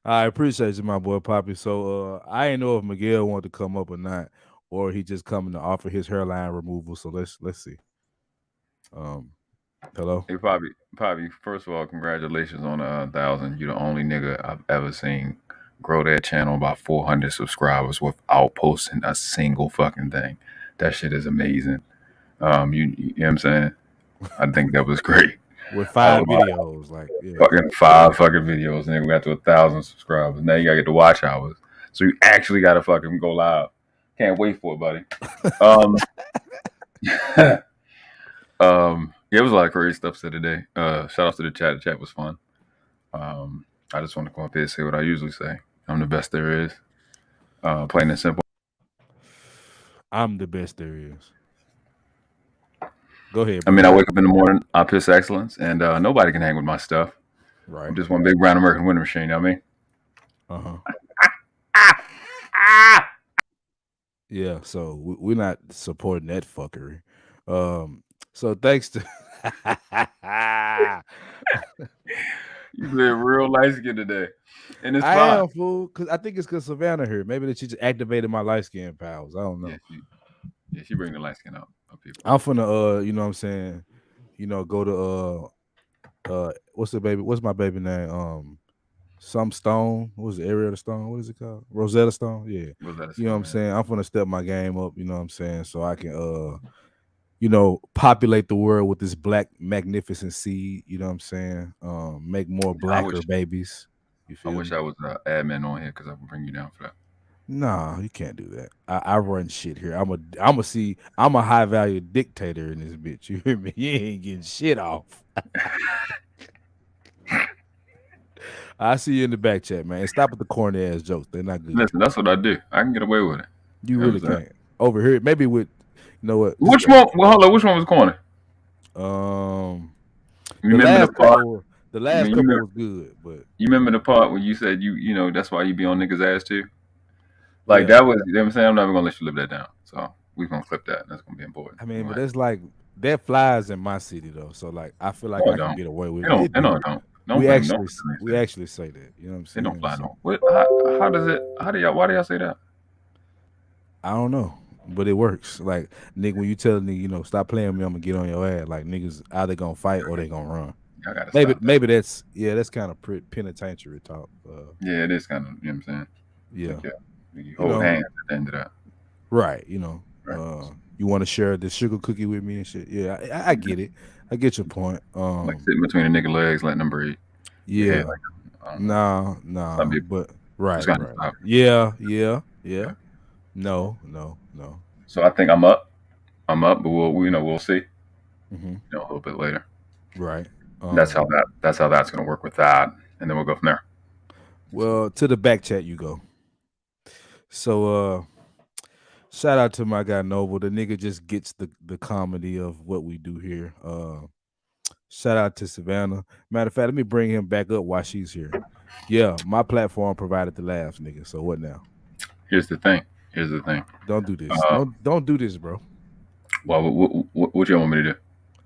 I appreciate you, my boy Poppy. So I didn't know if Miguel wanted to come up or not, or he just coming to offer his hairline removal. So let's see. Hello. Hey, Poppy. First of all, congratulations on 1,000. You're the only nigga I've ever seen grow that channel about 400 subscribers without posting a single fucking thing. That shit is amazing. You know what I'm saying? I think that was great. With 5 videos, like fucking 5 fucking videos, and then we got to 1,000 subscribers. Now you gotta get the watch hours, so you actually gotta fucking go live. Can't wait for it, buddy. Yeah, it was a lot of crazy stuff said today. Shout out to the chat. The chat was fun. I just want to come up here and say what I usually say. I'm the best there is. Plain and simple. I'm the best there is. Go ahead, bro. I mean, I wake up in the morning, I piss excellence, and nobody can hang with my stuff. Right. I'm just one big brown American winning machine, you know what I mean? Yeah, so we're not supporting that fuckery. So thanks to you live real light skin today, and it's fine. I am, fool, because I think it's because Savannah here. Maybe that she just activated my light skin powers. I don't know. Yeah, she bring the light skin out of people. I'm finna, you know what I'm saying, go to what's the baby? What's my baby name? Some Stone. What was it? Ariel Stone. What is it called? Rosetta Stone. Yeah. Was that a You know what I'm song? saying? I'm gonna step my game up. You know what I'm saying? So I can populate the world with this black magnificent seed. You know what I'm saying? Make more I wish blacker babies. You I feel wish me? I was admin on here because I would bring you down for that. Nah, you can't do that. I run shit here. I'm a high value dictator in this bitch. You hear me? You ain't getting shit off. I see you in the back chat, man. And stop with the corny ass jokes. They're not good. Listen, that's what I do. I can get away with it. You You know what really I'm saying? can't. Over here, maybe with you know what? Which one? Well, hold on. Which one was corny? Um, You the remember the last part? couple, the You, last mean, you, couple remember, was good, but you remember the part when you said you know that's why you be on niggas' ass too? Like yeah. that was, you know what I'm saying? I'm never gonna let you live that down. So we're gonna clip that. That's gonna be important. I mean, All but right. that's like that flies in my city though. So like, I feel like No, I it can don't. get away with It it. don't. It It no, do. it don't. Don't bring. Don't bring We me. actually say that. You know what I'm It don't saying? fly So no. How does it? How do y'all? Why do y'all say that? I don't know, but it works. Like nigga, when you tell a nigga, stop playing with me, I'm gonna get on your ass. Like niggas either gonna fight or they gonna run. Y'all gotta Maybe stop that. maybe that's kind of penitentiary talk. Yeah, it is kind of. You know what I'm saying? Yeah, Like you you hold know, hands at the end of that. right? Right. You want to share the sugar cookie with me and shit. Yeah, I get it. I get your point. Like sitting between a nigga legs, letting them breathe. Your head Yeah, like I don't know. nah, Some people but just right, gotta right. stop. Yeah. No, no, no. So I think I'm up. I'm up, but we'll see. Hmm. A little bit later. Right. That's how that's gonna work with that, and then we'll go from there. Well, to the back chat you go. So shout out to my guy Noble. The nigga just gets the comedy of what we do here. Shout out to Savannah. Matter of fact, let me bring him back up while she's here. Yeah, my platform provided the laughs, nigga. So what now? Here's the thing. Here's the thing. Don't do this. Uh, Don't do this, bro. well, what you want me to do?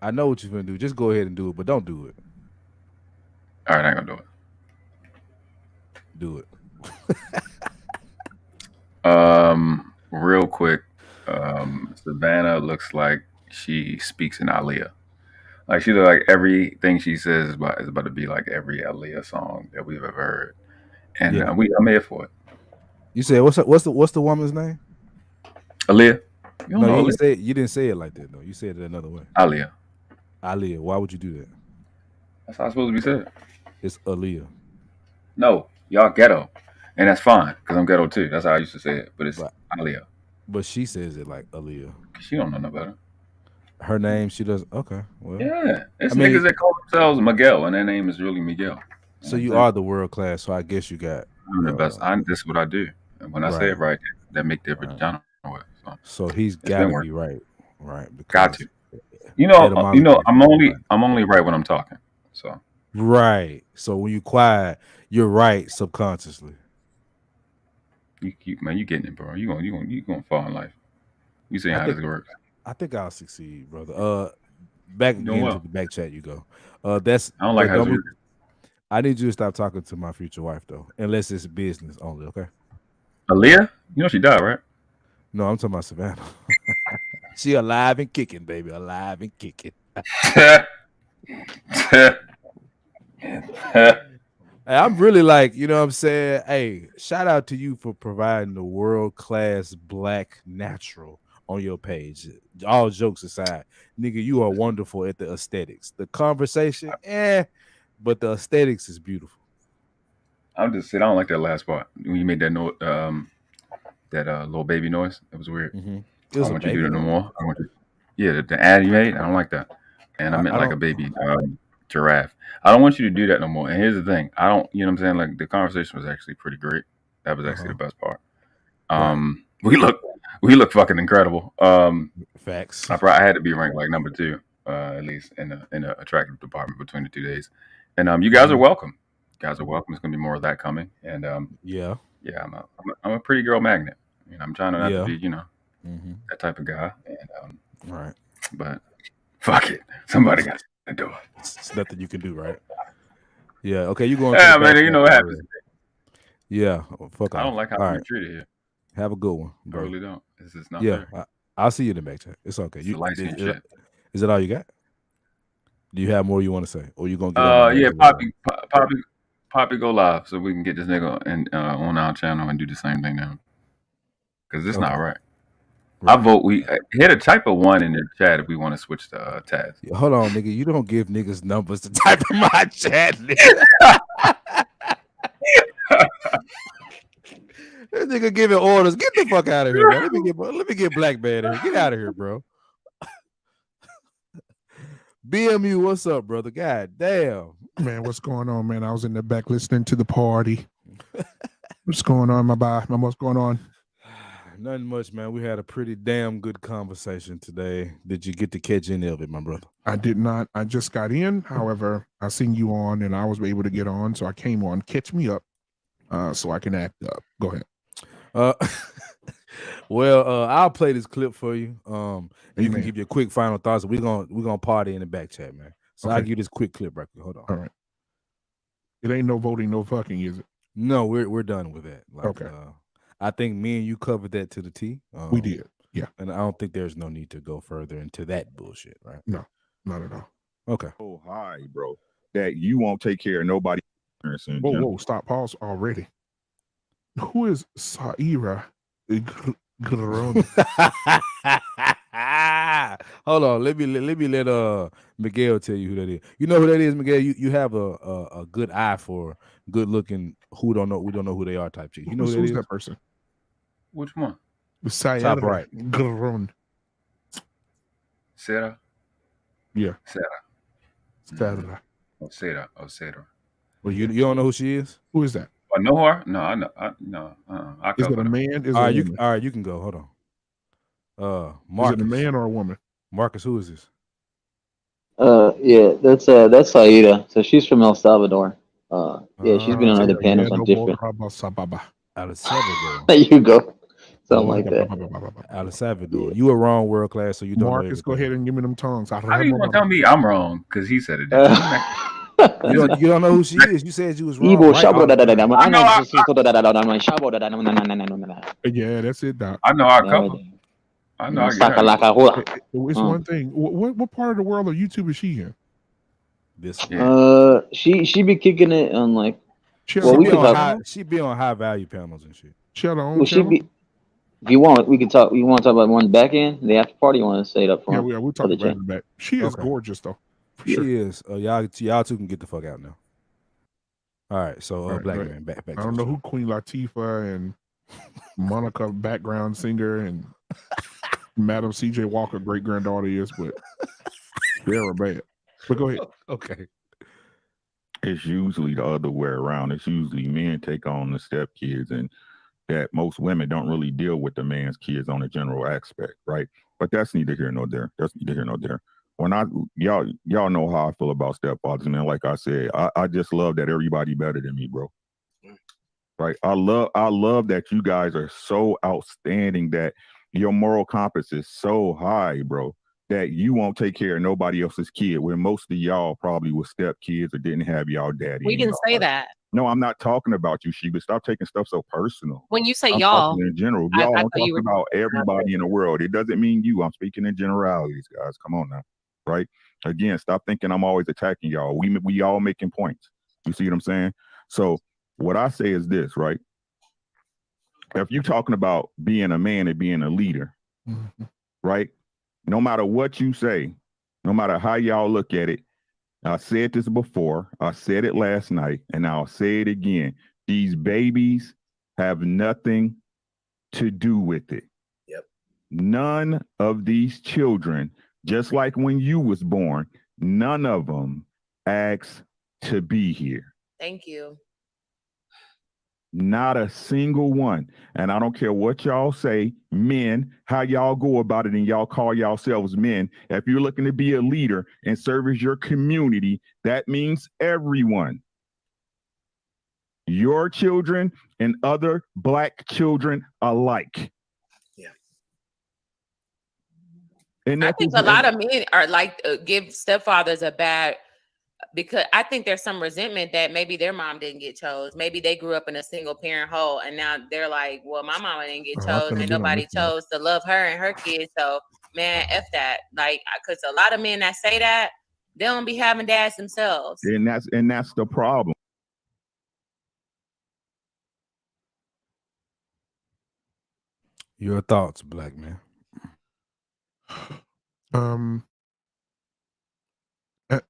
I know what you're gonna do. Just go ahead and do it, but don't do it. All right, I ain't gonna do it. Do it. Real quick. Savannah looks like she speaks in Aaliyah. Like she look like everything she says is about to be like every Aaliyah song that we've ever heard, and Yeah. I'm here for it. You said what's the woman's name? Aaliyah. You don't No, know you ain't Aaliyah? say it. You didn't say it like that though. You said it another way. Aaliyah. Aaliyah. Why would you do that? That's how it's supposed to be said. It's Aaliyah. No, y'all ghetto, and that's fine because I'm ghetto too. That's how I used to say it, but it's But Aaliyah. but she says it like Aaliyah. She don't know no better. Her name, she does. Okay, well, Yeah, it's I mean, niggas that call themselves Miguel, and their name is really Miguel. You so know what I'm you saying? are the world class. So I guess you got I'm the best. This is what I do, and when I say right. it right, that make their Right. vagina wet. So So he's it's got been to working. be right, right? Got Because to. You know, etymology, I'm only right when I'm talking. So right. So when you quiet, you're right subconsciously. man, you getting it, bro. You gonna fall in life. You see I how think this works. I think I'll succeed, brother. Back You doing again to well. the back chat. You go. That's I don't like but how this don't be. works. I need you to stop talking to my future wife though, unless it's business only. Okay. Aaliyah, you know she died, right? No, I'm talking about Savannah. She alive and kicking, baby. Alive and kicking. Hey, I'm really like, you know what I'm saying? Hey, shout out to you for providing the world class black natural on your page. All jokes aside, nigga, you are wonderful at the aesthetics. The conversation, but the aesthetics is beautiful. I'm just saying, I don't like that last part when you made that note, that little baby noise. It was weird. It I was don't a want you to do baby that no noise. more. I want you. Yeah, the ad you made, I don't like that. And I meant I like a don't. baby giraffe. I don't want you to do that no more. And here's the thing, I don't. You know what I'm saying? Like the conversation was actually pretty great. That was actually Uh-huh. the best part. Right. We look fucking incredible. Facts. I had to be ranked like number two, at least in the attractive department between the 2 days. And you guys are welcome. You guys are welcome. It's gonna be more of that coming. And Yeah. yeah, I'm a pretty girl magnet. You know, I'm trying not to Yeah. be, Mm-hmm. that type of guy. And Right. but fuck it, somebody got to do it. It's nothing you can do, right? Yeah. Okay, you going to Yeah, the back man. You chat know what for happens. real. Yeah. Fuck I don't off. like how All I'm right. treated here. Have a good one, I bro. really don't. It's just not Yeah. fair. I'll see you in the back chat. It's okay. It's the light skin shit. Is it all you got? Do you have more you want to say, or you gonna get on? Yeah, Poppy, go live so we can get this nigga and on our channel and do the same thing now. Because it's not right. I vote we hit a type of 1 in the chat if we want to switch the task. Yeah, hold on, nigga. You don't give niggas numbers to type in my chat, nigga. This nigga giving orders. Get the fuck out of here, man. Let me get Black Man here. Get out of here, bro. BMU, what's up, brother? God damn. Man, what's going on, man? I was in the back listening to the party. What's going on, my boy? What's going on? Nothing much, man. We had a pretty damn good conversation today. Did you get to catch any of it, my brother? I did not. I just got in. However, I seen you on and I was able to get on. So I came on. Catch me up so I can act up. Go ahead. Well, I'll play this clip for you. And you can give your quick final thoughts. We're gonna party in the back chat, man. So Okay. I'll give you this quick clip right quick. Hold on. All right. It ain't no voting, no fucking, is it? No, we're done with that. Like, Okay. I think me and you covered that to the T. We did. Yeah. And I don't think there's no need to go further into that bullshit, right? No, not at all. Okay. So high, bro, that you won't take care of nobody. Whoa, stop, pause already. Who is Saira Grone? Hold on, let Miguel tell you who that is. You know who that is, Miguel? You have a good eye for good looking we don't know who they are type chicks. You know who Who's that is? that person? Which one? Saira right. Grone. Sarah? Yeah. Sarah. Sarah. Oh, Sarah. Well, you don't know who she is? Who is that? I know her? No, I know. I Is it cover a them. man? Is All it right, a woman? all right, you can go. Hold on. Is Marcus. it a man or a woman? Marcus, who is this? Yeah, that's Saida. So she's from El Salvador. Yeah, she's been on other panels on different. Out of Salvador. There you go. Something like that. Out of Salvador. You were wrong, world class, so you don't Marcus, know go ahead and give me them tongues. How do you gonna tell me I'm wrong? Because he said it. You don't know who she is. You said you was wrong. Ibo Right? shabo da da da da. I know I shabo da da da da. Yeah, that's it, Doc. I know our couple. I know I get her. It's one thing. What part of the world of YouTube is she in? This. She be kicking it on like. She be on high value panels and shit. She had her own Well, she channel? be. If you want, we can talk. You want to talk about one back end, the after party? You want to say it up front? Yeah, we'll talk about it in the back. She is gorgeous though. For sure. She is. Y'all two can get the fuck out now. All right, so Right, Black right. Man, back. I don't know who Queen Latifah and Monica background singer and Madam CJ Walker great granddaughter is, but they were bad. But go ahead. Okay. It's usually the other way around. It's usually men take on the stepkids, and that most women don't really deal with the man's kids on a general aspect, right? But that's neither here nor there. When y'all know how I feel about stepfathers, man. Like I said, I just love that everybody better than me, bro. Right? I love that you guys are so outstanding, that your moral compass is so high, bro, that you won't take care of nobody else's kid, when most of y'all probably were stepkids or didn't have y'all daddy. We didn't say that. No, I'm not talking about you, Sheba. Stop taking stuff so personal. When you say I'm y'all, talking in general. I Y'all, I'm thought you talking were about everybody in the world. It doesn't mean you. I'm speaking in generalities, guys. Come on now, right? Again, stop thinking I'm always attacking y'all. We all making points. You see what I'm saying? So what I say is this, right? If you're talking about being a man and being a leader, right? No matter what you say, no matter how y'all look at it, I said this before, I said it last night, and I'll say it again. These babies have nothing to do with it. Yep. None of these children, just like when you was born, none of them asked to be here. Thank you. Not a single one. And I don't care what y'all say, men, how y'all go about it, and y'all call yourselves men. If you're looking to be a leader and service your community, that means everyone. Your children and other Black children alike. Yeah. And I think a lot of men are like give stepfathers a bad, because I think there's some resentment that maybe their mom didn't get chose. Maybe they grew up in a single parent home, and now they're like, well, my mama didn't get chose, and nobody chose to love her and her kids. So man, F that. Like, because a lot of men that say that, They don't be having dads themselves. And that's the problem. Your thoughts, black man.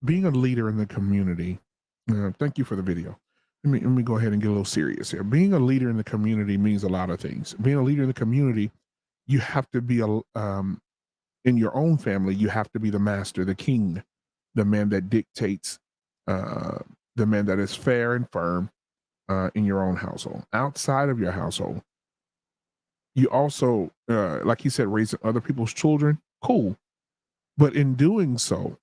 Being a leader in the community. Thank you for the video. Let me go ahead and get a little serious here. Being a leader in the community means a lot of things. Being a leader in the community, you have to be in your own family. You have to be the master, the king, the man that dictates, the man that is fair and firm in your own household. Outside of your household, you also, like he said, raising other people's children. Cool, but in doing so,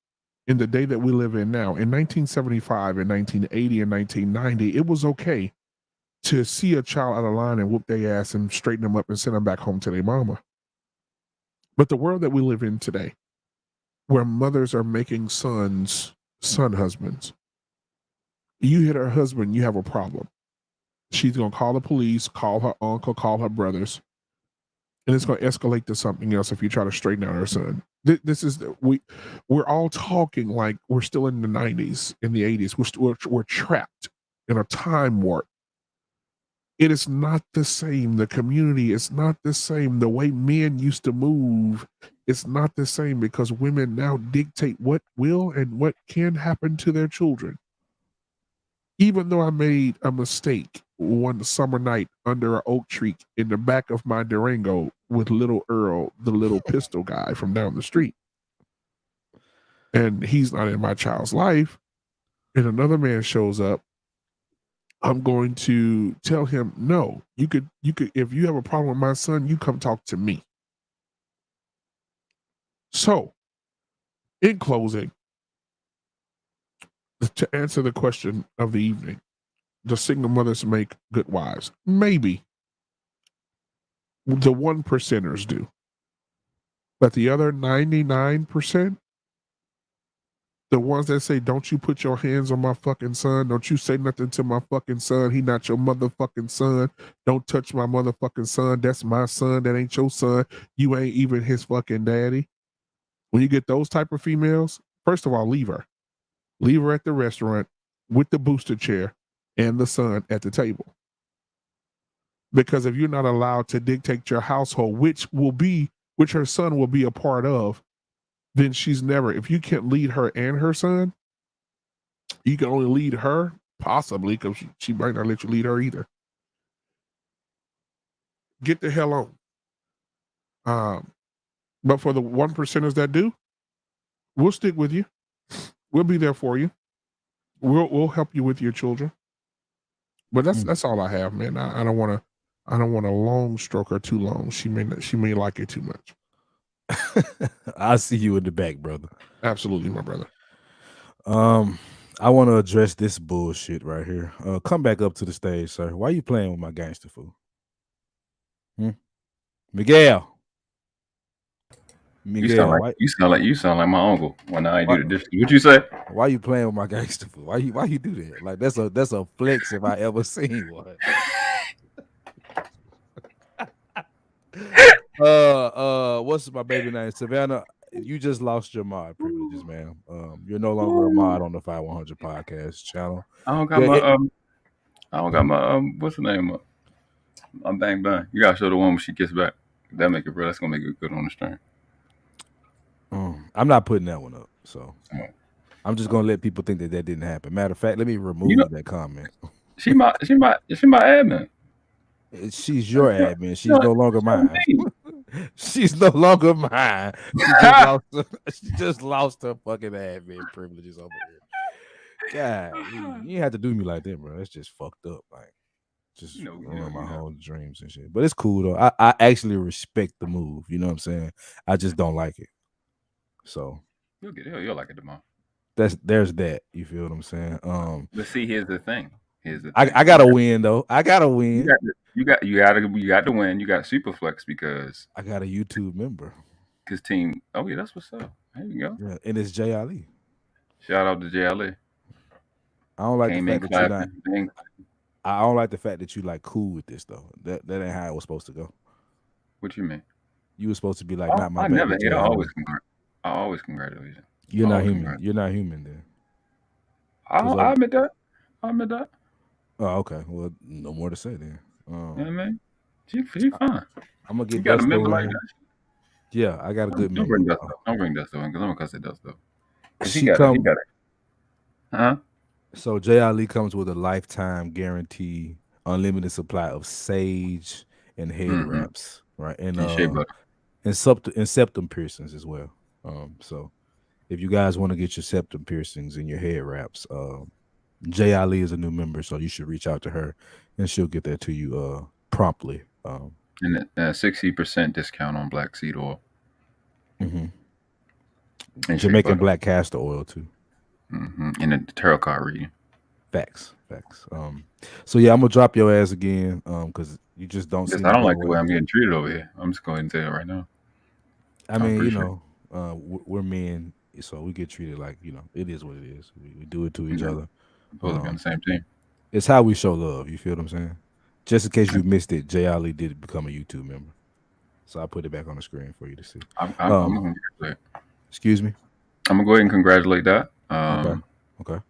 in the day that we live in now, in 1975, in 1980, and 1990, it was okay to see a child out of line and whoop their ass and straighten them up and send them back home to their mama. But the world that we live in today, where mothers are making son husbands, you hit her husband, you have a problem. She's going to call the police, call her uncle, call her brothers, and it's going to escalate to something else if you try to straighten out her son. This is we're all talking like we're still in the 90s, in the 80s. We're trapped in a time warp. It is not the same. The community is not the same. The way men used to move, it's not the same because women now dictate what will and what can happen to their children. Even though I made a mistake one summer night under an oak tree in the back of my Durango with little Earl, the little pistol guy from down the street. And he's not in my child's life. And another man shows up. I'm going to tell him, no, you could, if you have a problem with my son, you come talk to me. So, in closing, to answer the question of the evening, do single mothers make good wives? Maybe. The 1%ers do. But the other 99%, the ones that say, don't you put your hands on my fucking son. Don't you say nothing to my fucking son. He not your motherfucking son. Don't touch my motherfucking son. That's my son. That ain't your son. You ain't even his fucking daddy. When you get those type of females, first of all, leave her. Leave her at the restaurant with the booster chair and the son at the table. Because if you're not allowed to dictate your household, which her son will be a part of, then she's never, if you can't lead her and her son, you can only lead her, possibly, because she might not let you lead her either. Get the hell on. But for the 1%ers that do, we'll stick with you. We'll be there for you. We'll help you with your children. But that's all I have, man. I don't want a long stroke or too long. She may like it too much. I see you in the back, brother. Absolutely, my brother. I want to address this bullshit right here. Come back up to the stage, sir. Why you playing with my gangster fool? Miguel. You sound like my uncle when I do the dishes. What you say? Why you playing with my gangster fool? Why you do that? Like that's a flex if I ever seen one. What's my baby name? Savannah. You just lost your mod privileges, man. You're no longer a mod on the Fye100 podcast channel. I don't got my what's the name? I'm bang bang. You gotta show the one when she gets back. That make it real. That's gonna make it good on the stream. I'm not putting that one up, so I'm just gonna let people think that didn't happen. Matter of fact, let me remove that comment. She my admin. She's your admin. She's no longer mine. She's no longer mine. She just lost her fucking admin privileges over here. God, you ain't have to do me like that, bro. That's just fucked up. Like, just ruin my whole dreams and shit. But it's cool though. I actually respect the move. You know what I'm saying? I just don't like it. So you'll like it tomorrow. There's that. You feel what I'm saying? But see, here's the thing. I gotta win though. I gotta win. You got to win. You got Superflex because I got a YouTube member. His team. Oh yeah, that's what's up. There you go. Yeah, and it's Jay Ali. Shout out to Jay Ali. I don't like the fact that you're not. I don't like the fact that you like cool with this though. That ain't how it was supposed to go. What you mean? You were supposed to be like, not my. I never hate. I always congratulate you. You're not Oh, human. congrats. You're not human then. I admit that. I admit that. Oh, okay. Well, no more to say then. Yeah, man. She fine. I'm gonna You get got a Dusto member in like here. that. Yeah, I got a good Don't member. bring Dusto. Don't bring Dusto in because I'm gonna cuss at Dusto. Cause he She got it. He come. got it. Huh? So J. Ali comes with a lifetime guarantee, unlimited supply of sage and head Mm-hmm. wraps, right? And And shea butter. and septum piercings as well. So if you guys want to get your septum piercings and your head wraps, J. Ali is a new member, so you should reach out to her, and she'll get that to you promptly. And a 60% discount on black seed oil Mhm. and shea Jamaican butter. black castor oil too. And a tarot card reading. Facts. So yeah, I'm gonna drop your ass again, because you just don't Because seem I to don't go like the way away. I'm getting treated over here. I'm just going to tell you right now. I I mean, appreciate it. we're men, so we get treated like it is what it is. We do it to each Yeah. other. I'm supposed to be on the same team. It's how we show love. You feel what I'm saying? Just in case you missed it, Jay Ali did become a YouTube member, so I put it back on the screen for you to see. I'm going to congratulate. Excuse me. I'm going to go ahead and congratulate that. Okay.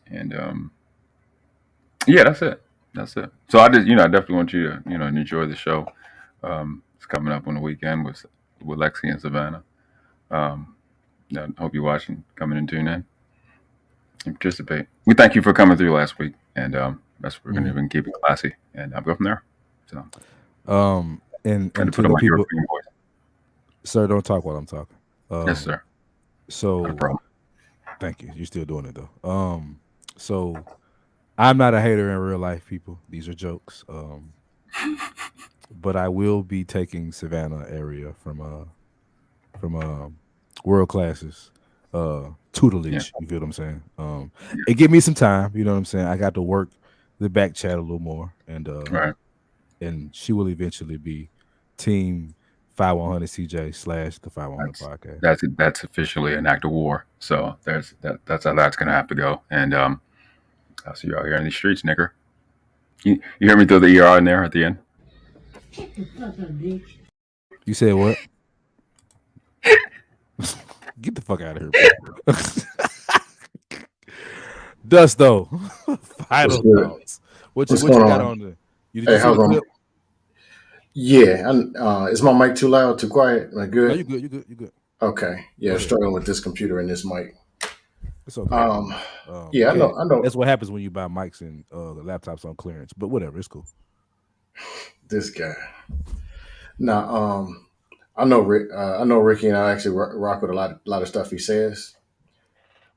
And yeah, that's it. That's it. So I definitely want you to, enjoy the show. It's coming up on the weekend with Lexi and Savannah. I hope you're watching, coming and tune in and participate. We thank you for coming through last week, and we're going to keep it classy, and I'll go from there. So, and to to put on the my people, European voice. sir, don't talk while I'm talking. Yes, sir. So, Not a problem. thank you. You're still doing it though. So I'm not a hater in real life, people. These are jokes. But I will be taking Savannah area from world classes tutelage. You feel what I'm saying? It give me some time. You know what I'm saying? I got to work the back chat a little more, and Right. and she will eventually be team Fye100 CJ / the Fye100 podcast. That's officially an act of war. So that's how that's going to have to go. And I'll see you out here in the streets, nigger. You hear me throw the ER in there at the end? You said what? Get the fuck out of here, bro. Dusto, final thoughts. What you got on there? Did you see the clip? Yeah, is my mic too loud, too quiet? Am I good? No, you good. You good. Okay. Yeah, struggling with this computer and this mic. It's okay. Yeah, I know. That's what happens when you buy mics and the laptops on clearance. But whatever, it's cool. This guy. Now, I know Ricky, and I actually rock with a lot of stuff he says.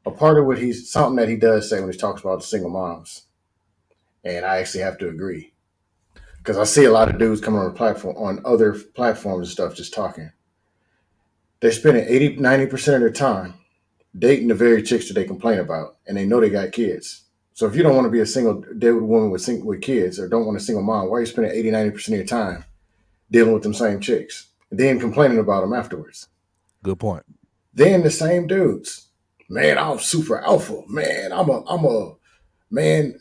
A part of something that he does say when he talks about the single moms, and I actually have to agree, because I see a lot of dudes coming on other platforms and stuff just talking. They're spending 80-90% of their time dating the very chicks that they complain about, and they know they got kids. So if you don't want to be a single dead woman with kids, or don't want a single mom, why are you spending 80-90% of your time dealing with them same chicks and then complaining about them afterwards? Good point. Then the same dudes, man, I'm super alpha, man. I'm a man.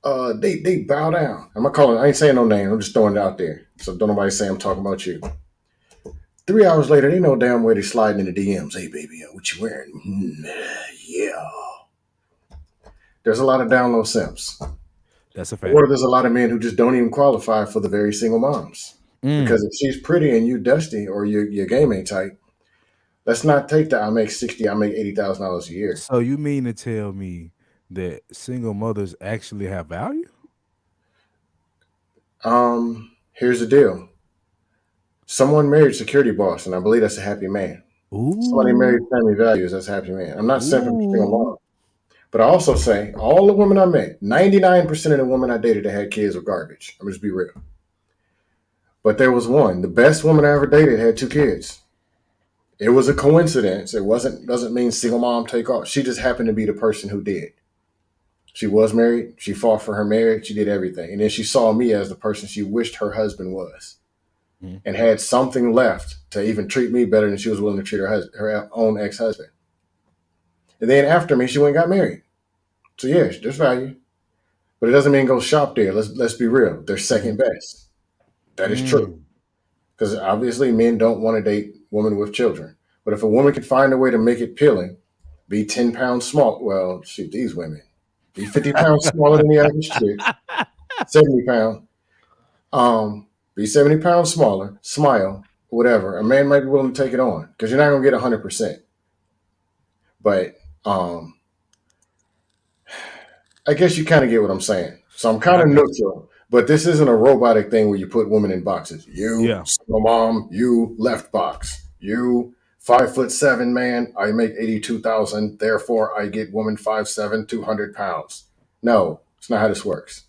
They bow down. I ain't saying no name. I'm just throwing it out there. So don't nobody say I'm talking about you. 3 hours later, they know damn well they sliding in the DMs. Hey, baby, what you wearing? Yeah. There's a lot of down low simps. That's a fact. Or there's a lot of men who just don't even qualify for the very single moms. Because if she's pretty and you dusty, or your game ain't tight, let's not take that. I make $80,000 a year. So you mean to tell me that single mothers actually have value? Here's the deal. Someone married security boss, and I believe that's a happy man. Somebody married family values, that's a happy man. I'm not simping for single mom. But I also say all the women I met, 99% of the women I dated that had kids were garbage. I'm just be real. But there was one, the best woman I ever dated had 2 kids. It was a coincidence. Doesn't mean single mom take off. She just happened to be the person who did. She was married. She fought for her marriage. She did everything. And then she saw me as the person she wished her husband was. And had something left to even treat me better than she was willing to treat her own ex-husband. And then after me, she went and got married. So yeah, there's value. But it doesn't mean go shop there. Let's be real. They're second best. That is true. Because obviously men don't want to date women with children. But if a woman can find a way to make it appealing, be 10 pounds small. Well, shoot, these women be 50 pounds smaller than the average chick, 70 pounds. Be 70 pounds smaller, smile, whatever. A man might be willing to take it on because you're not gonna get 100%. But I guess you kind of get what I'm saying. So I'm kind of neutral, but this isn't a robotic thing where you put women in boxes. You, single mom, you left box. You 5'7" man, I make 82,000. Therefore, I get woman 5'7", 200 pounds. No, it's not how this works.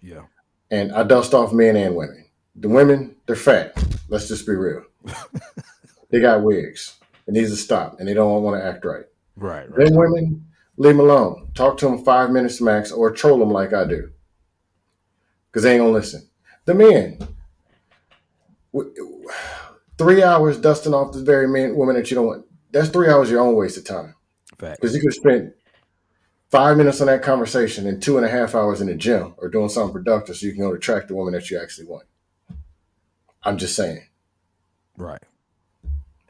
Yeah. And I dust off men and women. The women, they're fat. Let's just be real. They got wigs. It needs to stop, and they don't want to act right. Right. Then women, leave them alone. Talk to them 5 minutes max, or troll them like I do, because they ain't gonna listen. The men, 3 hours dusting off this very woman that you don't want. That's 3 hours your own waste of time. Because you could spend 5 minutes on that conversation and 2.5 hours in the gym or doing something productive so you can go attract the woman that you actually want. I'm just saying. Right.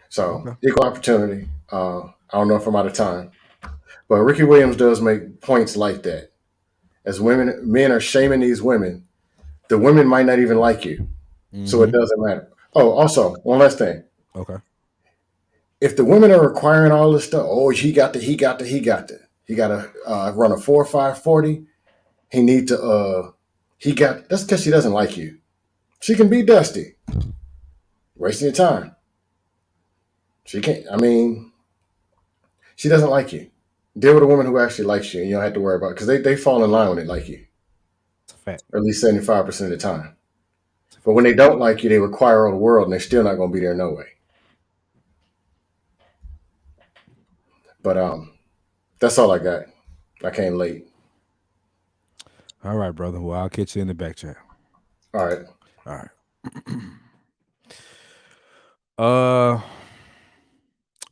So equal opportunity. I don't know if I'm out of time, but Ricky Williams does make points like that. As men are shaming these women, the women might not even like you. So it doesn't matter. Oh, also, one last thing. Okay. If the women are requiring all this stuff, he got to run a 4.5 40. He need to that's because she doesn't like you. She can be dusty. Wasting your time. She can't, she doesn't like you. Deal with a woman who actually likes you and you don't have to worry about it because they fall in line when they like you. It's a fact. Or at least 75% of the time. But when they don't like you, they require all the world and they're still not going to be there no way. But that's all I got. I came late. All right, brother. Well, I'll catch you in the back chat. All right. All right.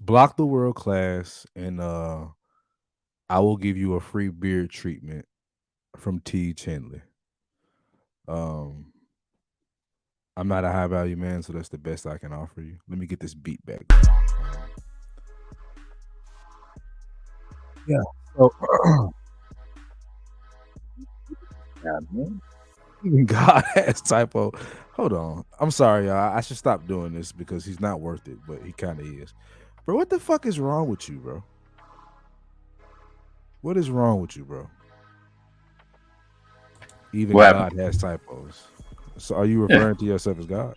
Block the world class, and I will give you a free beard treatment from T. Chandler. I'm not a high value man, so that's the best I can offer you. Let me get this beat back. Yeah. So, yeah, man. Even God has typo. Hold on. I'm sorry, y'all. I should stop doing this because he's not worth it, but he kind of is. Bro, what the fuck is wrong with you, bro? What is wrong with you, bro? Even What God has typos. So are you referring to yourself as God?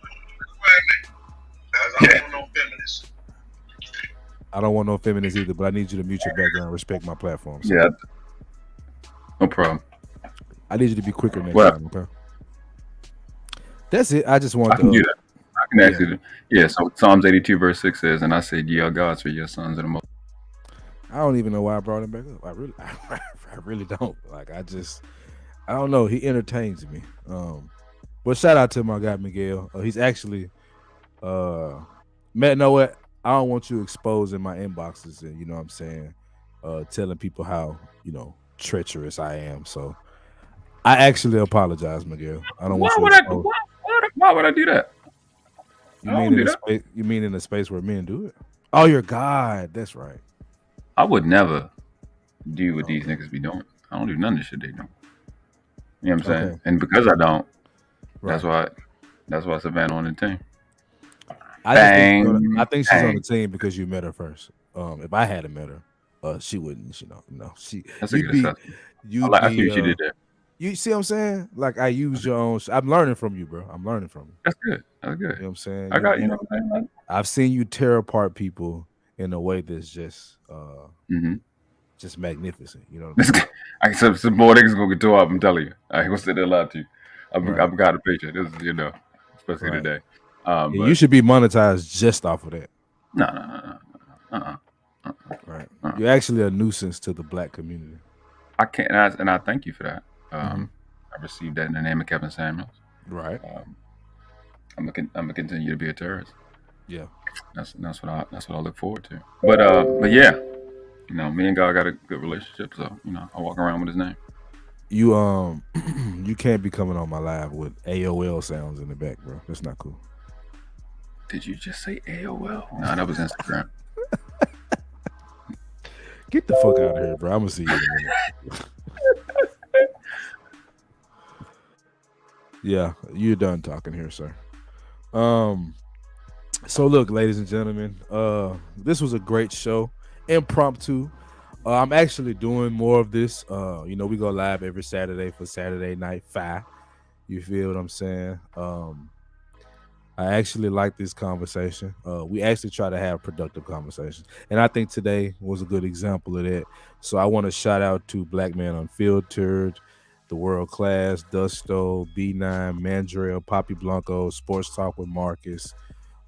I don't want no feminists either, but I need you to mute your background and respect my platform. So. Yeah. No problem. I need you to be quicker next time, okay? That's it. I just want I can do that. I can actually do. So Psalms 82 verse 6 says, and I said, ye are gods, for your sons are the most. I don't even know why I brought him back up. I really don't. Like, I don't know. He entertains me. But shout out to my guy Miguel. He's actually man, know what? I don't want you exposing my inboxes and you know what I'm saying, telling people how, treacherous I am. So I actually apologize, Miguel. I don't want you to expose. Why would I do that? You mean in a space where men do it? Oh, you're God. That's right. I would never do what these niggas be doing. I don't do none of the shit they do. You know what I'm saying? Okay. And because I don't, that's why Savannah on the team. I think she's on the team because you met her first. If I hadn't met her, she wouldn't. That's a good assessment. I see what she did there. You see what I'm saying? Like I use your own. I'm learning from you, bro. I'm learning from you. That's good. That's good. You know what I'm saying? I got you know. I've seen you tear apart people in a way that's just just magnificent. You know what I mean? Some more niggas gonna get tore up. I'm telling you. I ain't gonna say that loud to you. I've got a picture. This is especially today. You should be monetized just off of that. No. Right. You're actually a nuisance to the black community. I can't, and I thank you for that. I received that in the name of Kevin Samuels. Right. I'm gonna continue to be a terrorist. Yeah. That's what I look forward to. But yeah, me and God got a good relationship, so I walk around with his name. You you can't be coming on my live with AOL sounds in the back, bro. That's not cool. Did you just say AOL? No, that was Instagram. Get the fuck out of here, bro. I'm gonna see you in a minute. Yeah, you're done talking here, sir. So look, ladies and gentlemen, this was a great show, impromptu. I'm actually doing more of this. We go live every Saturday for Saturday Night Fye. You feel what I'm saying? I actually like this conversation. We actually try to have productive conversations, and I think today was a good example of that. So I want to shout out to Black Man Unfiltered, The World Class, Dusto, B9, Mandrill, Poppy Blanco, Sports Talk with Marcus.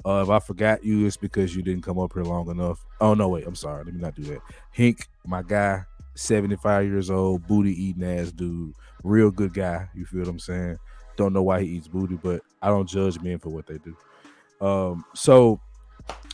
If I forgot you, it's because you didn't come up here long enough. Oh, no, wait. I'm sorry. Let me not do that. Hink, my guy, 75 years old, booty eating ass dude. Real good guy. You feel what I'm saying? Don't know why he eats booty, but I don't judge men for what they do. So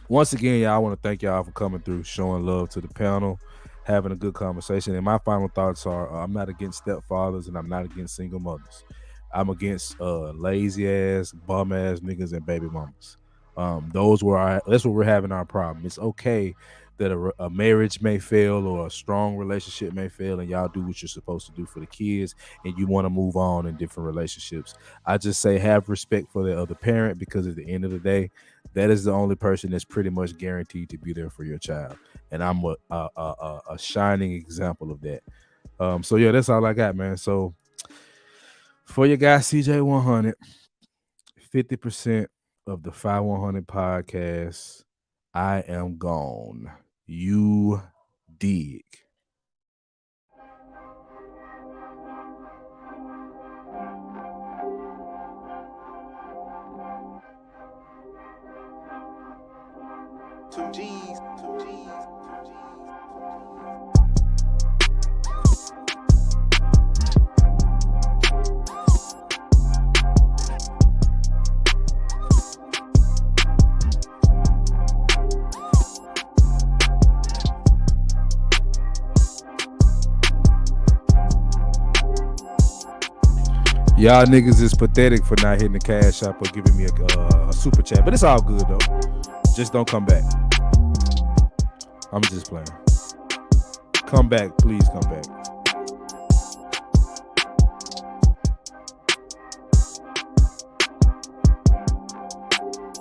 once again, y'all, I want to thank y'all for coming through, showing love to the panel, having a good conversation. And my final thoughts are I'm not against stepfathers and I'm not against single mothers. I'm against lazy ass, bum ass niggas and baby mamas. That's where we're having our problem. It's okay that a marriage may fail or a strong relationship may fail, and y'all do what you're supposed to do for the kids, and you want to move on in different relationships. I just say have respect for the other parent, because at the end of the day, that is the only person that's pretty much guaranteed to be there for your child, and I'm a shining example of that. So yeah, that's all I got, man. So for your guy CJ100, 50% of the Fye100 podcast, I am gone. You dig. Two G's. Y'all niggas is pathetic for not hitting the cash app or giving me a super chat, but it's all good though. Just don't come back. I'm just playing. Come back, please come back.